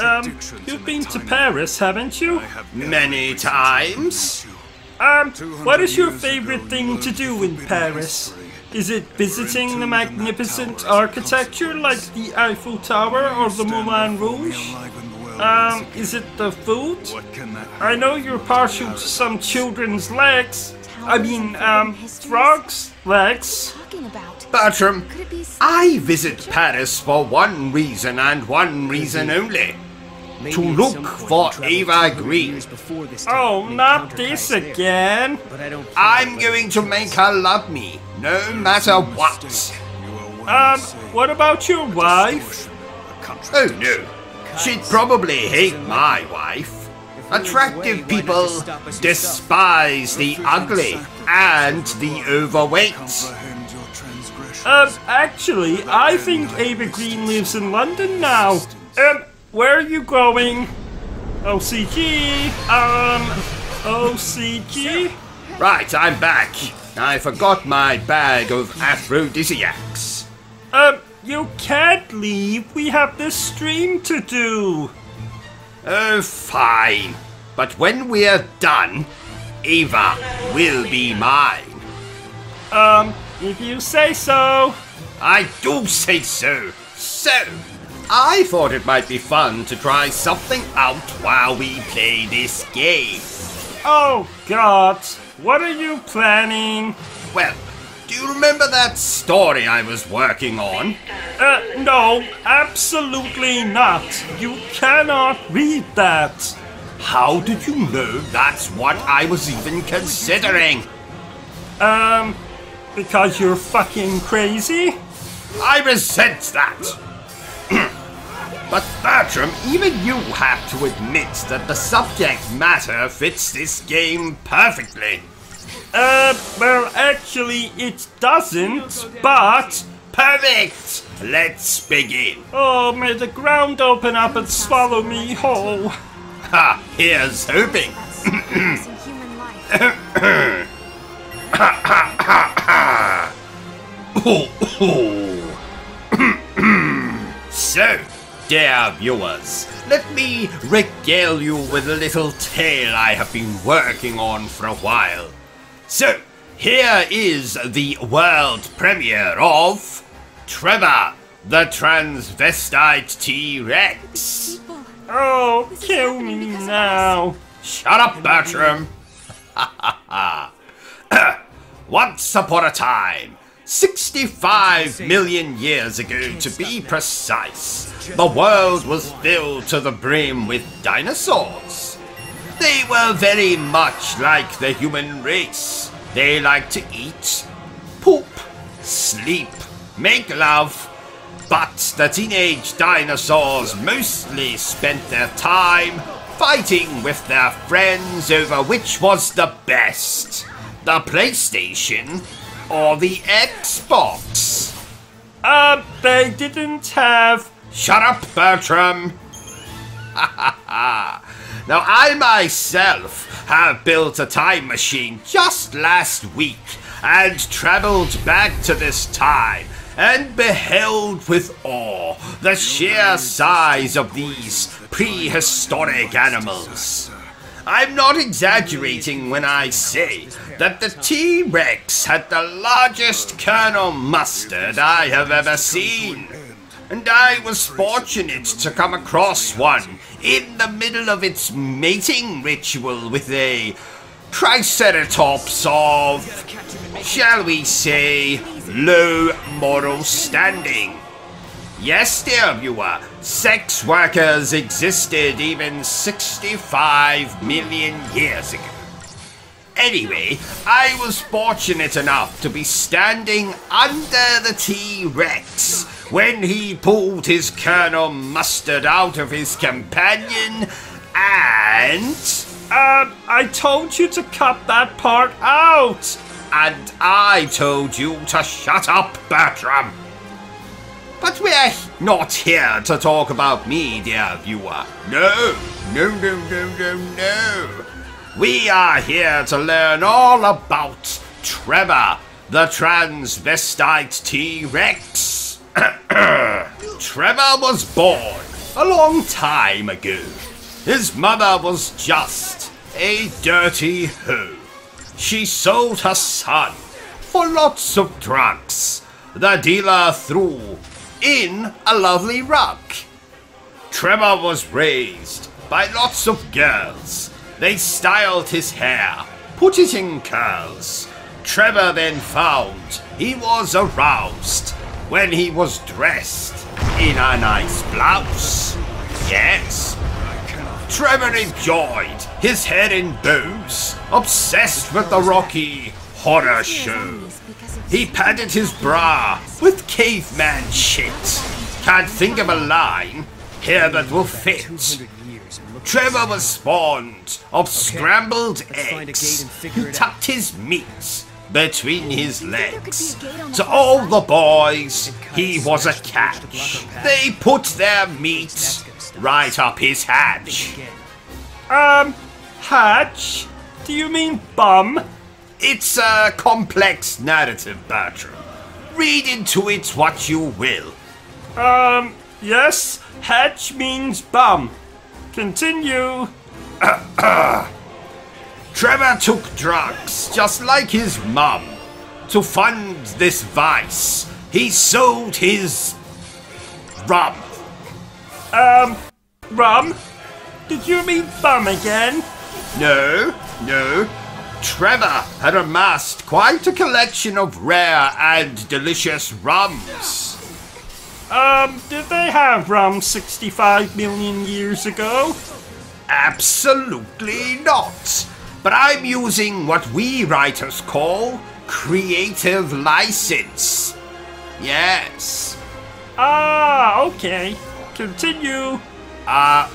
you've been to Paris, haven't you? Many times. What is your favorite thing to do in Paris? Is it visiting the magnificent architecture like the Eiffel Tower or the Moulin Rouge? Is it the food? I know you're partial to some children's legs. Frogs' legs. Bertram, I visit Paris for one reason and one reason only. To look for Eva Green. Oh, not this again. I'm going to make her love me, no matter what. What about your wife? Oh no, she'd probably hate my wife. Attractive people despise the ugly and the overweight. Actually, I think Ava Green lives in London now. Where are you going? OCG, OCG? Right, I'm back. I forgot my bag of aphrodisiacs. You can't leave. We have this stream to do. Oh, fine. But when we're done, Ava will be mine. If you say so. I do say so. So, I thought it might be fun to try something out while we play this game. Oh, God. What are you planning? Well, do you remember that story I was working on? No, absolutely not. You cannot read that. How did you know that's what I was even considering? Because you're fucking crazy? I resent that. But Bertram, even you have to admit that the subject matter fits this game perfectly. Well, actually, it doesn't, but... Perfect! Let's begin. Oh, may the ground open up and swallow me whole. Ha! Here's hoping. So, dear viewers, let me regale you with a little tale I have been working on for a while. So, here is the world premiere of Trevor, the transvestite T-Rex. Oh, kill me now. Shut up, Bertram. Once upon a time, 65 million years ago to be precise, the world was filled to the brim with dinosaurs. They were very much like the human race. They liked to eat, poop, sleep, make love, but the teenage dinosaurs mostly spent their time fighting with their friends over which was the best, the PlayStation or the Xbox. They didn't have... Shut up, Bertram! Now, I myself have built a time machine just last week and travelled back to this time and beheld with awe the sheer size of these prehistoric animals. I'm not exaggerating when I say that the T-Rex had the largest Colonel Mustard I have ever seen. And I was fortunate to come across one in the middle of its mating ritual with a Triceratops of, shall we say, low moral standing. Yes, dear viewer, sex workers existed even 65 million years ago. Anyway, I was fortunate enough to be standing under the T-Rex when he pulled his Colonel Mustard out of his companion and... I told you to cut that part out! And I told you to shut up, Bertram! But we're not here to talk about me, dear viewer. No. We are here to learn all about Trevor, the transvestite T-Rex. Trevor was born a long time ago. His mother was just a dirty hoe. She sold her son for lots of drugs. The dealer threw in a lovely rug. Trevor was raised by lots of girls. They styled his hair, put it in curls. Trevor then found he was aroused when he was dressed in a nice blouse. Yes. Trevor enjoyed his head in bows, obsessed with the Rocky Horror Show. He padded his bra with caveman shit. Can't think of a line here that will fit. Trevor was spawned of scrambled eggs. He tucked his meat between his legs. To all the boys, he was a catch. They put their meat right up his hatch. Hatch? Do you mean bum? It's a complex narrative, Bertram. Read into it what you will. Yes, hatch means bum. Continue. Trevor took drugs, just like his mum. To fund this vice, he sold his rum. Rum? Did you mean bum again? No. Trevor had amassed quite a collection of rare and delicious rums. Did they have rum 65 million years ago? Absolutely not. But I'm using what we writers call creative license. Yes. Okay. Continue.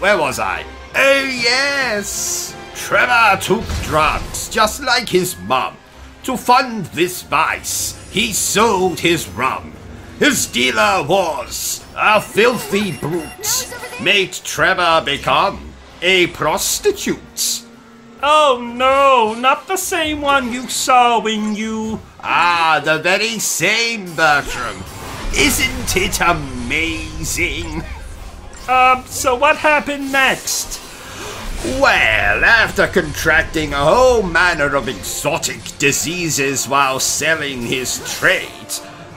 Where was I? Oh, yes. Trevor took drugs, just like his mum. To fund this vice, he sold his rum. His dealer was a filthy brute. Made Trevor become a prostitute. Oh no, not the same one you saw when you... The very same, Bertram. Isn't it amazing? So what happened next? Well, after contracting a whole manner of exotic diseases while selling his trade,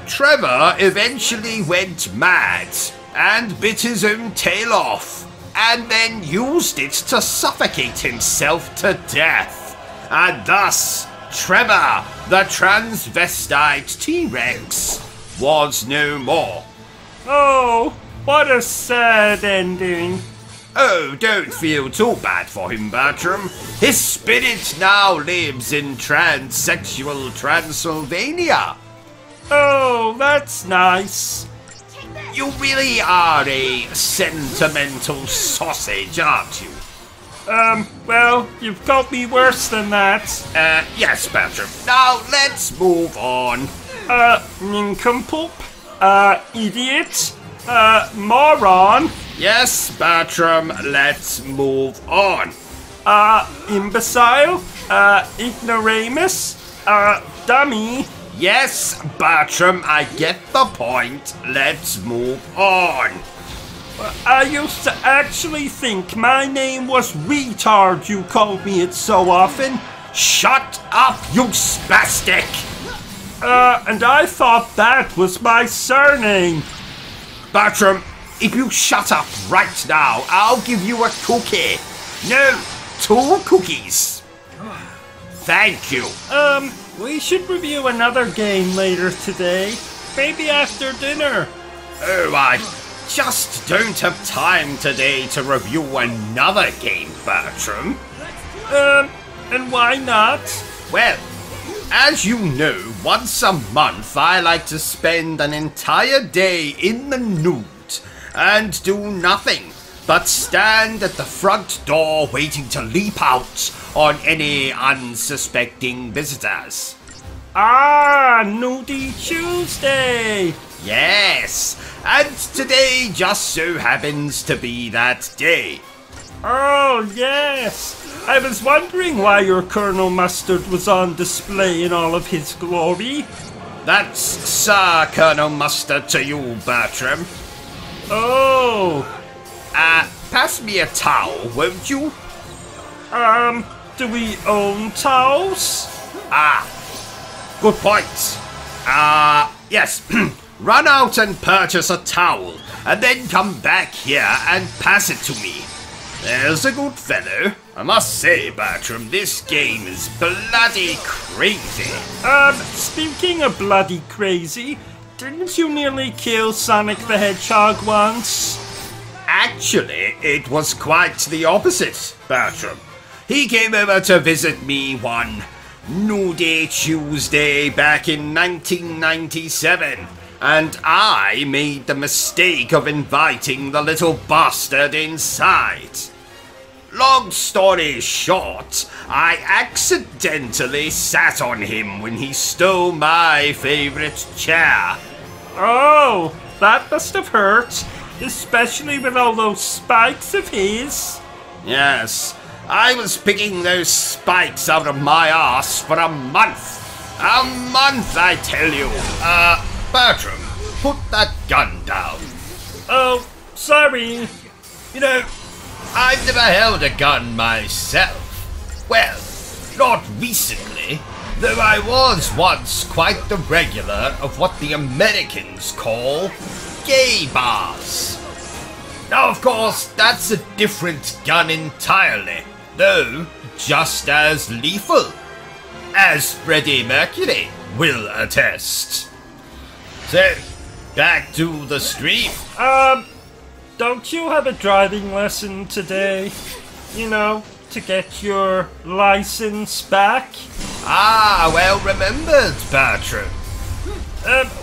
Trevor eventually went mad and bit his own tail off, and then used it to suffocate himself to death. And thus, Trevor, the transvestite T-Rex, was no more. Oh, what a sad ending. Oh, don't feel too bad for him, Bertram. His spirit now lives in transsexual Transylvania. Oh, that's nice. You really are a sentimental sausage, aren't you? Well, you've got me worse than that. Yes, Bertram. Now, let's move on. Nincompoop, idiot, moron. Yes, Bertram, let's move on. Imbecile, ignoramus, dummy. Yes, Bertram, I get the point. Let's move on. I used to actually think my name was retard, you called me it so often. Shut up, you spastic! And I thought that was my surname. Bertram, if you shut up right now, I'll give you a cookie. No, 2 cookies. Thank you. We should review another game later today. Maybe after dinner. Oh, I just don't have time today to review another game, Bertram. And why not? Well, as you know, once a month I like to spend an entire day in the nude and do nothing but stand at the front door waiting to leap out on any unsuspecting visitors. Nudie Tuesday! Yes, and today just so happens to be that day. Oh, yes! I was wondering why your Colonel Mustard was on display in all of his glory. That's Sir Colonel Mustard to you, Bertram. Oh! Pass me a towel, won't you? Do we own towels? Good point. Yes. Run out and purchase a towel, and then come back here and pass it to me. There's a good fellow. I must say, Bertram, this game is bloody crazy. Speaking of bloody crazy, didn't you nearly kill Sonic the Hedgehog once? Actually, it was quite the opposite, Bertram. He came over to visit me one Nude Tuesday back in 1997, and I made the mistake of inviting the little bastard inside. Long story short, I accidentally sat on him when he stole my favorite chair. Oh, that must have hurt, especially with all those spikes of his. Yes, I was picking those spikes out of my ass for a month. A month, I tell you. Bertram, put that gun down. Oh, sorry. You know, I've never held a gun myself. Well, not recently, though I was once quite the regular of what the Americans call gay bars. Now, of course, that's a different gun entirely, though just as lethal, as Freddie Mercury will attest. So, back to the stream. Don't you have a driving lesson today? You know, to get your license back? Ah, well remembered, Bertram.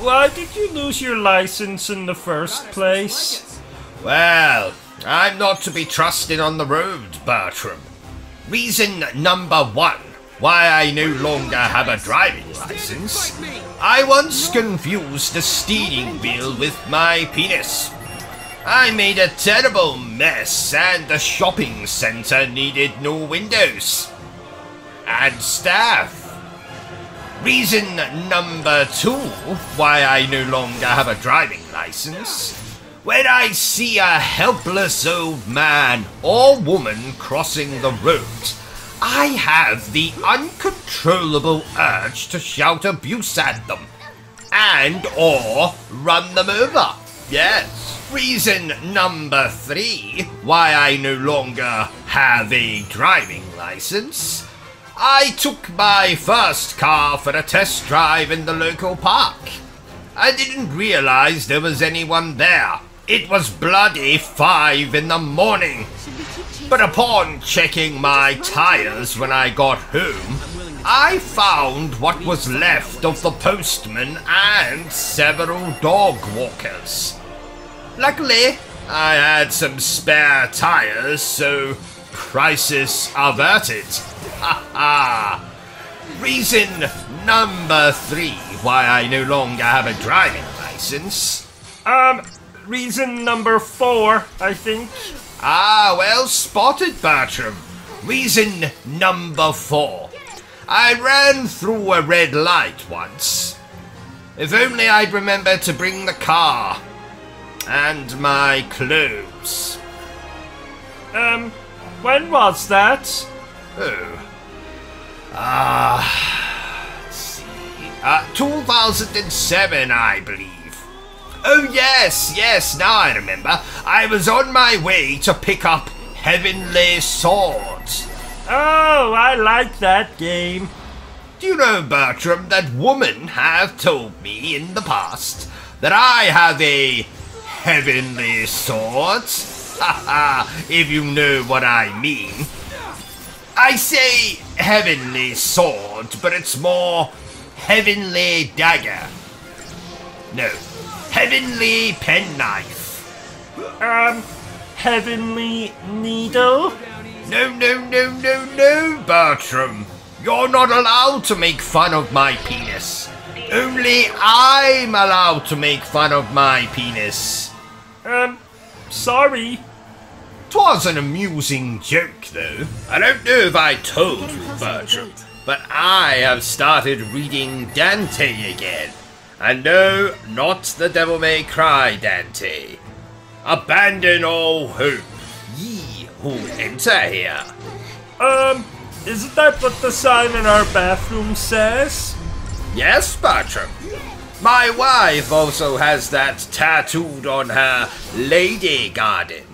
Why did you lose your license in the first place? Well, I'm not to be trusted on the road, Bertram. Reason number one why I no longer have a driving license. I once confused the steering wheel with my penis. I made a terrible mess and the shopping centre needed no windows. And staff. Reason number two why I no longer have a driving license. When I see a helpless old man or woman crossing the road, I have the uncontrollable urge to shout abuse at them and or run them over. Yes. Reason number three why I no longer have a driving license. I took my first car for a test drive in the local park. I didn't realize there was anyone there. It was bloody 5 in the morning. But upon checking my tires when I got home, I found what was left of the postman and several dog walkers. Luckily, I had some spare tires, so crisis averted. Ha ha! Reason number 3 why I no longer have a driving license. Reason number 4, I think. Ah, well spotted, Bertram. Reason number 4. I ran through a red light once. If only I'd remembered to bring the car. And my clothes. When was that? Oh. Let's see. 2007, I believe. Oh, yes, now I remember. I was on my way to pick up Heavenly Swords. Oh, I like that game. Do you know, Bertram, that women have told me in the past that I have a Heavenly Swords? Haha, if you know what I mean. I say Heavenly Sword, but it's more Heavenly Dagger. No, Heavenly Penknife. Heavenly Needle? No, Bertram. You're not allowed to make fun of my penis. Only I'm allowed to make fun of my penis. Sorry. 'Twas an amusing joke, though. I don't know if I told you, Bertram, but I have started reading Dante again. And no, not the Devil May Cry Dante. Abandon all hope, ye who enter here. Isn't that what the sign in our bathroom says? Yes, Bertram. My wife also has that tattooed on her lady garden.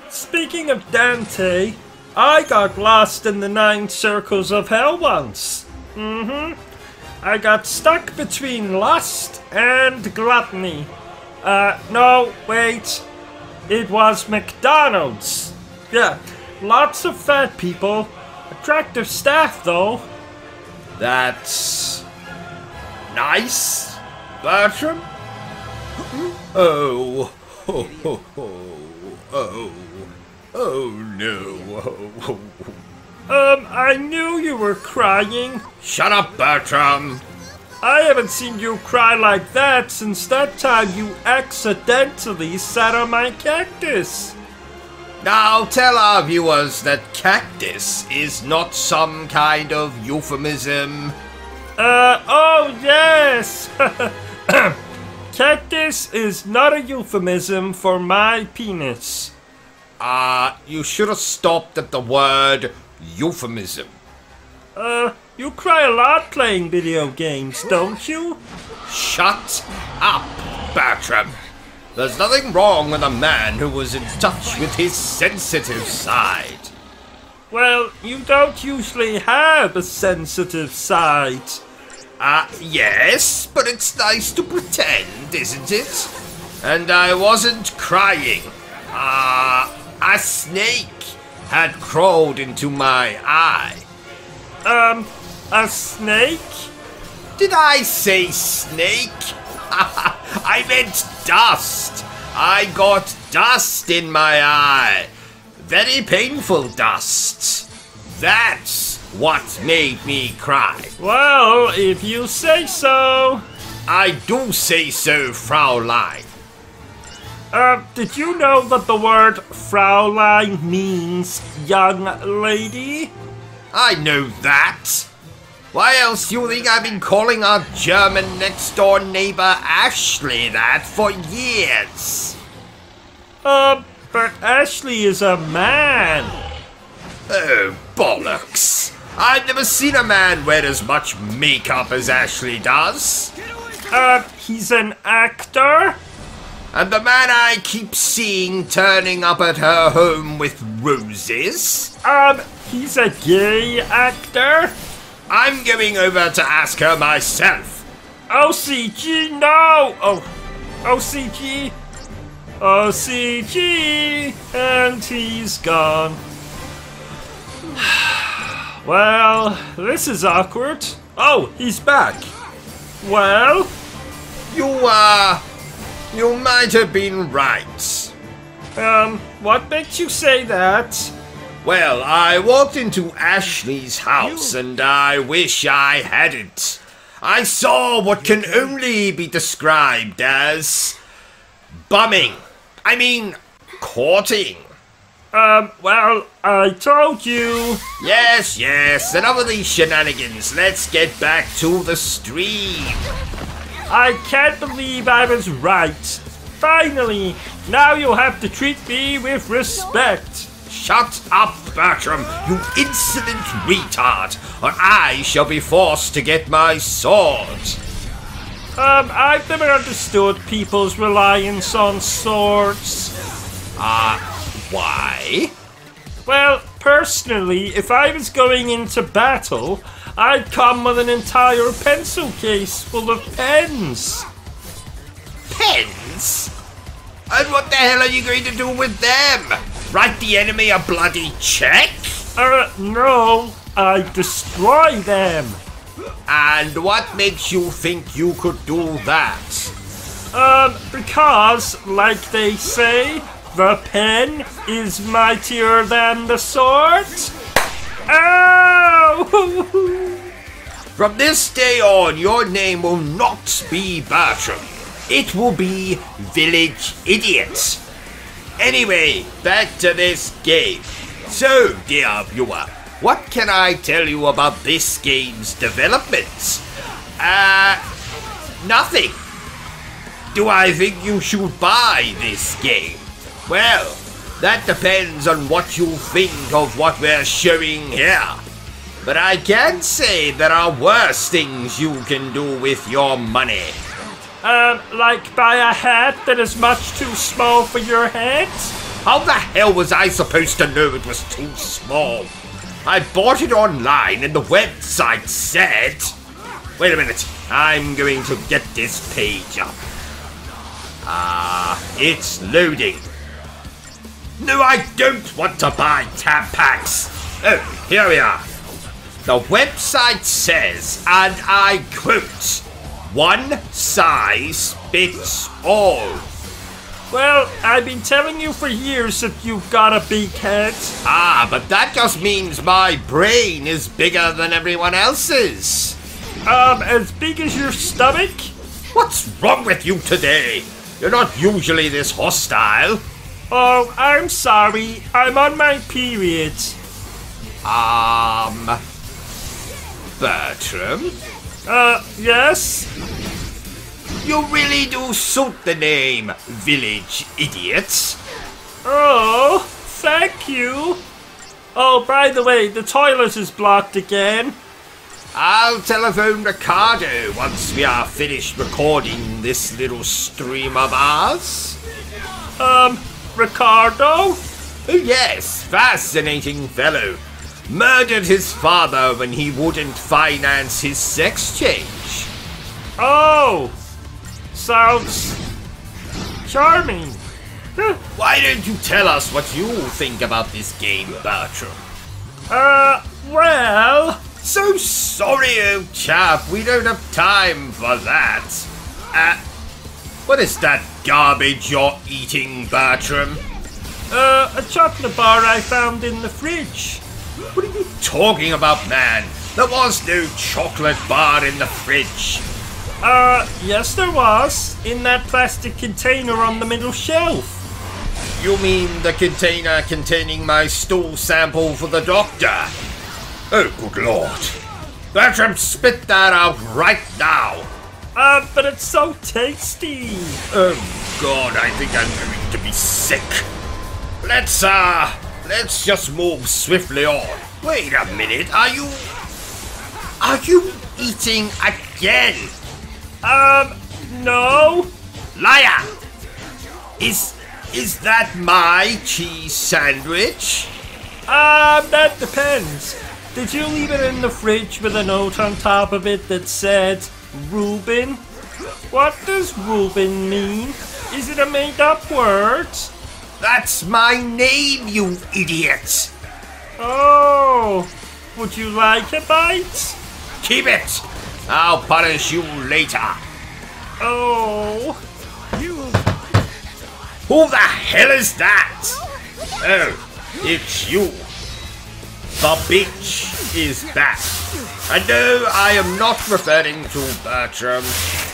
Speaking of Dante, I got lost in the 9 circles of hell once. I got stuck between lust and gluttony. No, wait. It was McDonald's. Yeah, lots of fat people. Attractive staff, though. That's nice, Bertram. Oh no. I knew you were crying. Shut up, Bertram. I haven't seen you cry like that since that time you accidentally sat on my cactus. Now tell our viewers that cactus is not some kind of euphemism. Oh yes! Cactus is not a euphemism for my penis. You should have stopped at the word euphemism. You cry a lot playing video games, don't you? Shut up, Bertrum. There's nothing wrong with a man who was in touch with his sensitive side. Well, you don't usually have a sensitive side. Yes, but it's nice to pretend, isn't it? And I wasn't crying. A snake had crawled into my eye. A snake? Did I say snake? I meant dust. I got dust in my eye. Very painful dust. That's what made me cry. Well, if you say so. I do say so, Fraulein. Did you know that the word Fraulein means young lady? I know that. Why else do you think I've been calling our German next-door neighbor Ashley that for years? But Ashley is a man. Oh, bollocks. I've never seen a man wear as much makeup as Ashley does. He's an actor? And the man I keep seeing turning up at her home with roses? He's a gay actor? I'm going over to ask her myself. OCG, no! Oh, OCG. OCG, and he's gone. Well, this is awkward. Oh, he's back. Well? You might have been right. What makes you say that? Well, I walked into Ashley's house and I wish I hadn't. I saw what can only be described as bumming. I mean, courting. Well, I told you. Yes, enough of these shenanigans. Let's get back to the stream. I can't believe I was right. Finally, now you'll have to treat me with respect. Shut up, Bertrum, you insolent retard, or I shall be forced to get my sword. I've never understood people's reliance on swords. Why? Well, personally, if I was going into battle, I'd come with an entire pencil case full of pens. Pens? And what the hell are you going to do with them? Write the enemy a bloody check? No, I destroy them. And what makes you think you could do that? Because, like they say, the pen is mightier than the sword. Ow! From this day on, your name will not be Bertrum. It will be Village Idiot. Anyway, back to this game. So, dear viewer, what can I tell you about this game's development? Nothing. Do I think you should buy this game? Well, that depends on what you think of what we're showing here. But I can say there are worse things you can do with your money. Like buy a hat that is much too small for your head? How the hell was I supposed to know it was too small? I bought it online and the website said... Wait a minute, I'm going to get this page up. It's loading. No, I don't want to buy tab packs. Oh, here we are. The website says, and I quote, "One size fits all." Well, I've been telling you for years that you've got a big head. But that just means my brain is bigger than everyone else's. As big as your stomach? What's wrong with you today? You're not usually this hostile. Oh, I'm sorry. I'm on my period. Bertram? Yes? You really do suit the name, village idiots. Oh, thank you. Oh, by the way, the toilet is blocked again. I'll telephone Ricardo once we are finished recording this little stream of ours. Ricardo? Oh yes, fascinating fellow. Murdered his father when he wouldn't finance his sex change. Oh, sounds charming. Why don't you tell us what you think about this game, Bertram? Well... So sorry, old chap, we don't have time for that. What is that garbage you're eating, Bertram? A chocolate bar I found in the fridge. What are you talking about, man? There was no chocolate bar in the fridge. Yes there was. In that plastic container on the middle shelf. You mean the container containing my stool sample for the doctor? Oh, good lord. Bertram, spit that out right now. But it's so tasty. Oh god, I think I'm going to be sick. Let's just move swiftly on. Wait a minute, are you eating again? No. Liar! Is that my cheese sandwich? That depends. Did you leave it in the fridge with a note on top of it that said Reuben? What does Reuben mean? Is it a made-up word? That's my name, you idiot! Oh, would you like a bite? Keep it! I'll punish you later. Oh. Who the hell is that? Oh, it's you. The bitch is back. And no, I am not referring to Bertram.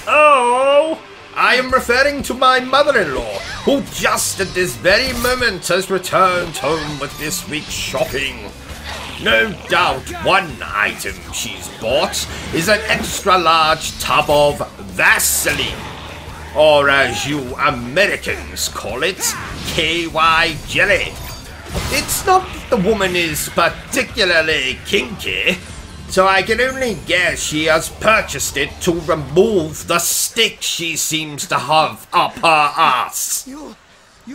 Oh! I am referring to my mother-in-law, who just at this very moment has returned home with this week's shopping. No doubt one item she's bought is an extra-large tub of Vaseline, or as you Americans call it, KY jelly. It's not that the woman is particularly kinky, so I can only guess she has purchased it to remove the stick she seems to have up her ass.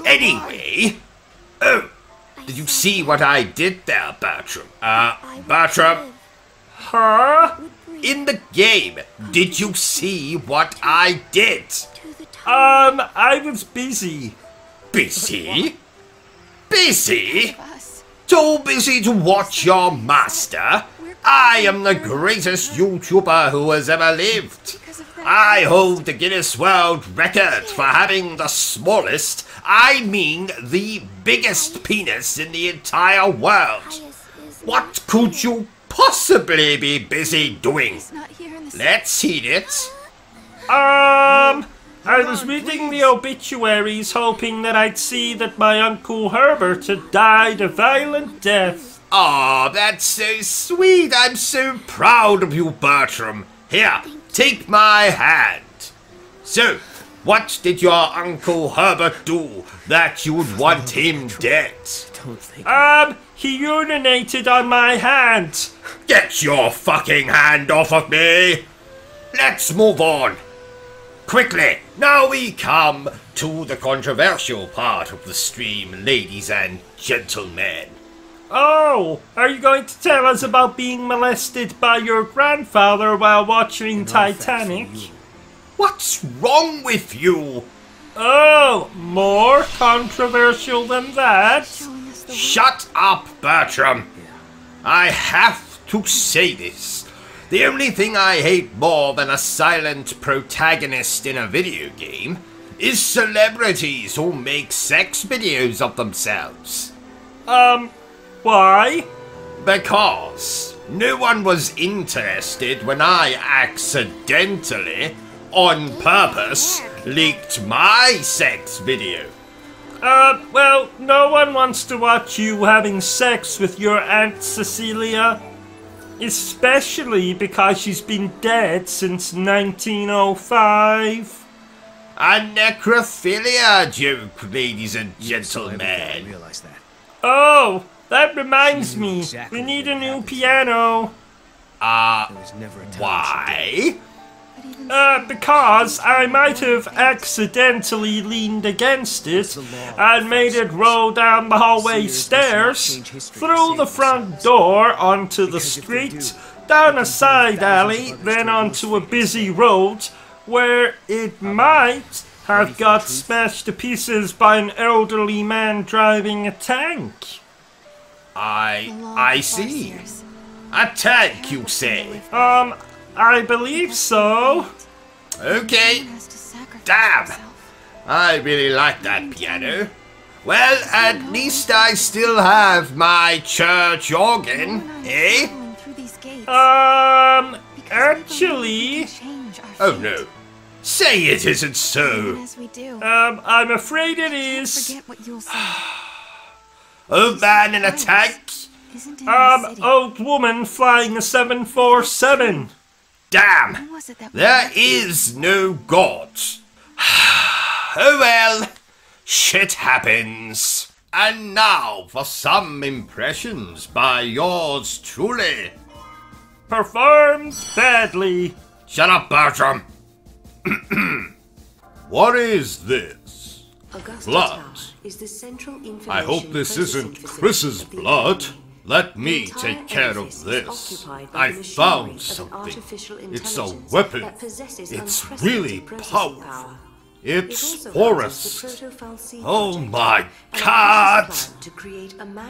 Anyway, oh, did you see what I did there, Bertram? Bertram? Huh? In the game, did you see what I did? I was busy. Busy? Busy? Too busy to watch your master? I am the greatest YouTuber who has ever lived. I hold the Guinness World Record for having the smallest, I mean the biggest penis in the entire world. What could you possibly be busy doing? Let's hear it. I was reading the obituaries hoping that I'd see that my Uncle Herbert had died a violent death. Aw, that's so sweet. I'm so proud of you, Bertram. Here, take my hand. So, what did your Uncle Herbert do that you would want him dead? He urinated on my hand. Get your fucking hand off of me. Let's move on. Quickly, now we come to the controversial part of the stream, ladies and gentlemen. Oh, are you going to tell us about being molested by your grandfather while watching Titanic? What's wrong with you? Oh, more controversial than that? Shut up, Bertram. I have to say this. The only thing I hate more than a silent protagonist in a video game is celebrities who make sex videos of themselves. Why? Because no one was interested when I accidentally, on purpose, leaked my sex video. Well, no one wants to watch you having sex with your Aunt Cecilia. Especially because she's been dead since 1905. A necrophilia joke, ladies and gentlemen. Oh, that reminds me. We need a new piano. Why? Because I might have accidentally leaned against it and made it roll down the hallway stairs, through the front door onto the street, down a side alley, then onto a busy road, where it might have got smashed to pieces by an elderly man driving a tank. I see. A tank, you say? I believe so. Okay. Damn! I really like that piano. Well, at least I still have my church organ, eh? Actually... Oh no. Say it isn't so. I'm afraid it is. Old man in a tank? Old woman flying a 747. Damn! There is no God. Oh well, shit happens. And now for some impressions by yours truly. Performed badly. Shut up, Bertram. What is this? Blood. I hope this isn't Chris's blood. Let me take care of this. I found something. It's a weapon. It's really powerful. It's porous. Oh my God!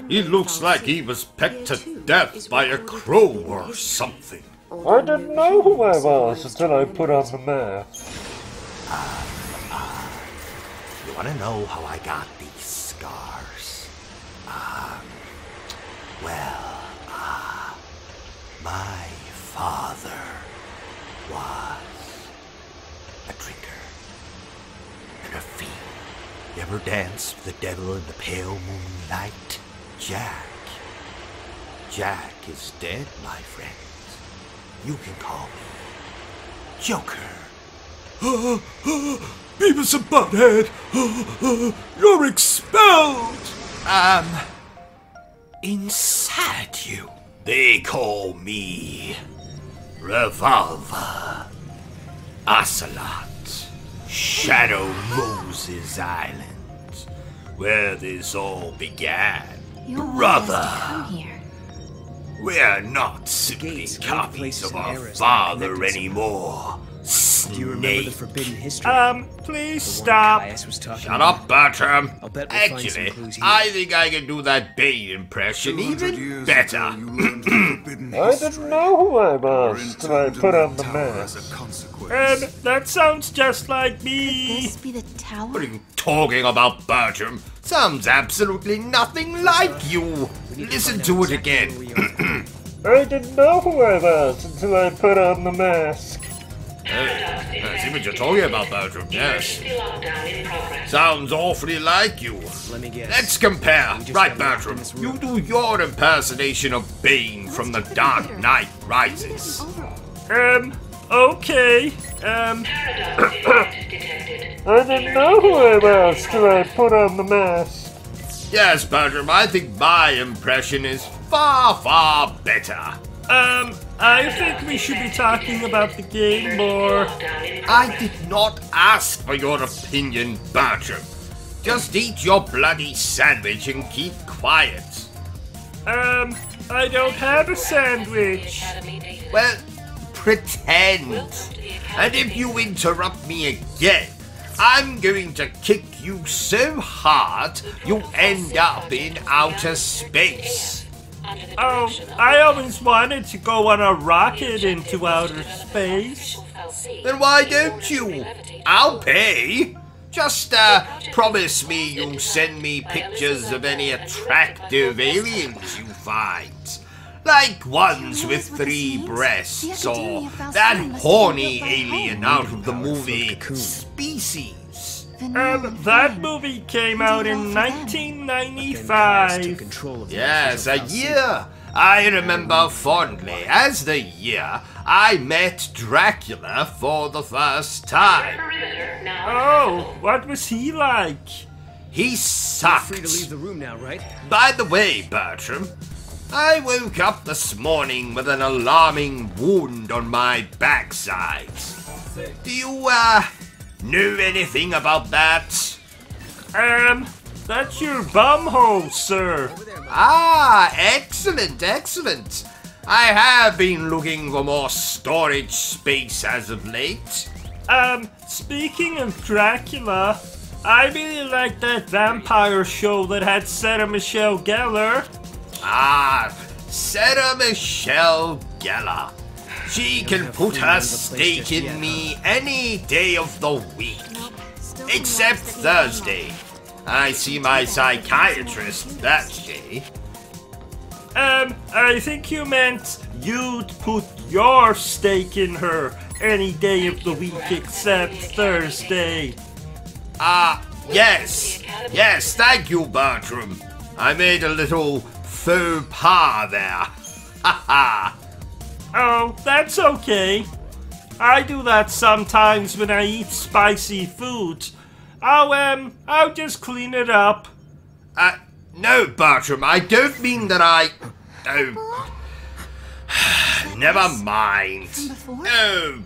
He looks like he was pecked to death by a crow or something. I didn't know who I was until I put on the mask. You wanna know how I got these scars? My father was a drinker and a fiend. You ever danced with the devil in the pale moonlight? Jack. Jack is dead, my friend. You can call me Joker. Beavis and Butthead! You're expelled! Inside you. They call me Revolver, Ocelot, Shadow Roses Island, where this all began. Brother, we're not simply copies of our father anymore. Do you remember the forbidden history? Please stop. Shut up, Bertram. Actually, I think I can do that Bane impression even better. I didn't know who I was till I put on the mask. And that sounds just like me. Could this be the tower? What are you talking about, Bertram? Sounds absolutely nothing like you. Listen to it again. I didn't know who I was until I put on the mask. I see what you're talking about, Bertram, yes. Sounds awfully like you. Let me guess. Let's compare. Right, Bertram, you do your impersonation of Bane from The Dark Knight Rises. Okay. I didn't know who I was till I put on the mask. Yes, Bertram, I think my impression is far, far better. I think we should be talking about the game more. I did not ask for your opinion, Bertram. Just eat your bloody sandwich and keep quiet. I don't have a sandwich. Well, pretend. And if you interrupt me again, I'm going to kick you so hard you end up in outer space. Oh, I always wanted to go on a rocket into outer space. Then why don't you? I'll pay. Just, promise me you'll send me pictures of any attractive aliens you find. Like ones with 3 breasts, or that horny alien out of the movie Species. That movie came out in 1995. Yes, a year I remember fondly as the year I met Dracula for the first time. Oh, what was he like? He sucked. You're free to leave the room now, right? By the way, Bertram, I woke up this morning with an alarming wound on my backside. Do you, know anything about that? That's your bumhole, sir. Ah, excellent, excellent. I have been looking for more storage space as of late. Speaking of Dracula, I really like that vampire show that had Sarah Michelle Gellar. Ah, Sarah Michelle Gellar. She can put her stake in me any day of the week. Except Thursday. I see my psychiatrist that day. I think you meant you'd put your stake in her any day of the week except Thursday. Yes. Yes, thank you, Bertram. I made a little faux pas there. Haha. Oh, that's okay. I do that sometimes when I eat spicy food. I'll just clean it up. No, Bertram, I don't mean that I... Oh. Never mind. Oh,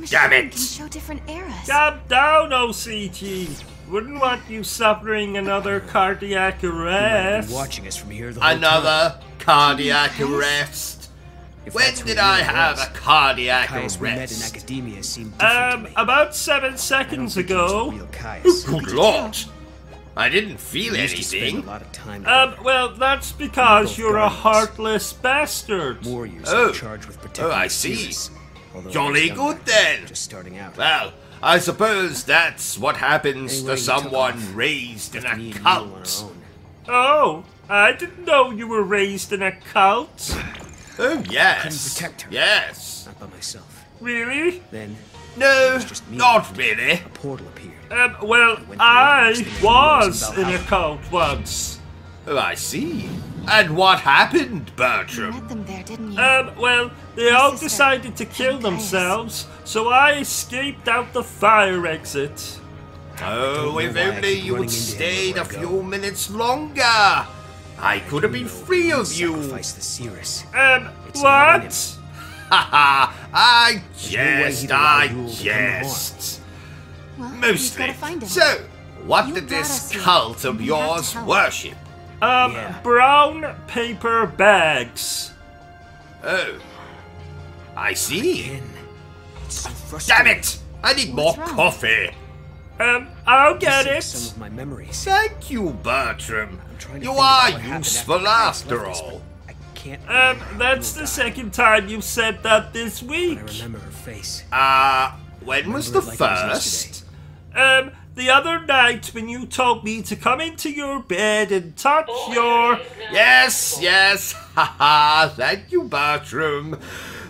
damn it. Show different eras. Calm down, O.C.G. Wouldn't want you suffering another cardiac arrest. Watching us from here the whole Another time. cardiac arrest? When did I have a cardiac arrest? We met in academia seemed different to me. About 7 seconds ago. Oh, good lord. I didn't feel anything. Well, that's because you're a heartless bastard. Oh, I see. Jolly good then. Just starting out. Well, I suppose that's what happens to someone raised in a cult. Oh, I didn't know you were raised in a cult. Oh, yes. Couldn't protect her. Yes. Not by myself. Really? Then no, not really. A portal appeared. Well, I was in a cult once. Oh, I see. And what happened, Bertram? You met them there, didn't you? Well, they all decided to kill themselves, so I escaped out the fire exit. Oh, if only you had stayed a few minutes longer. I could have been free of you. Sacrifice the Cirrus. What? Haha, I jest. Well, Mostly. Find him. So, what did this cult of yours worship? Brown paper bags. Oh. I see. Damn it! I need more coffee. I'll get it. Some of my memories. Thank you, Bertram. You are useful after all. I can't. That's the second time you've said that this week. I remember her face. When was the first? The other night when you told me to come into your bed and touch your... Yes, haha, thank you, Bertram.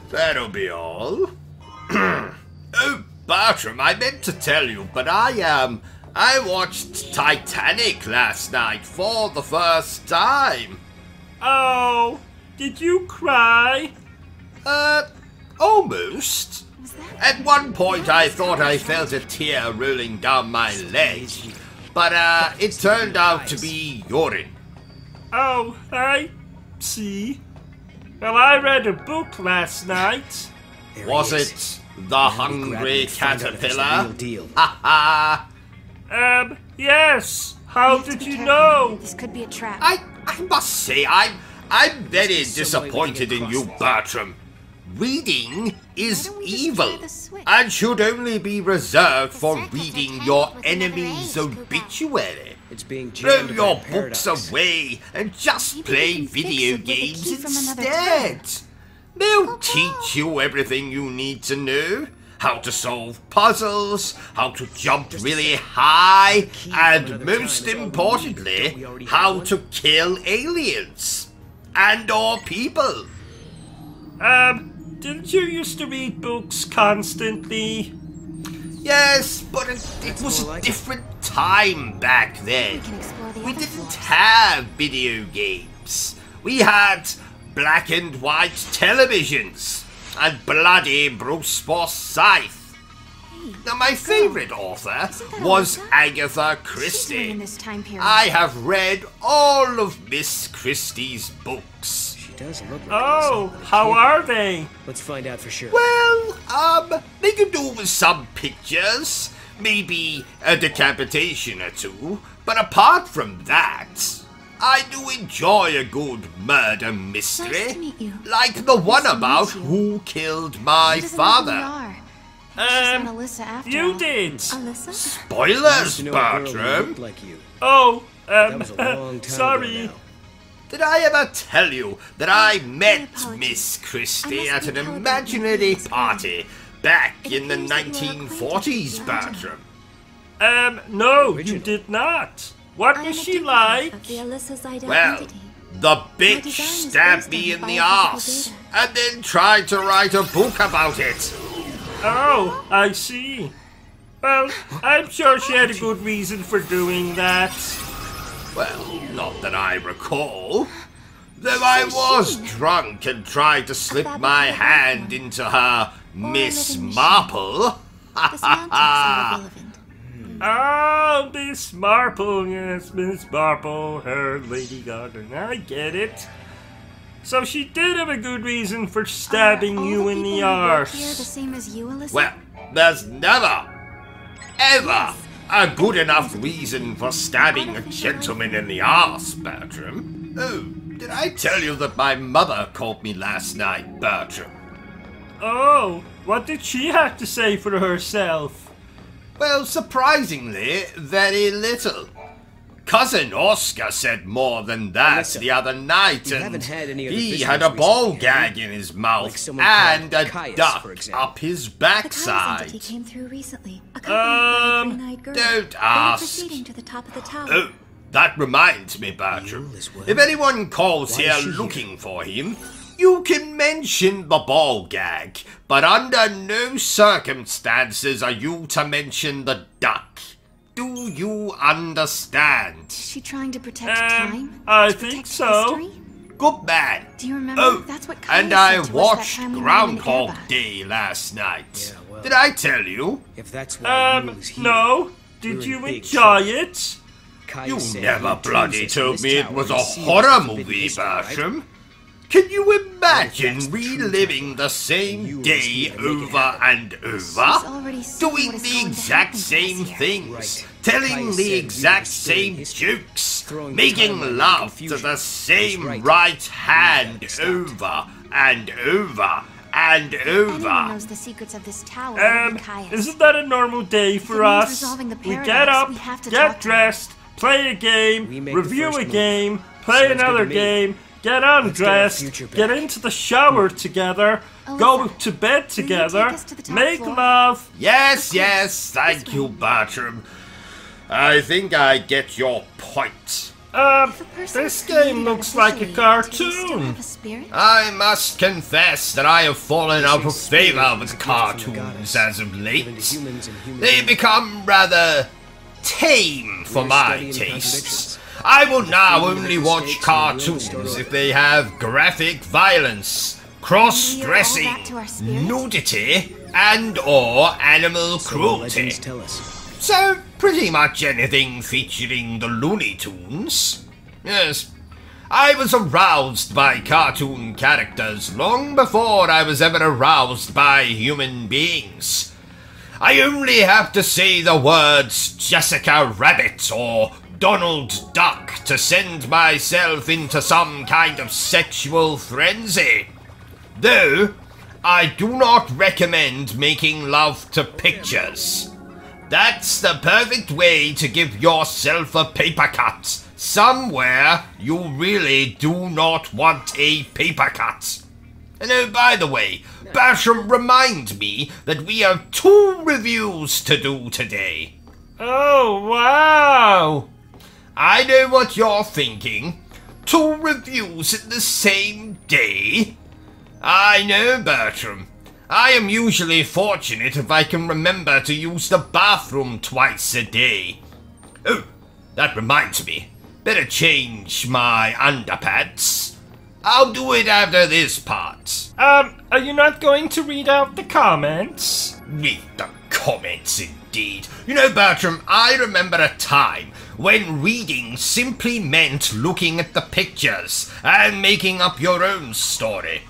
That'll be all. Oh, Bertram, I meant to tell you, but I watched Titanic last night for the first time. Oh, did you cry? Almost. At one point I thought I felt a tear rolling down my leg, but it turned out to be urine. Oh, I see. Well, I read a book last night. Was it The Hungry Caterpillar? Ha ha! Yes. How did you know? This could be a trap. I must say, I'm very disappointed in you, Bertram. Reading is evil, and should only be reserved for reading your enemy's obituary. Throw your books away and just play video games instead. They'll teach you everything you need to know. How to solve puzzles, how to jump really high, and most importantly, how to kill aliens. And/or people. Didn't you used to read books constantly? Yes, but it was a different time back then. We didn't have video games. We had black and white televisions and bloody Bruce Forsyth. Now, my favorite author was Agatha Christie. I have read all of Miss Christie's books. She does look like Oh, how are they? Let's find out for sure. Well, they could do with some pictures, maybe a decapitation or two, but apart from that, I do enjoy a good murder mystery. Nice to meet you. Like the one Nice to about meet you. who killed my She doesn't know who we father. are. She's not Alyssa after You all. did. Alyssa? Spoilers, Bertram. Like you. Oh, was a long time sorry. ago now. Did I ever tell you that I met Miss Christie at an imaginary party back in the 1940s, Bertram? No, you did not. What was she like? Well, the bitch stabbed me in the arse and then tried to write a book about it. Oh, I see. Well, I'm sure she had a good reason for doing that. Well, not that I recall. Though I was drunk and tried to slip my hand into her Miss Marple. Oh, Miss Marple, yes, Miss Marple, her Lady Gaga. I get it. So she did have a good reason for stabbing you in the arse. The same as you, Alyssa? Well, there's never, ever a good enough reason for stabbing a gentleman in the arse, Bertram. Oh, did I tell you that my mother called me last night, Bertram? Oh, what did she have to say for herself? Well, surprisingly, very little. Cousin Oscar said more than that the other night, and he had a ball gag in his mouth and a duck up his backside. He came through recently. Accompanied by a green-eyed girl. Don't They were ask. proceeding to the top of the tower. Oh, that reminds me, Bertram. If anyone calls here looking for him, you can mention the ball gag, but under no circumstances are you to mention the duck. Do you understand? Is she trying to protect time? I think so. History? Good man. Do you remember? Oh, That's what Kaya and I said to us that watched time we went in Groundhog Erba. Day last night. Did I tell you? If that's why Yule is here, No. Did you enjoy it? You never bloody told me it was a horror movie, Bertram. Can you imagine reliving the same day over and over? Doing the exact same things, telling the exact same jokes, making love to the same right hand over and over and Anyone over. knows the secrets of this tower other than Kaya's. Isn't that a normal day for means us? resolving the We get paradox, up, we have to talk get to dressed, play a game, make the review first a move. game, play Sounds good another to me. game, get get our undressed, future back. get into the shower together, go to bed together, us to the top make floor? love. Yes, yes, thank you, Bertram. I think I get your point. This game looks like a cartoon. I must confess that I have fallen out of favor with cartoons as of late. They become rather tame for my tastes. I will now only watch cartoons if they have graphic violence, cross-dressing, nudity, and/or animal cruelty. So, pretty much anything featuring the Looney Tunes. Yes, I was aroused by cartoon characters long before I was ever aroused by human beings. I only have to say the words Jessica Rabbit or Donald Duck to send myself into some kind of sexual frenzy. Though, I do not recommend making love to pictures. That's the perfect way to give yourself a paper cut somewhere you really do not want a paper cut. And oh, by the way, Bertram, remind me that we have 2 reviews to do today. Oh, wow! I know what you're thinking. 2 reviews in the same day? I know, Bertram. I am usually fortunate if I can remember to use the bathroom twice a day. Oh, that reminds me. Better change my underpants. I'll do it after this part. Are you not going to read out the comments? Read the comments, indeed. You know, Bertram, I remember a time when reading simply meant looking at the pictures and making up your own story.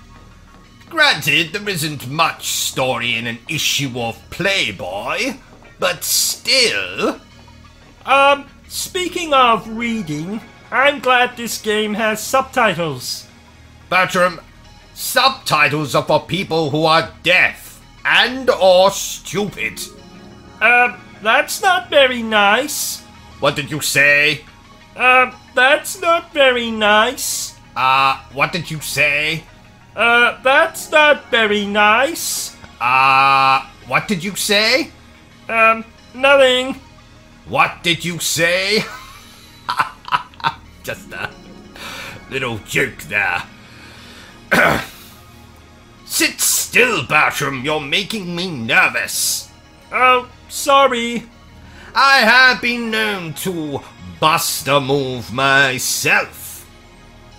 Granted, there isn't much story in an issue of Playboy, but still... Speaking of reading, I'm glad this game has subtitles. Bertram, subtitles are for people who are deaf and or stupid. That's not very nice. What did you say? That's not very nice. What did you say? That's not very nice. What did you say? Nothing. What did you say? Just a little joke there. Sit still, Bertram. You're making me nervous. Oh, sorry. I have been known to bust a move myself.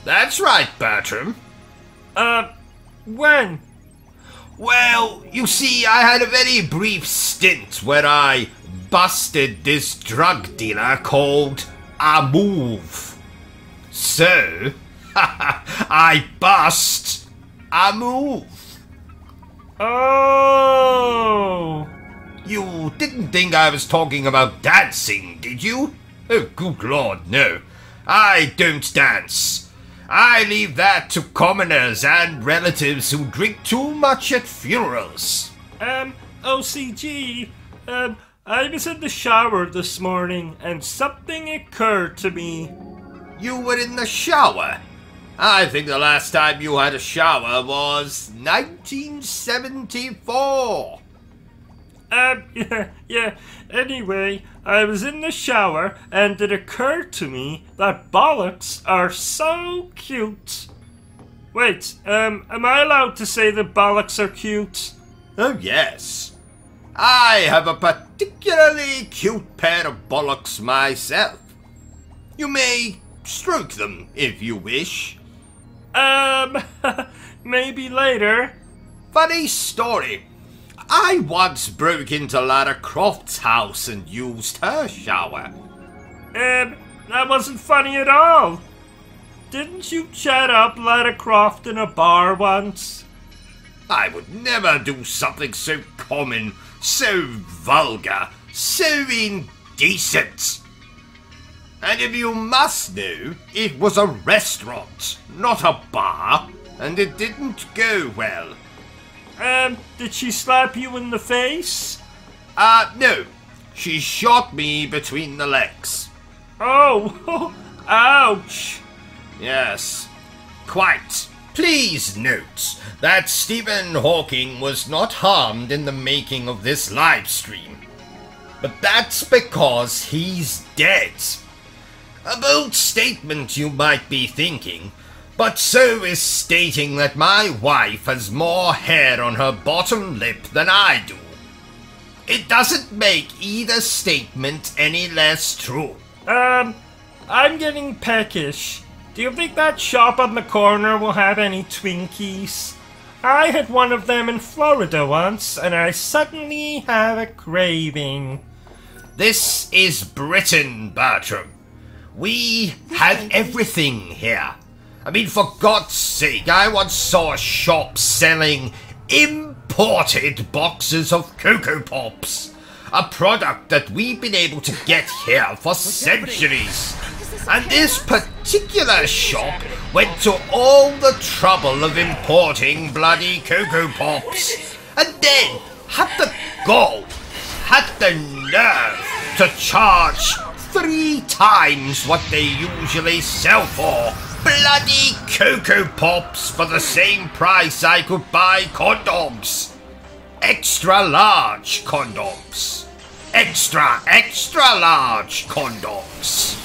That's right, Bertram. When? Well, you see, I had a very brief stint where I busted this drug dealer called a move. So, I bust a move. Oh. You didn't think I was talking about dancing, did you? Oh, good lord, no. I don't dance. I leave that to commoners and relatives who drink too much at funerals. OCG, I was in the shower this morning and something occurred to me. You were in the shower? I think the last time you had a shower was 1974. Yeah. Anyway, I was in the shower and it occurred to me that bollocks are so cute. Wait, am I allowed to say that bollocks are cute? Oh, yes. I have a particularly cute pair of bollocks myself. You may stroke them if you wish. Maybe later. Funny story. I once broke into Lara Croft's house and used her shower. That wasn't funny at all. Didn't you chat up Lara Croft in a bar once? I would never do something so common, so vulgar, so indecent. And if you must know, it was a restaurant, not a bar, and it didn't go well. Did she slap you in the face? No. She shot me between the legs. Oh, ouch. Yes, quite. Please note that Stephen Hawking was not harmed in the making of this live stream. But that's because he's dead. A bold statement, you might be thinking, but so is stating that my wife has more hair on her bottom lip than I do. It doesn't make either statement any less true. I'm getting peckish. Do you think that shop on the corner will have any Twinkies? I had one of them in Florida once, and I suddenly have a craving. This is Britain, Bertram. We have everything here. I mean, for God's sake, I once saw a shop selling imported boxes of Cocoa Pops. A product that we've been able to get here for centuries. And this particular shop went to all the trouble of importing bloody Cocoa Pops. And then had the gall, had the nerve to charge 3 times what they usually sell for. Bloody Cocoa Pops for the same price I could buy condoms. Extra large condoms. Extra large condoms.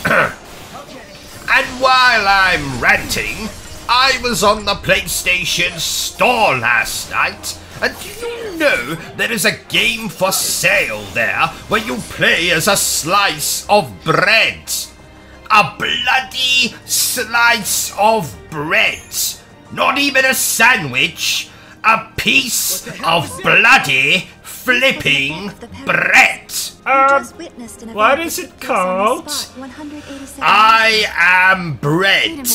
And while I'm ranting, I was on the PlayStation Store last night, And do you know there is a game for sale there where you play as a slice of bread? A bloody slice of bread. Not even a sandwich. A piece of bloody flipping bread. What is it called? I am bread.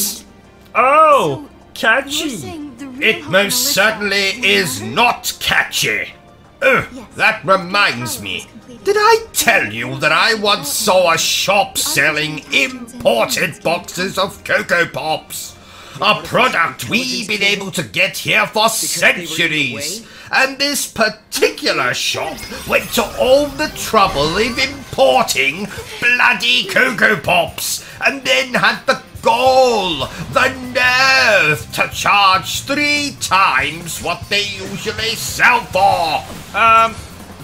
Oh, catchy. It most certainly is not catchy. That reminds me. Did I tell you that I once saw a shop selling imported boxes of Cocoa Pops? A product we've been able to get here for centuries. And this particular shop went to all the trouble of importing bloody Cocoa Pops, and then had the gall, the nerve to charge 3 times what they usually sell for.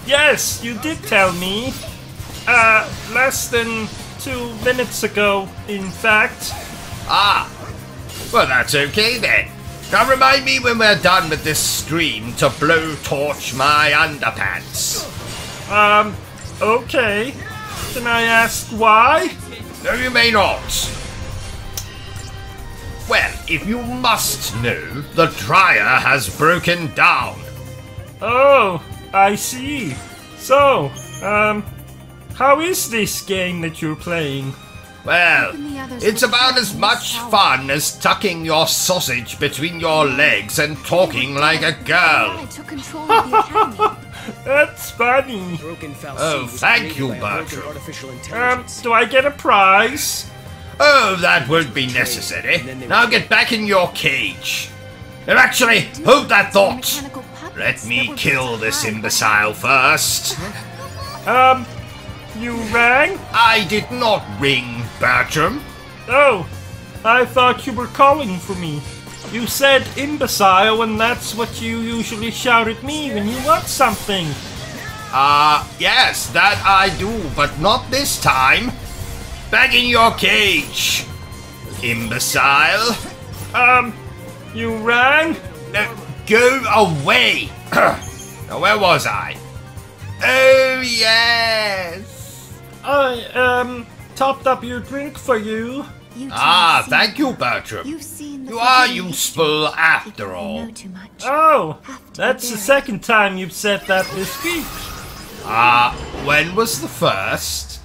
Yes, you did tell me. Less than 2 minutes ago, in fact. Ah, well that's okay then. Now remind me when we're done with this stream to blowtorch my underpants. Okay. Can I ask why? No, you may not. Well, if you must know, the dryer has broken down. Oh, I see. So, how is this game that you're playing? Well, it's about as much fun as tucking your sausage between your legs and talking like a girl. That's funny. Oh, thank you, Bertram. Do I get a prize? Oh, that won't be necessary. Now get back in your cage. Actually, hold that thought. Let me kill this imbecile first. You rang? I did not ring, Bertram. Oh, I thought you were calling for me. You said imbecile, and that's what you usually shout at me when you want something. Yes, that I do, but not this time. Back in your cage, imbecile. You rang? Go away. Now, where was I? Oh, yes. I, topped up your drink for you. Thank you, Bertram. You are useful after all. Oh, that's the second time you've said that this week. When was the first?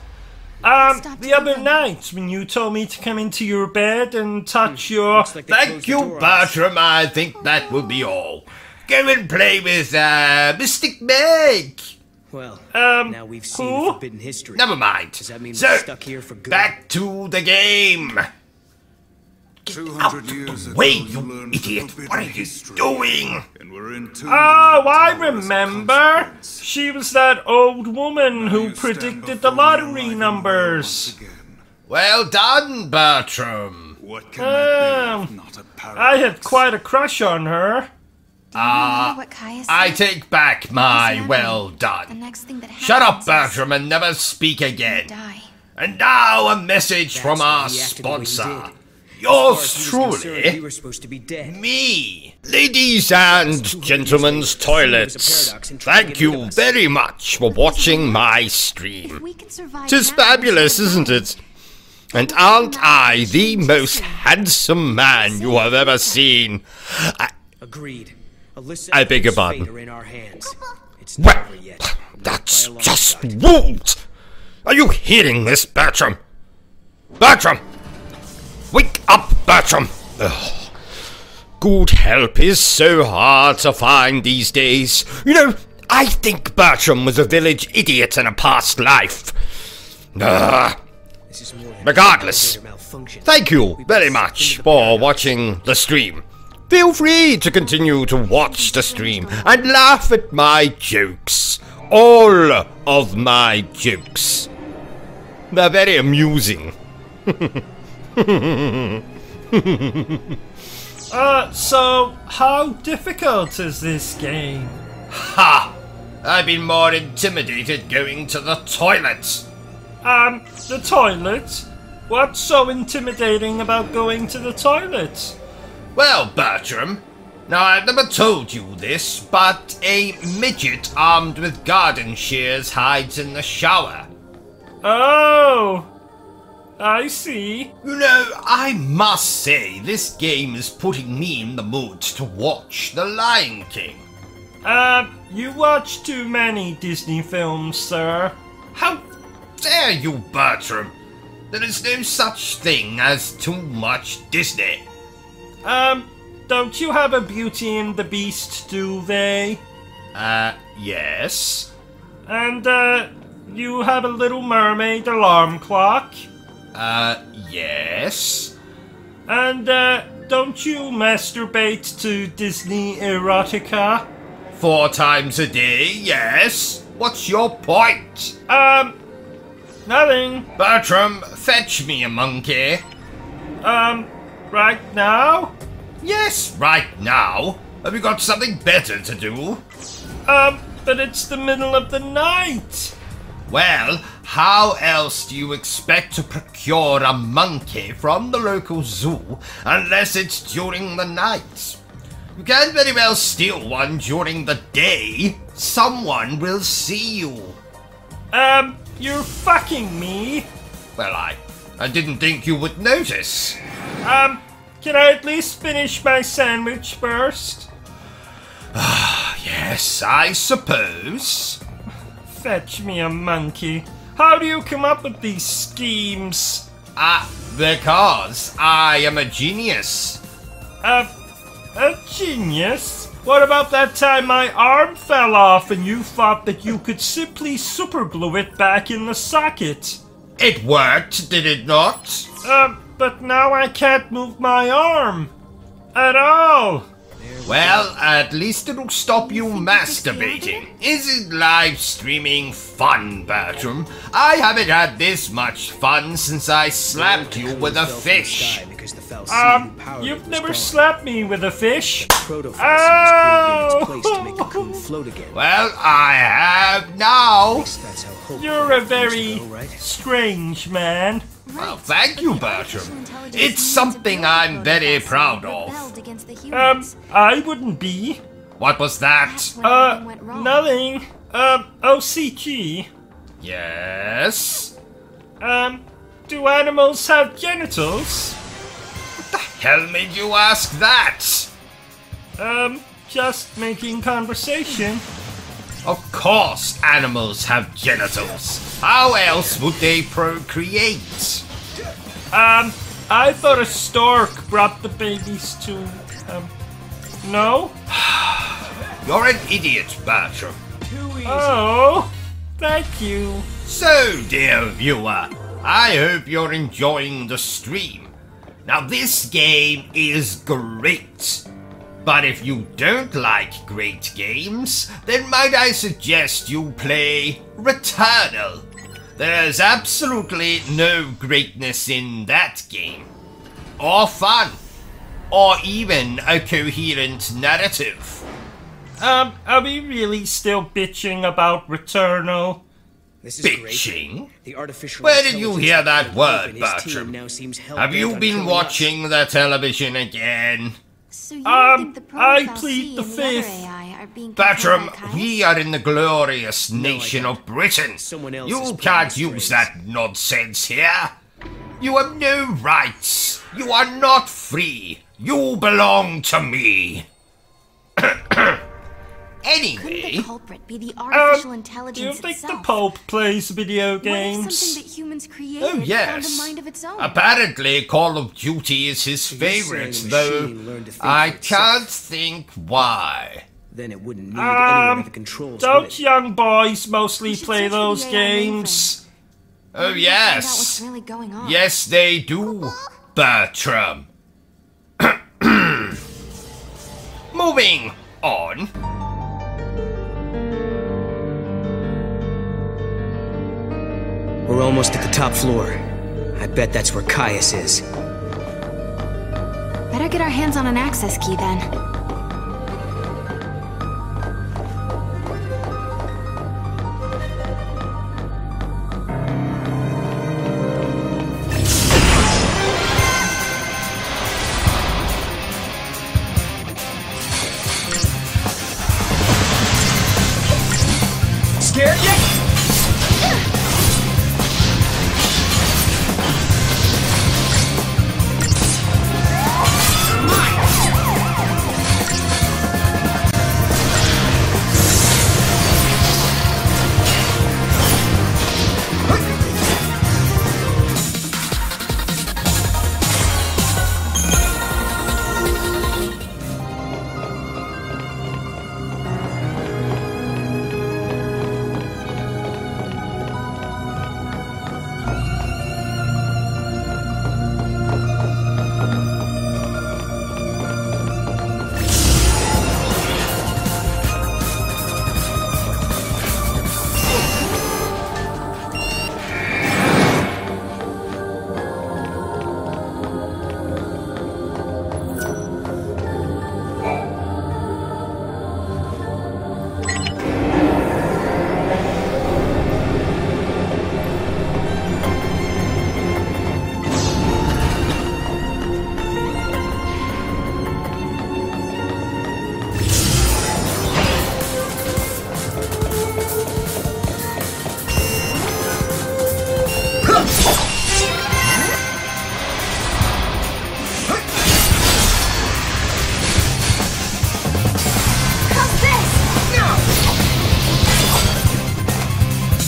The other night when you told me to come into your bed and touch your... Thank you, Bertram. I think that will be all. Go and play with, Mystic Meg. Well, now we've seen forbidden history. Never mind. Does that mean so, we're stuck here for good? Back to the game. Get out of the way, you idiot. What are you doing? Oh, I remember. She was that old woman who predicted the lottery numbers. Well done, Bertram. I had quite a crush on her. I take back my well done. Shut up, Bertram, and never speak again. And now a message from our sponsor. Yours truly, me. Ladies and gentlemen's toilets, thank you very much for watching my stream. 'Tis fabulous, isn't it? And aren't I the most handsome man you have ever seen? Agreed. I beg your pardon. Well, that's just rude. Are you hearing this, Bertram? Bertram! Wake up, Bertram! Ugh. Good help is so hard to find these days. You know, I think Bertram was a village idiot in a past life. Regardless, thank you very much for watching the stream. Feel free to continue to watch the stream and laugh at my jokes. All of my jokes. They're very amusing. So how difficult is this game? Ha! I've been more intimidated going to the toilet. The toilet? What's so intimidating about going to the toilet? Well, Bertram, Now, I've never told you this, but a midget armed with garden shears hides in the shower. Oh, I see. You know, I must say, this game is putting me in the mood to watch The Lion King. You watch too many Disney films, sir. How dare you, Bertram? There is no such thing as too much Disney. Don't you have a Beauty and the Beast, do they? Yes. And, you have a Little Mermaid alarm clock? Yes. And, don't you masturbate to Disney erotica? 4 times a day, yes. What's your point? Nothing. Bertram, fetch me a monkey. Right now? Yes, right now. Have you got something better to do? But it's the middle of the night. Well, how else do you expect to procure a monkey from the local zoo unless it's during the night? You can't very well steal one during the day. Someone will see you. You're fucking me. Well, I didn't think you would notice. Can I at least finish my sandwich first? Yes, I suppose. Fetch me a monkey. How do you come up with these schemes? Because I am a genius. A genius? What about that time my arm fell off and you thought that you could simply superglue it back in the socket? It worked, did it not? But now I can't move my arm. At all. Well, at least it'll stop you masturbating. Isn't live streaming fun, Bertram? I haven't had this much fun since I slapped you with a fish. You've never slapped me with a fish. Well, I have now. You're a very strange man. Well, thank you, Bertram. It's something I'm very proud of. I wouldn't be. What was that? Nothing. OCG. Yes? Do animals have genitals? What the hell made you ask that? Just making conversation. Of course animals have genitals. How else would they procreate? I thought a stork brought the babies to, no? You're an idiot, Bertram. Oh, thank you. So, dear viewer, I hope you're enjoying the stream. Now, this game is great. But if you don't like great games, then might I suggest you play Returnal. There's absolutely no greatness in that game. Or fun. Or even a coherent narrative. Are we really still bitching about Returnal? Bitching? Where did you hear that word, Bertram? Have you been watching the television again? So you don't think the I plead the fifth. AI are being Bertram, controlled by we are in the glorious nation of Britain. You can't use that nonsense here. You have no rights. You are not free. You belong to me. Anyway, Couldn't the culprit be the artificial intelligence do you think itself? the Pope plays video games? What if something that humans created oh yes. found a mind of its own? Apparently, Call of Duty is his favorite, though I can't think why. Then it wouldn't need any of the controls. Don't young boys mostly play those games? Oh Find out yes. what's really going on. Yes, they do, Bertram. Moving on. We're almost at the top floor. I bet that's where Caius is. Better get our hands on an access key then.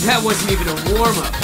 That wasn't even a warm-up.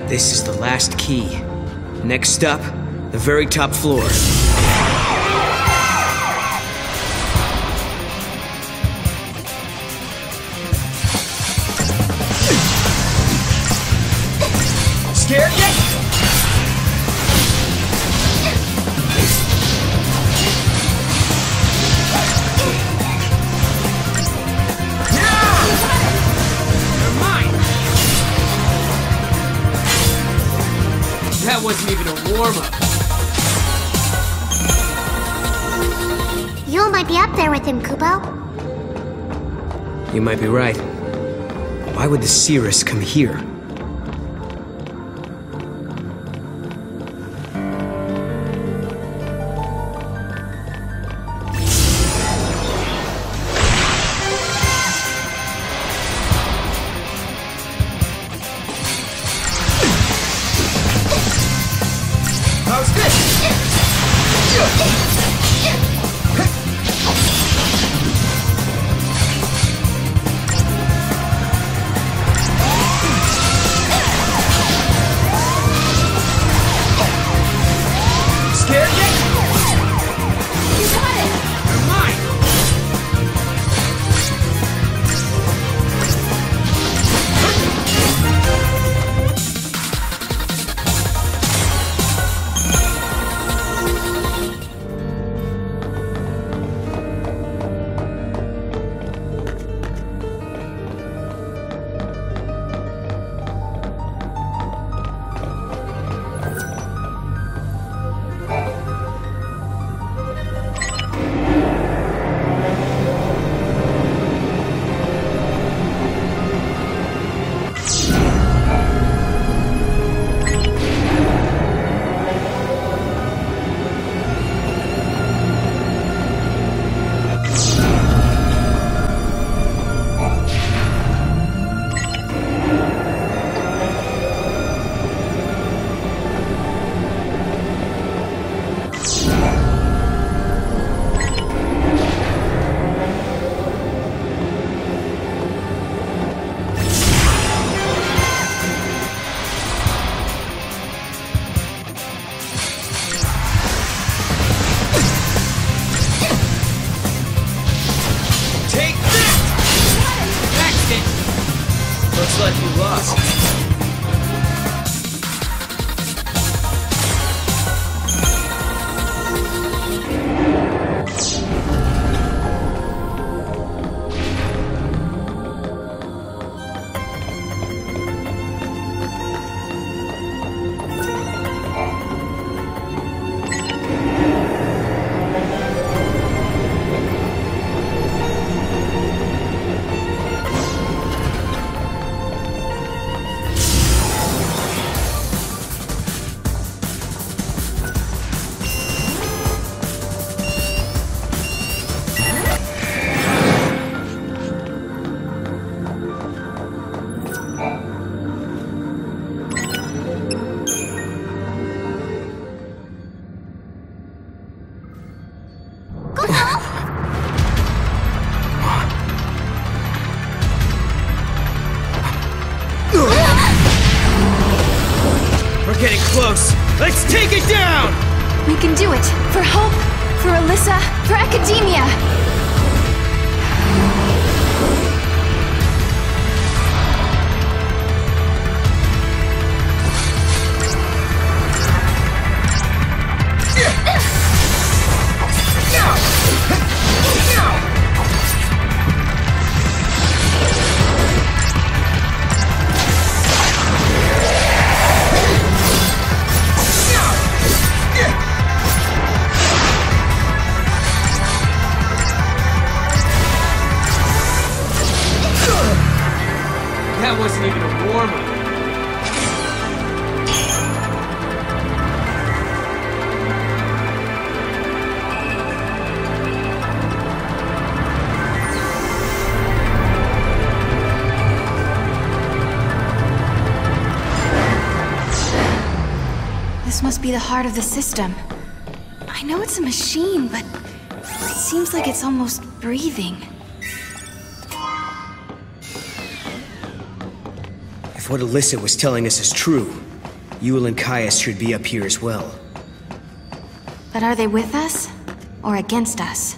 This is the last key. Next up, the very top floor. Scared yet? That wasn't even a warm-up. You might be up there with him, Kupo. You might be right. Why would the Cirrus come here? We're getting close. Let's take it down! We can do it. For Hope, for Alyssa, for Academia. That wasn't even a warm-up. This must be the heart of the system. I know it's a machine, but it seems like it's almost breathing. If what Alyssa was telling us is true, Yule and Caius should be up here as well. But are they with us? Or against us?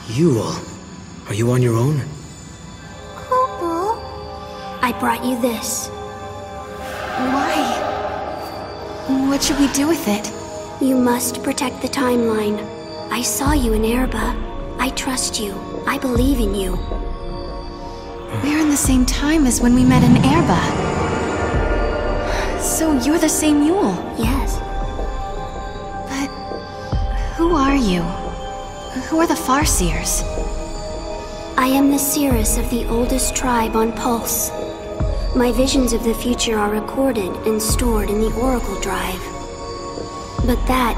Yule, are you on your own? I brought you this. Why? What should we do with it? You must protect the timeline. I saw you in Erba. I trust you. I believe in you. We're in the same time as when we met in Erba. So you're the same Yule? Yes. But who are you? Who are the Farseers? I am the Cirrus of the oldest tribe on Pulse. My visions of the future are recorded and stored in the Oracle Drive. But that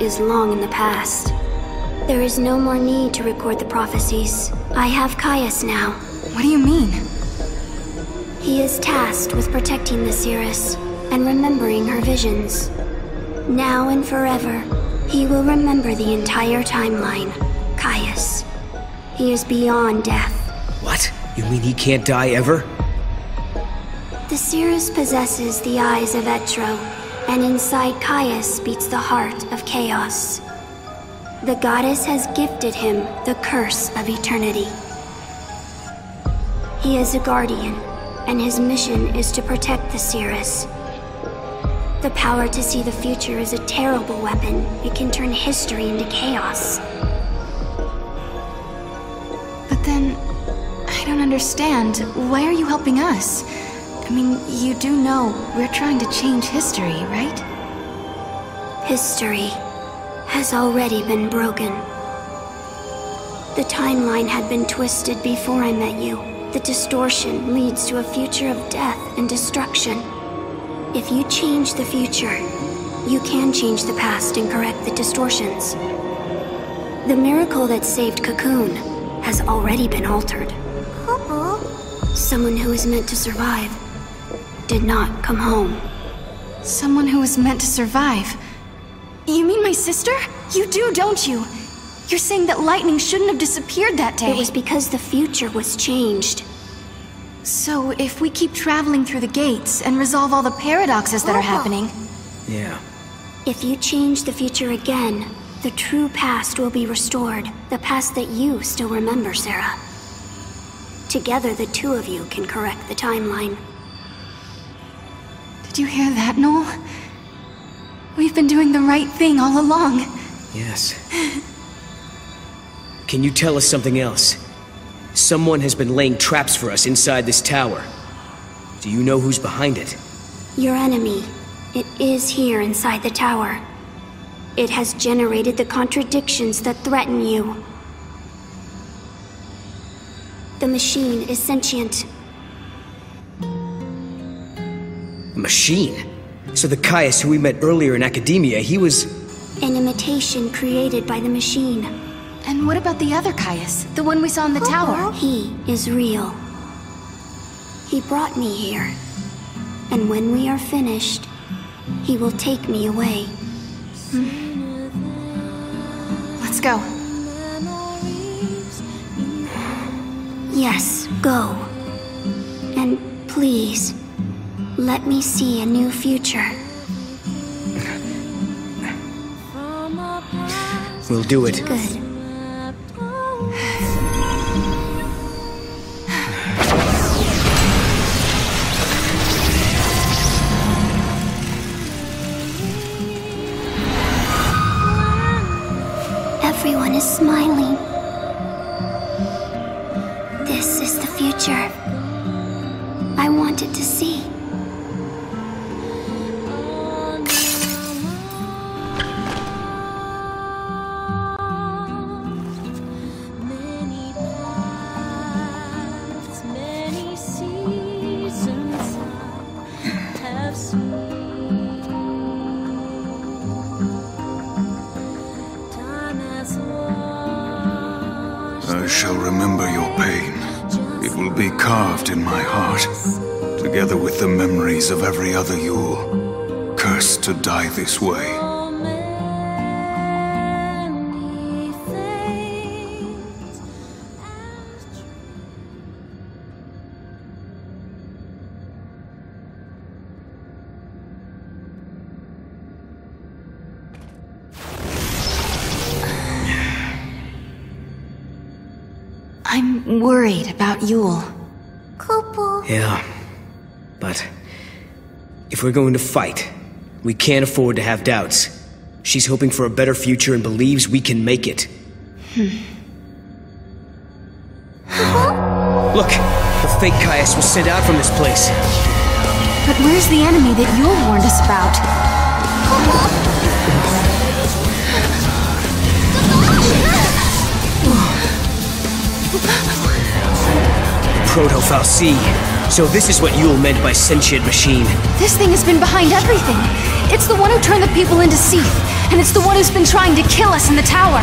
is long in the past. There is no more need to record the prophecies. I have Caius now. What do you mean? He is tasked with protecting the Cirrus and remembering her visions. Now and forever, he will remember the entire timeline. Caius. He is beyond death. What? You mean he can't die ever? The Cirrus possesses the eyes of Etro, and inside Caius beats the heart of chaos. The goddess has gifted him the curse of eternity. He is a guardian, and his mission is to protect the Cirrus. The power to see the future is a terrible weapon. It can turn history into chaos. But then, I don't understand. Why are you helping us? I mean, you do know we're trying to change history, right? History has already been broken. The timeline had been twisted before I met you. The distortion leads to a future of death and destruction. If you change the future, you can change the past and correct the distortions. The miracle that saved Cocoon has already been altered. Someone who was meant to survive did not come home. Someone who was meant to survive? You mean my sister? You do, don't you? You're saying that lightning shouldn't have disappeared that day. It was because the future was changed. So if we keep traveling through the gates and resolve all the paradoxes that are happening... Yeah. If you change the future again, the true past will be restored. The past that you still remember, Sarah. Together, the two of you can correct the timeline. Did you hear that, Noel? We've been doing the right thing all along. Yes. Can you tell us something else? Someone has been laying traps for us inside this tower. Do you know who's behind it? Your enemy. It is here inside the tower. It has generated the contradictions that threaten you. The machine is sentient. A machine? So the Caius who we met earlier in Academia, he was... An imitation created by the machine. And what about the other Caius? The one we saw in the tower? He is real. He brought me here. And when we are finished, he will take me away. Let's go. Yes, go. And please, let me see a new future. We'll do it. Good. Everyone is smiling. This is the future I wanted to see. I shall remember your pain. It will be carved in my heart, together with the memories of every other Yule, cursed to die this way. I'm worried about Yule. Couple. Yeah. But if we're going to fight, we can't afford to have doubts. She's hoping for a better future and believes we can make it. Look! The fake Caius was sent out from this place. But where's the enemy that Yule warned us about? Proto-Fal'Cie. So this is what Yule meant by sentient machine. This thing has been behind everything. It's the one who turned the people into Seath, and it's the one who's been trying to kill us in the tower.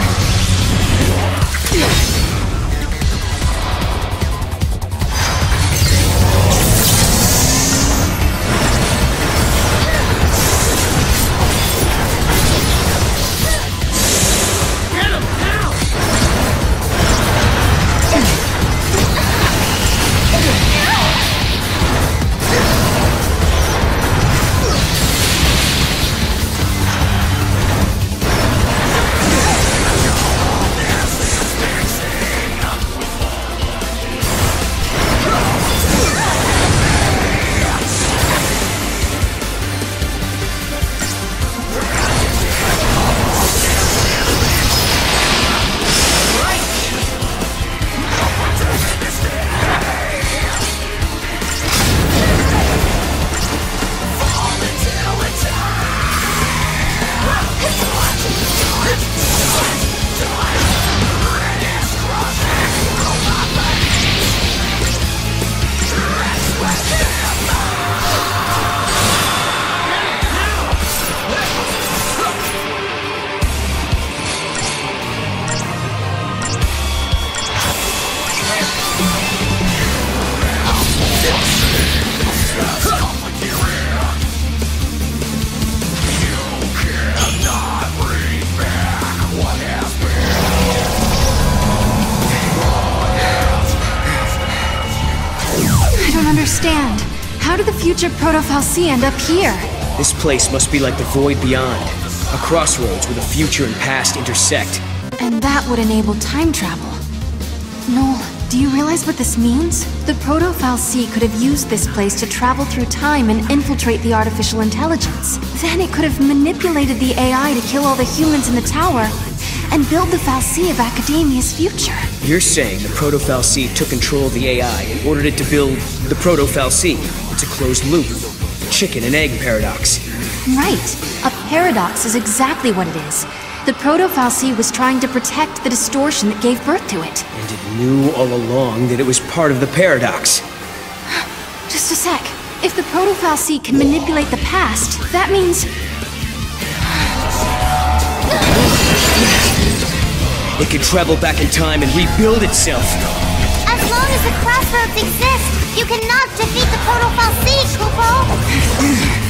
Understand. How did the future Proto-Fal'Cie end up here? This place must be like the void beyond. A crossroads where the future and past intersect. And that would enable time travel. Noel, do you realize what this means? The Proto-Fal'Cie could have used this place to travel through time and infiltrate the artificial intelligence. Then it could have manipulated the AI to kill all the humans in the tower and build the Fal'Cie of Academia's future. You're saying the Proto-Fal'Cie took control of the AI and ordered it to build the Proto-Fal'Cie. It's a closed loop. The chicken and egg paradox. Right. A paradox is exactly what it is. The Proto-Fal'Cie was trying to protect the distortion that gave birth to it. And it knew all along that it was part of the paradox. Just a sec. If the Proto-Fal'Cie can manipulate the past, that means... It can travel back in time and rebuild itself. As long as the crossroads exist, you cannot defeat the Proto-Fal'Cie, Kupo!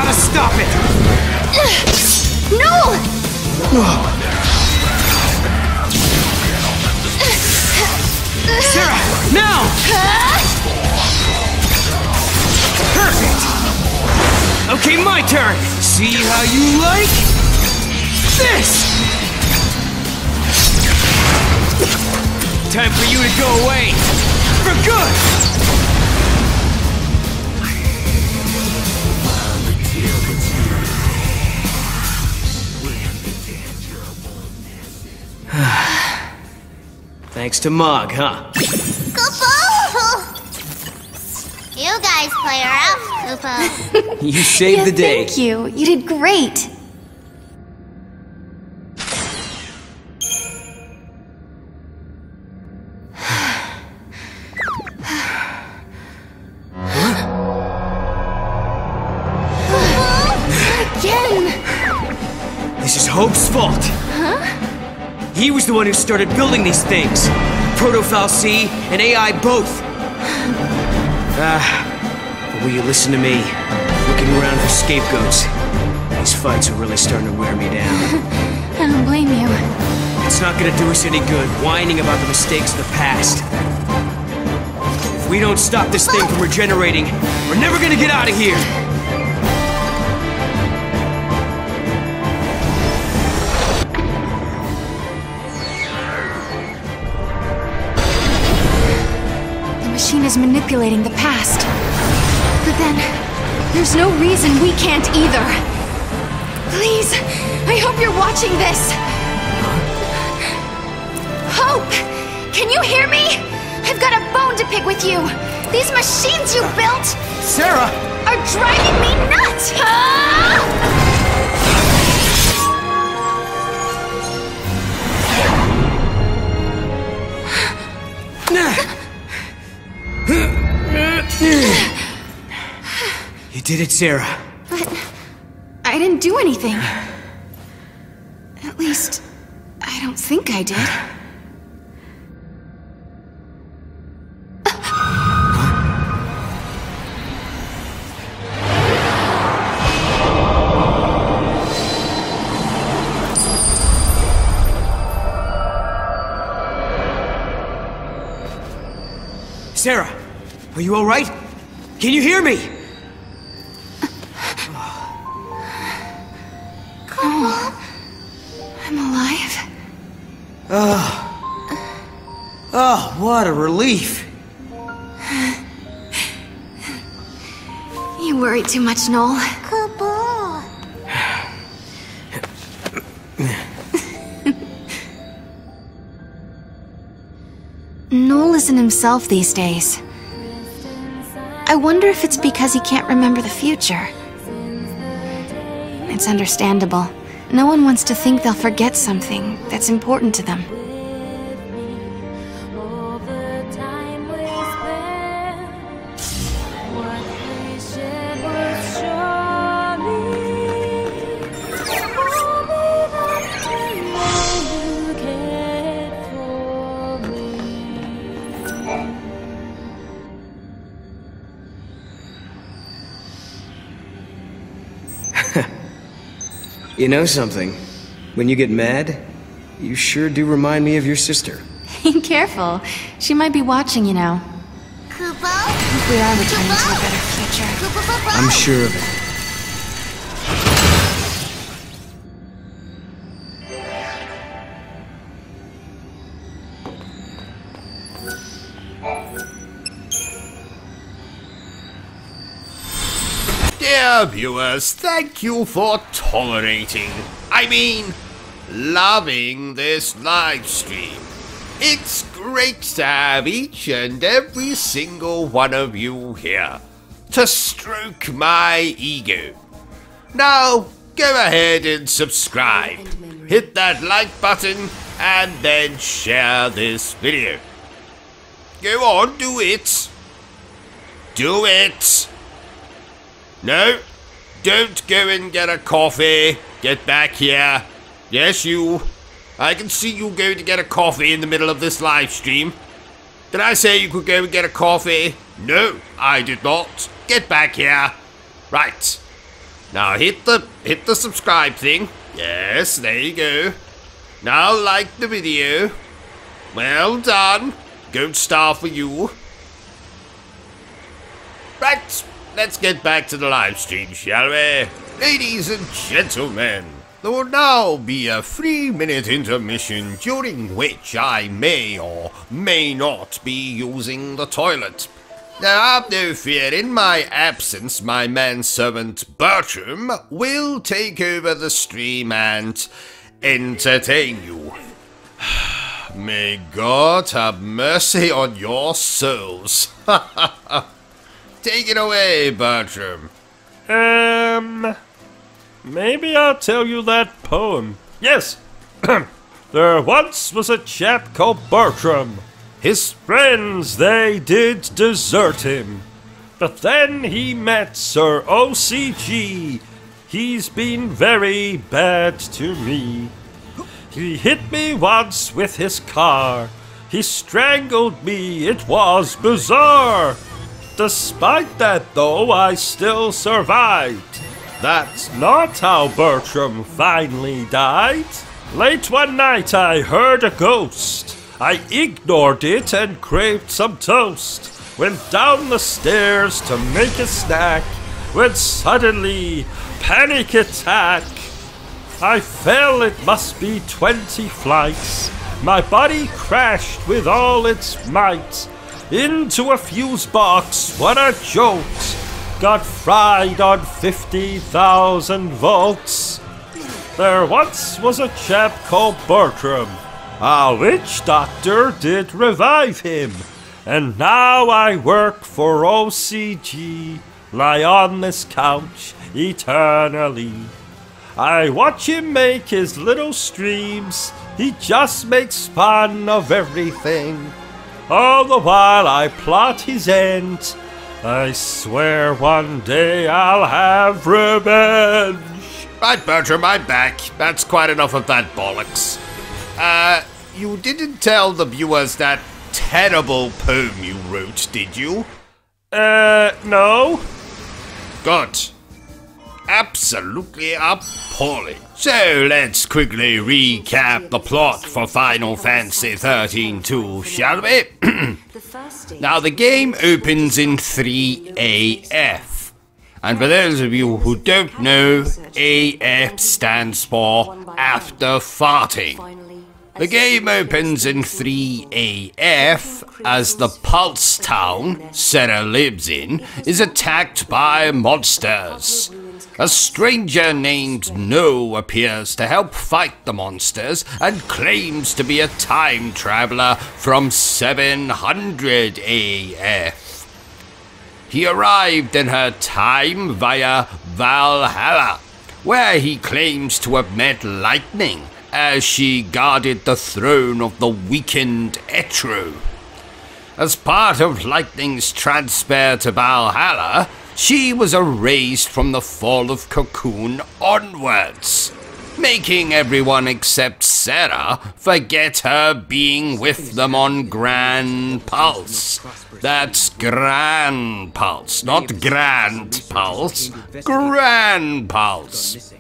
gotta stop it! No! Sarah, now! Perfect! Okay, my turn! See how you like this! Time for you to go away! For good! Thanks to Mog, huh? Kupo! You guys play her out, Kupo. You saved the day. Thank you. You did great. Again! This is Hope's fault. Huh? He was the one who started building these things. Proto-Fal'C and AI both. But will you listen to me? Looking around for scapegoats. These fights are really starting to wear me down. I don't blame you. It's not gonna do us any good whining about the mistakes of the past. If we don't stop this thing from regenerating, we're never gonna get out of here! The machine is manipulating the past. But then, there's no reason we can't either. Please, I hope you're watching this. Hope! Can you hear me? I've got a bone to pick with you. These machines you built... Sarah! ...are driving me nuts! Ah! You did it, Sarah. But I didn't do anything. At least, I don't think I did. Sarah, are you all right? Can you hear me? I'm alive. Oh, what a relief. You worry too much, Noel. Noel isn't himself these days. I wonder if it's because he can't remember the future. It's understandable. No one wants to think they'll forget something that's important to them. You know something? When you get mad, you sure do remind me of your sister. Careful. She might be watching you now. Kupo? I think we are returning to a better future. I'm sure of it. Dear viewers, thank you for tolerating, loving this live stream. It's great to have each and every single one of you here to stroke my ego. Now, go ahead and subscribe, hit that like button, and then share this video. Go on, do it. Do it. No, don't go and get a coffee. Get back here. Yes, you. I can see you going to get a coffee in the middle of this live stream. Did I say you could go and get a coffee? No, I did not. Get back here. Right. Now hit the subscribe thing. Yes, there you go. Now like the video. Well done. Good star for you. Right, let's get back to the live stream, shall we? Ladies and gentlemen, there will now be a 3-minute intermission during which I may or may not be using the toilet. Now, have no fear, in my absence, my manservant Bertrum will take over the stream and entertain you. May God have mercy on your souls. Take it away, Bertrum. Maybe I'll tell you that poem. Yes. There once was a chap called Bertrum. His friends, they did desert him. But then he met Sir O.C.G. He's been very bad to me. He hit me once with his car. He strangled me, it was bizarre. Despite that though, I still survived. That's not how Bertrum finally died. Late one night I heard a ghost. I ignored it and craved some toast. Went down the stairs to make a snack, when suddenly, panic attack. I fell, it must be 20 flights. My body crashed with all its might into a fuse box, what a jolt. Got fried on 50,000 volts. There once was a chap called Bertrum. A witch doctor did revive him, and now I work for OCG, lie on this couch eternally. I watch him make his little streams, he just makes fun of everything. All the while I plot his end, I swear one day I'll have revenge. Right, Bertram, I'm back. That's quite enough of that bollocks. You didn't tell the viewers that terrible poem you wrote, did you? No. Good. Absolutely appalling. So let's quickly recap the plot for Final Fantasy XIII-2, shall we? Now the game opens in 3AF. And for those of you who don't know, AF stands for After Farting. The game opens in 3AF as the Pulse Town Sarah lives in is attacked by monsters. A stranger named No appears to help fight the monsters and claims to be a time traveler from 700 AF. He arrived in her time via Valhalla, where he claims to have met Lightning as she guarded the throne of the weakened Etru. As part of Lightning's transfer to Valhalla, she was erased from the fall of Cocoon onwards, making everyone except Sarah forget her being with them on Grand Pulse. That's Grand Pulse, not Grand Pulse, Grand Pulse.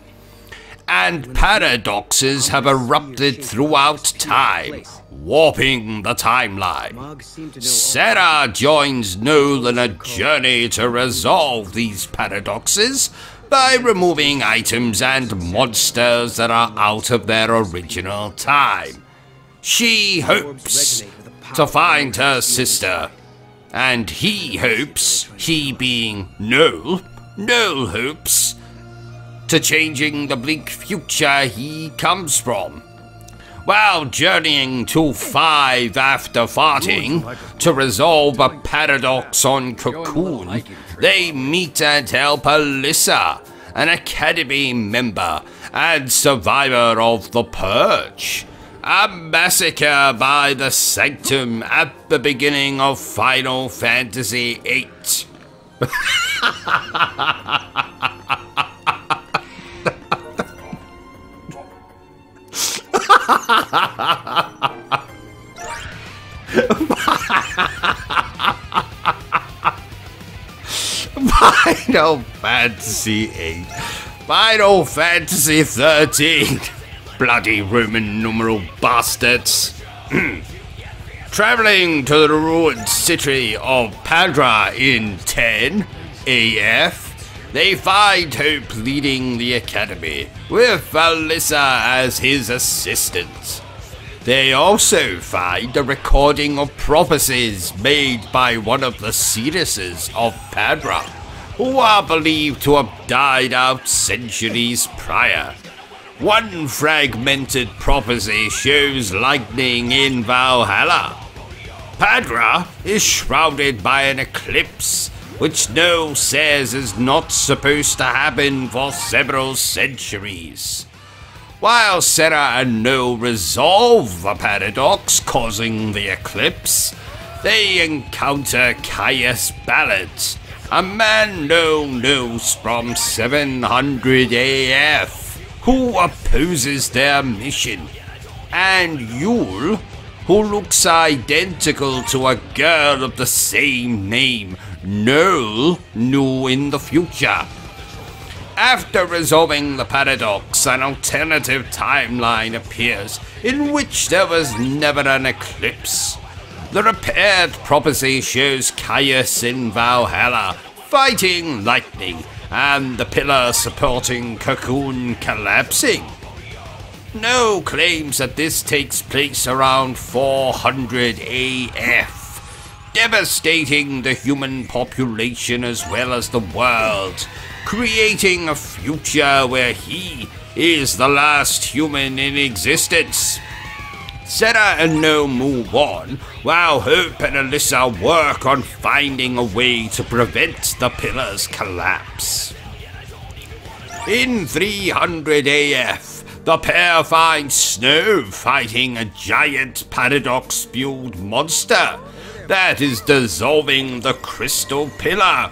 And paradoxes have erupted throughout time, warping the timeline. Sarah joins Noel in a journey to resolve these paradoxes by removing items and monsters that are out of their original time. She hopes to find her sister, and he hopes, he being Noel hopes to changing the bleak future he comes from. While journeying to 5 after farting to resolve a paradox on Cocoon, they meet and help Alyssa, an Academy member and survivor of the Purge. A massacre by the Sanctum at the beginning of Final Fantasy VIII. Final Fantasy VIII. Final Fantasy XIII. Bloody Roman numeral bastards. Traveling to the ruined city of Padra in 10 AF, they find Hope leading the academy, with Alyssa as his assistant. They also find a recording of prophecies made by one of the seeresses of Padra, who are believed to have died out centuries prior. One fragmented prophecy shows lightning in Valhalla. Padra is shrouded by an eclipse, which No says is not supposed to happen for several centuries. While Sarah and No resolve the paradox causing the eclipse, they encounter Caius Ballard, a man No knows from 700 AF, who opposes their mission, and Yule, who looks identical to a girl of the same name Noel knew in the future. After resolving the paradox, an alternative timeline appears in which there was never an eclipse. The repaired prophecy shows Caius in Valhalla fighting lightning and the pillar supporting Cocoon collapsing. No claims that this takes place around 400 AF, devastating the human population as well as the world, creating a future where he is the last human in existence. Sarah and No move on, while Hope and Alyssa work on finding a way to prevent the pillar's collapse. In 300 AF, the pair find Snow fighting a giant paradox-spewed monster that is dissolving the crystal pillar.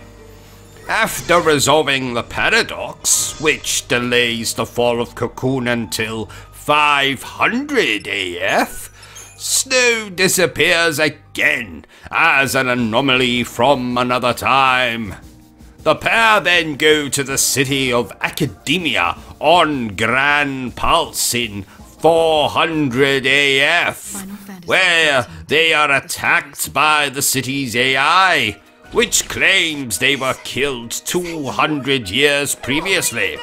After resolving the paradox, which delays the fall of Cocoon until 500 AF, Snow disappears again as an anomaly from another time. The pair then go to the city of Academia on Gran Pulse in 400 AF, where they are attacked by the city's AI, which claims they were killed 200 years previously.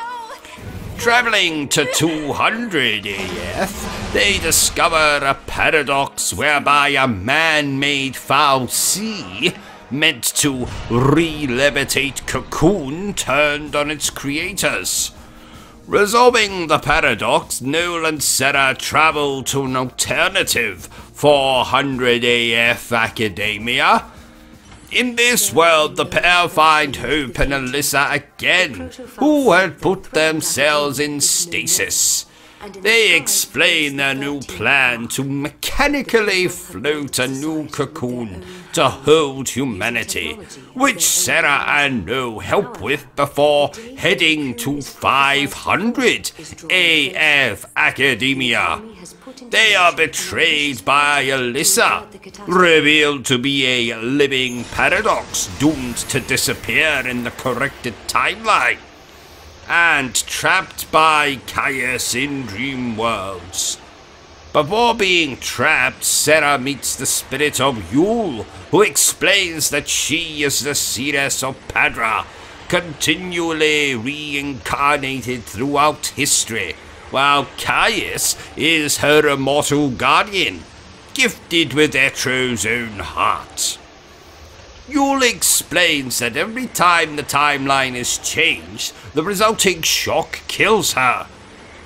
Traveling to 200 AF, they discover a paradox whereby a man-made foul sea meant to re-levitate Cocoon turned on its creators. Resolving the paradox, Noel and Sarah travel to an alternative 400 AF Academia. In this world, the pair find Hope and Alyssa again, who had put themselves in stasis. They explain their new plan to mechanically float a new cocoon to hold humanity, which Sarah and No help with before heading to 500 AF Academia. They are betrayed by Alyssa, revealed to be a living paradox doomed to disappear in the corrected timeline, and trapped by Caius in dream worlds. Before being trapped, Sarah meets the spirit of Yule, who explains that she is the seeress of Padra, continually reincarnated throughout history, while Caius is her immortal guardian, gifted with Etro's own heart. Yule explains that every time the timeline is changed, the resulting shock kills her.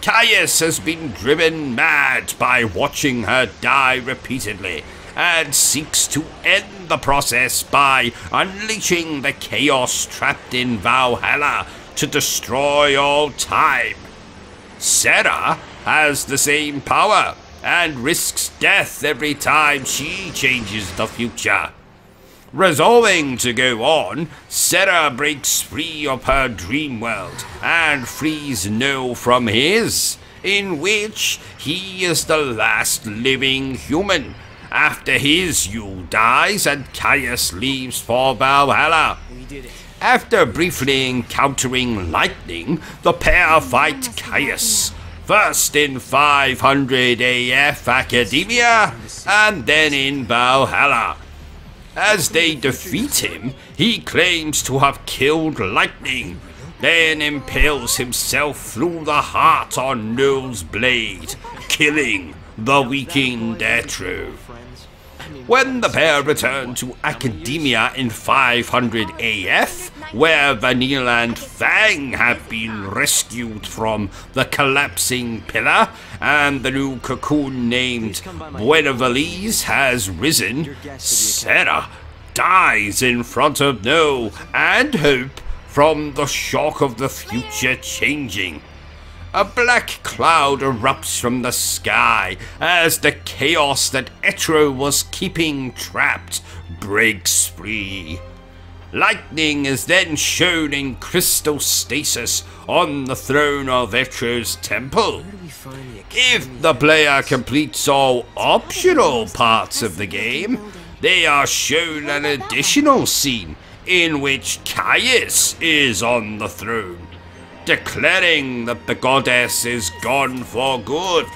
Caius has been driven mad by watching her die repeatedly, and seeks to end the process by unleashing the chaos trapped in Valhalla to destroy all time. Sarah has the same power, and risks death every time she changes the future. Resolving to go on, Sarah breaks free of her dream world and frees No from his, in which he is the last living human, after his Yule dies and Caius leaves for Valhalla. After briefly encountering lightning, the pair fight Caius, first in 500 AF Academia, and then in Valhalla. As they defeat him, he claims to have killed Lightning, then impales himself through the heart on Null's blade, killing the weakened Bertrum. When the pair return to Academia in 500 AF, where Vanille and Fang have been rescued from the collapsing pillar, and the new cocoon named Buenavalise has risen, Sarah dies in front of No and Hope from the shock of the future changing. A black cloud erupts from the sky as the chaos that Etro was keeping trapped breaks free. Lightning is then shown in crystal stasis on the throne of Etro's temple. If the player completes all optional parts of the game, they are shown an additional scene in which Caius is on the throne, declaring that the goddess is gone for good,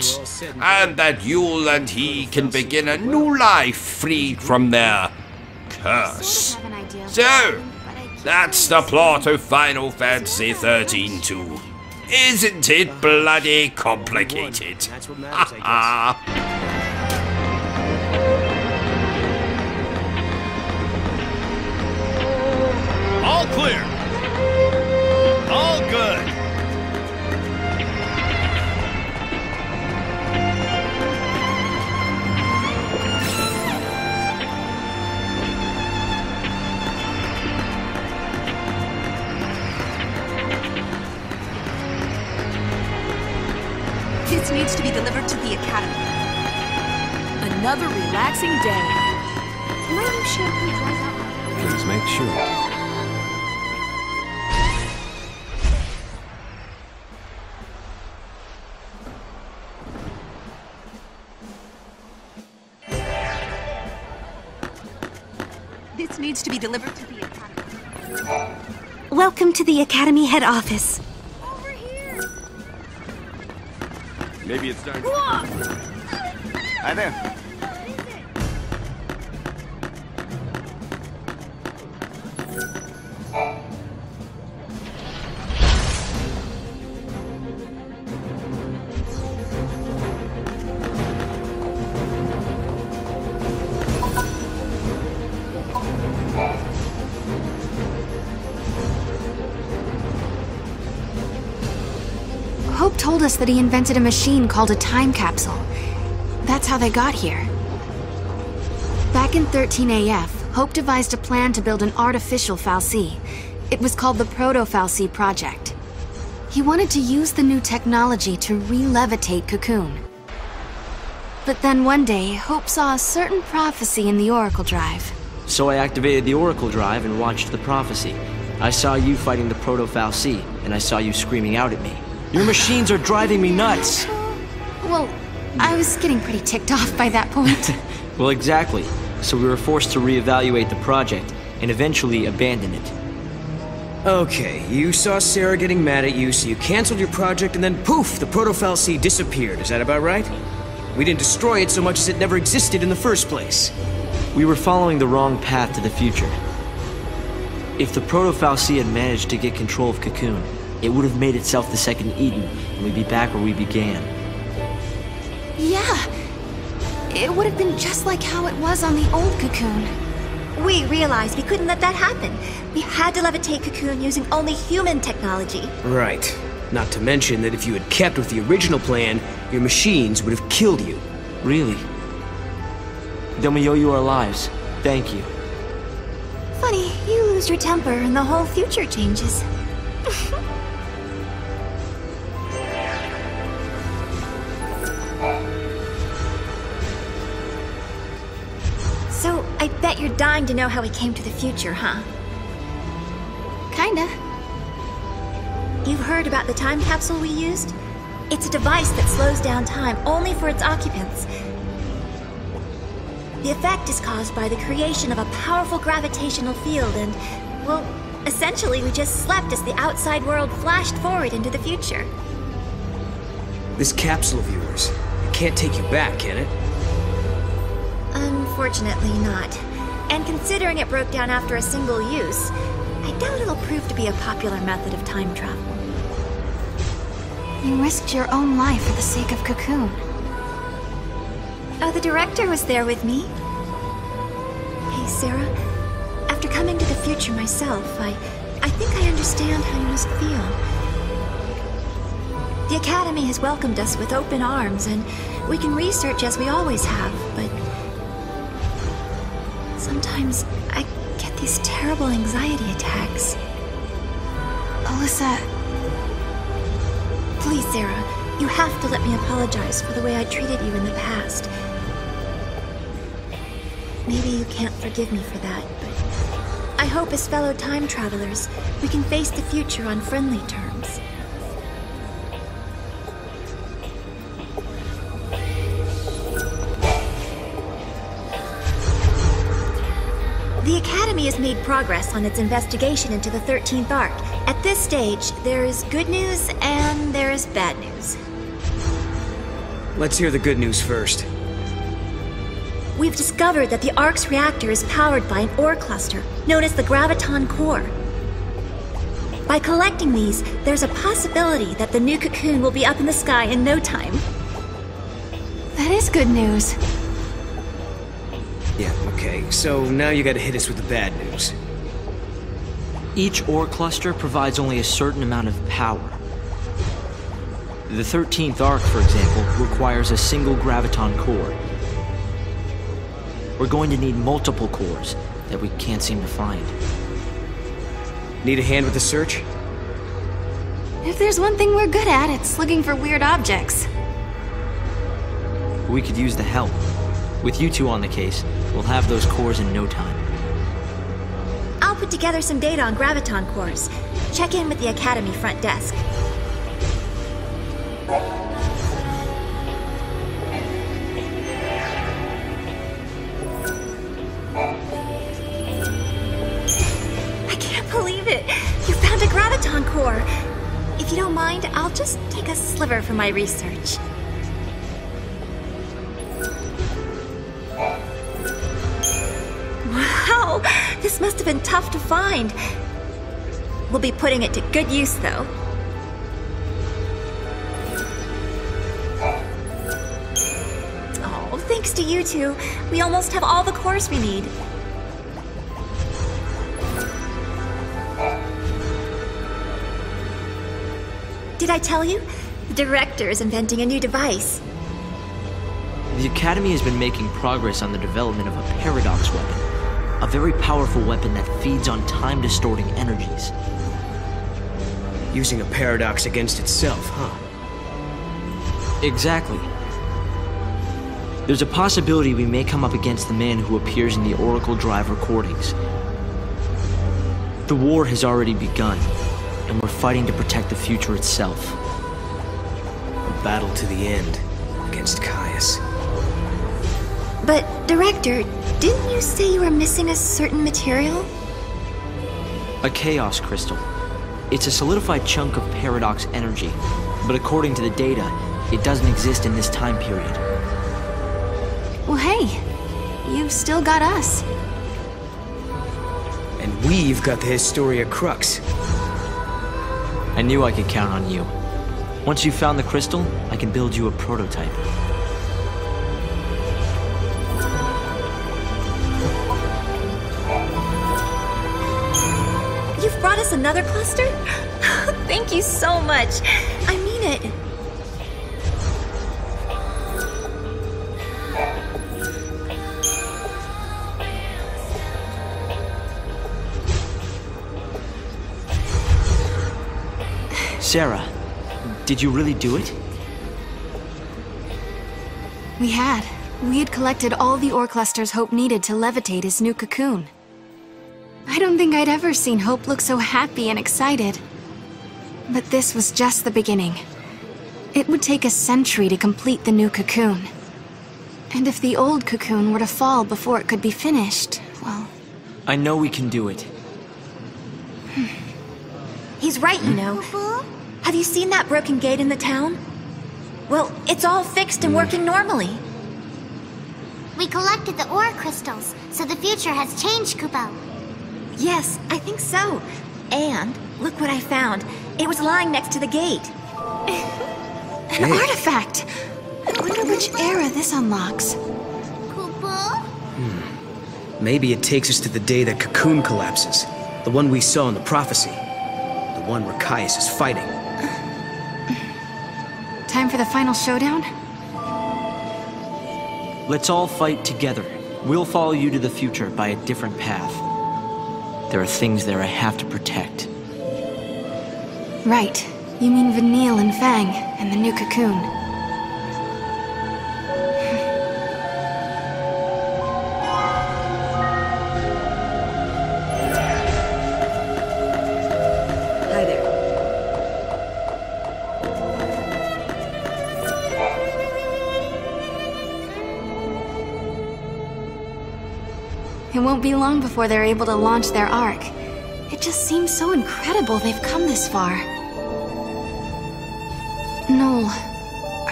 and that Yule and he can begin a new life freed from their curse. So, that's the plot of Final Fantasy XIII-2. Isn't it bloody complicated? All clear. All good. This needs to be delivered to the Academy. Another relaxing day. Random shampoo dries out. Please make sure. This needs to be delivered to the Academy. Welcome to the Academy head office. Maybe it's time. Hi there. Hope told us that he invented a machine called a time capsule. That's how they got here. Back in 13 AF, Hope devised a plan to build an artificial Fal'Cie. It was called the Proto-Fal'Cie Project. He wanted to use the new technology to re-levitate Cocoon. But then one day, Hope saw a certain prophecy in the Oracle Drive. So I activated the Oracle Drive and watched the prophecy. I saw you fighting the Proto-Fal'Cie, and I saw you screaming out at me. Your machines are driving me nuts! Well, I was getting pretty ticked off by that point. Well, exactly. So we were forced to reevaluate the project, and eventually abandon it. Okay, you saw Sarah getting mad at you, so you canceled your project, and then poof, the Proto-Fal'Cie disappeared. Is that about right? We didn't destroy it so much as it never existed in the first place. We were following the wrong path to the future. If the Proto-Fal'Cie had managed to get control of Cocoon, it would have made itself the second Eden, and we'd be back where we began. Yeah. It would have been just like how it was on the old Cocoon. We realized we couldn't let that happen. We had to levitate Cocoon using only human technology. Right. Not to mention that if you had kept with the original plan, your machines would have killed you. Really? Then we owe you our lives. Thank you. Funny, you lose your temper and the whole future changes. So, I bet you're dying to know how we came to the future, huh? Kinda. You've heard about the time capsule we used? It's a device that slows down time only for its occupants. The effect is caused by the creation of a powerful gravitational field and, well, Essentially, we just slept as the outside world flashed forward into the future. This capsule of yours, it can't take you back, can it? Unfortunately not. And considering it broke down after a single use, I doubt it'll prove to be a popular method of time travel. You risked your own life for the sake of Cocoon. Oh, the director was there with me. Hey, Sarah. After coming to the future myself, I think I understand how you must feel. The Academy has welcomed us with open arms, and we can research as we always have, but sometimes I get these terrible anxiety attacks. Alyssa... Please, Sarah, you have to let me apologize for the way I treated you in the past. Maybe you can't forgive me for that, but I hope as fellow time travelers, we can face the future on friendly terms. The Academy has made progress on its investigation into the 13th Arc. At this stage, there is good news and there is bad news. Let's hear the good news first. We've discovered that the Ark's reactor is powered by an ore cluster, known as the Graviton Core. By collecting these, there's a possibility that the new Cocoon will be up in the sky in no time. That is good news. Yeah, okay, so now you gotta hit us with the bad news. Each ore cluster provides only a certain amount of power. The 13th Arc, for example, requires a single Graviton core. We're going to need multiple cores that we can't seem to find. Need a hand with the search? If there's one thing we're good at, it's looking for weird objects. We could use the help. With you two on the case, we'll have those cores in no time. I'll put together some data on Graviton cores. Check in with the Academy front desk. I can't believe it! You found a Graviton core! If you don't mind, I'll just take a sliver for my research. Wow! This must have been tough to find. We'll be putting it to good use, though. Oh, thanks to you two, we almost have all the cores we need. Did I tell you? The director is inventing a new device. The Academy has been making progress on the development of a paradox weapon. A very powerful weapon that feeds on time-distorting energies. Using a paradox against itself, huh? Exactly. There's a possibility we may come up against the man who appears in the Oracle Drive recordings. The war has already begun, and we're fighting to protect the future itself. A battle to the end against Caius. But, Director, didn't you say you were missing a certain material? A chaos crystal. It's a solidified chunk of paradox energy, but according to the data, it doesn't exist in this time period. Well, hey, you've still got us. And we've got the Historia Crux. I knew I could count on you. Once you've found the crystal, I can build you a prototype. You've brought us another cluster? Thank you so much. I mean it. Sarah, did you really do it? We had. We had collected all the ore clusters Hope needed to levitate his new cocoon. I don't think I'd ever seen Hope look so happy and excited. But this was just the beginning. It would take a century to complete the new cocoon. And if the old cocoon were to fall before it could be finished, well... I know we can do it. He's right, you know. Have you seen that broken gate in the town? Well, it's all fixed and working normally. We collected the ore crystals, so the future has changed, Kupo. Yes, I think so. And look what I found. It was lying next to the gate. An artifact! I wonder which era this unlocks. Maybe it takes us to the day that Cocoon collapses. The one we saw in the prophecy. The one where Caius is fighting. Time for the final showdown? Let's all fight together. We'll follow you to the future by a different path. There are things there I have to protect. Right. You mean Vanille and Fang, and the new Cocoon. Hi there. It won't be long before they're able to launch their Ark. It just seems so incredible they've come this far. Noel,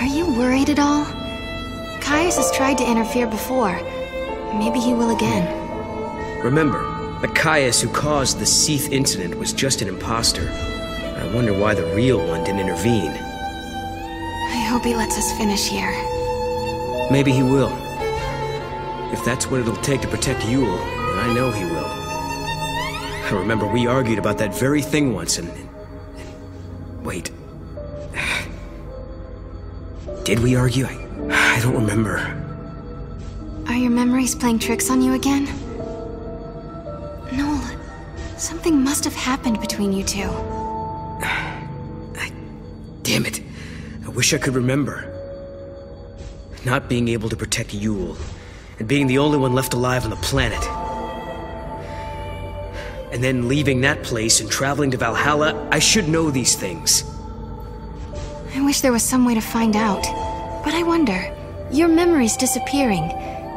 are you worried at all? Caius has tried to interfere before. Maybe he will again. Remember, the Caius who caused the Seath incident was just an imposter. I wonder why the real one didn't intervene. I hope he lets us finish here. Maybe he will. If that's what it'll take to protect Yule, then I know he will. I remember we argued about that very thing once and wait. Did we argue? I don't remember. Are your memories playing tricks on you again? Noel, something must have happened between you two. Damn it. I wish I could remember. Not being able to protect Yule, and being the only one left alive on the planet. And then leaving that place and traveling to Valhalla, I should know these things. I wish there was some way to find out. But I wonder, your memories disappearing,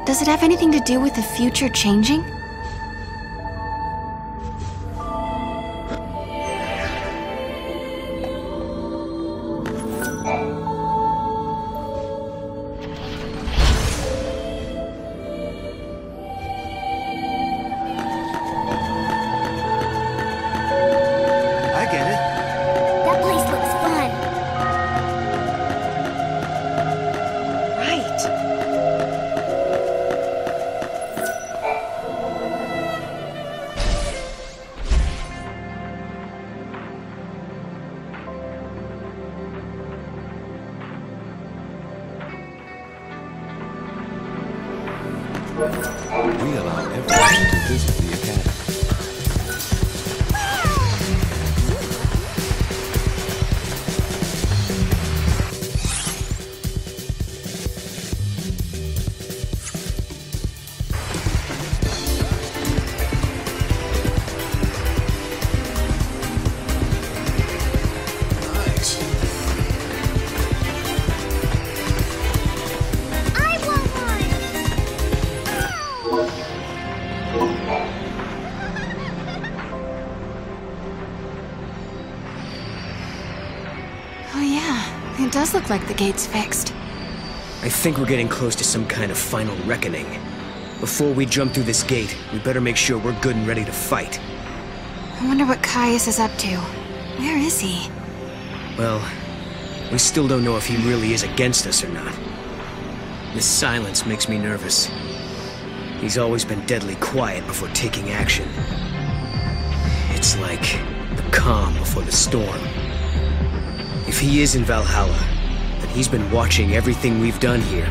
does it have anything to do with the future changing? We allow everyone to visit the Academy. It does look like the gate's fixed. I think we're getting close to some kind of final reckoning. Before we jump through this gate, we better make sure we're good and ready to fight. I wonder what Caius is up to. Where is he? Well, we still don't know if he really is against us or not. This silence makes me nervous. He's always been deadly quiet before taking action. It's like the calm before the storm. If he is in Valhalla, then he's been watching everything we've done here.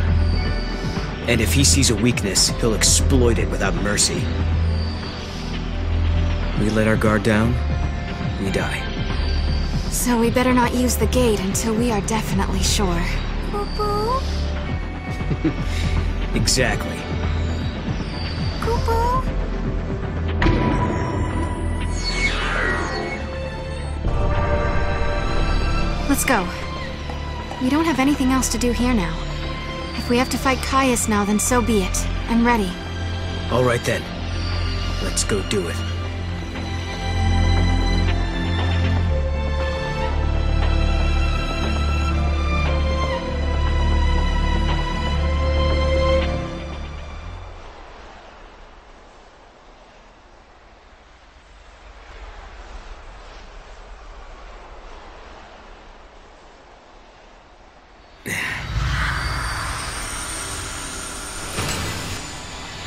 And if he sees a weakness, he'll exploit it without mercy. We let our guard down, we die. So we better not use the gate until we are definitely sure. Poo-poo? Exactly. Poo-poo? Let's go. We don't have anything else to do here now. If we have to fight Caius now, then so be it. I'm ready. All right then. Let's go do it.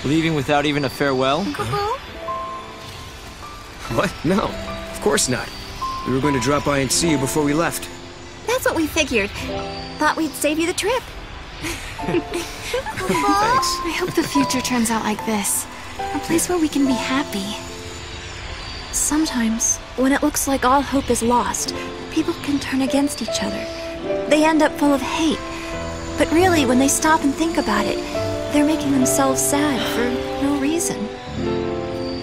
Leaving without even a farewell? What? No, of course not. We were going to drop by and see you before we left. That's what we figured. Thought we'd save you the trip. Thanks. I hope the future turns out like this. A place where we can be happy. Sometimes, when it looks like all hope is lost, people can turn against each other. They end up full of hate. But really, when they stop and think about it, they're making themselves sad for no reason.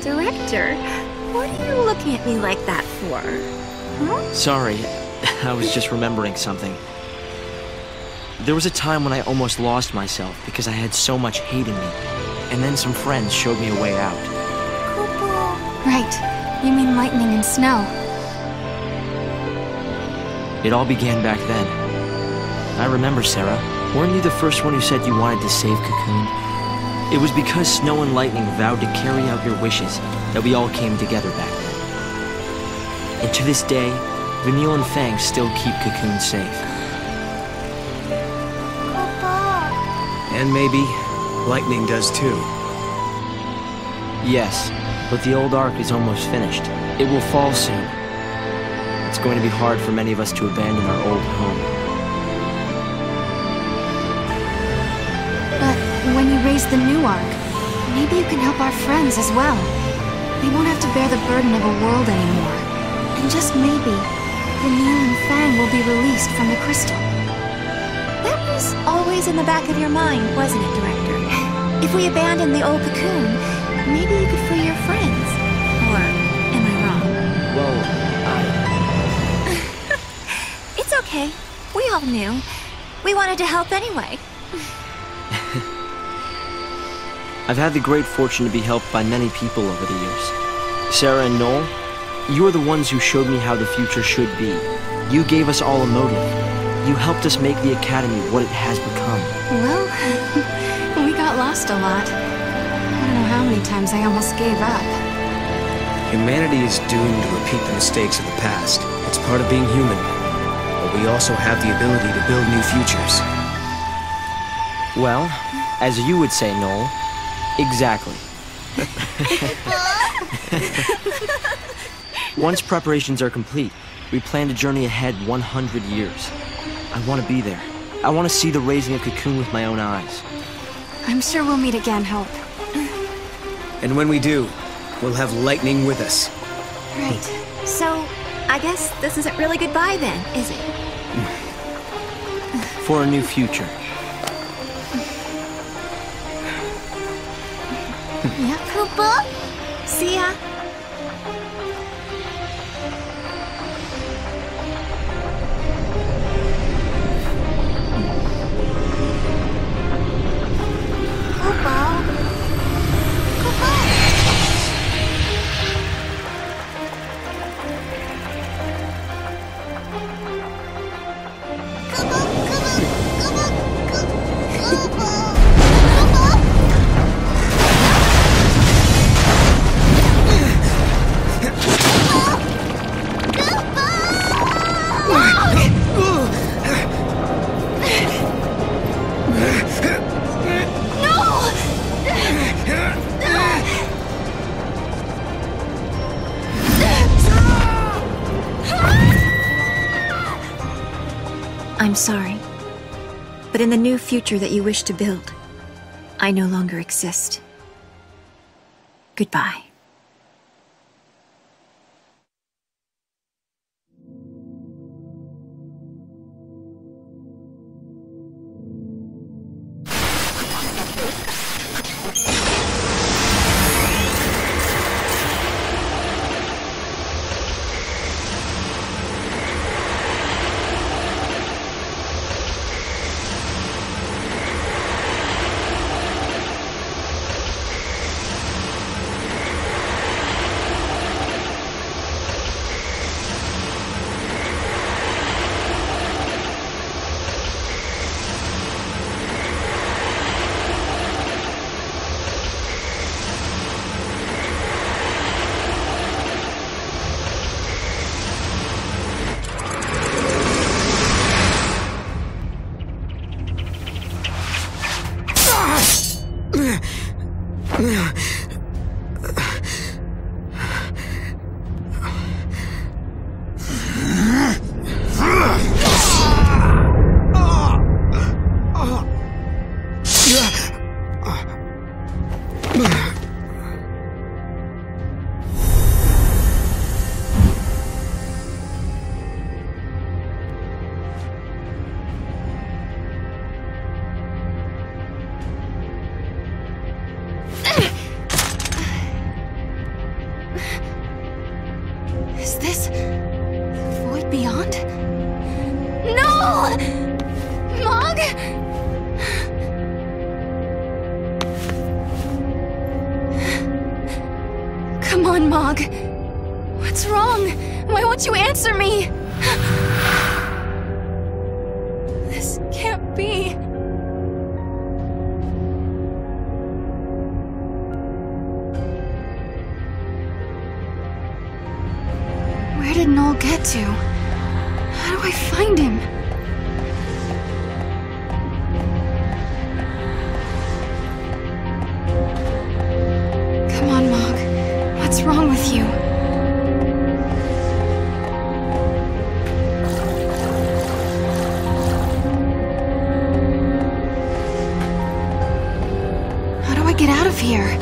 Director, what are you looking at me like that for? Huh? Sorry, I was just remembering something. There was a time when I almost lost myself because I had so much hate in me. And then some friends showed me a way out. Right. You mean lightning and snow. It all began back then. I remember, Sarah. Weren't you the first one who said you wanted to save Cocoon? It was because Snow and Lightning vowed to carry out your wishes that we all came together back then. And to this day, Vanille and Fang still keep Cocoon safe. And maybe Lightning does too. Yes, but the old arc is almost finished. It will fall soon. It's going to be hard for many of us to abandon our old home. But when you raise the new arc, maybe you can help our friends as well. They won't have to bear the burden of a world anymore. And just maybe, Vanille and Fang will be released from the crystal. That was always in the back of your mind, wasn't it, Director? If we abandon the old cocoon, maybe you could free your friends. Or am I wrong? Well, It's okay. We all knew. We wanted to help anyway. I've had the great fortune to be helped by many people over the years. Sarah and Noel, you are the ones who showed me how the future should be. You gave us all a motive. You helped us make the Academy what it has become. Well, we got lost a lot. I don't know how many times I almost gave up. Humanity is doomed to repeat the mistakes of the past. It's part of being human. But we also have the ability to build new futures. Well, as you would say, Noel, exactly. Once preparations are complete, we plan to journey ahead 100 years. I want to be there. I want to see the raising of Cocoon with my own eyes. I'm sure we'll meet again, Hope. And when we do, we'll have Lightning with us. Right. So, I guess this isn't really goodbye then, is it? For a new future. Yeah, Koopa? See ya. I'm sorry, but in the new future that you wish to build, I no longer exist. Goodbye. Mog? What's wrong? Why won't you answer me? This can't be. Where did Noel get to? How do I find him? Come on, Mog. What's wrong with you? How do I get out of here?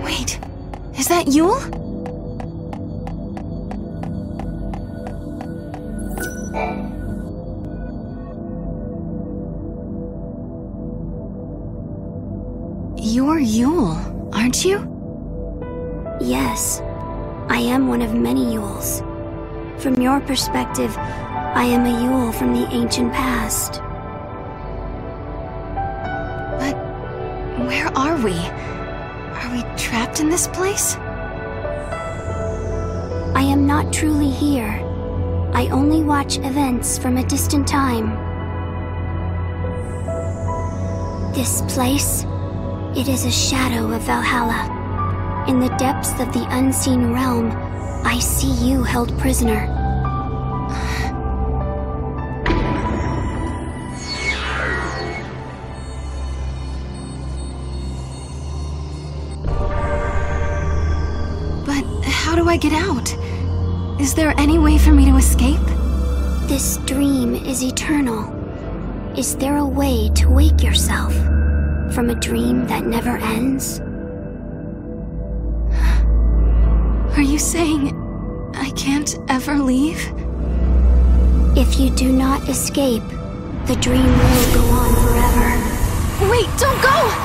Wait, is that Yule? You're Yule, aren't you? Yes, I am one of many Yules. From your perspective, I am a Yule from the ancient past. But where are we? Are we trapped in this place? I am not truly here. I only watch events from a distant time. This place, it is a shadow of Valhalla. In the depths of the unseen realm, I see you held prisoner. But how do I get out? Is there any way for me to escape? This dream is eternal. Is there a way to wake yourself from a dream that never ends? Are you saying I can't ever leave? If you do not escape, the dream will go on forever. Wait, don't go!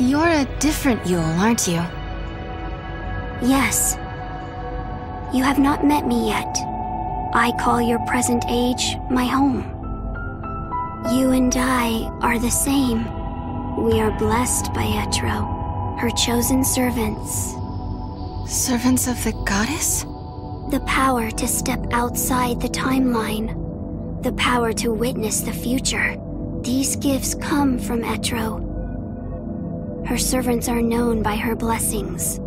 You're a different Yule, aren't you? Yes. You have not met me yet. I call your present age my home. You and I are the same. We are blessed by Etro, her chosen servants. Servants of the goddess? The power to step outside the timeline. The power to witness the future. These gifts come from Etro. Her servants are known by her blessings.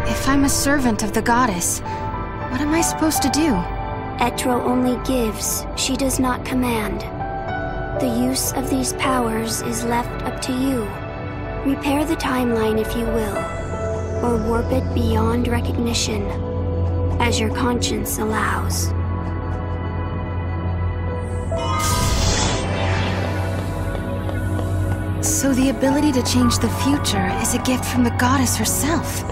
If I'm a servant of the goddess, what am I supposed to do? Etro only gives, she does not command. The use of these powers is left up to you. Repair the timeline if you will, or warp it beyond recognition, as your conscience allows. So the ability to change the future is a gift from the goddess herself.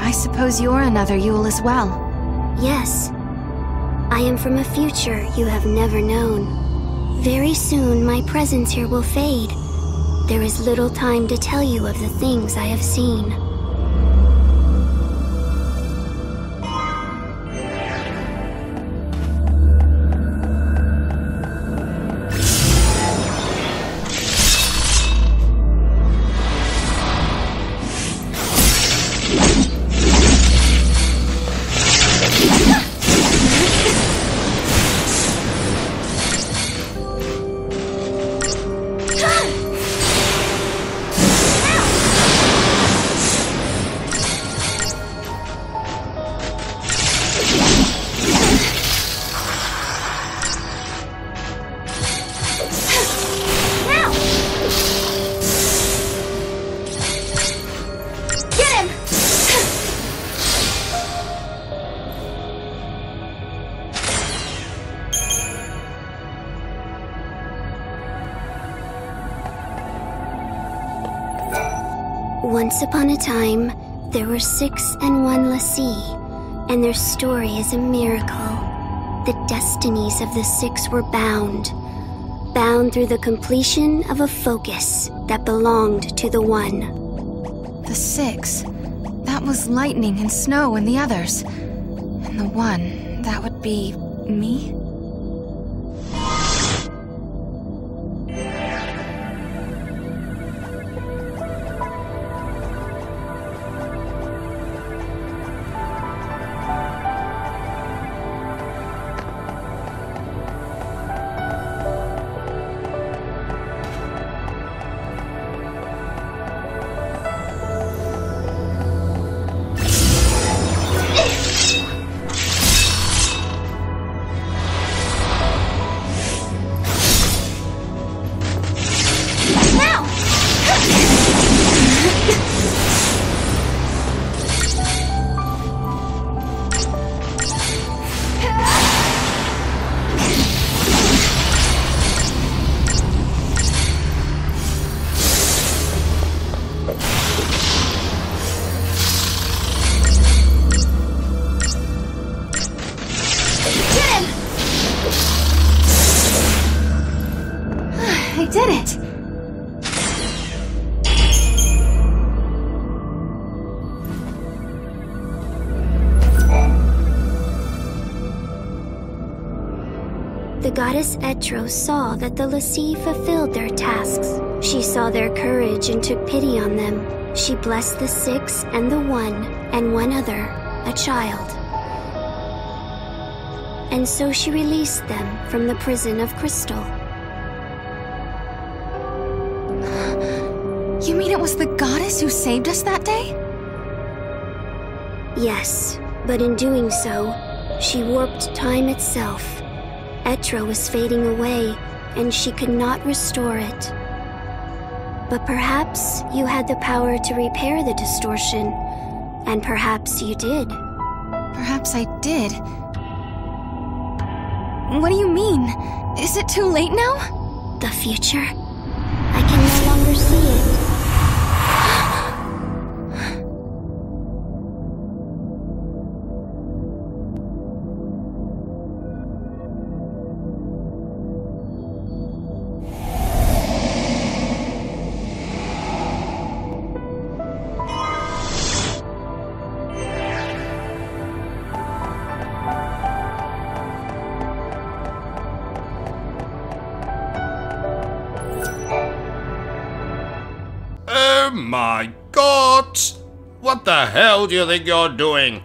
I suppose you're another Yule as well. Yes. I am from a future you have never known. Very soon my presence here will fade. There is little time to tell you of the things I have seen. Once upon a time, there were 6 and 1 l'Cie, and their story is a miracle. The destinies of the 6 were bound through the completion of a focus that belonged to the 1. The 6. That was Lightning and Snow and the others. And the 1, that would be me? The goddess Etro saw that the l'Cie fulfilled their tasks. She saw their courage and took pity on them. She blessed the 6 and the 1 and one other, a child. And so she released them from the prison of crystal. You mean it was the goddess who saved us that day? Yes, but in doing so, she warped time itself. Etro was fading away, and she could not restore it. But perhaps you had the power to repair the distortion, and perhaps you did. Perhaps I did. What do you mean? Is it too late now? The future? I can no longer see it. My God! What the hell do you think you're doing?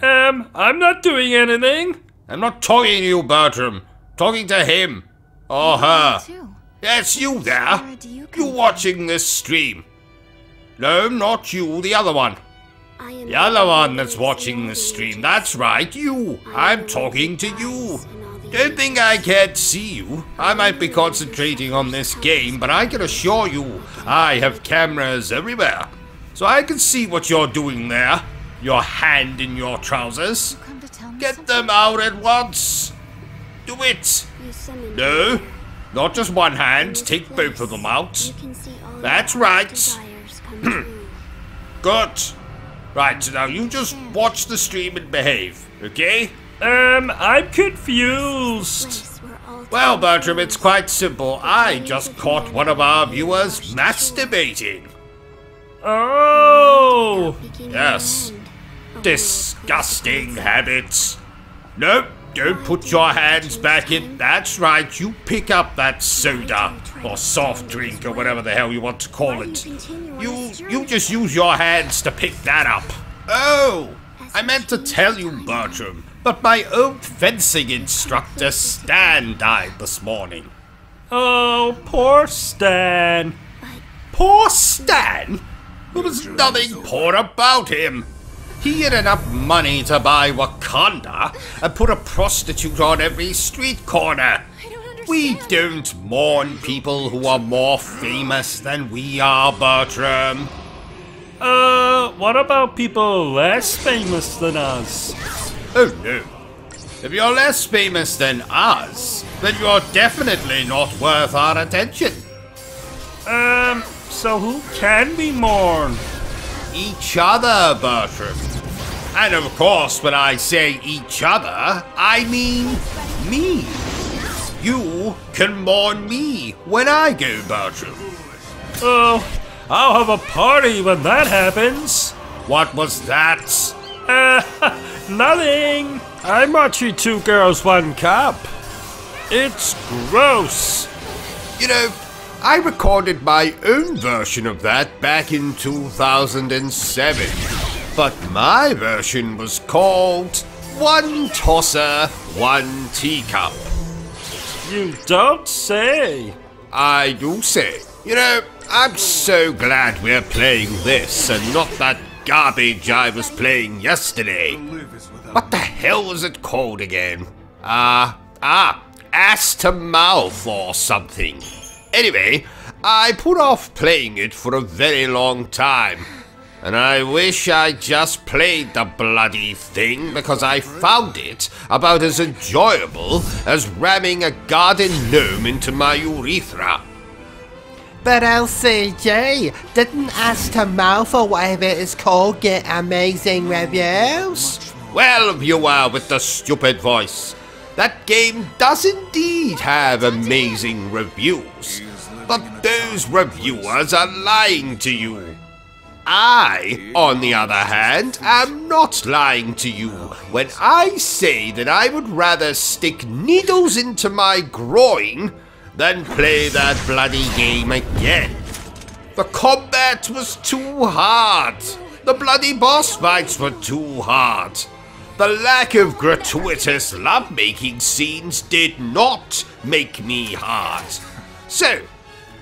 I'm not doing anything. I'm not talking to you, Bertrum. Talking to him. Or her. Yes, you there. You watching this stream. No, not you, the other one. The other one that's watching this stream. That's right, you. I'm talking to you. Don't think I can't see you. I might be concentrating on this game, but I can assure you, I have cameras everywhere. So I can see what you're doing there. Your hand in your trousers. Get them out at once. Do it. No, not just one hand. Take both of them out. That's right. Good. Right, now you just watch the stream and behave, okay? I'm confused. Well, Bertrum, it's quite simple. I just caught one of our viewers masturbating. Oh! Yes. Disgusting habits. Nope, don't put your hands back in. That's right, you pick up that soda or soft drink or whatever the hell you want to call it. You just use your hands to pick that up. Oh, I meant to tell you, Bertrum, but my old fencing instructor Stan died this morning. Oh, poor Stan. Poor Stan? There was nothing poor about him. He had enough money to buy Wakanda and put a prostitute on every street corner. We don't mourn people who are more famous than we are, Bertrum. What about people less famous than us? Oh no. If you're less famous than us, then you're definitely not worth our attention. So who can be mourned? each other, Bertram. And of course, when I say each other, I mean me. You can mourn me when I go, Bertram. Oh, I'll have a party when that happens. What was that? Nothing. I'm watching 2 girls, 1 cup. It's gross. You know, I recorded my own version of that back in 2007. But my version was called 1 Tosser, 1 Teacup. You don't say. I do say. You know, I'm so glad we're playing this and not that garbage I was playing yesterday. What the hell was it called again? Ass to Mouth or something. Anyway, I put off playing it for a very long time. And I wish I just played the bloody thing because I found it about as enjoyable as ramming a garden gnome into my urethra. But O.C.G, didn't Ass to Mouth or whatever it is called get amazing reviews? Well, viewer with the stupid voice, that game does indeed have amazing reviews. But those reviewers are lying to you. I, on the other hand, am not lying to you when I say that I would rather stick needles into my groin than play that bloody game again. The combat was too hard. The bloody boss fights were too hard. The lack of gratuitous lovemaking scenes did not make me hard. So,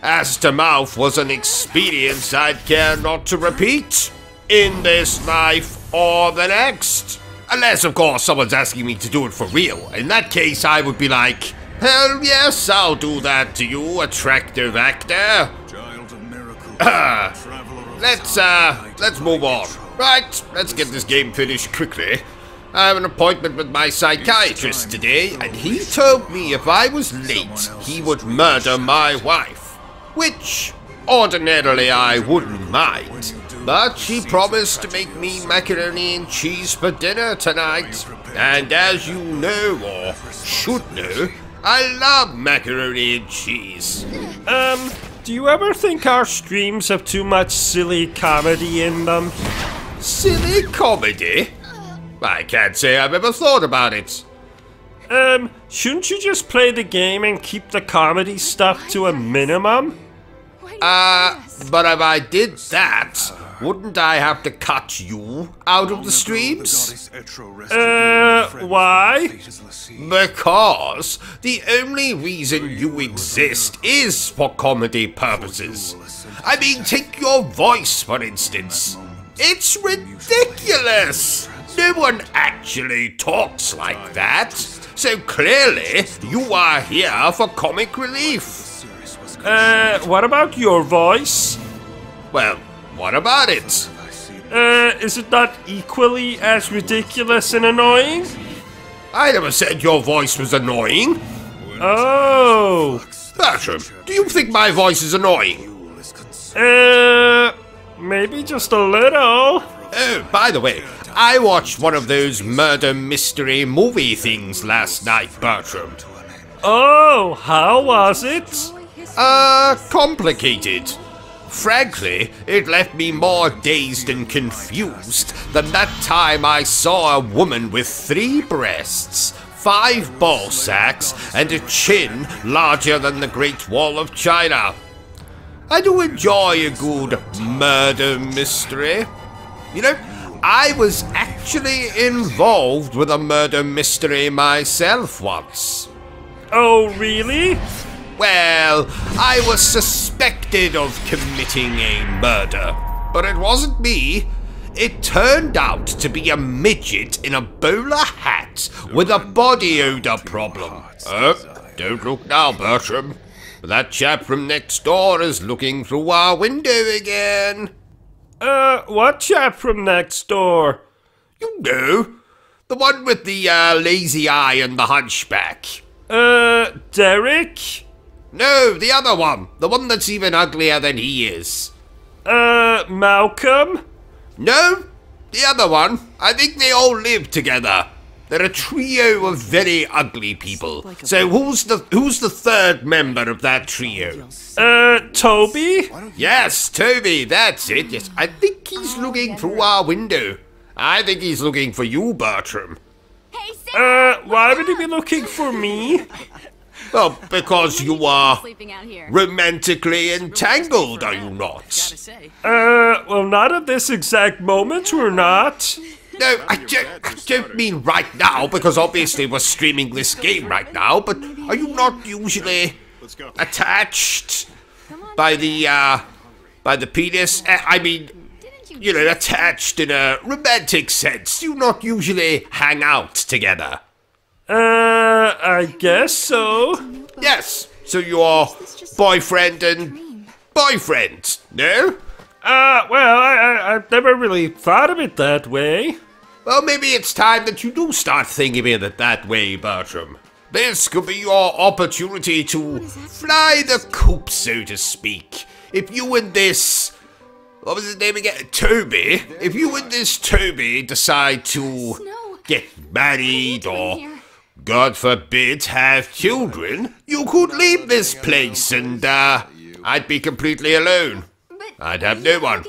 Ass to Mouth was an experience I'd care not to repeat in this life or the next. Unless, of course, someone's asking me to do it for real. In that case, I would be like, hell yes, I'll do that to you, attractive actor. Let's move on. Right, let's get this game finished quickly. I have an appointment with my psychiatrist today, and he told me if I was late, he would murder my wife. Which, ordinarily, I wouldn't mind. But she promised to make me macaroni and cheese for dinner tonight. And as you know, or should know, I love macaroni and cheese. Do you ever think our streams have too much silly comedy in them? Silly comedy? I can't say I've ever thought about it. Shouldn't you just play the game and keep the comedy stuff to a minimum? But if I did that, wouldn't I have to cut you out of the streams? Why? Because the only reason you exist is for comedy purposes. I mean, take your voice, for instance. It's ridiculous! No one actually talks like that. So clearly, you are here for comic relief. What about your voice? Well, what about it? Is it not equally as ridiculous and annoying? I never said your voice was annoying. Oh. Bertram, do you think my voice is annoying? Maybe just a little. Oh, by the way, I watched one of those murder mystery movie things last night, Bertram. Oh, how was it? Complicated. Frankly, it left me more dazed and confused than that time I saw a woman with 3 breasts, 5 ball sacks, and a chin larger than the Great Wall of China. I do enjoy a good murder mystery. You know, I was actually involved with a murder mystery myself once. Oh, really? Well, I was suspected of committing a murder, but it wasn't me. It turned out to be a midget in a bowler hat with a body odor problem. Don't look now, Bertram. That chap from next door is looking through our window again. What chap from next door? You know, the one with the lazy eye and the hunchback. Derek? No, the other one. The one that's even uglier than he is. Malcolm? No, the other one. I think they all live together. They're a trio of very ugly people. So who's the third member of that trio? Toby? Yes, Toby, that's it. Yes, I think he's looking through our window. I think he's looking for you, Bertram. Why would he be looking for me? Well, because you are romantically entangled, are you not? Well, not at this exact moment, we're not. No, I don't mean right now, because obviously we're streaming this game right now, but are you not usually attached by the penis? I mean, you know, attached in a romantic sense. You not usually hang out together. I guess so. Yes, so you're boyfriend and boyfriend, no? Well, I've never really thought of it that way. Well, maybe it's time that you do start thinking of it that way, Bertram. This could be your opportunity to fly the coop, so to speak. If you and this... what was his name again? Toby. If you and this Toby decide to get married or, God forbid, have children, you could leave this place and, I'd be completely alone. I'd have no one.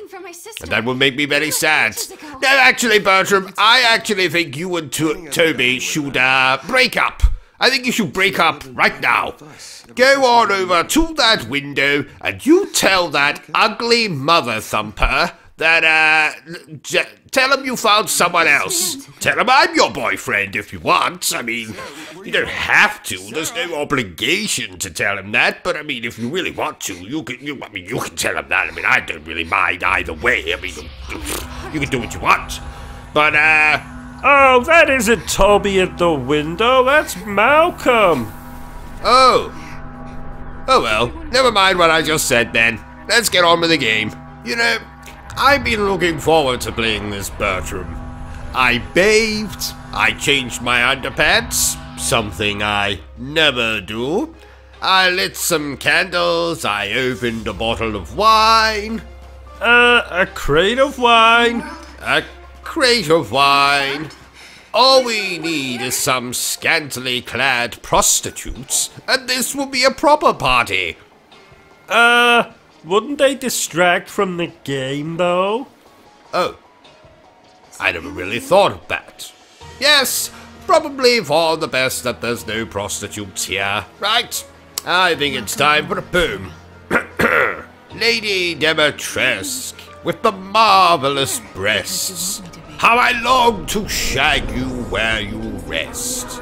And that would make me very sad. No, actually, Bertram, I actually think you and Toby should, break up. I think you should break up right now. Go on over to that window and you tell that ugly mother thumper that, tell him you found someone else. Tell him I'm your boyfriend if you want. I mean, you don't have to. There's no obligation to tell him that. But I mean, if you really want to, you can tell him that. I mean, I don't really mind either way. I mean, you can do what you want. But, oh, that isn't Toby at the window. That's Malcolm. Oh. Oh well, never mind what I just said then. Let's get on with the game. You know, I've been looking forward to playing this, Bertram. I bathed, I changed my underpants, something I never do. I lit some candles, I opened a bottle of wine. A crate of wine? A crate of wine. All we need is some scantily clad prostitutes, and this will be a proper party. Wouldn't they distract from the game, though? Oh. I never really thought of that. Yes, probably for the best that there's no prostitutes here. Right, I think it's time for a poem. Lady Demetresque, with the marvelous breasts, how I long to shag you where you rest.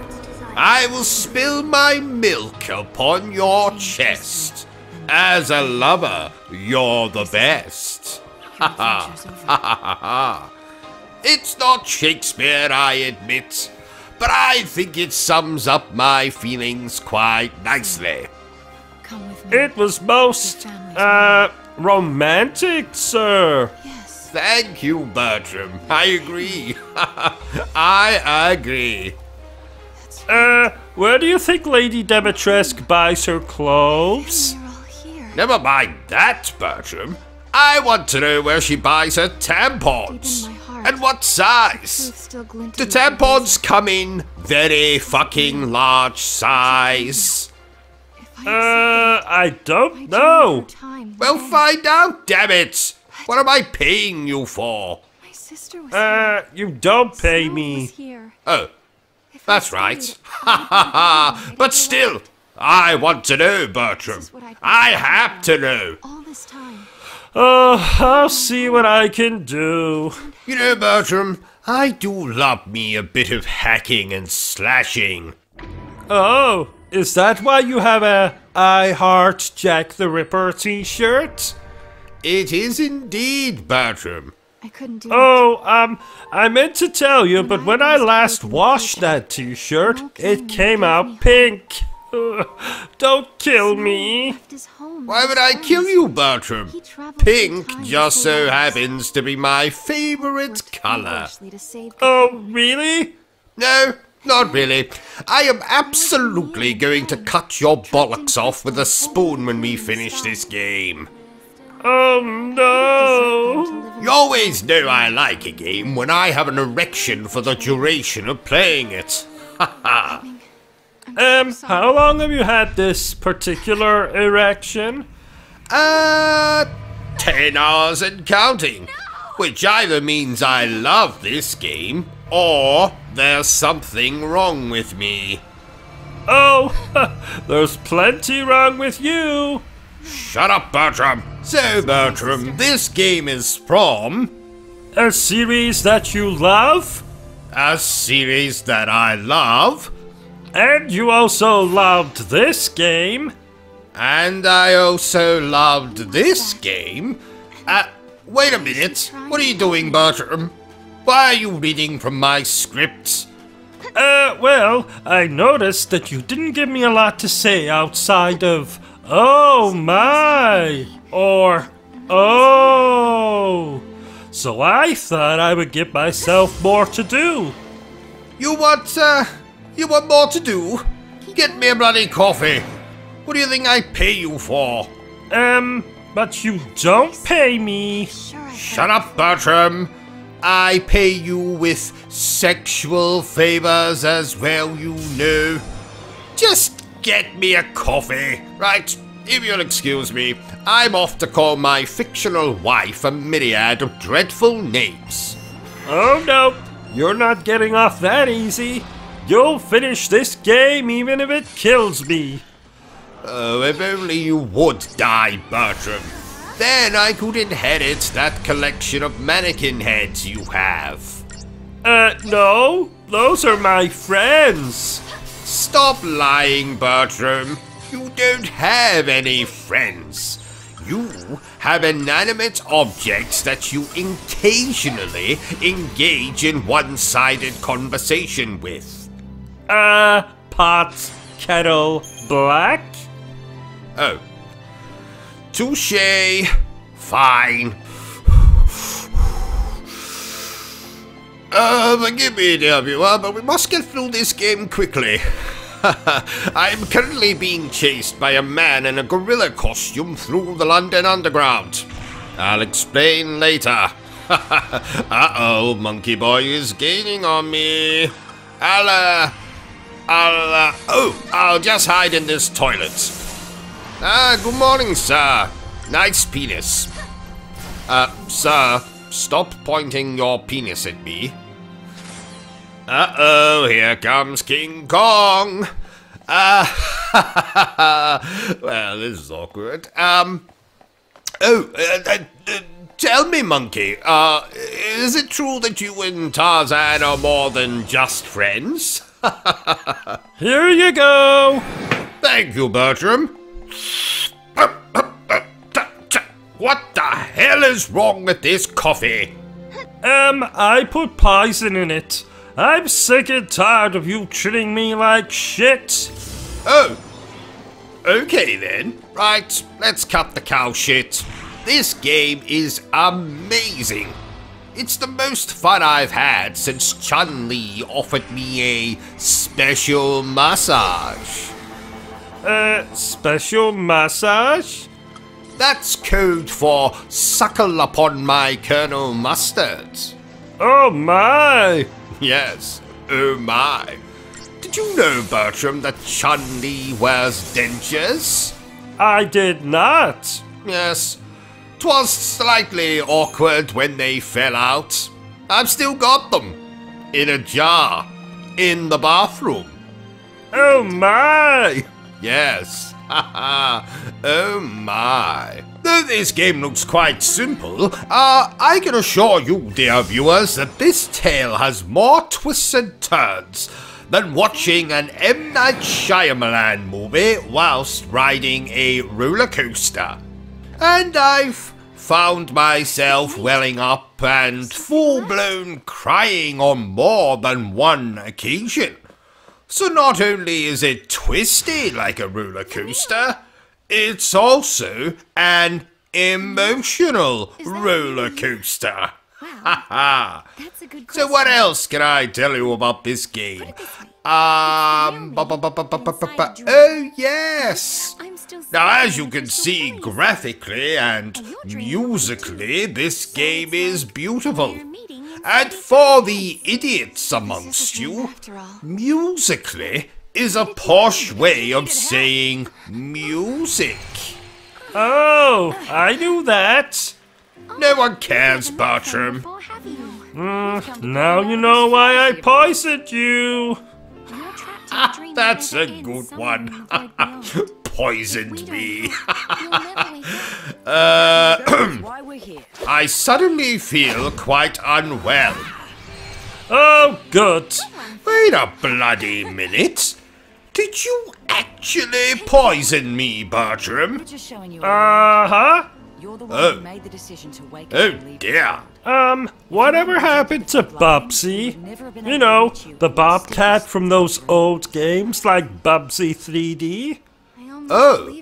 I will spill my milk upon your chest. As a lover, you're the best. Ha ha ha ha ha. It's not Shakespeare, I admit, but I think it sums up my feelings quite nicely. It was most, romantic, sir. Thank you, Bertram. I agree. I agree. Where do you think Lady Demetresque buys her clothes? Never mind that, Bertram. I want to know where she buys her tampons. And what size. Do tampons come in very fucking large size? I don't know. Well, find out, damn it. What am I paying you for? You don't pay me. Oh, that's right. Ha ha ha. But still, I want to know, Bertram. I have to know. Oh, I'll see what I can do. You know, Bertram, I do love me a bit of hacking and slashing. Oh, is that why you have a I Heart Jack the Ripper t-shirt? It is indeed, Bertram. I couldn't do it. I meant to tell you, but when I last washed that t-shirt, it came out pink. Don't kill me. Why would I kill you, Bertram? Pink just so happens to be my favorite color. Oh, really? No, not really. I am absolutely going to cut your bollocks off with a spoon when we finish this game. Oh no! You always know I like a game when I have an erection for the duration of playing it. Haha. How long have you had this particular erection? 10 hours and counting. Which either means I love this game, or there's something wrong with me. Oh, there's plenty wrong with you. Shut up, Bertrum. So, Bertrum, this game is from... A series that you love? A series that I love. And you also loved this game. And I also loved this game. Wait a minute. What are you doing, Bertrum? Why are you reading from my script? Well, I noticed that you didn't give me a lot to say outside of, oh my, or, oh. So I thought I would give myself more to do. You want more to do? Get me a bloody coffee. What do you think I pay you for? But you don't pay me. Shut up, Bertrum. I pay you with sexual favors as well, you know. Just get me a coffee, right? If you'll excuse me, I'm off to call my fictional wife a myriad of dreadful names. Oh no, you're not getting off that easy. You'll finish this game even if it kills me. Oh, if only you would die, Bertrum. Then I could inherit that collection of mannequin heads you have. No. Those are my friends. Stop lying, Bertrum. You don't have any friends. You have inanimate objects that you occasionally engage in one-sided conversation with. Pot, kettle, black? Oh. Touché. Fine. Forgive me, dear viewer, but we must get through this game quickly. I am currently being chased by a man in a gorilla costume through the London Underground. I'll explain later. Uh-oh, Monkey Boy is gaining on me. I'll just hide in this toilet. Good morning, sir. Nice penis. Sir, stop pointing your penis at me. Uh-oh, here comes King Kong. Well, this is awkward. Tell me, Monkey, is it true that you and Tarzan are more than just friends? Here you go. Thank you, Bertrum. What the hell is wrong with this coffee? I put poison in it. I'm sick and tired of you treating me like shit. Oh. Okay then. Right, let's cut the cow shit. This game is amazing. It's the most fun I've had since Chun-Li offered me a special massage. Special massage? That's code for suckle upon my Colonel Mustard. Oh my! Yes, oh my. Did you know, Bertrum, that Chun-Li wears dentures? I did not. Yes. 'Twas slightly awkward when they fell out. I've still got them. In a jar. In the bathroom. Oh my! Yes. Haha. Oh my. Though this game looks quite simple, I can assure you, dear viewers, that this tale has more twists and turns than watching an M. Night Shyamalan movie whilst riding a roller coaster. And I've found myself welling up and full-blown crying on more than one occasion. So not only is it twisty like a roller coaster, it's also an emotional roller coaster. Haha. So what else can I tell you about this game? Oh, yes! Now, as you can see, graphically and musically, this game is beautiful. And for the idiots amongst you, musically is a posh way of saying music. Oh, I knew that. No one cares, Bertram. Now you know why I poisoned you. That's a good one. Poisoned me. I suddenly feel quite unwell. Oh, good. Wait a bloody minute. Did you actually poison me, Bertram? Uh-huh. Oh dear. Whatever happened to Bubsy? You know, the Bobcat from those old games like Bubsy 3D? Oh.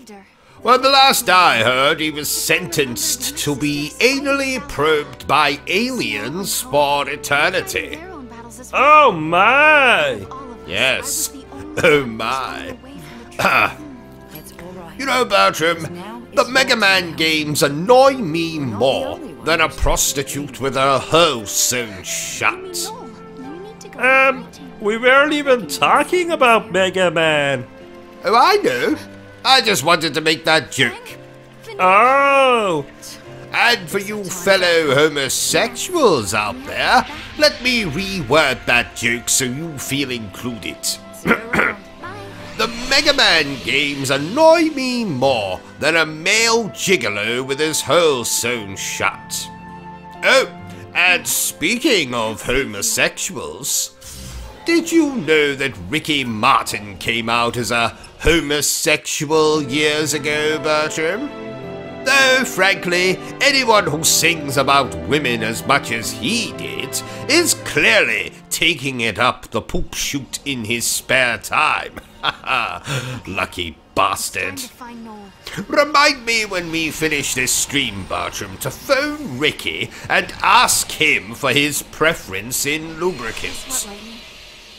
Well, the last I heard, he was sentenced to be anally probed by aliens for eternity. Oh my! Yes. Oh my. You know, Bertram, the Mega Man games annoy me more than a prostitute with her hole sewn shut. We weren't even talking about Mega Man. Oh, I know. I just wanted to make that joke. Oh! And for you fellow homosexuals out there, let me reword that joke so you feel included. The Mega Man games annoy me more than a male gigolo with his hole sewn shut. Oh, and speaking of homosexuals, did you know that Ricky Martin came out as a homosexual years ago, Bertram? Though, frankly, anyone who sings about women as much as he did is clearly taking it up the poop chute in his spare time. Lucky bastard. Remind me when we finish this stream, Bertram, to phone Ricky and ask him for his preference in lubricants.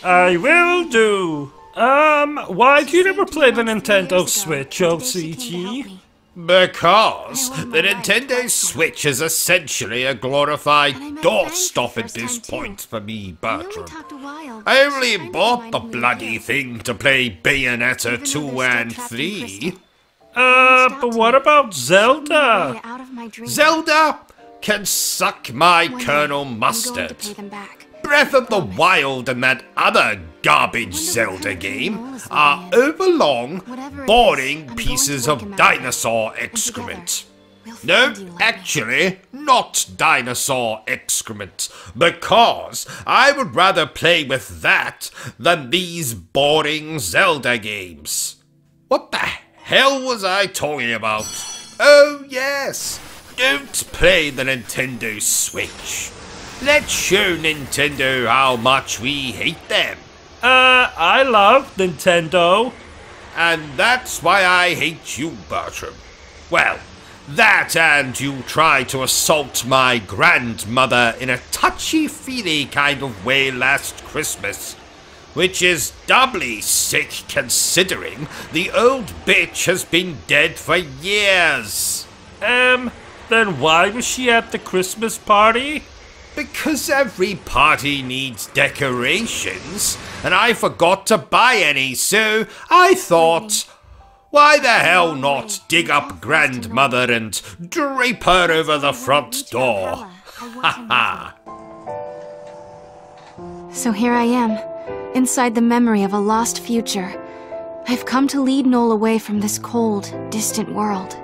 I will do. Why do you never play the Nintendo Switch, OCG? Because the Nintendo Switch is essentially a glorified doorstop at this point for me, Bertram. I only bought the bloody thing to play Bayonetta 2 and 3. But what about Zelda? Zelda can suck my Colonel Mustard. Breath of the Wild and that other garbage Zelda game are overlong, boring pieces of dinosaur excrement. No, actually, not dinosaur excrement, because I would rather play with that than these boring Zelda games. What the hell was I talking about? Oh yes, don't play the Nintendo Switch. Let's show Nintendo how much we hate them. I love Nintendo. And that's why I hate you, Bertram. Well, that and you tried to assault my grandmother in a touchy-feely kind of way last Christmas. Which is doubly sick considering the old bitch has been dead for years. Then why was she at the Christmas party? Because every party needs decorations, and I forgot to buy any, so I thought, why the hell not dig up grandmother and drape her over the front door? Ha ha! So here I am, inside the memory of a lost future. I've come to lead Noel away from this cold, distant world.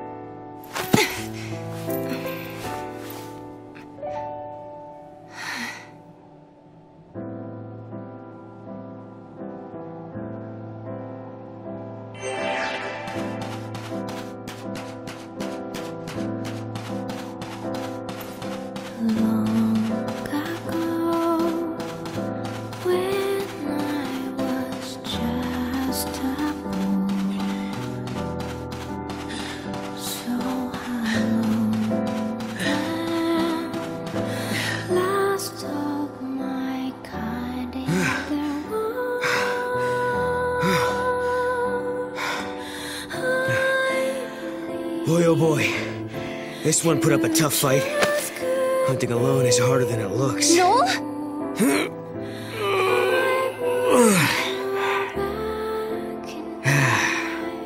Boy, oh boy. This one put up a tough fight. Hunting alone is harder than it looks. No?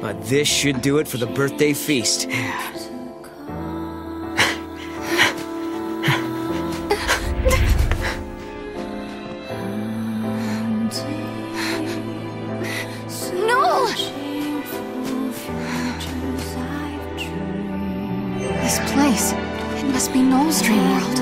But this should do it for the birthday feast. No! This place, it must be Noel's dream world.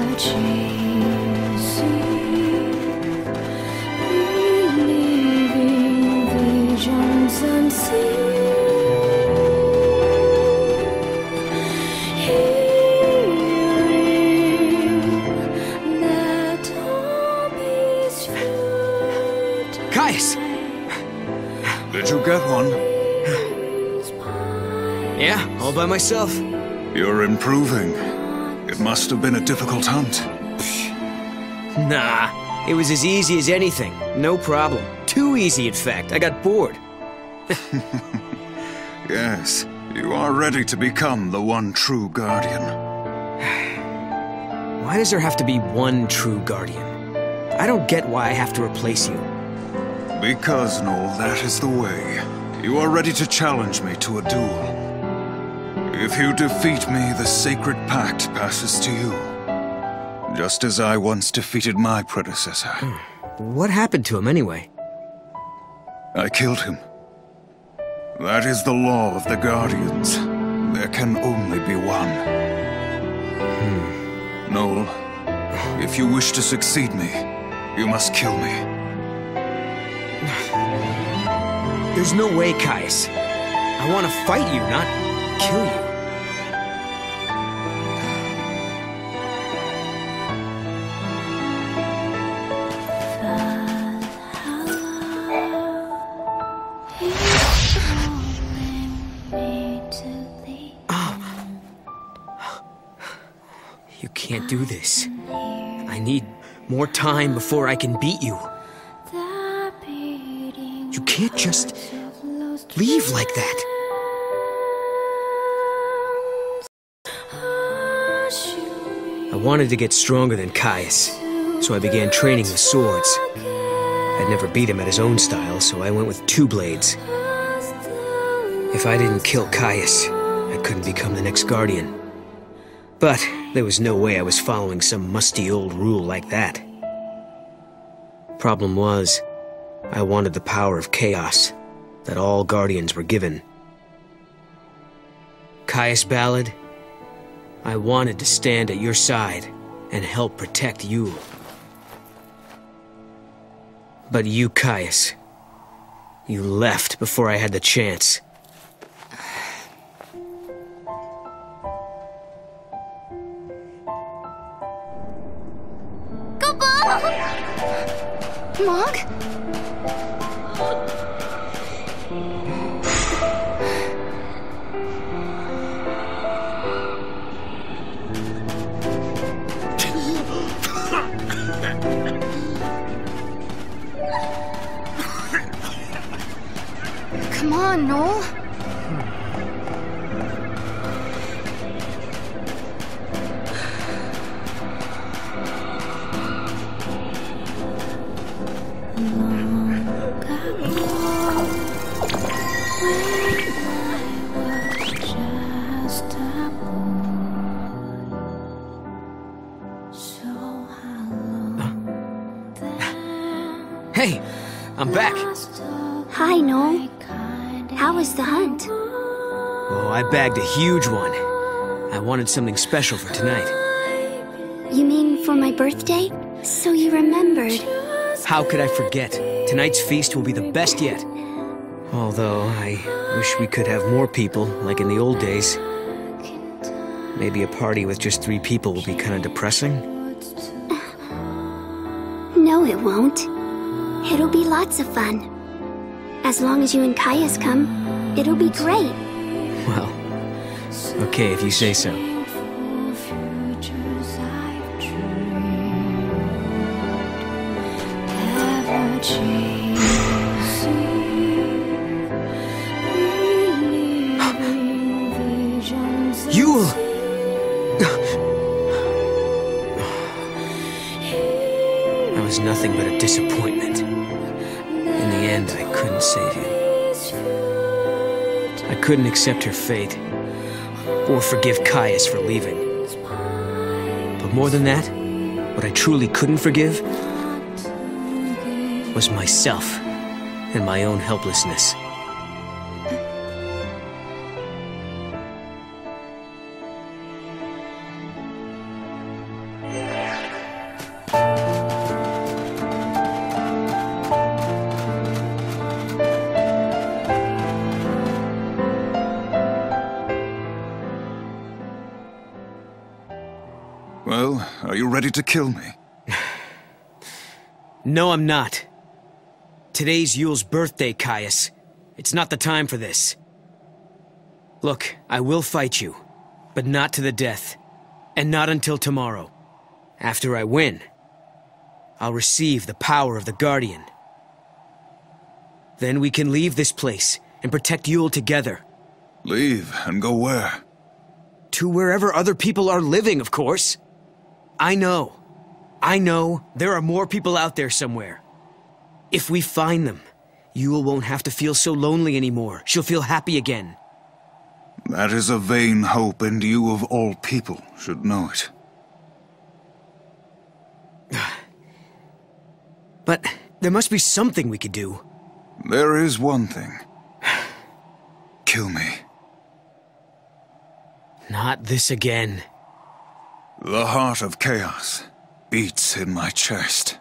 Caius! Did you get one? Yeah, all by myself. You're improving. It must have been a difficult hunt. Nah, it was as easy as anything. No problem. Too easy, in fact. I got bored. Yes, you are ready to become the one true guardian. Why does there have to be one true guardian? I don't get why I have to replace you. Because, Noel, that is the way. You are ready to challenge me to a duel. If you defeat me, the sacred pact passes to you. Just as I once defeated my predecessor. What happened to him, anyway? I killed him. That is the law of the Guardians. There can only be one. Noel, if you wish to succeed me, you must kill me. There's no way, Caius. I want to fight you, not kill you. You can't do this. I need more time before I can beat you. You can't just leave like that. I wanted to get stronger than Caius, so I began training with swords. I'd never beat him at his own style, so I went with 2 blades. If I didn't kill Caius, I couldn't become the next Guardian. But there was no way I was following some musty old rule like that. Problem was, I wanted the power of chaos that all Guardians were given. Caius Ballad, I wanted to stand at your side and help protect you. But you, Caius, you left before I had the chance. Mog? Come on, Noel. Hey, I'm back. Hi, Noel. How was the hunt? Oh, I bagged a huge one. I wanted something special for tonight. You mean for my birthday? So you remembered. How could I forget? Tonight's feast will be the best yet. Although, I wish we could have more people, like in the old days. Maybe a party with just 3 people will be kind of depressing. No, it won't. It'll be lots of fun. As long as you and Caius come, it'll be great. Well, okay if you say so. Yule! I was nothing but a disappointment. In the end, I couldn't save you. I couldn't accept her fate, or forgive Caius for leaving. But more than that, what I truly couldn't forgive was myself and my own helplessness. Well, are you ready to kill me? No, I'm not. Today's Yule's birthday, Caius. It's not the time for this. Look, I will fight you, but not to the death. And not until tomorrow. After I win, I'll receive the power of the Guardian. Then we can leave this place and protect Yule together. Leave and go where? To wherever other people are living, of course. I know there are more people out there somewhere. If we find them, Yule won't have to feel so lonely anymore. She'll feel happy again. That is a vain hope, and you of all people should know it. But there must be something we could do. There is one thing. Kill me. Not this again. The heart of chaos beats in my chest.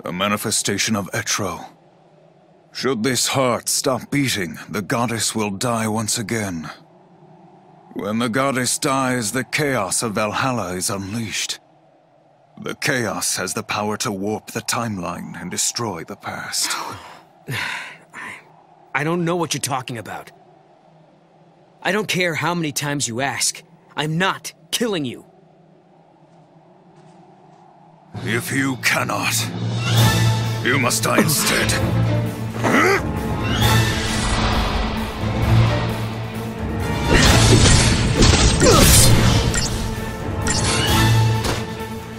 A manifestation of Etro. Should this heart stop beating, the goddess will die once again. When the goddess dies, the chaos of Valhalla is unleashed. The chaos has the power to warp the timeline and destroy the past. I don't know what you're talking about. I don't care how many times you ask. I'm not killing you. If you cannot, you must die instead.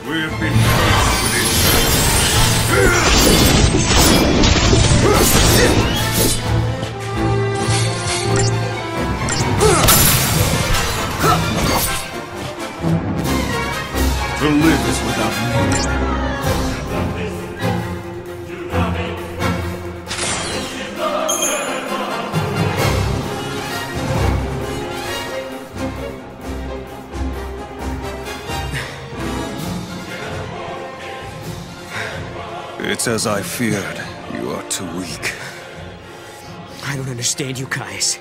We have been cursed with to live is without meaning. It's as I feared. You are too weak. I don't understand you, Caius.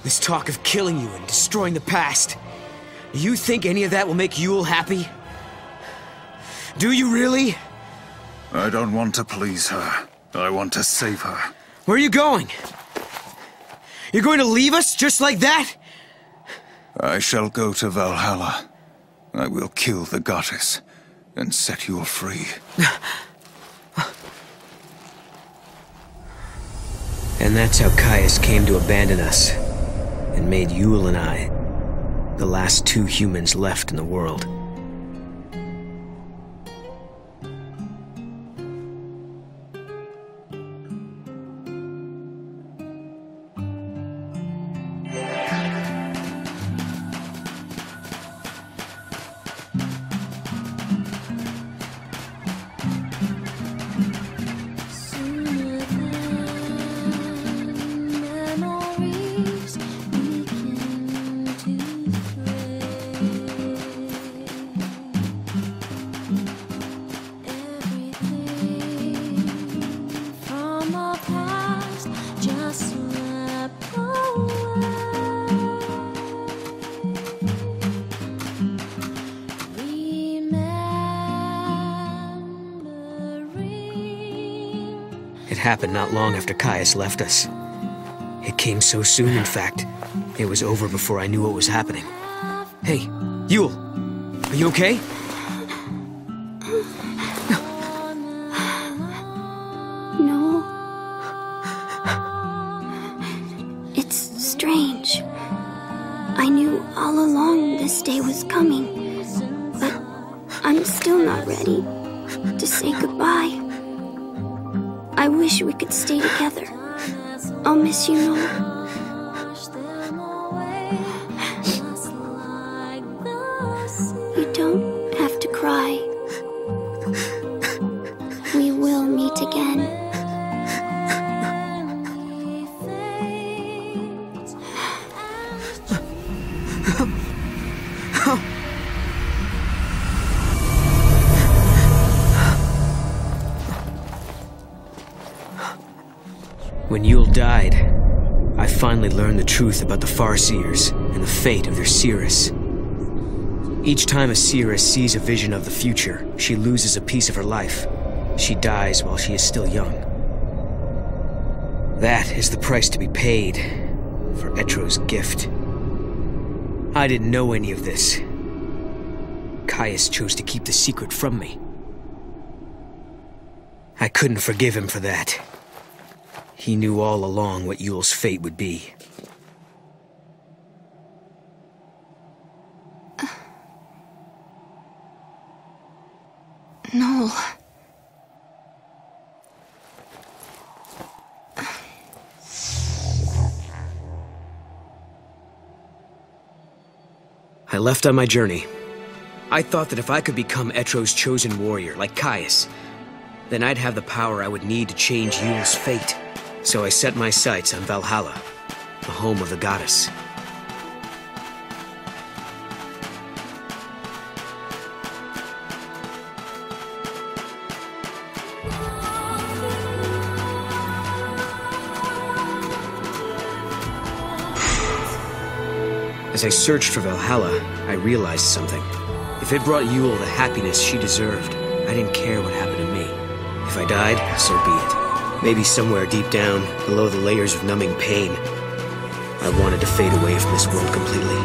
This talk of killing you and destroying the past. Do you think any of that will make Yule happy? Do you really? I don't want to please her. I want to save her. Where are you going? You're going to leave us just like that? I shall go to Valhalla. I will kill the goddess and set you free. And that's how Caius came to abandon us, and made Yule and I the last two humans left in the world. It happened not long after Caius left us. It came so soon, in fact. It was over before I knew what was happening. Hey, Yule! Are you okay? No. It's strange. I knew All along, this day was coming. But I'm still not ready to say goodbye. I wish we could stay together. I'll miss you, Noel. You don't have to cry. We will meet again. When Yule died, I finally learned the truth about the Farseers and the fate of their seeress. Each time a seeress sees a vision of the future, she loses a piece of her life. She dies while she is still young. That is the price to be paid for Etro's gift. I didn't know any of this. Caius chose to keep the secret from me. I couldn't forgive him for that. He knew all along what Yule's fate would be. Noel. I left on my journey. I thought that if I could become Etro's chosen warrior, like Caius, then I'd have the power I would need to change Yule's fate. So I set my sights on Valhalla, the home of the goddess. As I searched for Valhalla, I realized something. If it brought Yule the happiness she deserved, I didn't care what happened to me. If I died, so be it. Maybe somewhere deep down, below the layers of numbing pain, I wanted to fade away from this world completely.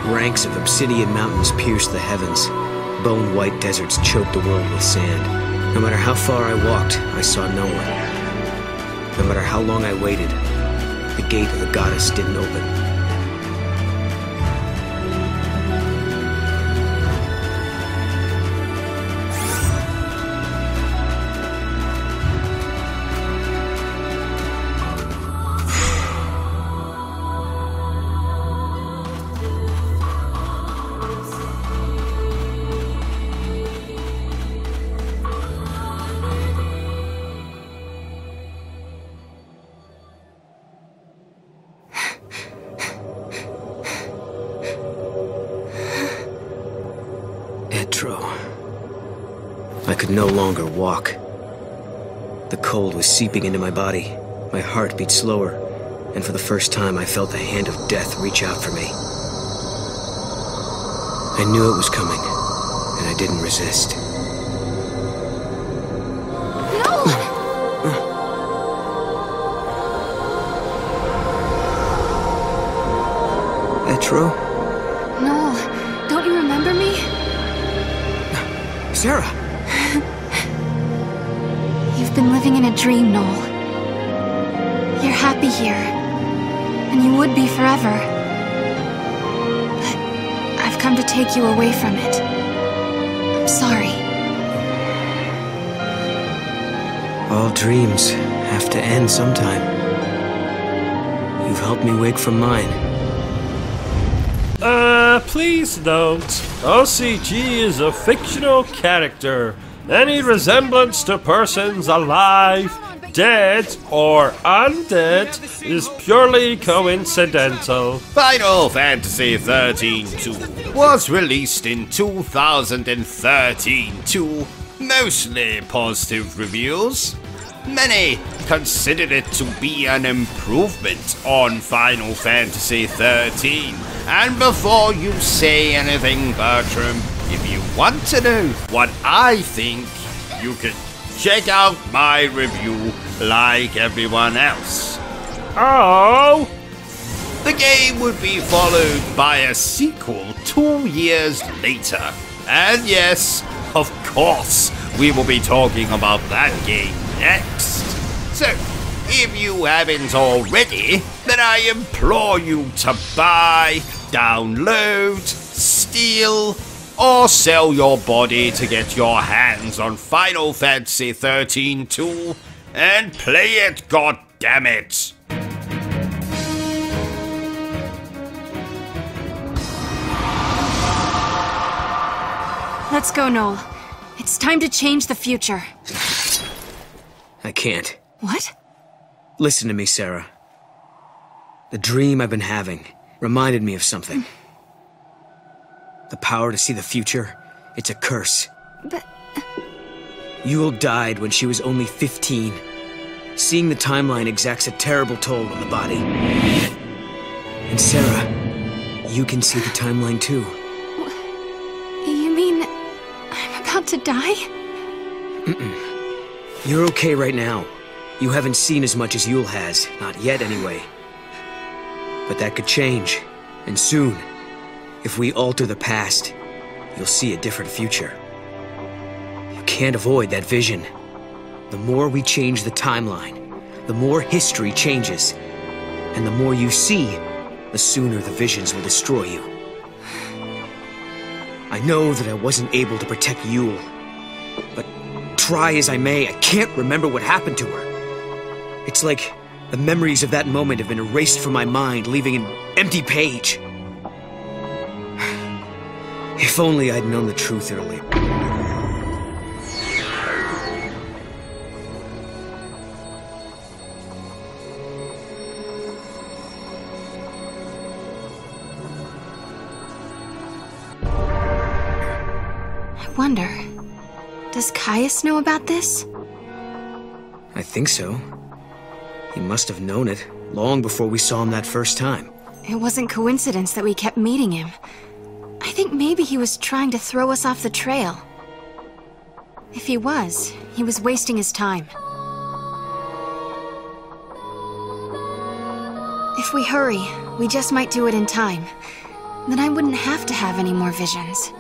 Ranks of obsidian mountains pierced the heavens. Bone-white deserts choked the world with sand. No matter how far I walked, I saw no one. No matter how long I waited, the gate of the goddess didn't open. I could no longer walk. The cold was seeping into my body. My heart beat slower, and for the first time I felt the hand of death reach out for me. I knew it was coming, and I didn't resist. Etro? Noel, don't you remember me? Sarah! You've been living in a dream, Noel. You're happy here, and you would be forever. But I've come to take you away from it. I'm sorry. All dreams have to end sometime. You've helped me wake from mine. Please note, OCG is a fictional character. Any resemblance to persons alive, dead, or undead is purely coincidental. Final Fantasy XIII-2 was released in 2013 to mostly positive reviews. Many considered it to be an improvement on Final Fantasy XIII. And before you say anything, Bertram, if you want to know what I think, you can check out my review like everyone else. Oh! The game would be followed by a sequel 2 years later. And yes, of course, we will be talking about that game next. So, if you haven't already, then I implore you to buy, download, steal, or sell your body to get your hands on Final Fantasy XIII-2 and play it, goddammit! Let's go, Noel. It's time to change the future. I can't. What? Listen to me, Sarah. The dream I've been having reminded me of something. The power to see the future, it's a curse. But... Yule died when she was only 15. Seeing the timeline exacts a terrible toll on the body. And Sarah, you can see the timeline too. You mean... I'm about to die? You're okay right now. You haven't seen as much as Yule has. Not yet, anyway. But that could change. And soon. If we alter the past, you'll see a different future. You can't avoid that vision. The more we change the timeline, the more history changes. And the more you see, the sooner the visions will destroy you. I know that I wasn't able to protect Yule, but try as I may, I can't remember what happened to her. It's like the memories of that moment have been erased from my mind, leaving an empty page. If only I'd known the truth earlier. I wonder, does Caius know about this? I think so. He must have known it long before we saw him that first time. It wasn't coincidence that we kept meeting him. I think maybe he was trying to throw us off the trail. If he was wasting his time. If we hurry, we just might do it in time. Then I wouldn't have to have any more visions.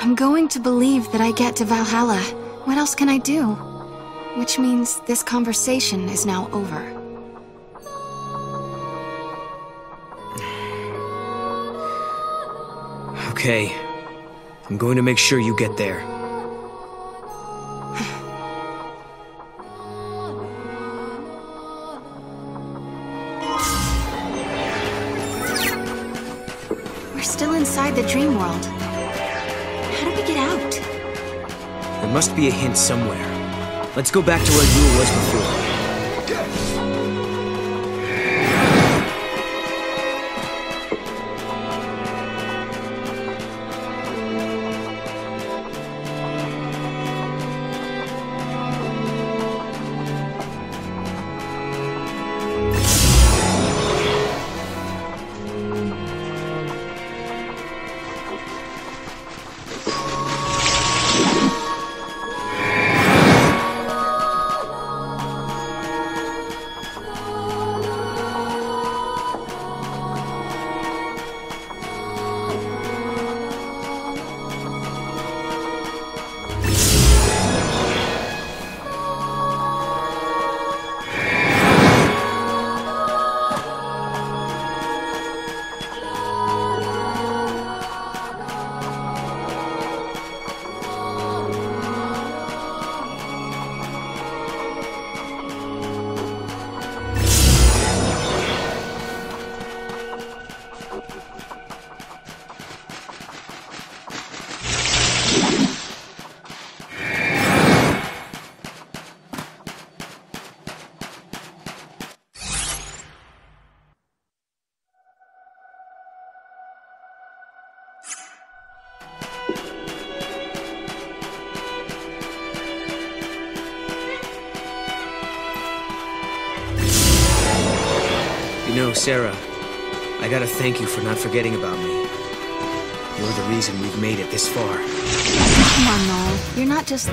I'm going to believe that I get to Valhalla. What else can I do? Which means this conversation is now over. Okay. I'm going to make sure you get there. We're still inside the dream world. How do we get out? There must be a hint somewhere. Let's go back to where Yule was before. You know, Sarah, I gotta thank you for not forgetting about me. You're the reason we've made it this far. Come on, Noel. You're not just...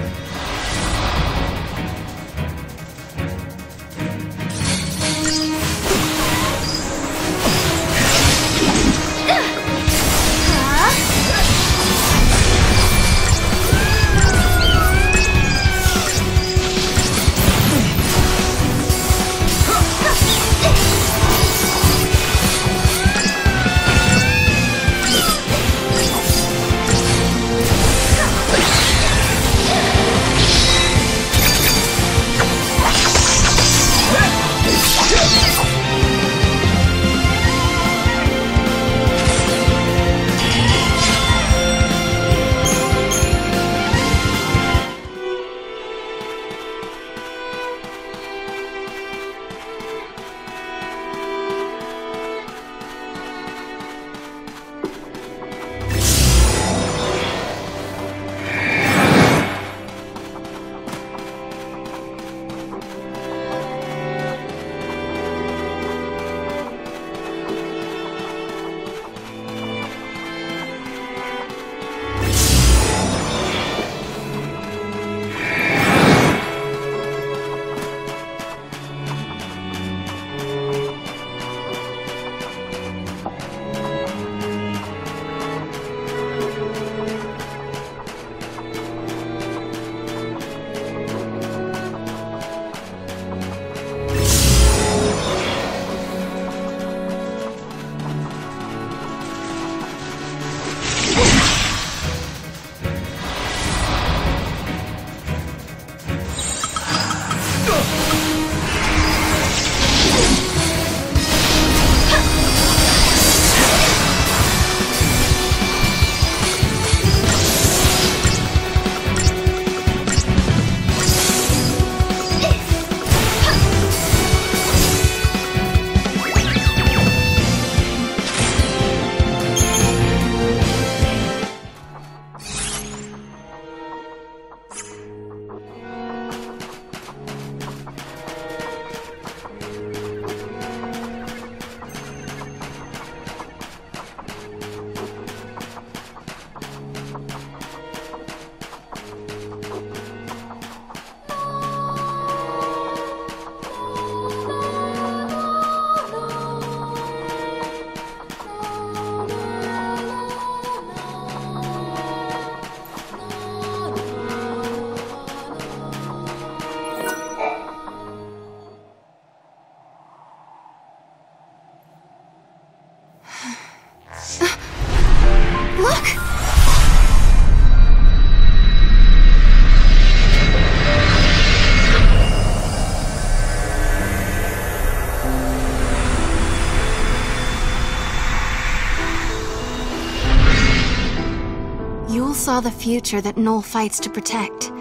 Yule saw the future that Noel fights to protect.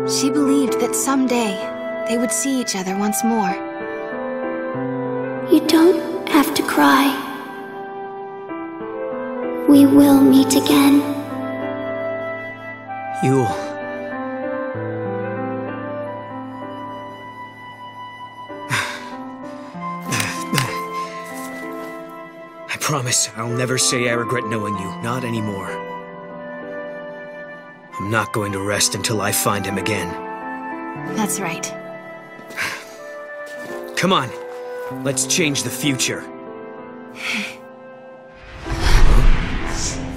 She believed that someday they would see each other once more. You don't have to cry. We will meet again. Yule. I promise I'll never say I regret knowing you. Not anymore. I'm not going to rest until I find him again. That's right. Come on. Let's change the future.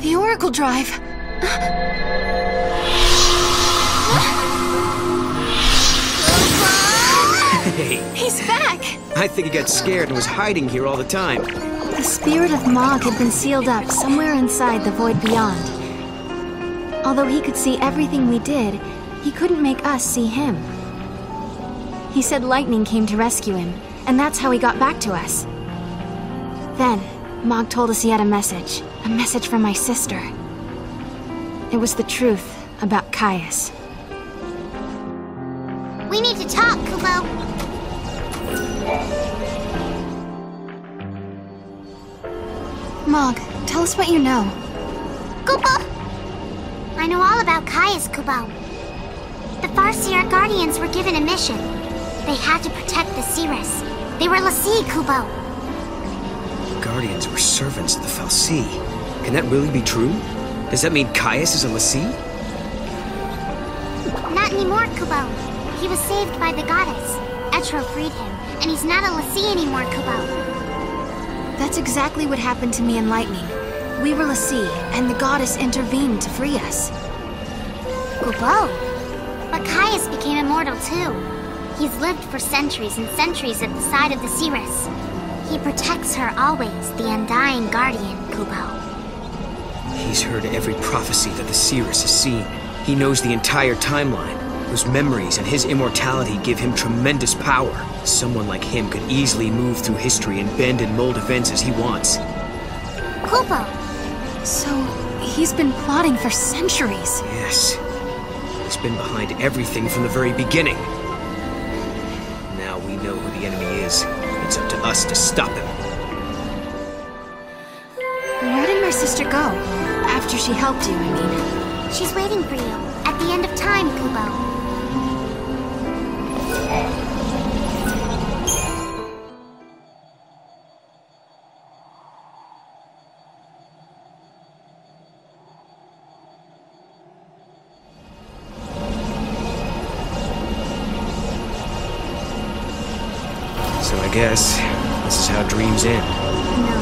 The Oracle Drive! Hey! He's back! I think he got scared and was hiding here all the time. The spirit of Mog had been sealed up somewhere inside the void beyond. Although he could see everything we did, he couldn't make us see him. He said lightning came to rescue him, and that's how he got back to us. Then, Mog told us he had a message from my sister. It was the truth about Caius. We need to talk, Kupo. Mog, tell us what you know. Kupo! I know all about Caius, Kupo. The Farseer Guardians were given a mission. They had to protect the Cirrus. They were l'Cie, Kupo. Guardians were servants of the Fal'Cie. Can that really be true? Does that mean Caius is a l'Cie? Not anymore, Kupo. He was saved by the goddess. Etro freed him, and he's not a l'Cie anymore, Kupo. That's exactly what happened to me in Lightning. We were l'Cie, and the goddess intervened to free us. Kupo. But Caius became immortal too. He's lived for centuries and centuries at the side of the Cirrus. He protects her always, the undying guardian, Kupo. He's heard every prophecy that the Cirrus has seen. He knows the entire timeline. Those memories and his immortality give him tremendous power. Someone like him could easily move through history and bend and mold events as he wants. Kupo! So, he's been plotting for centuries. Yes. He's been behind everything from the very beginning. Now we know who the enemy is. It's up to us to stop him. Where did my sister go? After she helped you, I mean. She's waiting for you, at the end of time, Kupo. So I guess this is how dreams end. No.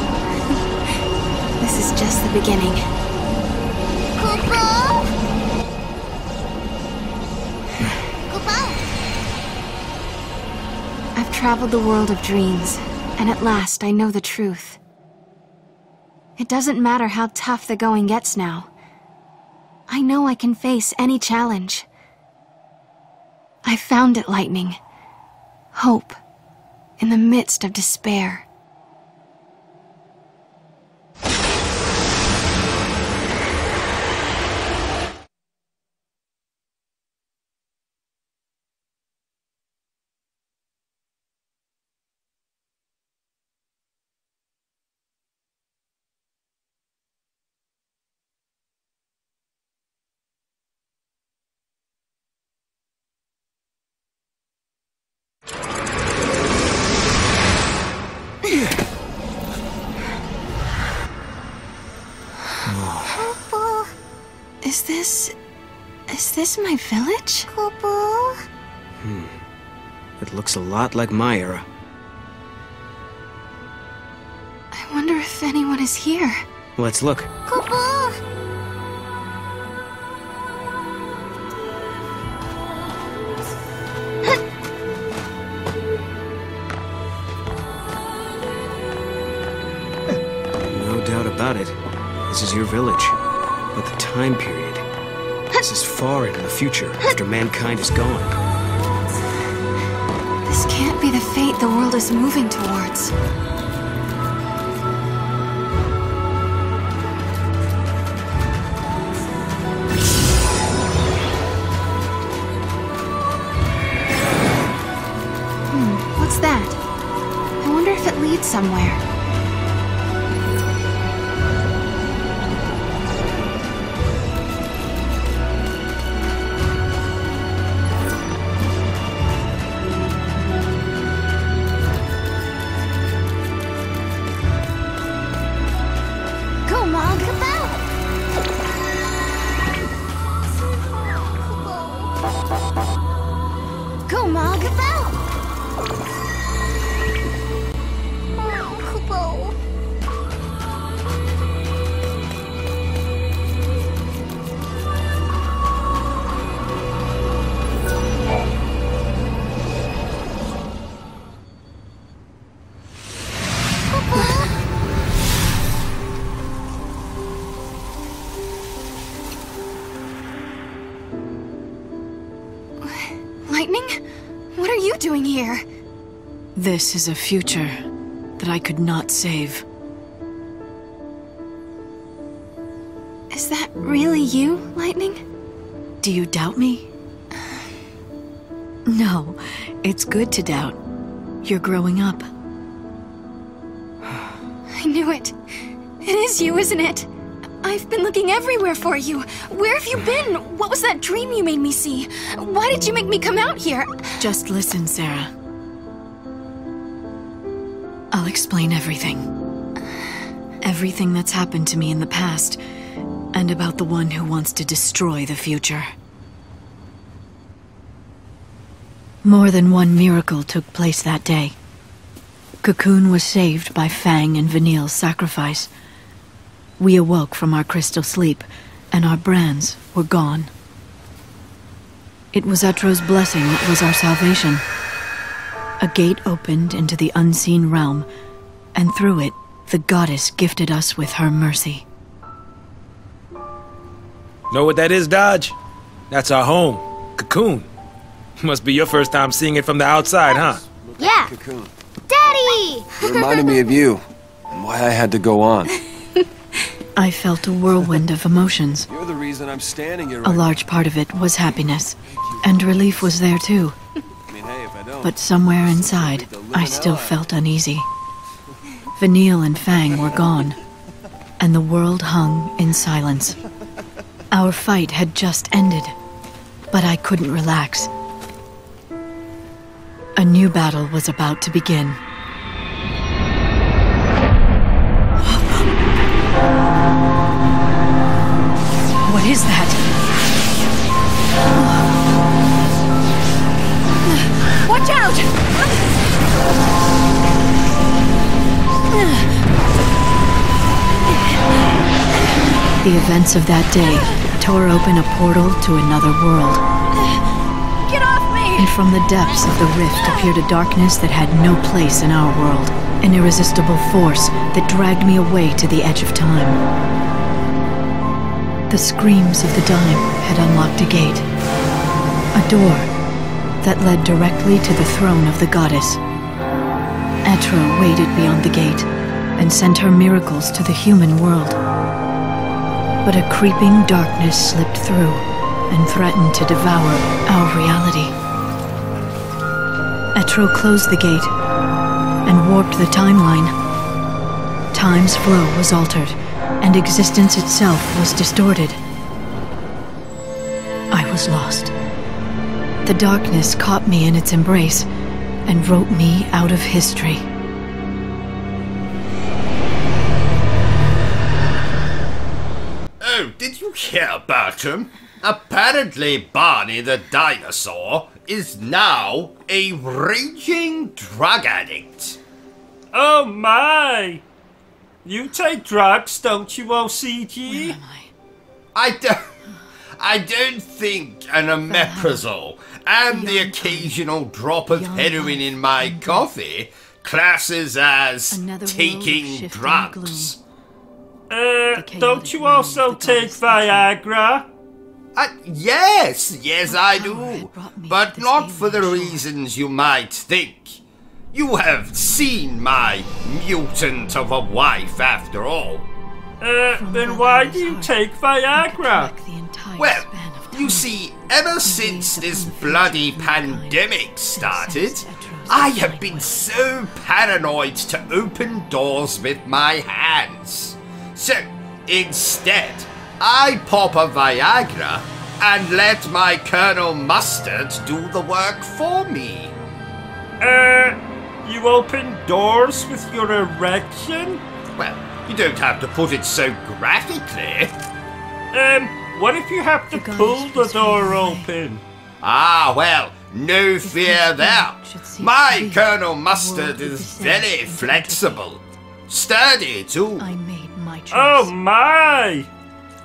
This is just the beginning. Kupo! Kupo! I've traveled the world of dreams, and at last I know the truth. It doesn't matter how tough the going gets now. I know I can face any challenge. I found it, Lightning. Hope. In the midst of despair. Is this my village? Kupo? It looks a lot like my era. I wonder if anyone is here. Let's look. Kupo! No doubt about it. This is your village. But the time period. This is far into the future, after mankind is gone. This can't be the fate the world is moving towards. somewhere. Go, Mom, Go, Mog, Lightning? What are you doing here? This is a future that I could not save. Is that really you, Lightning? Do you doubt me? No, it's good to doubt. You're growing up. I knew it. It is you, isn't it? I've been looking everywhere for you. Where have you been? What was that dream you made me see? Why did you make me come out here? Just listen, Sarah. I'll explain everything. Everything that's happened to me in the past, and about the one who wants to destroy the future. More than one miracle took place that day. Cocoon was saved by Fang and Vanille's sacrifice. We awoke from our crystal sleep, and our brands were gone. It was Etro's blessing that was our salvation. A gate opened into the unseen realm, and through it, the goddess gifted us with her mercy. Know what that is, Dodge? That's our home, Cocoon. Must be your first time seeing it from the outside, huh? Yeah. Cocoon. Daddy! It reminded me of you, and why I had to go on. I felt a whirlwind of emotions. You're the reason I'm standing here. A large part of it was happiness, and relief was there too. But somewhere inside, I still felt uneasy. Vanille and Fang were gone, and the world hung in silence. Our fight had just ended, but I couldn't relax. A new battle was about to begin. What is that? Watch out! The events of that day tore open a portal to another world. Get off me! And from the depths of the rift appeared a darkness that had no place in our world. An irresistible force that dragged me away to the edge of time. The screams of the dying had unlocked a gate. A door that led directly to the throne of the goddess. Etro waited beyond the gate and sent her miracles to the human world. But a creeping darkness slipped through and threatened to devour our reality. Etro closed the gate and warped the timeline. Time's flow was altered, and existence itself was distorted. I was lost. The darkness caught me in its embrace and wrote me out of history. Oh, did you hear, Bertram? Apparently Barney the dinosaur is now a raging drug addict. Oh my! You take drugs, don't you, O.C.G? Where am I? I don't think an omeprazole and the occasional drop of heroin in my coffee classes as taking drugs. Don't you also take Viagra? Yes, I do. But not for the reasons you might think. You have seen my mutant of a wife, after all. Then why do you take Viagra? Well, You see, ever since this bloody pandemic started, I have been so paranoid to open doors with my hands. So, instead, I pop a Viagra and let my Colonel Mustard do the work for me. You open doors with your erection? Well, you don't have to put it so graphically. What if you have to pull the door open? Ah, well, no fear there. My Colonel Mustard is very flexible. Sturdy, too. I made my choice. Oh my!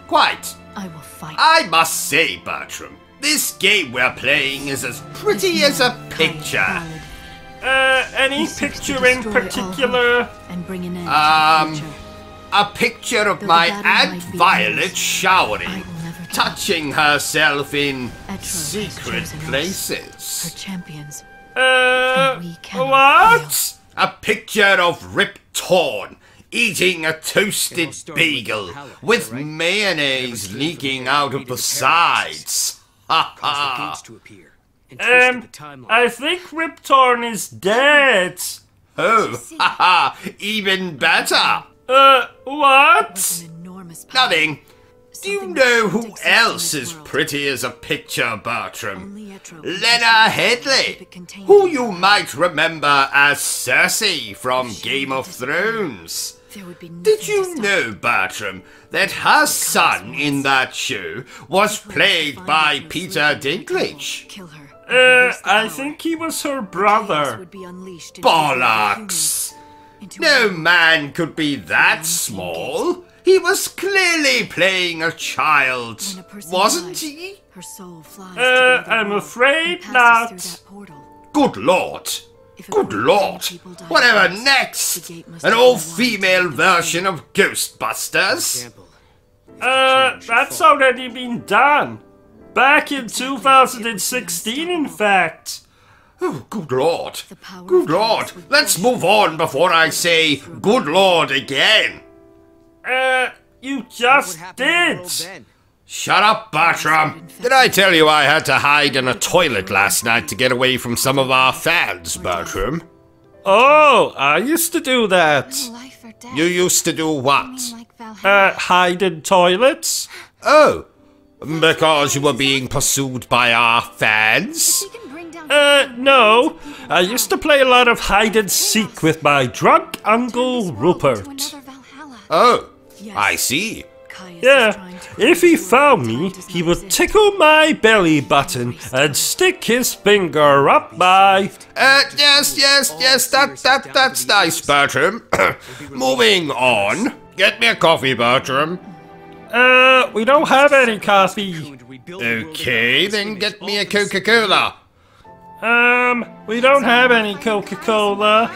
Quite. I will fight. I must say, Bertram, this game we're playing is as pretty as a picture. Any picture in particular? And bring an end to the future. A picture of my Aunt Violet showering, touching herself in secret places. Her champions. What? A picture of Rip Torn eating a toasted bagel with mayonnaise leaking out of the sides. Ha ha! I think Rip Torn is dead. Oh, haha, even better. What? Nothing. Do you know who else is pretty as a picture, Bertram? Lena Headley, who you might remember as Cersei from Game of Thrones. Did you know, Bertram, that her son in that show was played by Peter Dinklage? I think he was her brother. Bollocks! No man could be that small. He was clearly playing a child, wasn't he? I'm afraid not. Good lord. Good lord. Whatever next? An all-female version of Ghostbusters? That's already been done. Back in 2016, in fact. Oh, good lord. Good lord. Let's move on before I say good lord again. You just did. Shut up, Bertram. Did I tell you I had to hide in a toilet last night to get away from some of our fans, Bertram? Oh, I used to do that. You used to do what? Hide in toilets. Oh, because you were being pursued by our fans? No. I used to play a lot of hide and seek with my drunk Uncle Rupert. Oh, I see. Yeah, if he found me, he would tickle my belly button and stick his finger up my... Yes, that's nice, Bertram. Moving on. Get me a coffee, Bertram. We don't have any coffee. Okay, then get me a Coca-Cola. We don't have any Coca-Cola.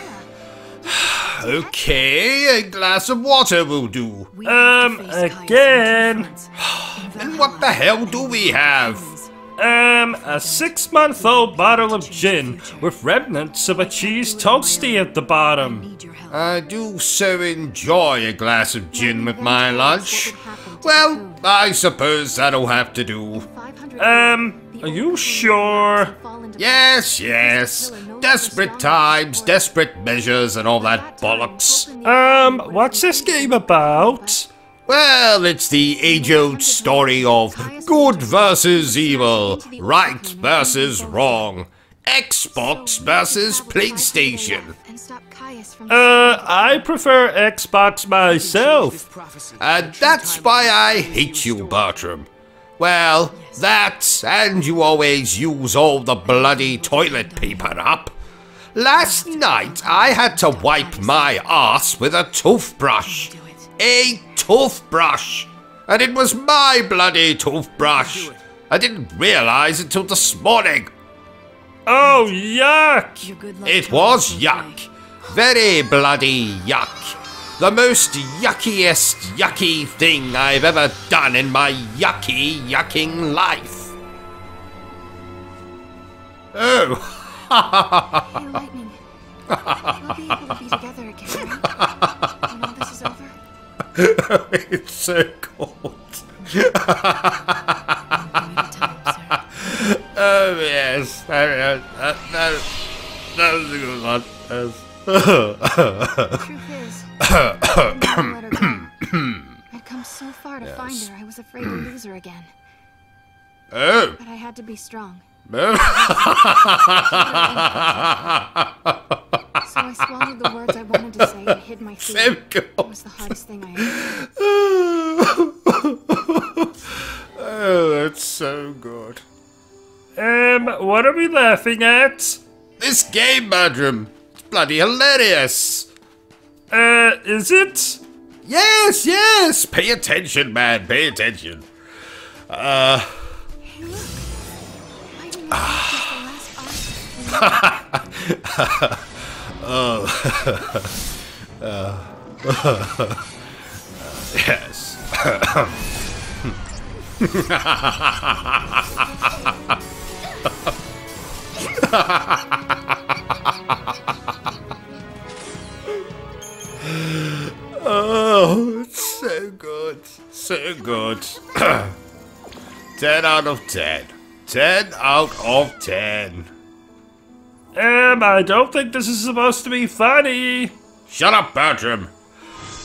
Okay, a glass of water will do. Again. And what the hell do we have? A 6-month-old bottle of gin with remnants of a cheese toasty at the bottom. I do so enjoy a glass of gin with my lunch. Well, I suppose that'll have to do. Are you sure? Yes. Desperate times, desperate measures, and all that bollocks. What's this game about? Well, it's the age-old story of good versus evil, right versus wrong, Xbox versus PlayStation. I prefer Xbox myself. And that's why I hate you, Bertram. Well, that, and you always use all the bloody toilet paper up. Last night, I had to wipe my arse with a toothbrush. A toothbrush! And it was my bloody toothbrush. I didn't realize until this morning. Oh, yuck! It was yuck. Very bloody yuck. The most yuckiest yucky thing I've ever done in my yucking life. Oh. Hey, Lightning. We'll be able to be together again, right? When all this is over? It's so cold. Oh, yes. That was a good one. The truth is, I didn't let her go. I'd come so far to find her, I was afraid to lose her again. Oh. But I had to be strong. Oh. So I swallowed the words I wanted to say and hid my fear. It was the hardest thing I ever did. Oh, that's so good. What are we laughing at? This game, Bertrum. It's bloody hilarious. Is it? Yes, yes. Pay attention, man. Pay attention. Hey, look. Might be just the last Yes. Oh, it's so good. So good. 10 out of 10. 10 out of 10. I don't think this is supposed to be funny. Shut up, Bertrum.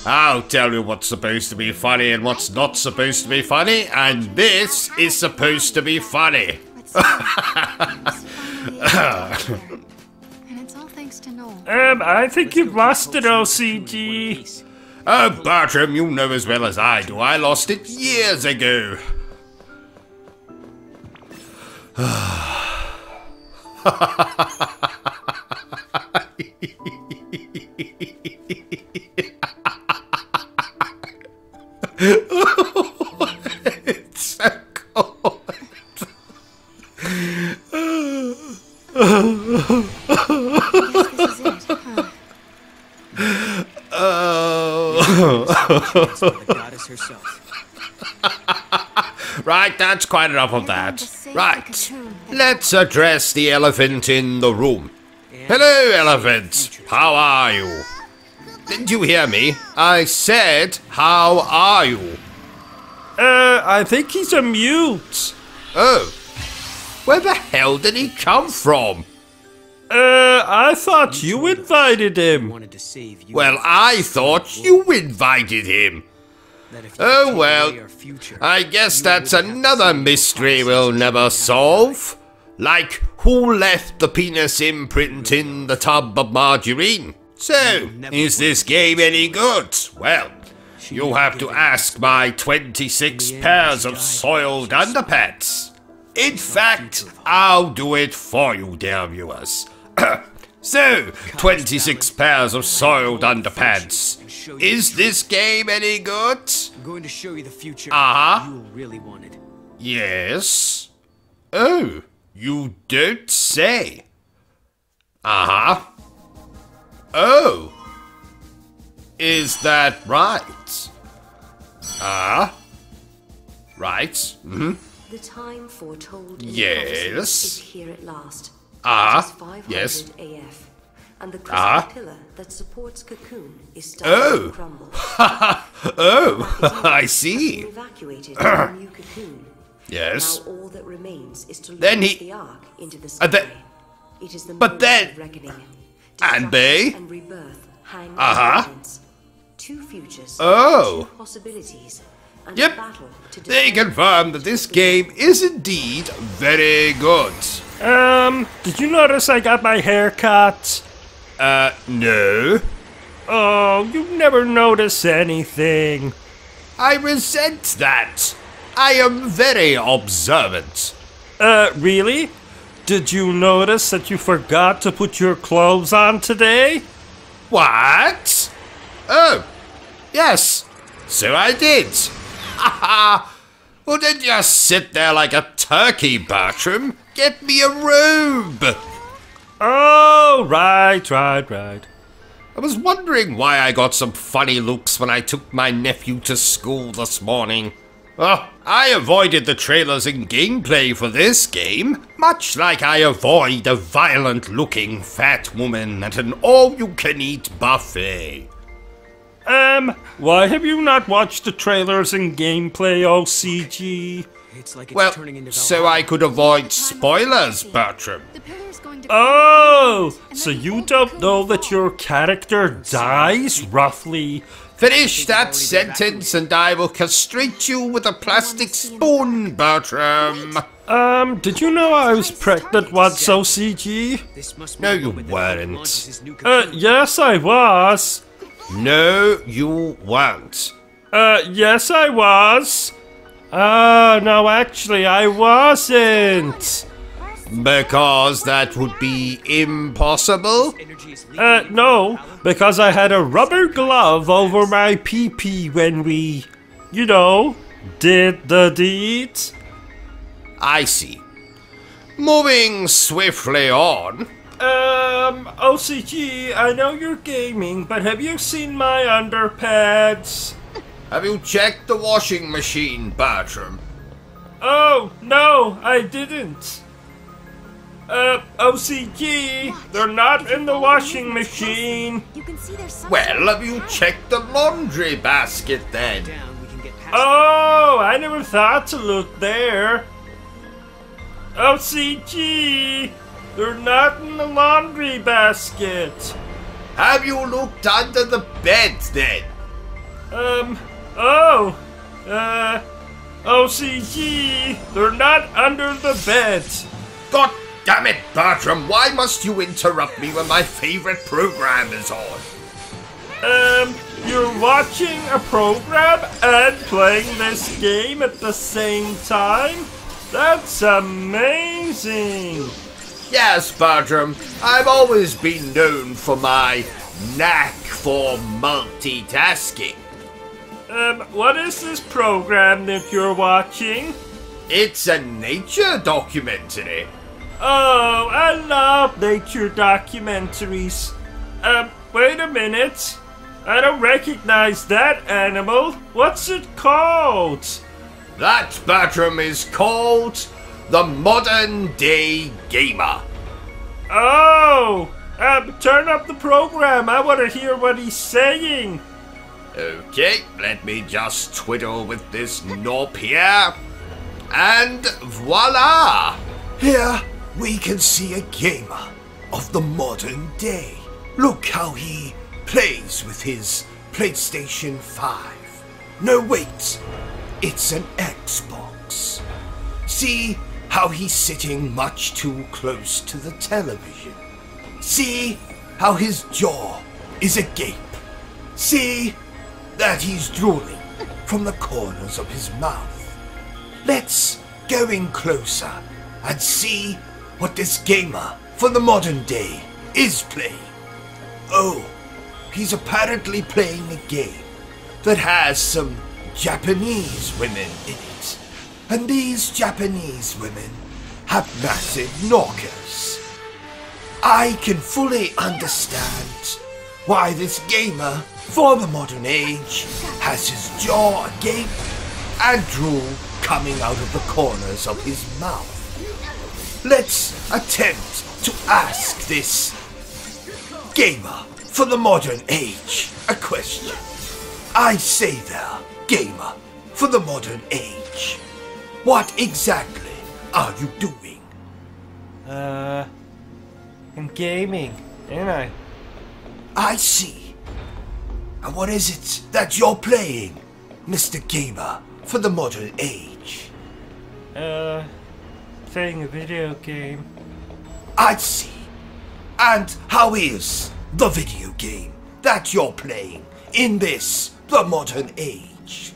I'll tell you what's supposed to be funny and what's not supposed to be funny, and this is supposed to be funny. And it's all thanks to Noel. I think you've lost it, OCG. Oh, Bertrum, you know as well as I do. I lost it years ago. It's so cold. Right, that's quite enough of that. Right, let's address the elephant in the room. Hello, elephant. How are you? Didn't you hear me? I said, how are you? I think he's a mute. Oh. Where the hell did he come from? I thought you invited him. Well, I thought you invited him. Oh well, I guess that's another mystery we'll never solve. Like, who left the penis imprint in the tub of margarine? So, is this game any good? Well, you'll have to ask my 26 pairs of soiled underpants. In fact, I'll do it for you, dear viewers. So, 26 pairs of soiled underpants. Is this game any good? I'm going to show you the future you really wanted. Yes. Oh, you don't say. Oh. Is that right? Right. Mm-hmm. The time foretold in Yes. the is here at last. Yes. AF, and the crystal pillar that supports Cocoon is starting Oh. to crumble. Oh, I see. Evacuated to a new Cocoon. Yes. Now all that remains is to Then launch he- the Ark into the sky. It is the but moment then- of reckoning. And they? And rebirth hang in the balance. Two futures. Oh. Two possibilities. And Yep. a battle to They define confirm that this game is indeed very good. Did you notice I got my hair cut? No. Oh, you never notice anything. I resent that. I am very observant. Really? Did you notice that you forgot to put your clothes on today? What? Oh, yes. So I did. Well, then just sit there like a turkey, Bertrum. Get me a robe. Oh, right. I was wondering why I got some funny looks when I took my nephew to school this morning. Oh, I avoided the trailers and gameplay for this game, much like I avoid a violent-looking fat woman at an all-you-can-eat buffet. Why have you not watched the trailers and gameplay, OCG? It's like it's Well, turning into so I could avoid spoilers, Bertram. Oh, so you don't know that your character dies roughly? Finish that sentence and I will castrate you with a plastic spoon, Bertram. Did you know I was pregnant once, OCG? No, you weren't. Yes I was. No, you weren't. Yes I was. No, actually I wasn't. Because that would be impossible? No, because I had a rubber glove over my pee-pee when we, you know, did the deed. I see. Moving swiftly on. OCG, I know you're gaming, but have you seen my underpads? Have you checked the washing machine, Bertram? Oh, no, I didn't. OCG, they're not in the washing machine. Well, have you checked the laundry basket then? Oh, I never thought to look there. OCG, they're not in the laundry basket. Have you looked under the bed then? OCG, they're not under the bed. God damn it, Bertram, why must you interrupt me when my favorite program is on? You're watching a program and playing this game at the same time? That's amazing! Yes, Bertram, I've always been known for my knack for multitasking. What is this program that you're watching? It's a nature documentary. Oh, I love nature documentaries. Wait a minute. I don't recognize that animal. What's it called? That, Bertram, is called the Modern Day Gamer. Oh! Turn up the program. I want to hear what he's saying. Okay, let me just twiddle with this knob here. And voila! Here we can see a gamer of the modern day. Look how he plays with his PlayStation 5. No, wait. It's an Xbox. See how he's sitting much too close to the television. See how his jaw is agape. See that he's drooling from the corners of his mouth. Let's go in closer and see what this gamer for the modern day is playing. Oh, he's apparently playing a game that has some Japanese women in it. And these Japanese women have massive knockers. I can fully understand why this gamer for the modern age has his jaw agape and drool coming out of the corners of his mouth. Let's attempt to ask this gamer for the modern age a question. I say there, gamer for the modern age. What exactly are you doing? I'm gaming, ain't I? I see. And what is it that you're playing, Mr. Gamer, for the modern age? Playing a video game. I see. And how is the video game that you're playing in this, the modern age?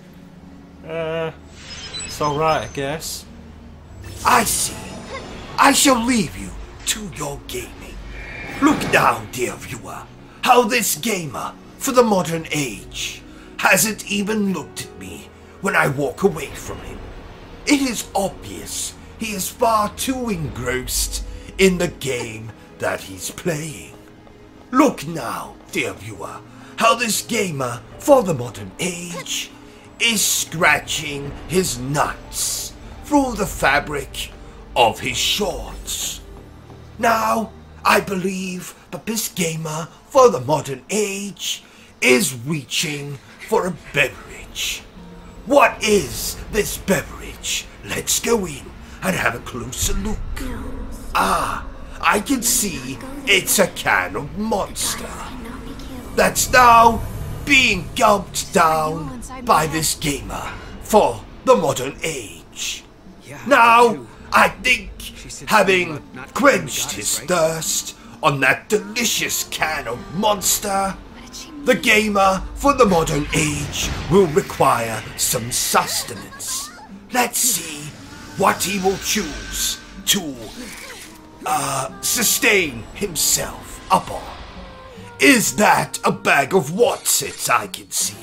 It's alright, I guess. I see. I shall leave you to your gaming. Look now, dear viewer, how this gamer for the modern age hasn't even looked at me when I walk away from him. It is obvious he is far too engrossed in the game that he's playing. Look now, dear viewer, how this gamer for the modern age is scratching his nuts through the fabric of his shorts. Now, I believe that this gamer for the modern age is reaching for a beverage. What is this beverage age. Let's go in and have a closer look. Ah, I can see it's a kind of monster that's now being gulped down by this gamer for the modern age. Now, I think, having quenched his thirst on that delicious can of monster, the gamer for the modern age will require some sustenance. Let's see what he will choose to sustain himself upon. Is that a bag of Watsits I can see?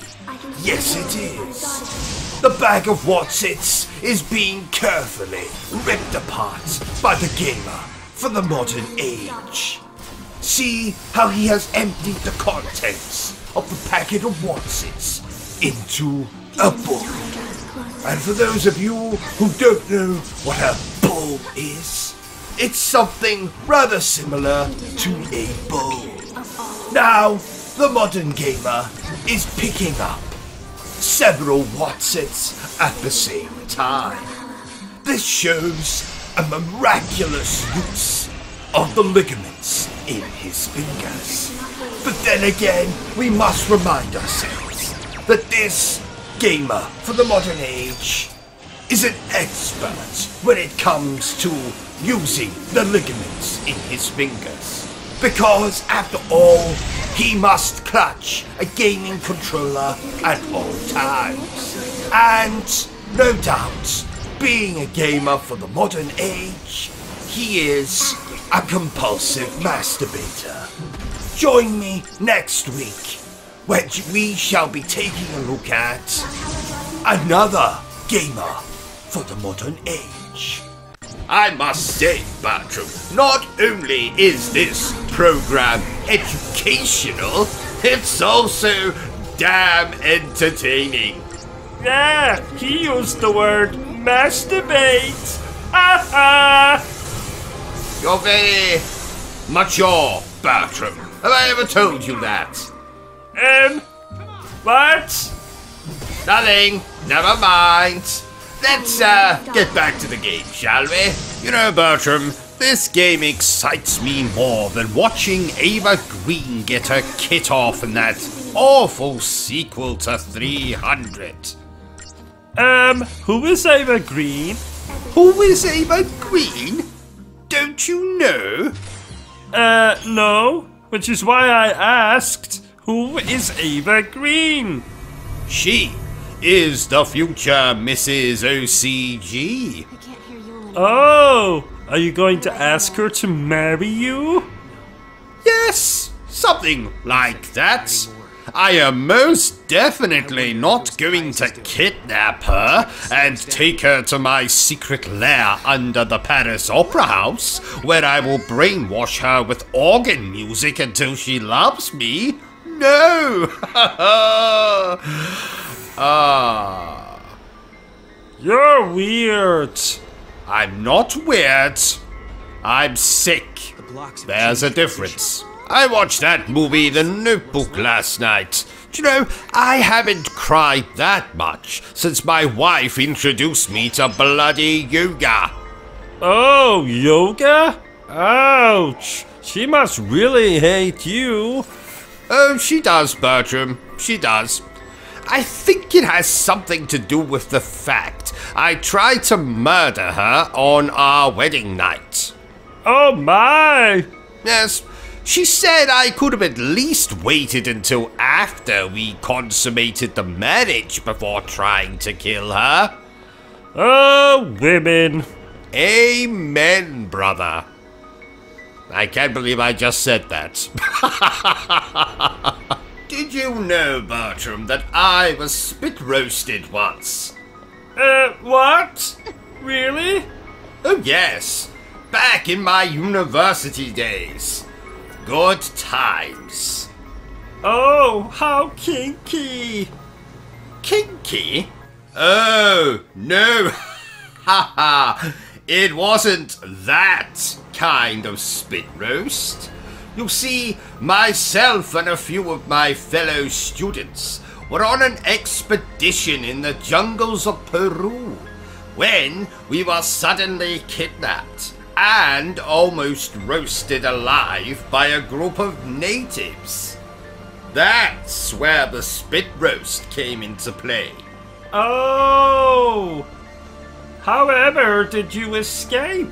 Yes, it is. The bag of Watsits is being carefully ripped apart by the gamer for the modern age. See how he has emptied the contents of the packet of Watsits into a bowl. And for those of you who don't know what a bowl is, it's something rather similar to a bowl. Now, the modern gamer is picking up several Watsits at the same time. This shows a miraculous use of the ligaments in his fingers. But then again, we must remind ourselves that this gamer for the modern age is an expert when it comes to using the ligaments in his fingers. Because, after all, he must clutch a gaming controller at all times. And, no doubt, being a gamer for the modern age, he is a compulsive masturbator. Join me next week, when we shall be taking a look at another gamer for the modern age. I must say, Bertrum, not only is this program educational, it's also damn entertaining. Yeah, he used the word masturbate. Ha ha! You're very mature, Bertrum. Have I ever told you that? What? Nothing. Never mind. Let's get back to the game, shall we? You know, Bertram, this game excites me more than watching Ava Green get her kit off in that awful sequel to 300. Who is Ava Green? Who is Ava Green? Don't you know? No. Which is why I asked, who is Ava Green? She is the future Mrs. O.C.G. Oh, are you going to ask her to marry you? Yes, something like that. I am most definitely not going to kidnap her and take her to my secret lair under the Paris Opera House, where I will brainwash her with organ music until she loves me. No! You're weird. I'm not weird. I'm sick. There's a difference. I watched that movie, The Notebook, last night. Do you know, I haven't cried that much since my wife introduced me to bloody yoga. Oh, yoga? Ouch. She must really hate you. Oh, she does, Bertram. She does. I think it has something to do with the fact I tried to murder her on our wedding night. Oh my! Yes, she said I could have at least waited until after we consummated the marriage before trying to kill her. Oh, women. Amen, brother. I can't believe I just said that. Did you know, Bertram, that I was spit roasted once? What? Really? Oh, yes. Back in my university days. Good times. Oh, how kinky. Kinky? Oh, no. Haha. It wasn't that kind of spit roast. You see, myself and a few of my fellow students were on an expedition in the jungles of Peru, when we were suddenly kidnapped and almost roasted alive by a group of natives. That's where the spit roast came into play. Oh! However, did you escape?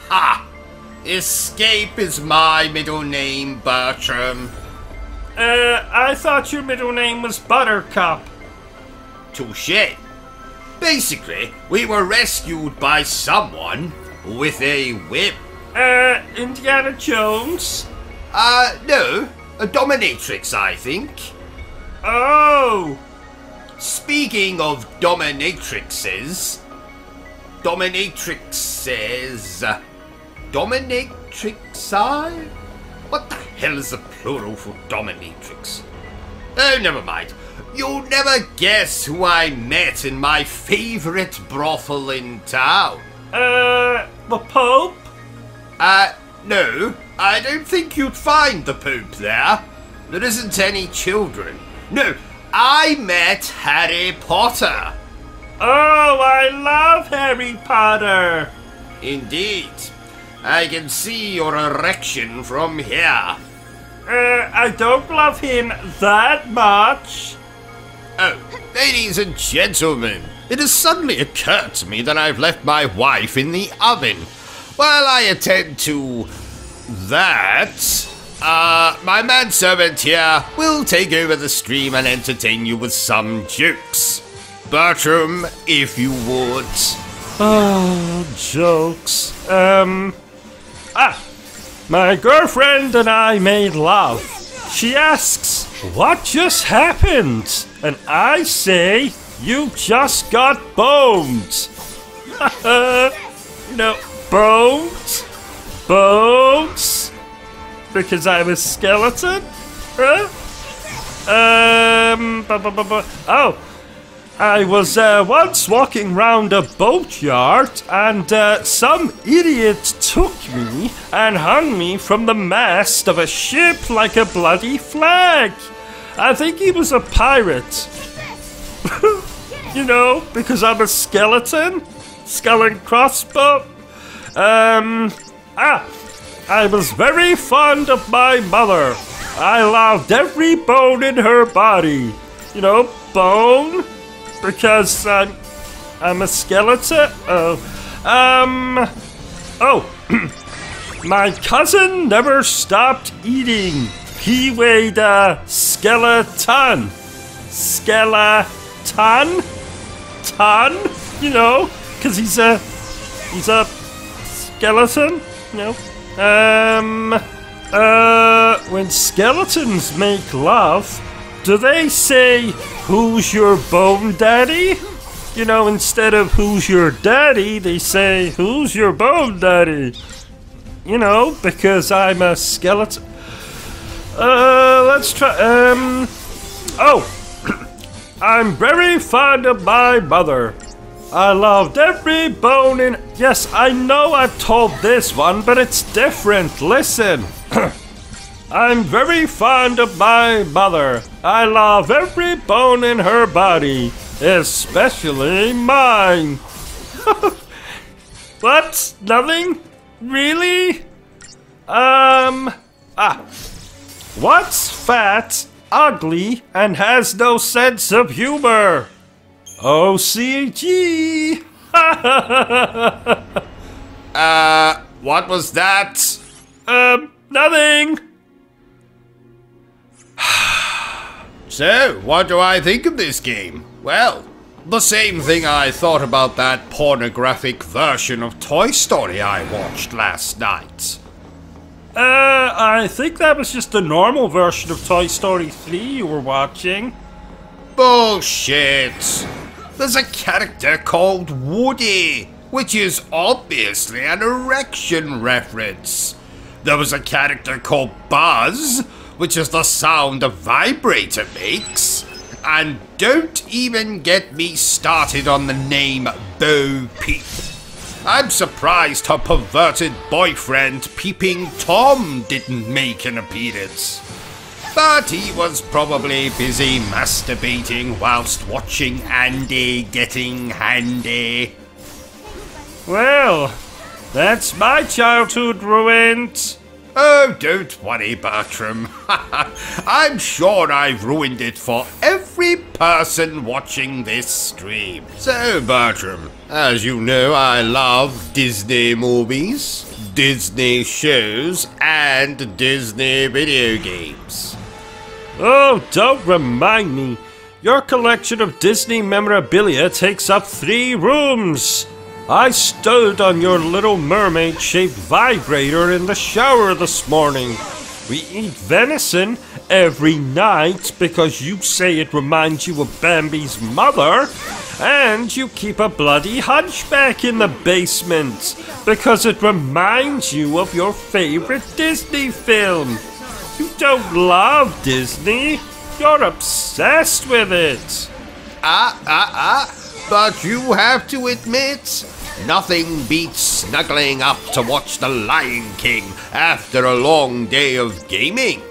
Ha! Escape is my middle name, Bertram. I thought your middle name was Buttercup. Touché. Basically, we were rescued by someone with a whip. Indiana Jones? No. A dominatrix, I think. Oh! Speaking of dominatrixes... Dominatrixi? What the hell is the plural for dominatrix? Oh, never mind. You'll never guess who I met in my favorite brothel in town. The Pope? No. I don't think you'd find the Pope there. There isn't any children. No, I met Harry Potter. Oh, I love Harry Potter. Indeed. I can see your erection from here. I don't love him that much. Oh, ladies and gentlemen, it has suddenly occurred to me that I've left my wife in the oven. While I attend to that, my manservant here will take over the stream and entertain you with some jokes. Bertram, if you would. Oh, jokes. My girlfriend and I made love. She asks, what just happened? And I say, you just got boned. Boned? Bones? Because I'm a skeleton? Huh? Oh. I was once walking round a boatyard and some idiot took me and hung me from the mast of a ship like a bloody flag. I think he was a pirate. Because I'm a skeleton? Skull and crossbow? I was very fond of my mother. I loved every bone in her body. Bone? Because I'm a skeleton? My cousin never stopped eating. He weighed a skeleton. Skeleton? Ton? Because he's a skeleton? When skeletons make love, do they say, who's your bone daddy? Instead of who's your daddy, they say, who's your bone daddy? Because I'm a skeleton. Let's try, I'm very fond of my mother. I loved every bone in... Yes, I know I've told this one, but it's different. Listen. I'm very fond of my mother. I love every bone in her body, especially mine. What? Nothing? Really? What's fat, ugly, and has no sense of humor? OCG. What was that? Nothing. So, what do I think of this game? Well, the same thing I thought about that pornographic version of Toy Story I watched last night. I think that was just a normal version of Toy Story 3 you were watching. Bullshit! There's a character called Woody, which is obviously an erection reference. There was a character called Buzz, which is the sound a vibrator makes. And don't even get me started on the name Bo Peep. I'm surprised her perverted boyfriend Peeping Tom didn't make an appearance. But he was probably busy masturbating whilst watching Andy getting handy. Well, that's my childhood ruined. Oh, don't worry, Bertram. I'm sure I've ruined it for every person watching this stream. So, Bertram, as you know, I love Disney movies, Disney shows, and Disney video games. Oh, don't remind me. Your collection of Disney memorabilia takes up 3 rooms. I stood on your Little Mermaid-shaped vibrator in the shower this morning. We eat venison every night because you say it reminds you of Bambi's mother. And you keep a bloody hunchback in the basement because it reminds you of your favorite Disney film. You don't love Disney. You're obsessed with it. But you have to admit, nothing beats snuggling up to watch The Lion King after a long day of gaming.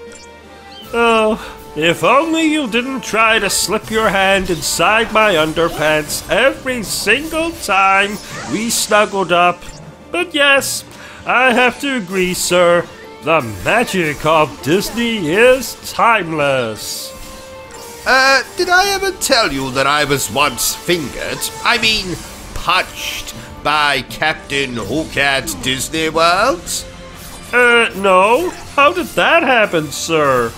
Oh, if only you didn't try to slip your hand inside my underpants every single time we snuggled up. But yes, I have to agree, sir. The magic of Disney is timeless. Did I ever tell you that I was once punched by Captain Hook at Disney World? No. How did that happen, sir?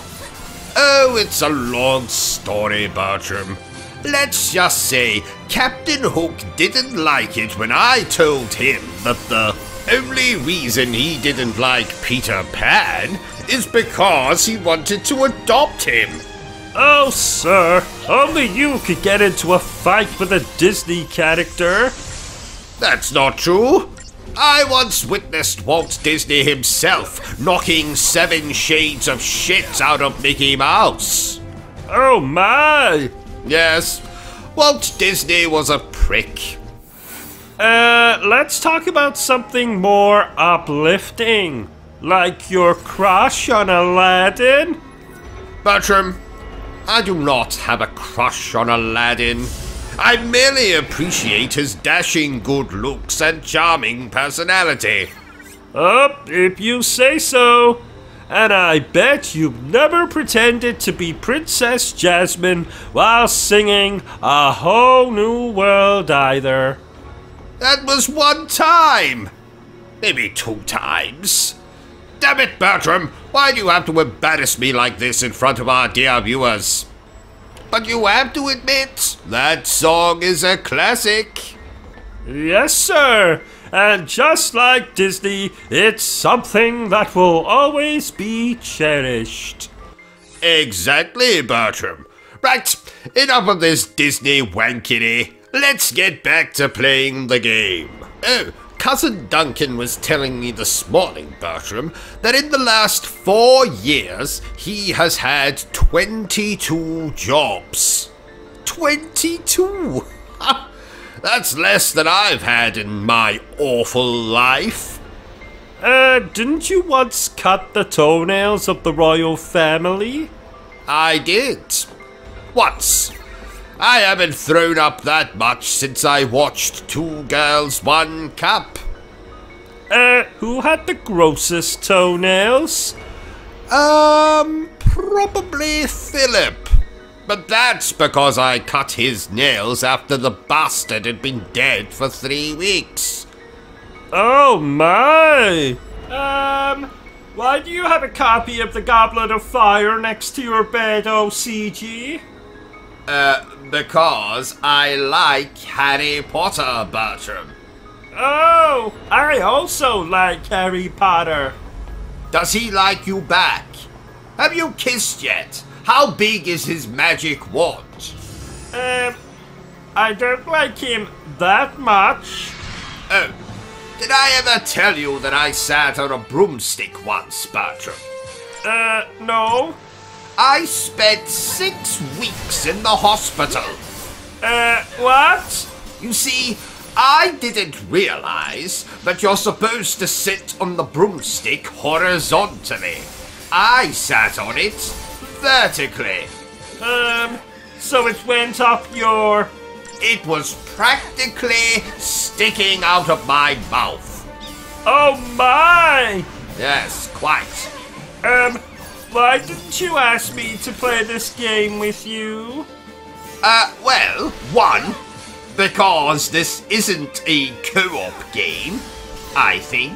Oh, it's a long story, Bertram. Let's just say Captain Hook didn't like it when I told him that the only reason he didn't like Peter Pan is because he wanted to adopt him. Oh, sir, only you could get into a fight with a Disney character. That's not true. I once witnessed Walt Disney himself knocking 7 shades of shit out of Mickey Mouse. Oh my! Yes, Walt Disney was a prick. Let's talk about something more uplifting. Like your crush on Aladdin? Bertram, I do not have a crush on Aladdin. I merely appreciate his dashing good looks and charming personality. Oh, if you say so. And I bet you've never pretended to be Princess Jasmine while singing A Whole New World either. That was 1 time. Maybe 2 times. Damn it, Bertram, why do you have to embarrass me like this in front of our dear viewers? But you have to admit, that song is a classic. Yes, sir. And just like Disney, it's something that will always be cherished. Exactly, Bertram. Right, enough of this Disney wankery. Let's get back to playing the game. Oh, Cousin Duncan was telling me this morning, Bertram, that in the last 4 years, he has had 22 jobs. 22? That's less than I've had in my awful life. Didn't you once cut the toenails of the royal family? I did. Once. I haven't thrown up that much since I watched 2 Girls, 1 Cup. Who had the grossest toenails? Probably Philip. But that's because I cut his nails after the bastard had been dead for 3 weeks. Oh my! Why do you have a copy of the Goblet of Fire next to your bed, O.C.G? Because I like Harry Potter, Bertram. Oh, I also like Harry Potter. Does he like you back? Have you kissed yet? How big is his magic wand? I don't like him that much. Oh, did I ever tell you that I sat on a broomstick once, Bertram? No. I spent 6 weeks in the hospital. What? You see, I didn't realize that you're supposed to sit on the broomstick horizontally. I sat on it vertically. So it went up your It was practically sticking out of my mouth. Oh my! Yes, quite. Why didn't you ask me to play this game with you? Well, one, because this isn't a co-op game, I think.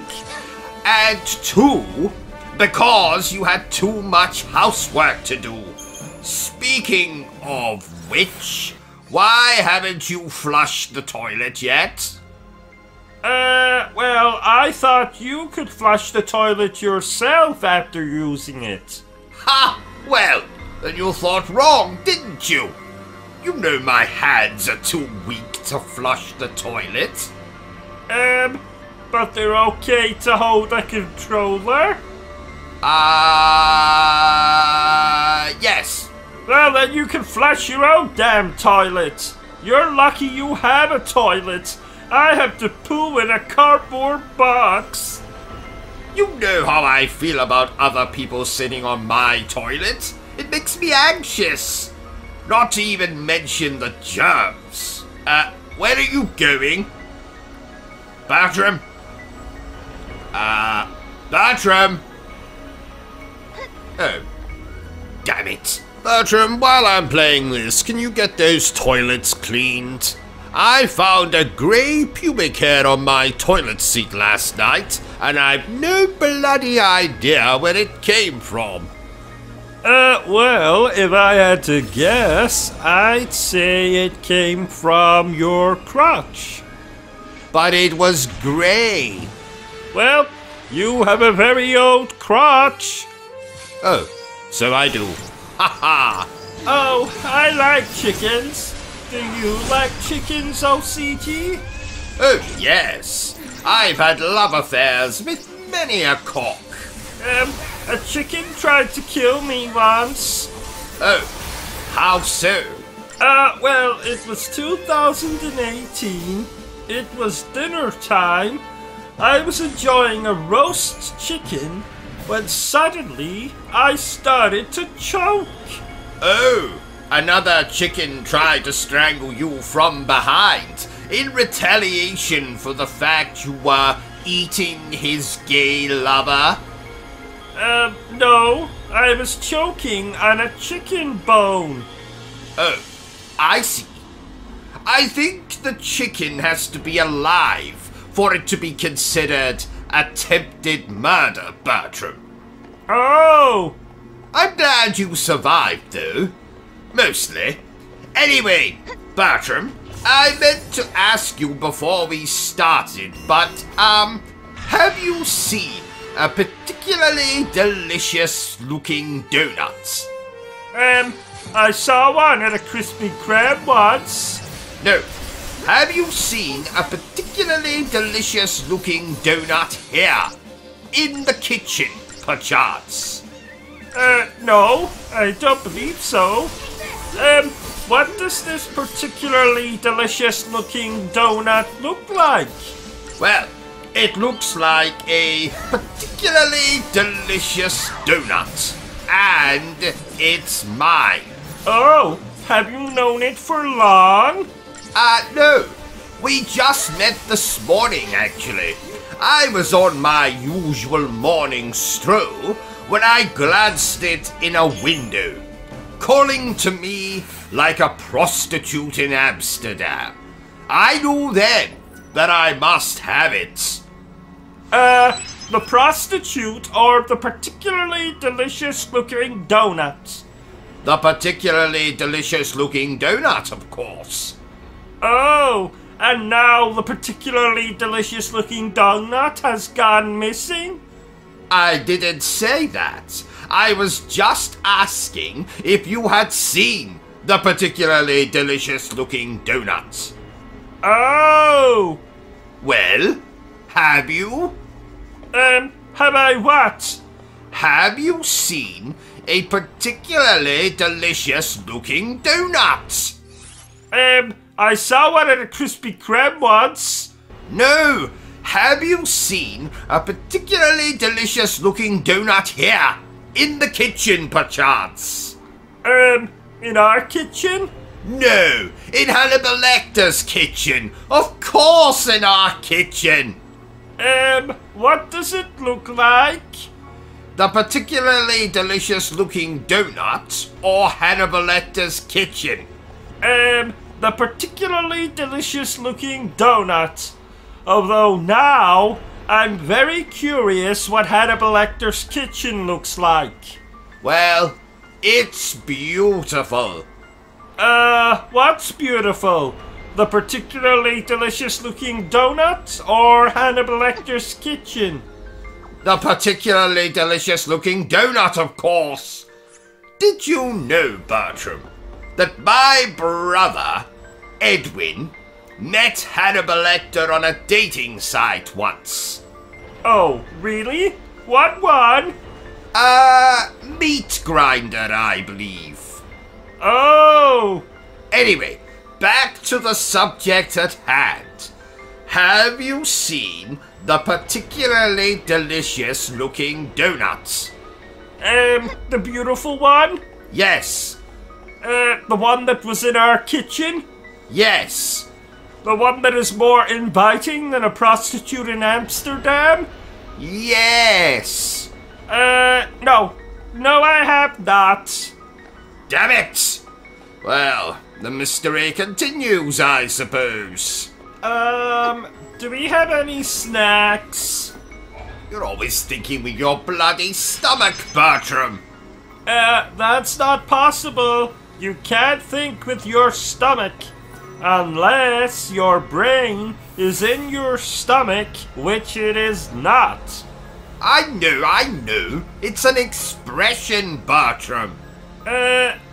And two, because you had too much housework to do. Speaking of which, why haven't you flushed the toilet yet? Well, I thought you could flush the toilet yourself after using it. Ha! Well, then you thought wrong, didn't you? You know my hands are too weak to flush the toilet. But they're okay to hold a controller? Yes. Well, then you can flush your own damn toilet. You're lucky you have a toilet. I have to poo in a cardboard box. You know how I feel about other people sitting on my toilet. It makes me anxious. Not to even mention the germs. Where are you going? Bertrum? Bertrum? Oh, damn it. Bertrum, while I'm playing this, can you get those toilets cleaned? I found a grey pubic hair on my toilet seat last night, and I've no bloody idea where it came from. Well, if I had to guess, I'd say it came from your crotch. But it was grey. Well, you have a very old crotch. Oh, so I do. Ha ha! Oh, I like chickens. Do you like chickens, O.C.G? Oh, yes. I've had love affairs with many a cock. A chicken tried to kill me once. Oh, how so? Well, it was 2018. It was dinner time. I was enjoying a roast chicken when suddenly I started to choke. Oh, another chicken tried to strangle you from behind in retaliation for the fact you were eating his gay lover? No. I was choking on a chicken bone. Oh, I see. I think the chicken has to be alive for it to be considered attempted murder, Bertrum. Oh! I'm glad you survived, though. Mostly. Anyway, Bertrum, I meant to ask you before we started, but, have you seen a particularly delicious-looking donut? I saw one at a Krispy Kreme once. No. Have you seen a particularly delicious-looking donut here? In the kitchen, perchance? No, I don't believe so. What does this particularly delicious-looking donut look like? Well, it looks like a particularly delicious donut. And it's mine. Oh, have you known it for long? No. We just met this morning, actually. I was on my usual morning stroll when I glanced it in a window, calling to me like a prostitute in Amsterdam. I knew then that I must have it. The prostitute or the particularly delicious-looking donut? The particularly delicious-looking donut, of course. Oh, and now the particularly delicious-looking donut has gone missing? I didn't say that. I was just asking if you had seen the particularly delicious-looking donut. Oh! Well, have you? Have I what? Have you seen a particularly delicious-looking donut? I saw one at a Krispy Kreme once. No! Have you seen a particularly delicious-looking donut here? In the kitchen, perchance? In our kitchen? No, in Hannibal Lecter's kitchen. Of course in our kitchen. What does it look like? The particularly delicious looking donut or Hannibal Lecter's kitchen? The particularly delicious looking donut. Although now, I'm very curious what Hannibal Lecter's kitchen looks like. Well, it's beautiful. What's beautiful? The particularly delicious looking donut or Hannibal Lecter's kitchen? The particularly delicious looking donut, of course. Did you know, Bertram, that my brother, Edwin, met Hannibal Lecter on a dating site once? Oh, really? What one? Meat grinder, I believe. Oh! Anyway, back to the subject at hand. Have you seen the particularly delicious looking donuts? The beautiful one? Yes. The one that was in our kitchen? Yes. The one that is more inviting than a prostitute in Amsterdam? Yes. No. No, I have not. Damn it! Well, the mystery continues, I suppose. Do we have any snacks? You're always thinking with your bloody stomach, Bertram. That's not possible. You can't think with your stomach. Unless your brain is in your stomach, which it is not. I know. It's an expression, Bertram.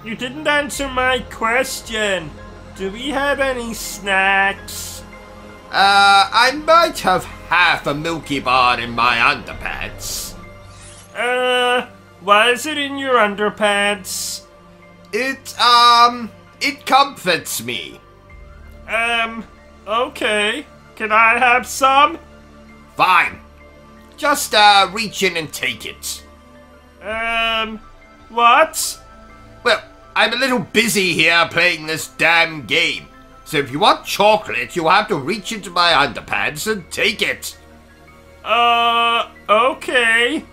You didn't answer my question. Do we have any snacks? I might have half a Milky Bar in my underpants. Why is it in your underpants? It comforts me. Okay. Can I have some? Fine. Just, reach in and take it. What? Well, I'm a little busy here playing this damn game. So if you want chocolate, you have to reach into my underpants and take it. Okay.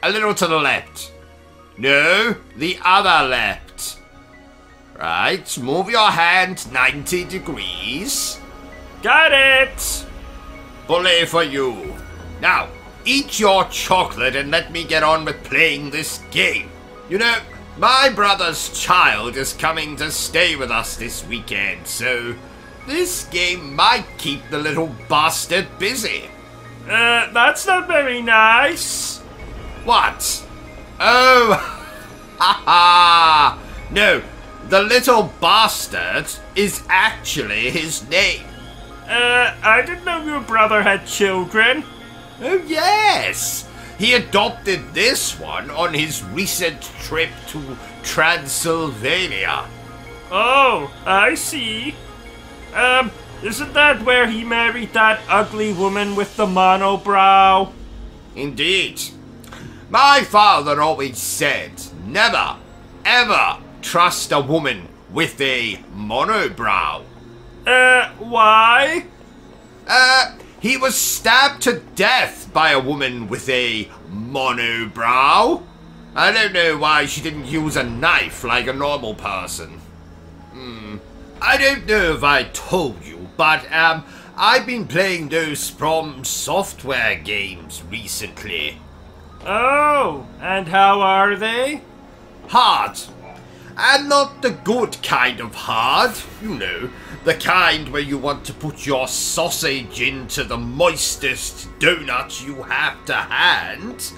A little to the left. No, the other left. Right, move your hand 90 degrees. Got it. Bully for you. Now, eat your chocolate and let me get on with playing this game. You know, my brother's child is coming to stay with us this weekend, so this game might keep the little bastard busy. That's not very nice. What? Oh, haha. No, the little bastard is actually his name. I didn't know your brother had children. Oh, yes. He adopted this one on his recent trip to Transylvania. Oh, I see. Isn't that where he married that ugly woman with the monobrow? Indeed. My father always said, never, ever trust a woman with a monobrow. Why? He was stabbed to death by a woman with a monobrow. I don't know why she didn't use a knife like a normal person. I don't know if I told you, but, I've been playing those From Software games recently. Oh, and how are they? Hard. And not the good kind of hard, you know, the kind where you want to put your sausage into the moistest donut you have to hand,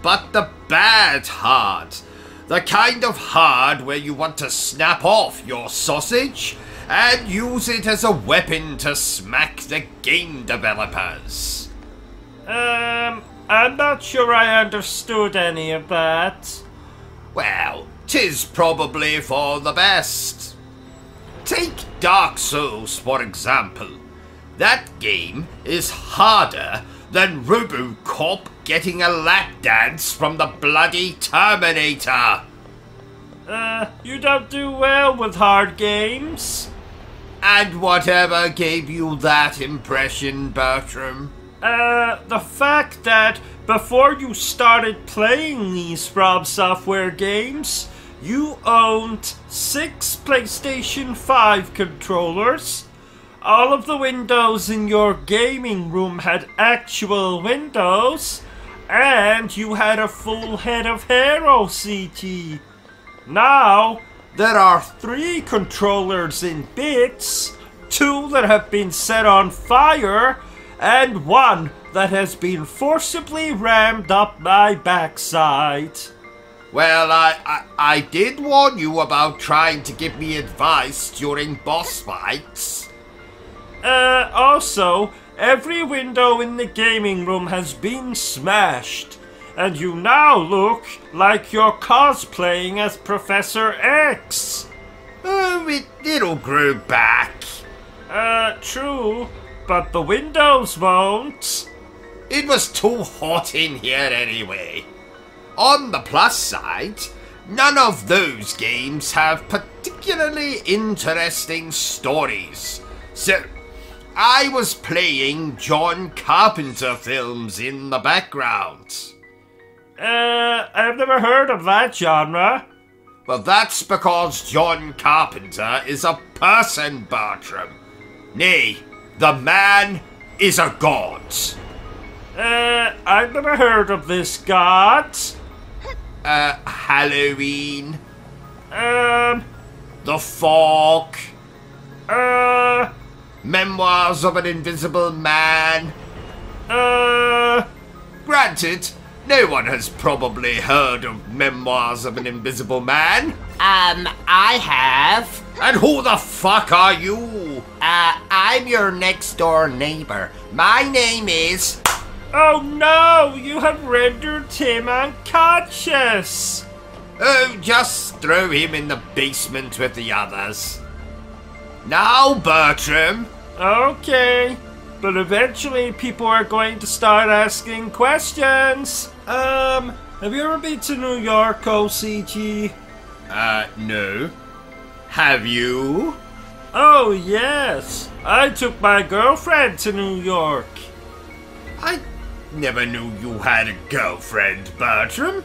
but the bad hard, the kind of hard where you want to snap off your sausage and use it as a weapon to smack the game developers. I'm not sure I understood any of that. Well, 'tis probably for the best. Take Dark Souls, for example. That game is harder than RoboCop getting a lap dance from the bloody Terminator. You don't do well with hard games. And whatever gave you that impression, Bertram? The fact that before you started playing these From Software games, you owned 6 PlayStation 5 controllers. All of the windows in your gaming room had actual windows, and you had a full head of hair, OCG. Now, there are 3 controllers in bits, 2 that have been set on fire, and 1 that has been forcibly rammed up my backside. Well, I did warn you about trying to give me advice during boss fights. Also, every window in the gaming room has been smashed, and you now look like you're cosplaying as Professor X. Oh, it'll grow back. True, but the windows won't. It was too hot in here anyway. On the plus side, none of those games have particularly interesting stories. So, I was playing John Carpenter films in the background. I've never heard of that genre. Well, that's because John Carpenter is a person, Bertram. Nay, the man is a god. I've never heard of this god. Halloween. The Fog. Memoirs of an Invisible Man. Granted, no one has probably heard of Memoirs of an Invisible Man. I have. And who the fuck are you? I'm your next door neighbor. My name is... Oh no, you have rendered him unconscious. Oh, just throw him in the basement with the others. Now, Bertram. Okay, but eventually people are going to start asking questions. Have you ever been to New York, OCG? No. Have you? Oh, yes. I took my girlfriend to New York. I never knew you had a girlfriend, Bertram.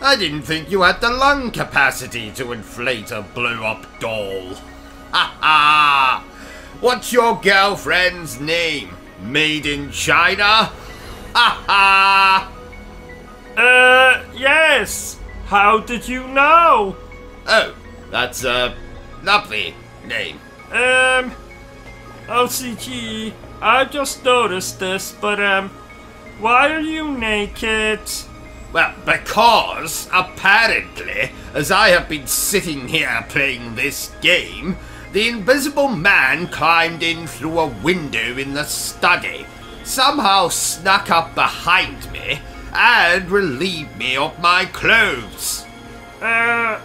I didn't think you had the lung capacity to inflate a blow-up doll. Ha ha! What's your girlfriend's name? Made in China? Ha ha! Yes. How did you know? Oh, that's a lovely name. OCG, I've just noticed this, but, why are you naked? Well, because, apparently, as I have been sitting here playing this game, the Invisible Man climbed in through a window in the study, somehow snuck up behind me, and relieved me of my clothes.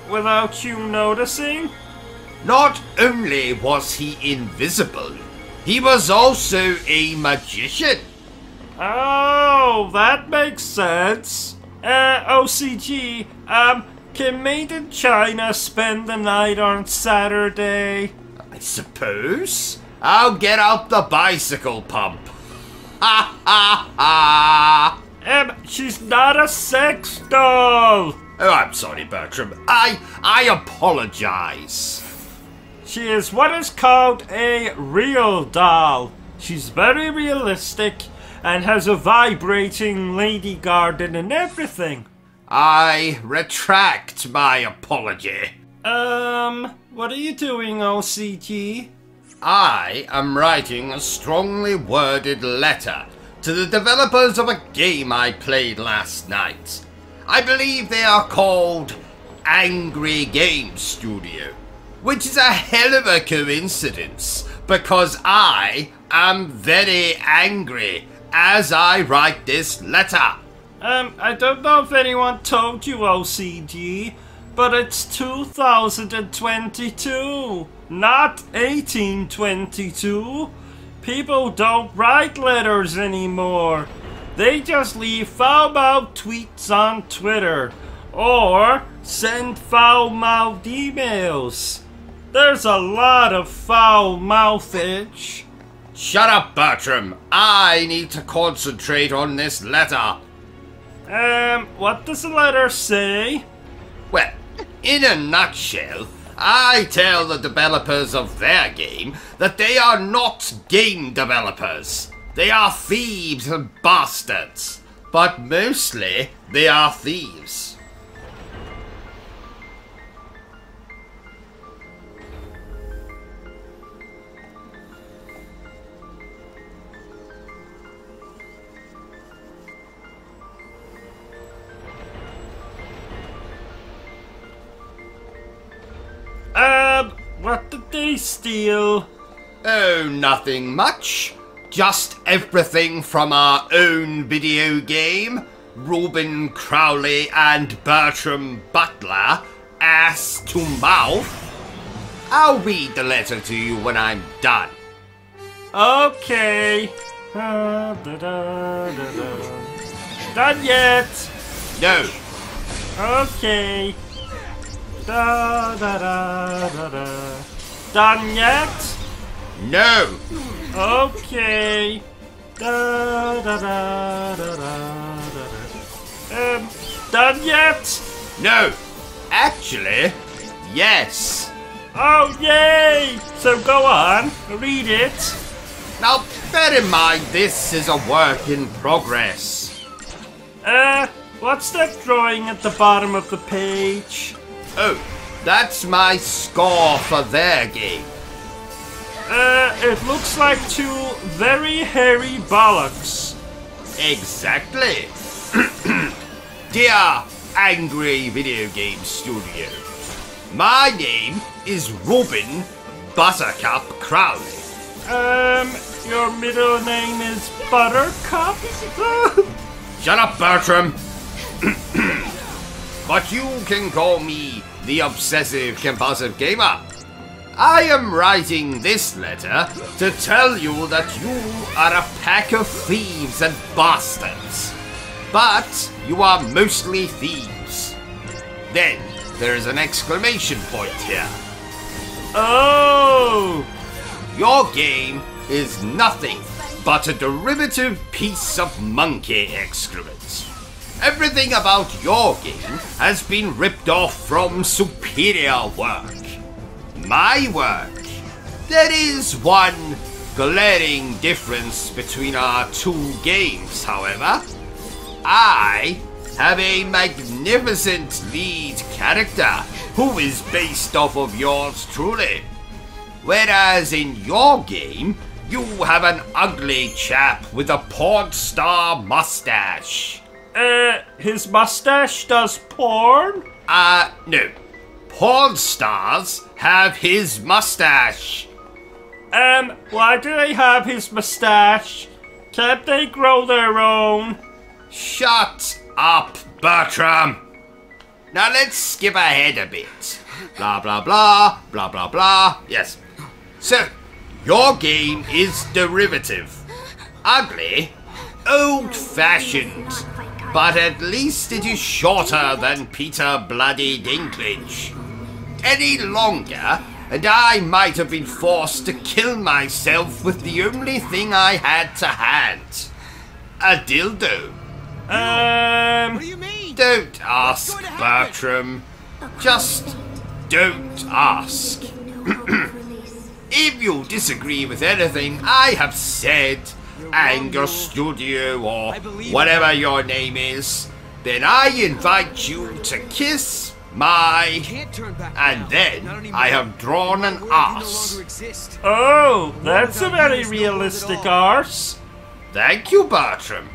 Without you noticing? Not only was he invisible, he was also a magician. Oh, that makes sense. OCG, can Made in China spend the night on Saturday? I suppose. I'll get out the bicycle pump. Ha ha ha! She's not a sex doll! Oh, I'm sorry, Bertram. I apologize. She is what is called a real doll. She's very realistic and has a vibrating lady garden and everything. I retract my apology. What are you doing, OCG? I am writing a strongly worded letter to the developers of a game I played last night. I believe they are called Angry Game Studio, which is a hell of a coincidence because I am very angry as I write this letter. I don't know if anyone told you, OCG, but it's 2022, not 1822. People don't write letters anymore. They just leave foul-mouthed tweets on Twitter, or send foul-mouthed emails. There's a lot of foul-mouthage. Shut up, Bertram. I need to concentrate on this letter. What does the letter say? Well, in a nutshell, I tell the developers of their game that they are not game developers. They are thieves and bastards. But mostly, they are thieves. What did they steal? Oh, nothing much. Just everything from our own video game. Reuben Crowley and Bertram Butler, ass to mouth. I'll read the letter to you when I'm done. Okay. Done yet? No. Okay. Done yet? No. Okay. Done yet? No. Actually, yes. Oh, yay! So go on, read it. Now, bear in mind, this is a work in progress. What's that drawing at the bottom of the page? Oh, that's my score for their game. It looks like two very hairy bollocks. Exactly. Dear Angry Video Game Studio, my name is Reuben Buttercup Crowley. Your middle name is Buttercup? Shut up, Bertram. But you can call me the Obsessive Compulsive Gamer. I am writing this letter to tell you that you are a pack of thieves and bastards. But you are mostly thieves. Then there is an exclamation point here. Oh! Your game is nothing but a derivative piece of monkey excrement. Everything about your game has been ripped off from superior work. My work. There is one glaring difference between our two games, however. I have a magnificent lead character who is based off of yours truly. Whereas in your game, you have an ugly chap with a porn star mustache. His mustache does porn? No. Porn stars have his mustache. Why do they have his mustache? Can't they grow their own? Shut up, Bertram. Now let's skip ahead a bit. Blah, blah, blah, blah, blah, blah. Yes. So, your game is derivative. Ugly, old-fashioned. But at least it is shorter than Peter Bloody Dinklage. Any longer, and I might have been forced to kill myself with the only thing I had to hand. A dildo. What do you mean? Don't ask, Bertram. Just don't ask. If you disagree with anything I have said, Anger Studio or whatever your name is, then I invite you to kiss my... And then I have drawn an arse. Oh, that's a very realistic arse. Thank you, Bertram.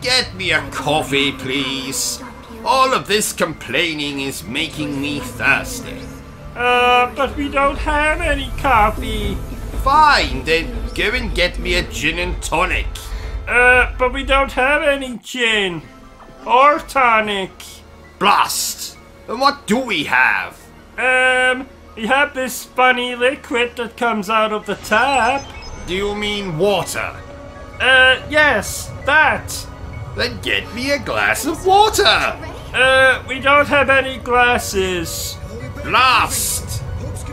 Get me a coffee, please. All of this complaining is making me thirsty. But we don't have any coffee. Fine, then go and get me a gin and tonic. But we don't have any gin. Or tonic. Blast! And what do we have? We have this funny liquid that comes out of the tap. Do you mean water? Yes, that. Then get me a glass of water. We don't have any glasses. Blast!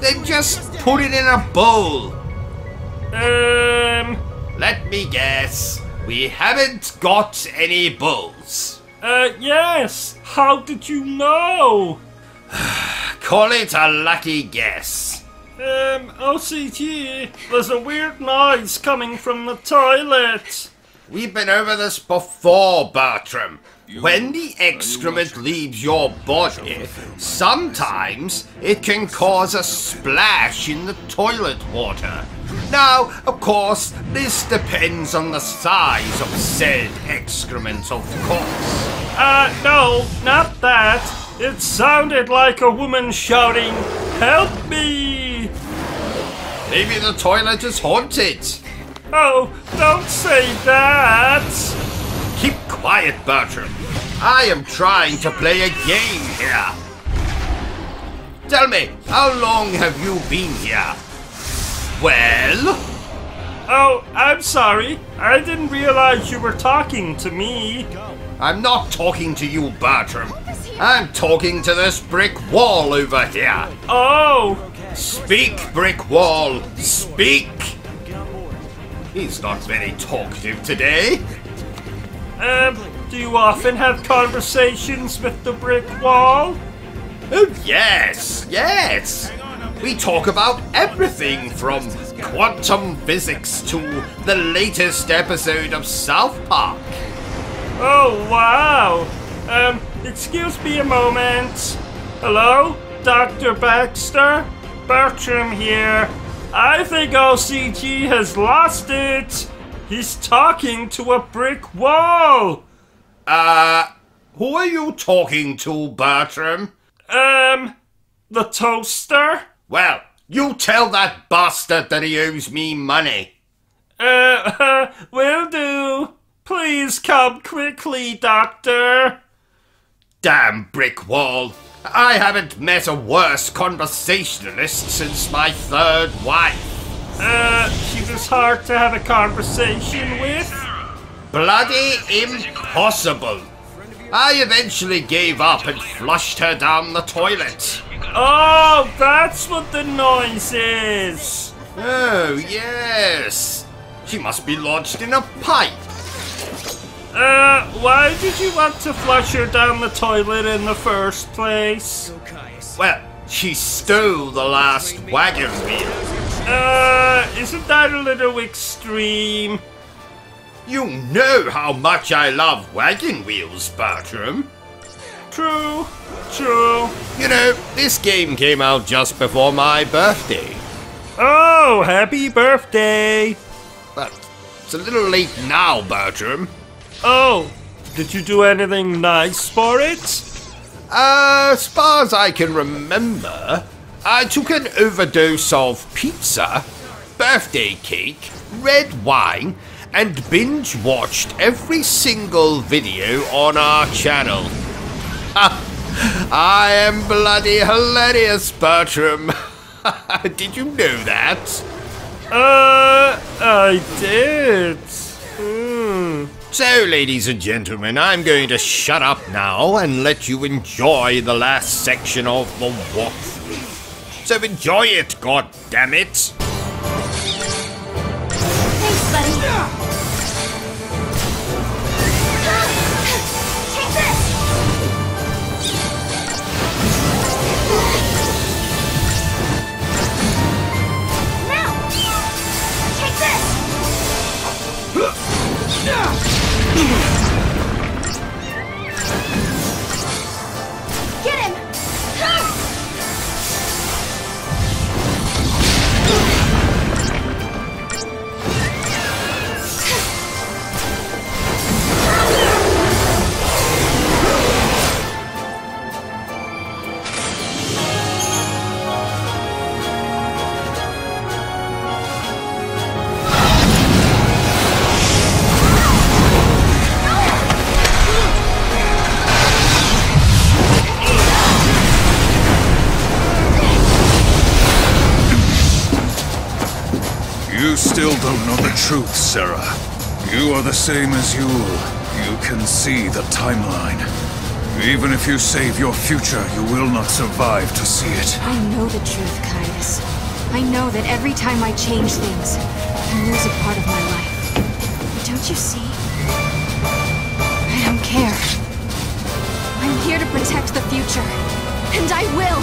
Then just put it in a bowl. Let me guess. We haven't got any bowls. Yes. How did you know? Call it a lucky guess. OCG, there's a weird noise coming from the toilet. We've been over this before, Bertram. When the excrement leaves your body, sometimes it can cause a splash in the toilet water. Now, of course, this depends on the size of said excrement, of course. No, not that. It sounded like a woman shouting, "Help me!" Maybe the toilet is haunted. Oh, don't say that! Keep quiet, Bertram. I am trying to play a game here. Tell me, how long have you been here? Well? Oh, I'm sorry. I didn't realize you were talking to me. I'm not talking to you, Bertram. I'm talking to this brick wall over here. Oh! Speak, brick wall, speak! He's not very talkative today. Do you often have conversations with the brick wall? Oh, yes, yes. We talk about everything from quantum physics to the latest episode of South Park. Oh, wow. Excuse me a moment. Hello, Dr. Baxter? Bertram here. I think O.C.G has lost it. He's talking to a brick wall. Who are you talking to, Bertram? The toaster? Well, you tell that bastard that he owes me money. Will do. Please come quickly, Doctor. Damn brick wall. I haven't met a worse conversationalist since my third wife. She was hard to have a conversation with? Bloody impossible. I eventually gave up and flushed her down the toilet. Oh, that's what the noise is. Oh, yes. She must be lodged in a pipe. Why did you want to flush her down the toilet in the first place? Well, she stole the last wagon wheel. Isn't that a little extreme? You know how much I love wagon wheels, Bertram. True, true. You know, this game came out just before my birthday. Oh, happy birthday! But it's a little late now, Bertram. Oh, did you do anything nice for it? As far as I can remember, I took an overdose of pizza, birthday cake, red wine, and binge-watched every single video on our channel. I am bloody hilarious, Bertram. Did you know that? I did. So, ladies and gentlemen, I'm going to shut up now and let you enjoy the last section of the walkthrough. So enjoy it, goddammit! Thanks, buddy. Take this! Now! Take this! Get him! You still don't know the truth, Sarah. You are the same as Yule. You can see the timeline. Even if you save your future, you will not survive to see it. I know the truth, Caius. I know that every time I change things, I lose a part of my life. But don't you see? I don't care. I'm here to protect the future. And I will!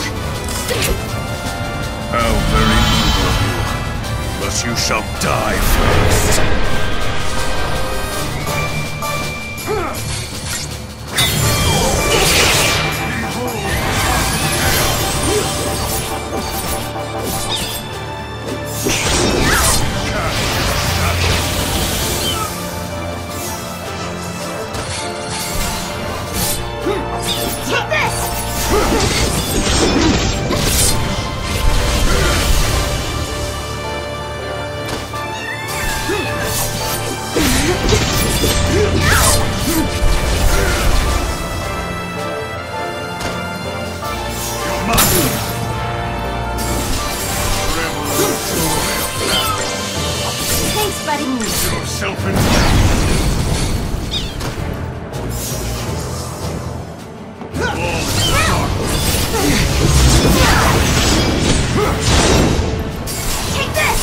How very noble of you. But you shall die first. Take this! Thanks, buddy. Yourself in Take this!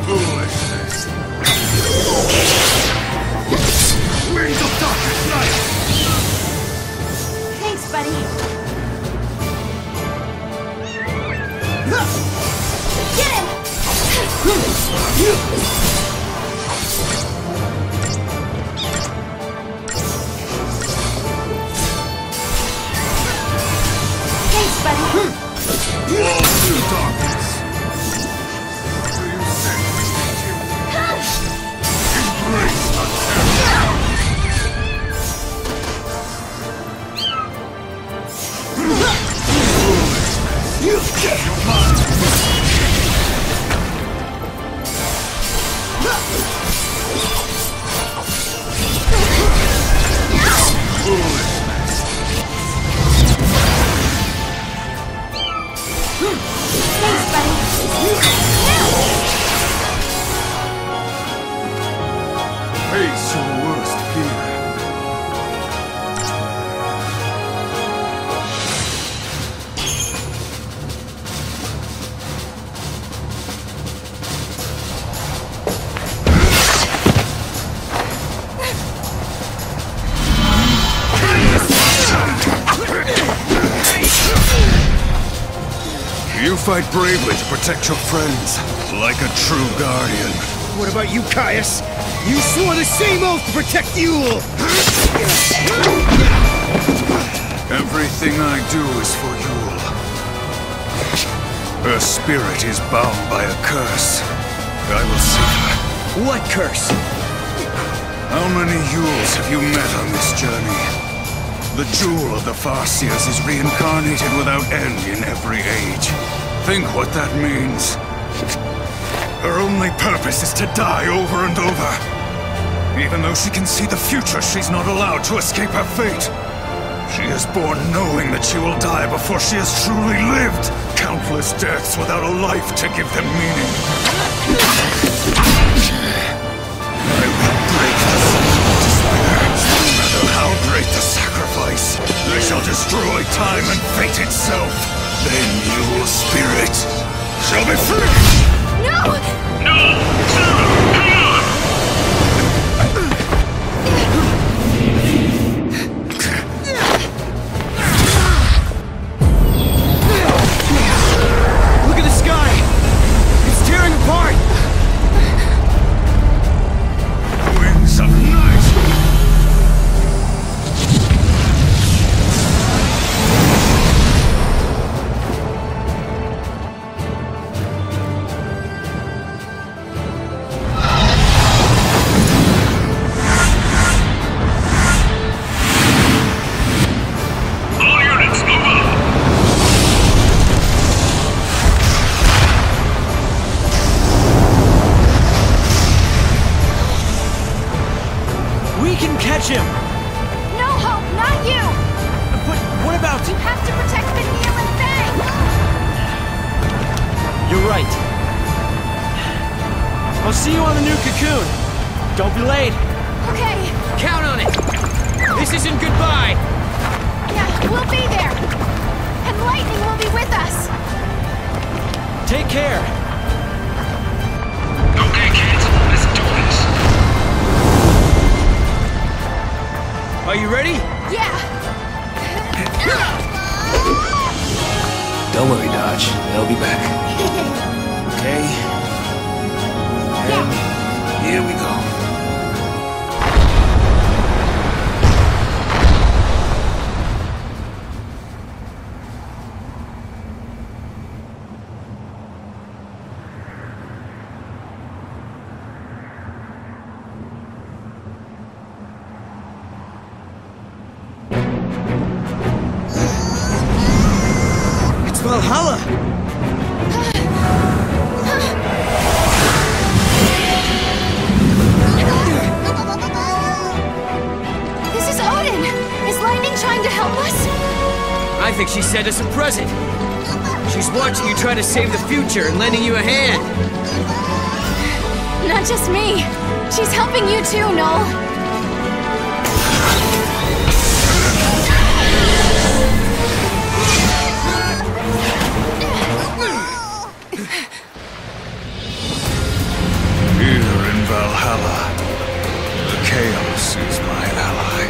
foolishness. Wings of darkness, light! Thanks, buddy. Get him! Thanks, buddy. Walls to darkness. Do you sense embrace the terror? Your mind. Thanks, buddy. Face your worst fear. You fight bravely to protect your friends, like a true guardian. What about you, Caius? You swore the same oath to protect Yule! Everything I do is for Yule. Her spirit is bound by a curse. I will save her. What curse? How many Yules have you met on this journey? The jewel of the Farseers is reincarnated without end in every age. Think what that means. Her only purpose is to die over and over. Even though she can see the future, she's not allowed to escape her fate. She is born knowing that she will die before she has truly lived. Countless deaths without a life to give them meaning. I will break the cycle of despair. No matter how great the sacrifice, I shall destroy time and fate itself. Then your spirit shall be free! No! No! Sarah, hang on! Look at the sky! It's tearing apart! Winds of night! right. I'll see you on the new cocoon. Don't be late. Okay. Count on it. This isn't goodbye. Yeah, we'll be there. And lightning will be with us. Take care. Okay, kids, let's do this. Are you ready? Yeah. Don't worry, Dodge. They'll be back. Okay? And here we go. Valhalla! This is Odin! Is lightning trying to help us? I think she sent us a present. She's watching you try to save the future and lending you a hand. Not just me. She's helping you too, Noel. Valhalla. The chaos is my ally.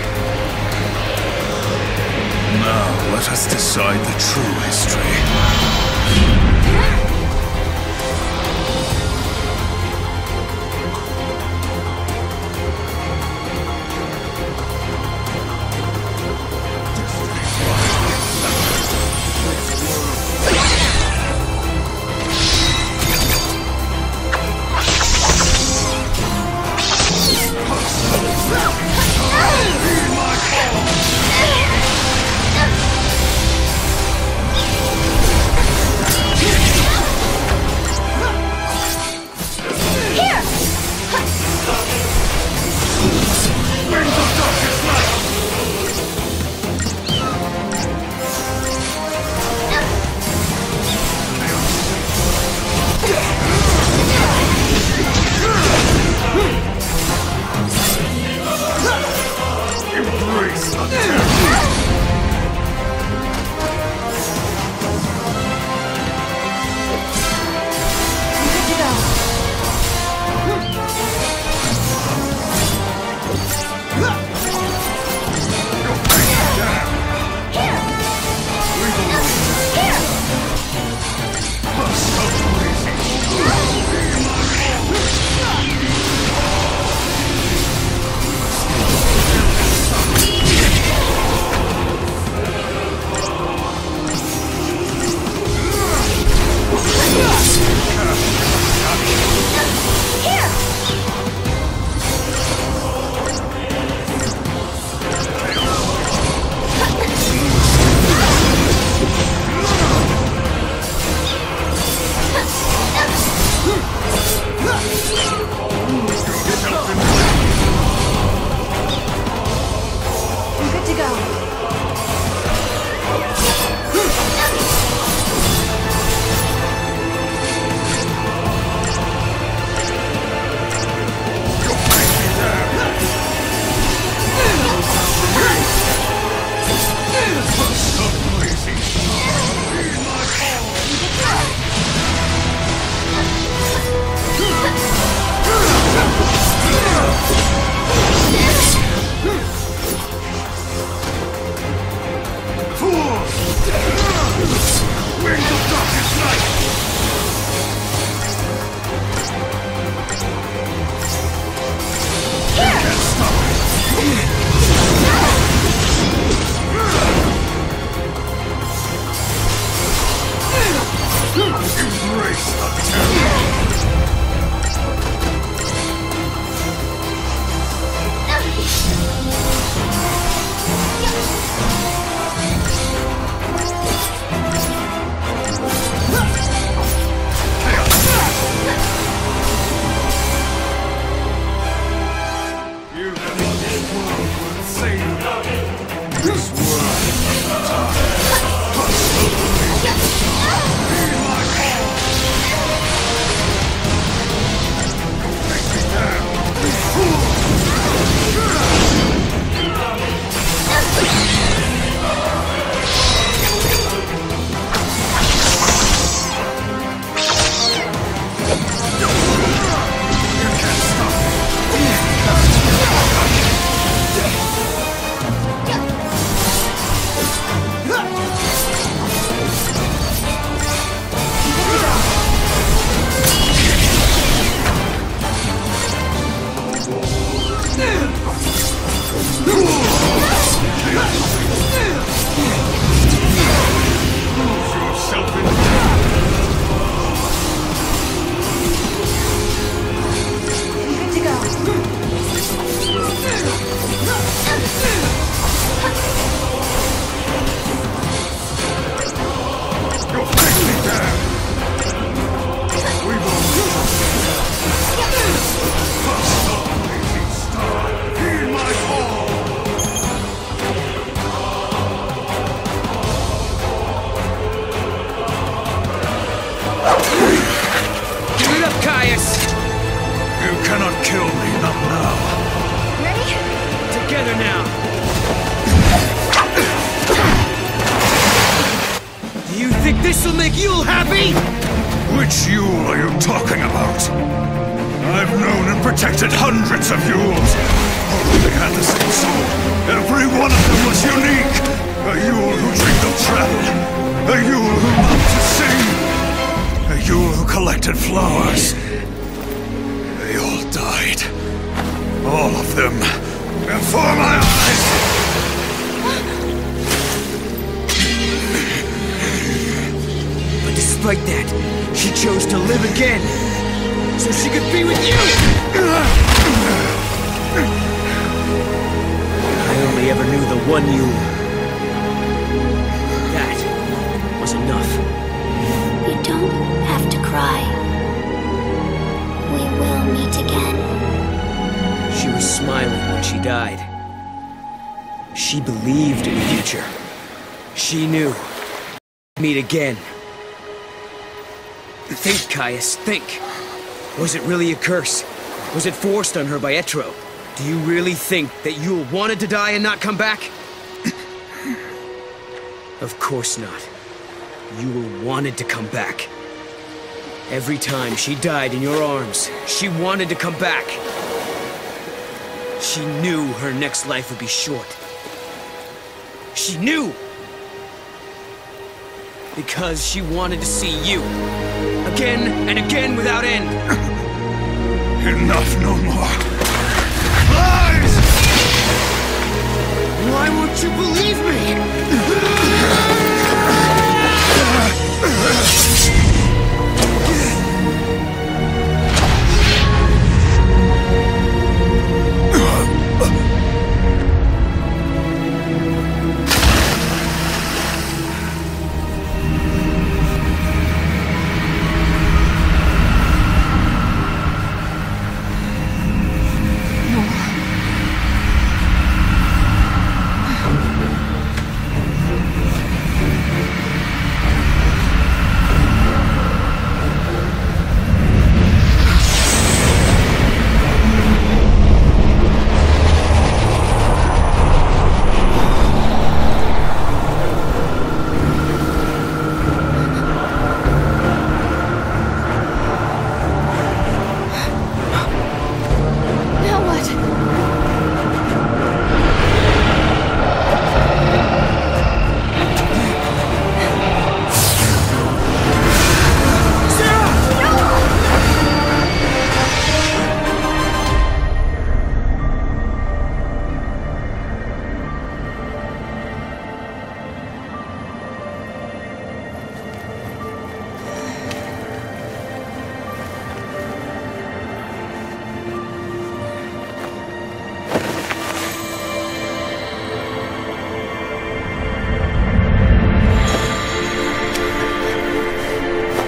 Now let us decide the true history. Yule happy? Which Yule are you talking about? I've known and protected hundreds of Yules. All they had the same soul. Every one of them was unique. A Yule who dreamed of travel. A Yule who loved to sing. A Yule who collected flowers. They all died. All of them. Before my eyes. But despite that, she chose to live again. So she could be with you! I only ever knew the one Yule. That was enough. You don't have to cry. We will meet again. She was smiling when she died. She believed in the future. She knew. Meet again. Think, Caius, think. Was it really a curse? Was it forced on her by Etro? Do you really think that Yule wanted to die and not come back? Of course not. Yule wanted to come back. Every time she died in your arms, she wanted to come back. She knew her next life would be short. She knew! Because she wanted to see you. Again and again without end. Enough, no more. Lies! Why won't you believe me?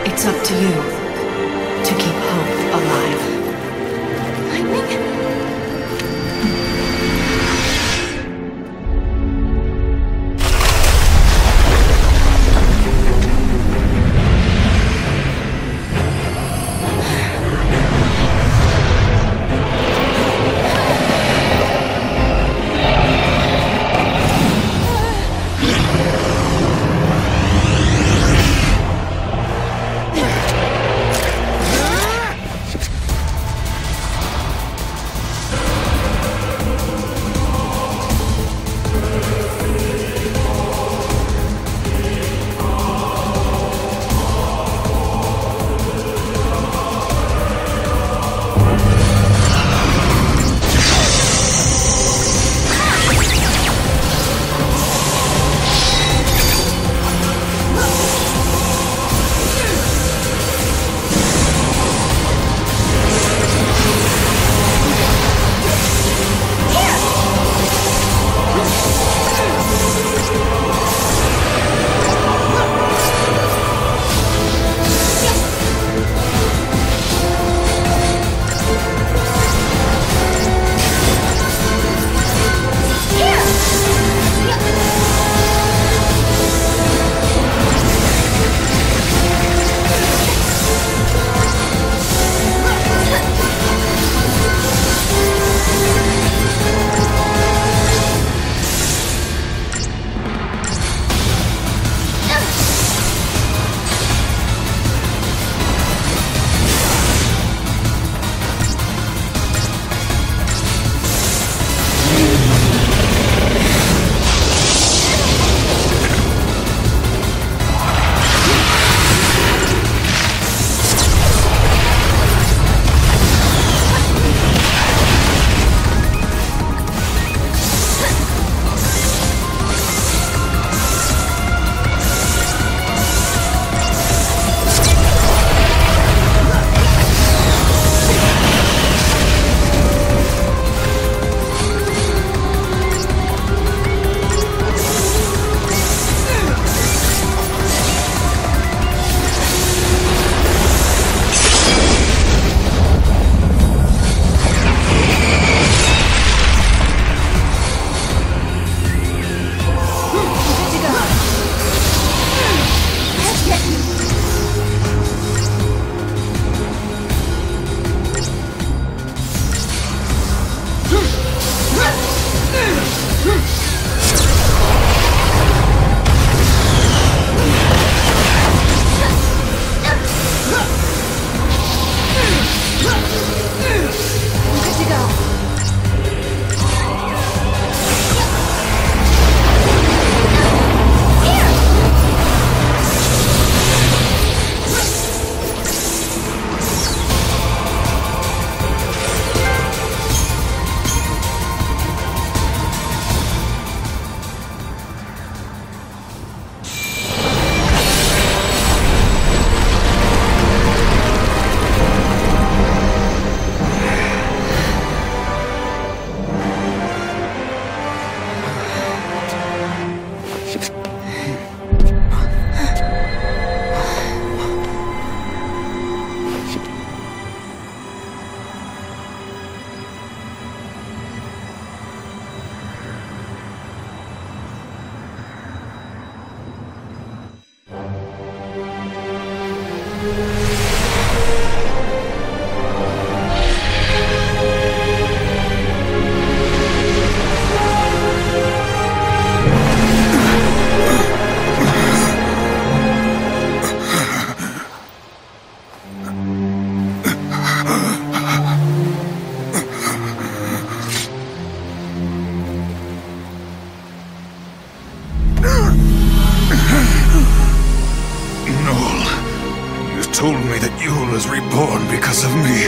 It's up to you to keep hope alive. Told me that Yule is reborn because of me.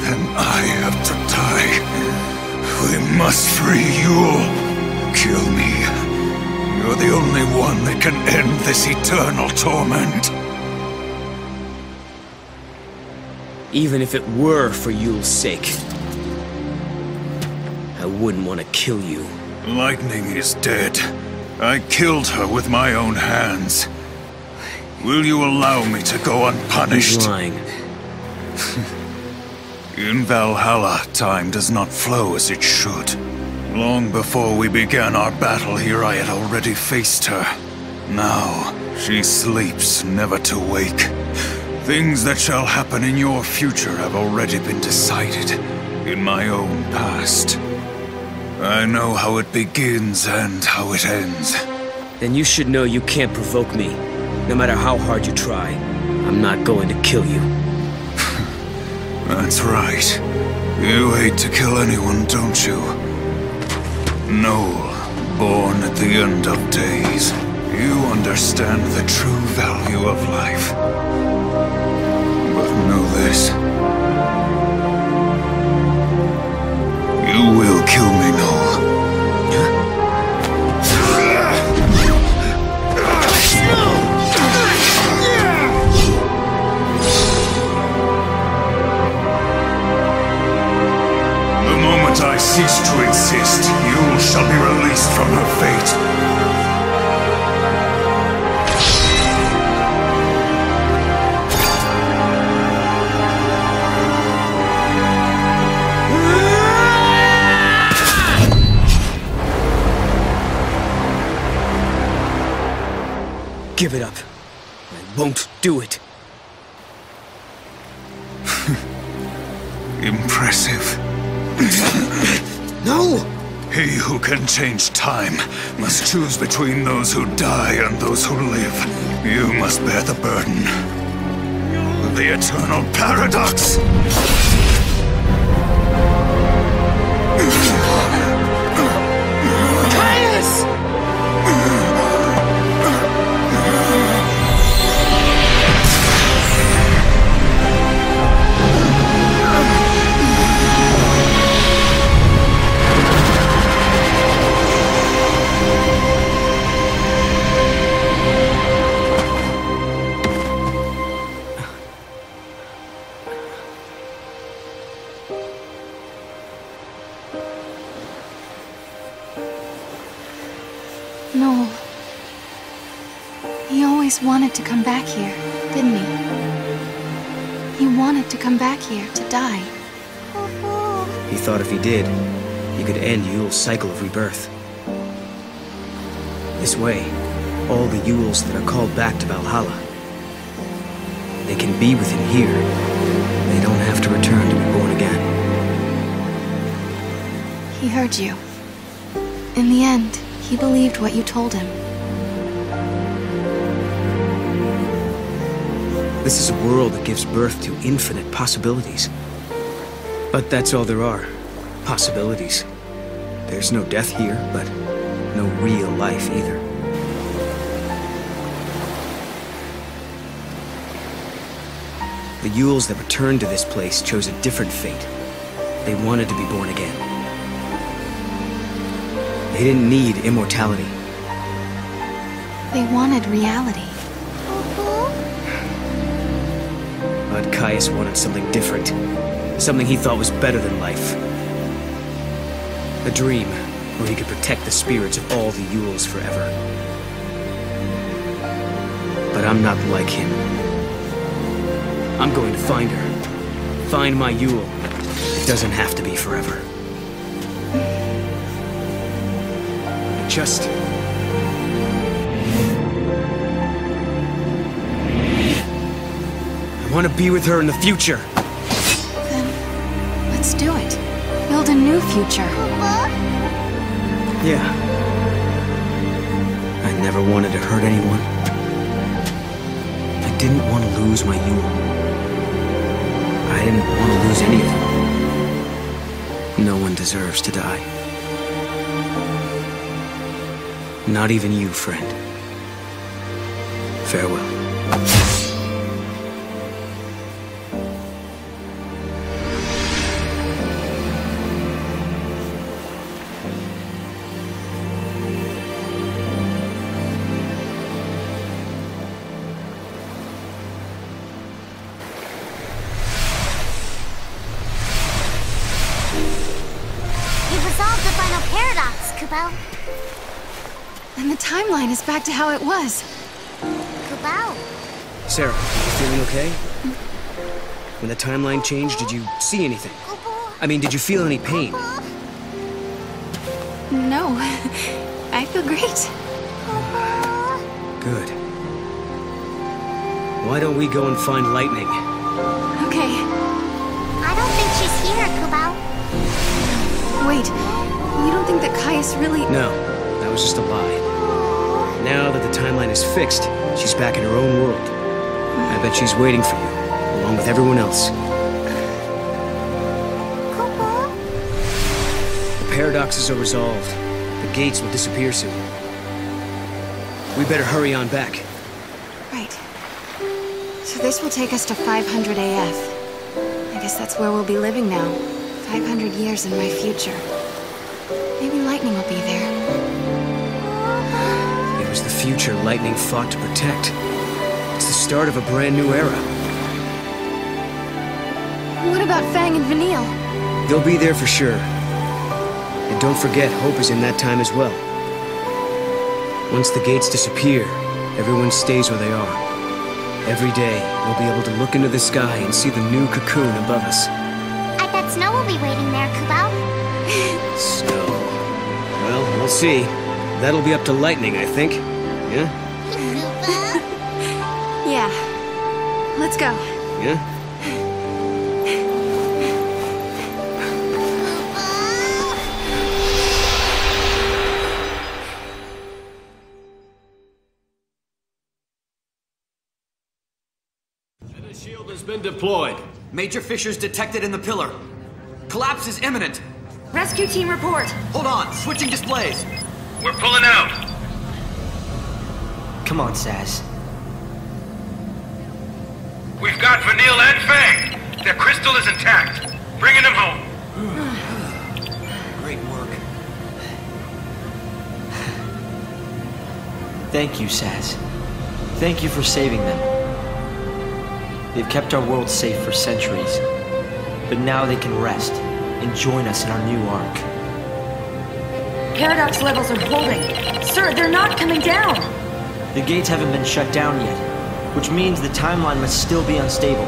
Then I have to die. We must free Yule. Kill me. You're the only one that can end this eternal torment. Even if it were for Yule's sake, I wouldn't want to kill you. Lightning is dead. I killed her with my own hands. Will you allow me to go unpunished? He's lying. In Valhalla, time does not flow as it should. Long before we began our battle here, I had already faced her. Now, she sleeps, never to wake. Things that shall happen in your future have already been decided in my own past. I know how it begins and how it ends. Then you should know you can't provoke me. No matter how hard you try, I'm not going to kill you. That's right. You hate to kill anyone, don't you? Noel, born at the end of days. You understand the true value of life. But know this. You will kill me, Noel. I cease to exist, Yule shall be released from her fate. Give it up. I won't do it. Impressive. No! He who can change time must choose between those who die and those who live. You must bear the burden. The eternal paradox! Caius! Noel. He always wanted to come back here, didn't he? He wanted to come back here to die. He thought if he did, he could end Yule's cycle of rebirth. This way, all the Yules that are called back to Valhalla, they can be with him here. They don't have to return to be born again. He heard you. In the end, he believed what you told him. This is a world that gives birth to infinite possibilities. But that's all there are. Possibilities. There's no death here, but no real life either. The Yules that returned to this place chose a different fate. They wanted to be born again. They didn't need immortality. They wanted reality. But Caius wanted something different. Something he thought was better than life. A dream where he could protect the spirits of all the Yules forever. But I'm not like him. I'm going to find her. Find my Yule. It doesn't have to be forever. Just... want to be with her in the future. Then, let's do it. Build a new future. Yeah. I never wanted to hurt anyone. I didn't want to lose my Yule. I didn't want to lose any of them. No one deserves to die. Not even you, friend. Farewell. And the timeline is back to how it was. Kubao. Sarah, you feeling okay? When the timeline changed, did you see anything? I mean, did you feel any pain? No. I feel great. Good. Why don't we go and find Lightning? Okay. I don't think she's here, Kubao. Wait. You don't think that Caius really... No, that was just a lie. Now that the timeline is fixed, she's back in her own world. I bet she's waiting for you, along with everyone else. The paradoxes are resolved. The gates will disappear soon. We better hurry on back. Right. So this will take us to 500 AF. I guess that's where we'll be living now. 500 years in my future. Maybe Lightning will be there. It was the future Lightning fought to protect. It's the start of a brand new era. What about Fang and Vanille? They'll be there for sure. And don't forget, Hope is in that time as well. Once the gates disappear, everyone stays where they are. Every day, we'll be able to look into the sky and see the new cocoon above us. I bet Snow will be waiting there, Kubao. Snow. Well, we'll see. That'll be up to Lightning, I think. Yeah? Yeah. Let's go. Yeah? The shield has been deployed. Major fissures detected in the pillar. Collapse is imminent. Rescue team report. Hold on, switching displays. We're pulling out. Come on, Saz. We've got Vanille and Fang. Their crystal is intact. Bringing them home. Great work. Thank you, Saz. Thank you for saving them. They've kept our world safe for centuries. But now they can rest and join us in our new arc. Paradox levels are holding. Sir, they're not coming down. The gates haven't been shut down yet, which means the timeline must still be unstable.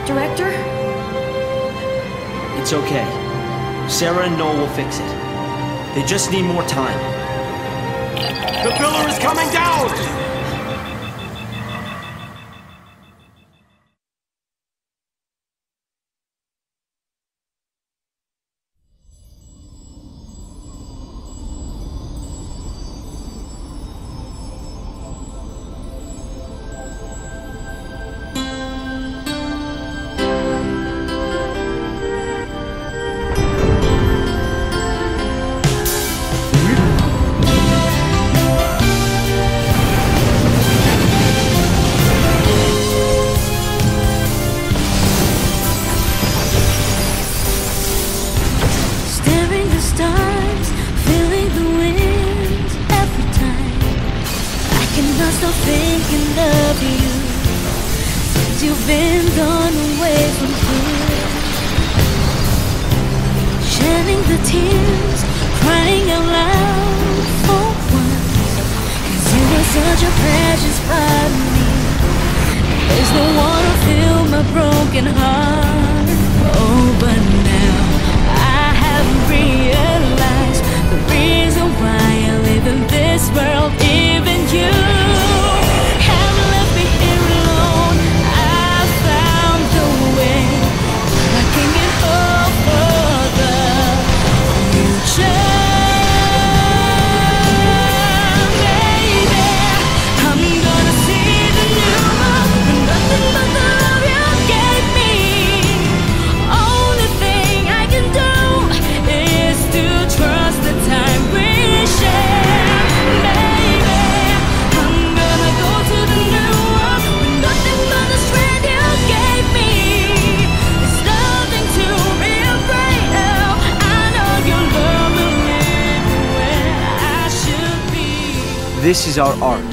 Director? It's okay. Sarah and Noel will fix it. They just need more time. The pillar is coming down! World, even you have left me here alone. This is our ark,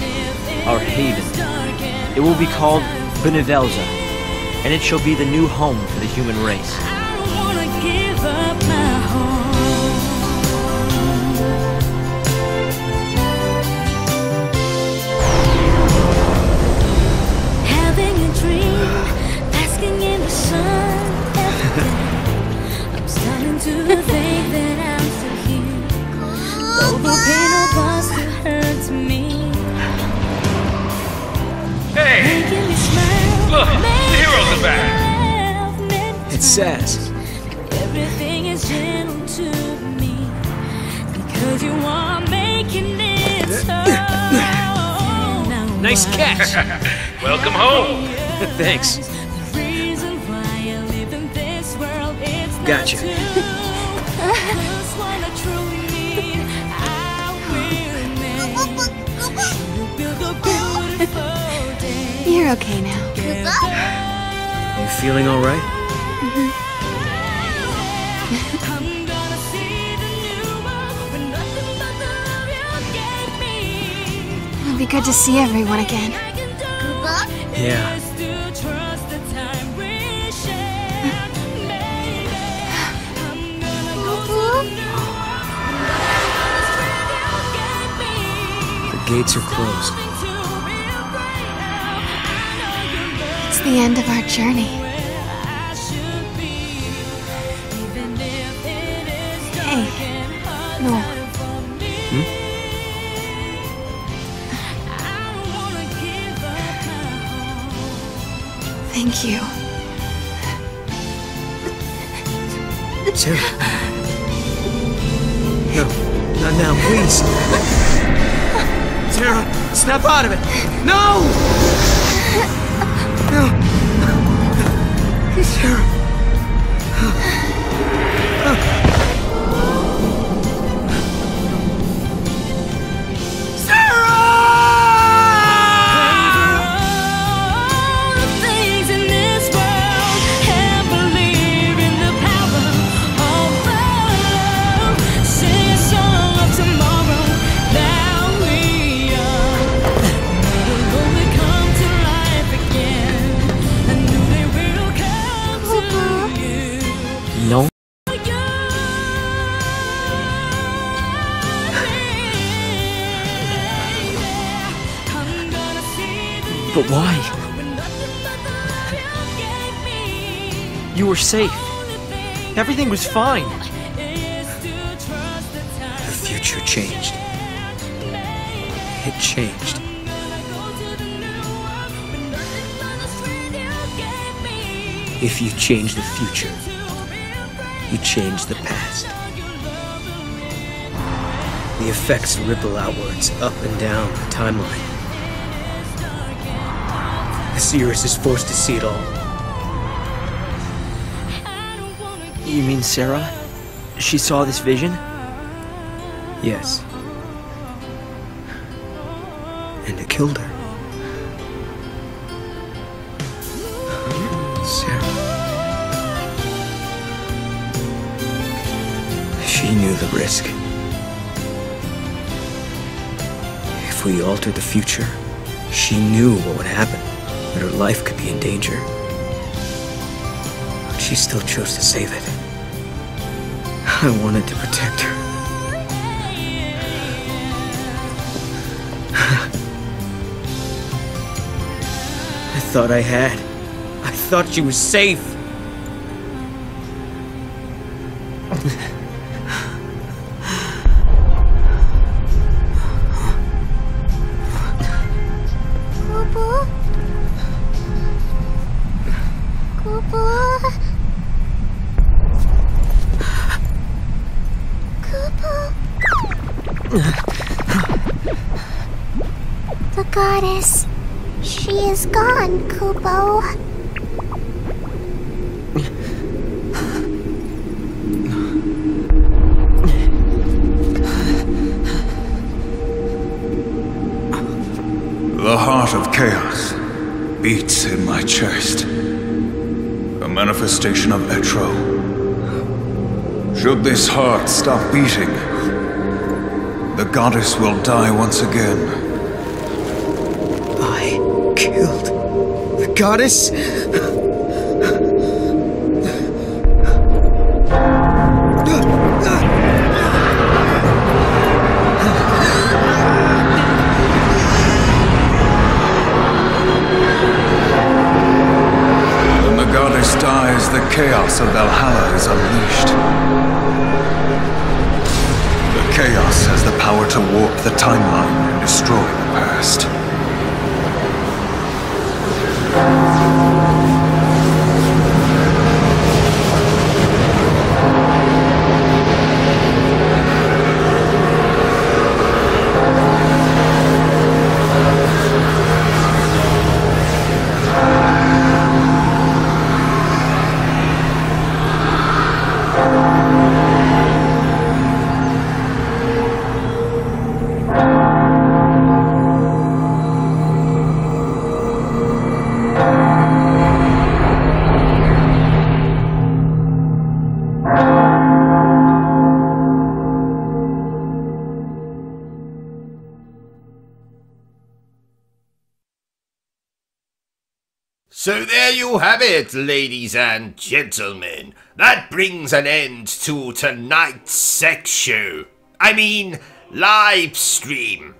our haven. It will be called Benevelza, and it shall be the new home for the human race. Having a dream, basking in the sun every day. I'm starting to think that I'm still here, though the pain of us still hurts me. Hey! Look, the heroes are back! It says. Everything is gentle to me, because you are making it so. Nice catch! Welcome home! Thanks. Gotcha. You're okay now. You feeling alright? It'll be good to see everyone again. Yeah. The gates are closed. It's the end of our journey. Hey, no. Thank you. Sarah. No, not now, please. Sarah, snap out of it. No! No. Sarah. No? But why? You were safe. Everything was fine. The future changed. It changed. If you change the future, you change the past. The effects ripple outwards, up and down the timeline. Osiris is forced to see it all. You mean Sarah? She saw this vision? Yes. And it killed her. Sarah. She knew the risk. If we altered the future, she knew what would happen, that her life could be in danger. But she still chose to save it. I wanted to protect her. I thought I had. I thought she was safe. The goddess. She is gone, Kupo. The heart of chaos beats in my chest. A manifestation of Etro. Should this heart stop beating, the goddess will die once again. Killed the goddess? When the goddess dies, the chaos of Valhalla is unleashed. The chaos has the power to warp the timeline and destroy the past. So there you have it, ladies and gentlemen. That brings an end to tonight's sex show. I mean, live stream.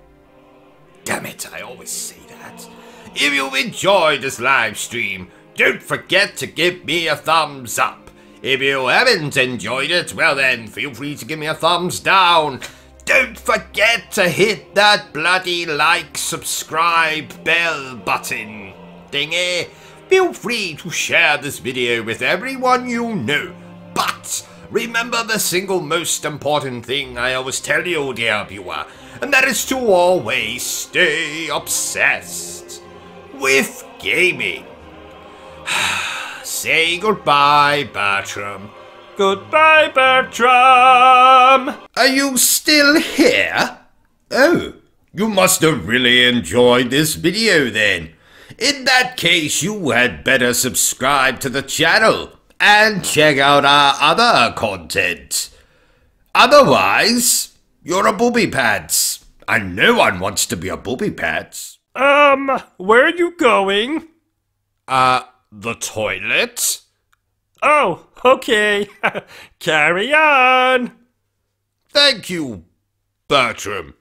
Damn it, I always say that. If you enjoyed this live stream, don't forget to give me a thumbs up. If you haven't enjoyed it, well then, feel free to give me a thumbs down. Don't forget to hit that bloody like, subscribe, bell button thingy. Feel free to share this video with everyone you know. But remember the single most important thing I always tell you, dear viewer, and that is to always stay obsessed with gaming. Say goodbye, Bertrum. Goodbye, Bertrum! Are you still here? Oh, you must have really enjoyed this video then. In that case, you had better subscribe to the channel and check out our other content. Otherwise, you're a booby pants, and no one wants to be a booby pants. Where are you going? The toilet? Oh, okay. Carry on. Thank you, Bertrum.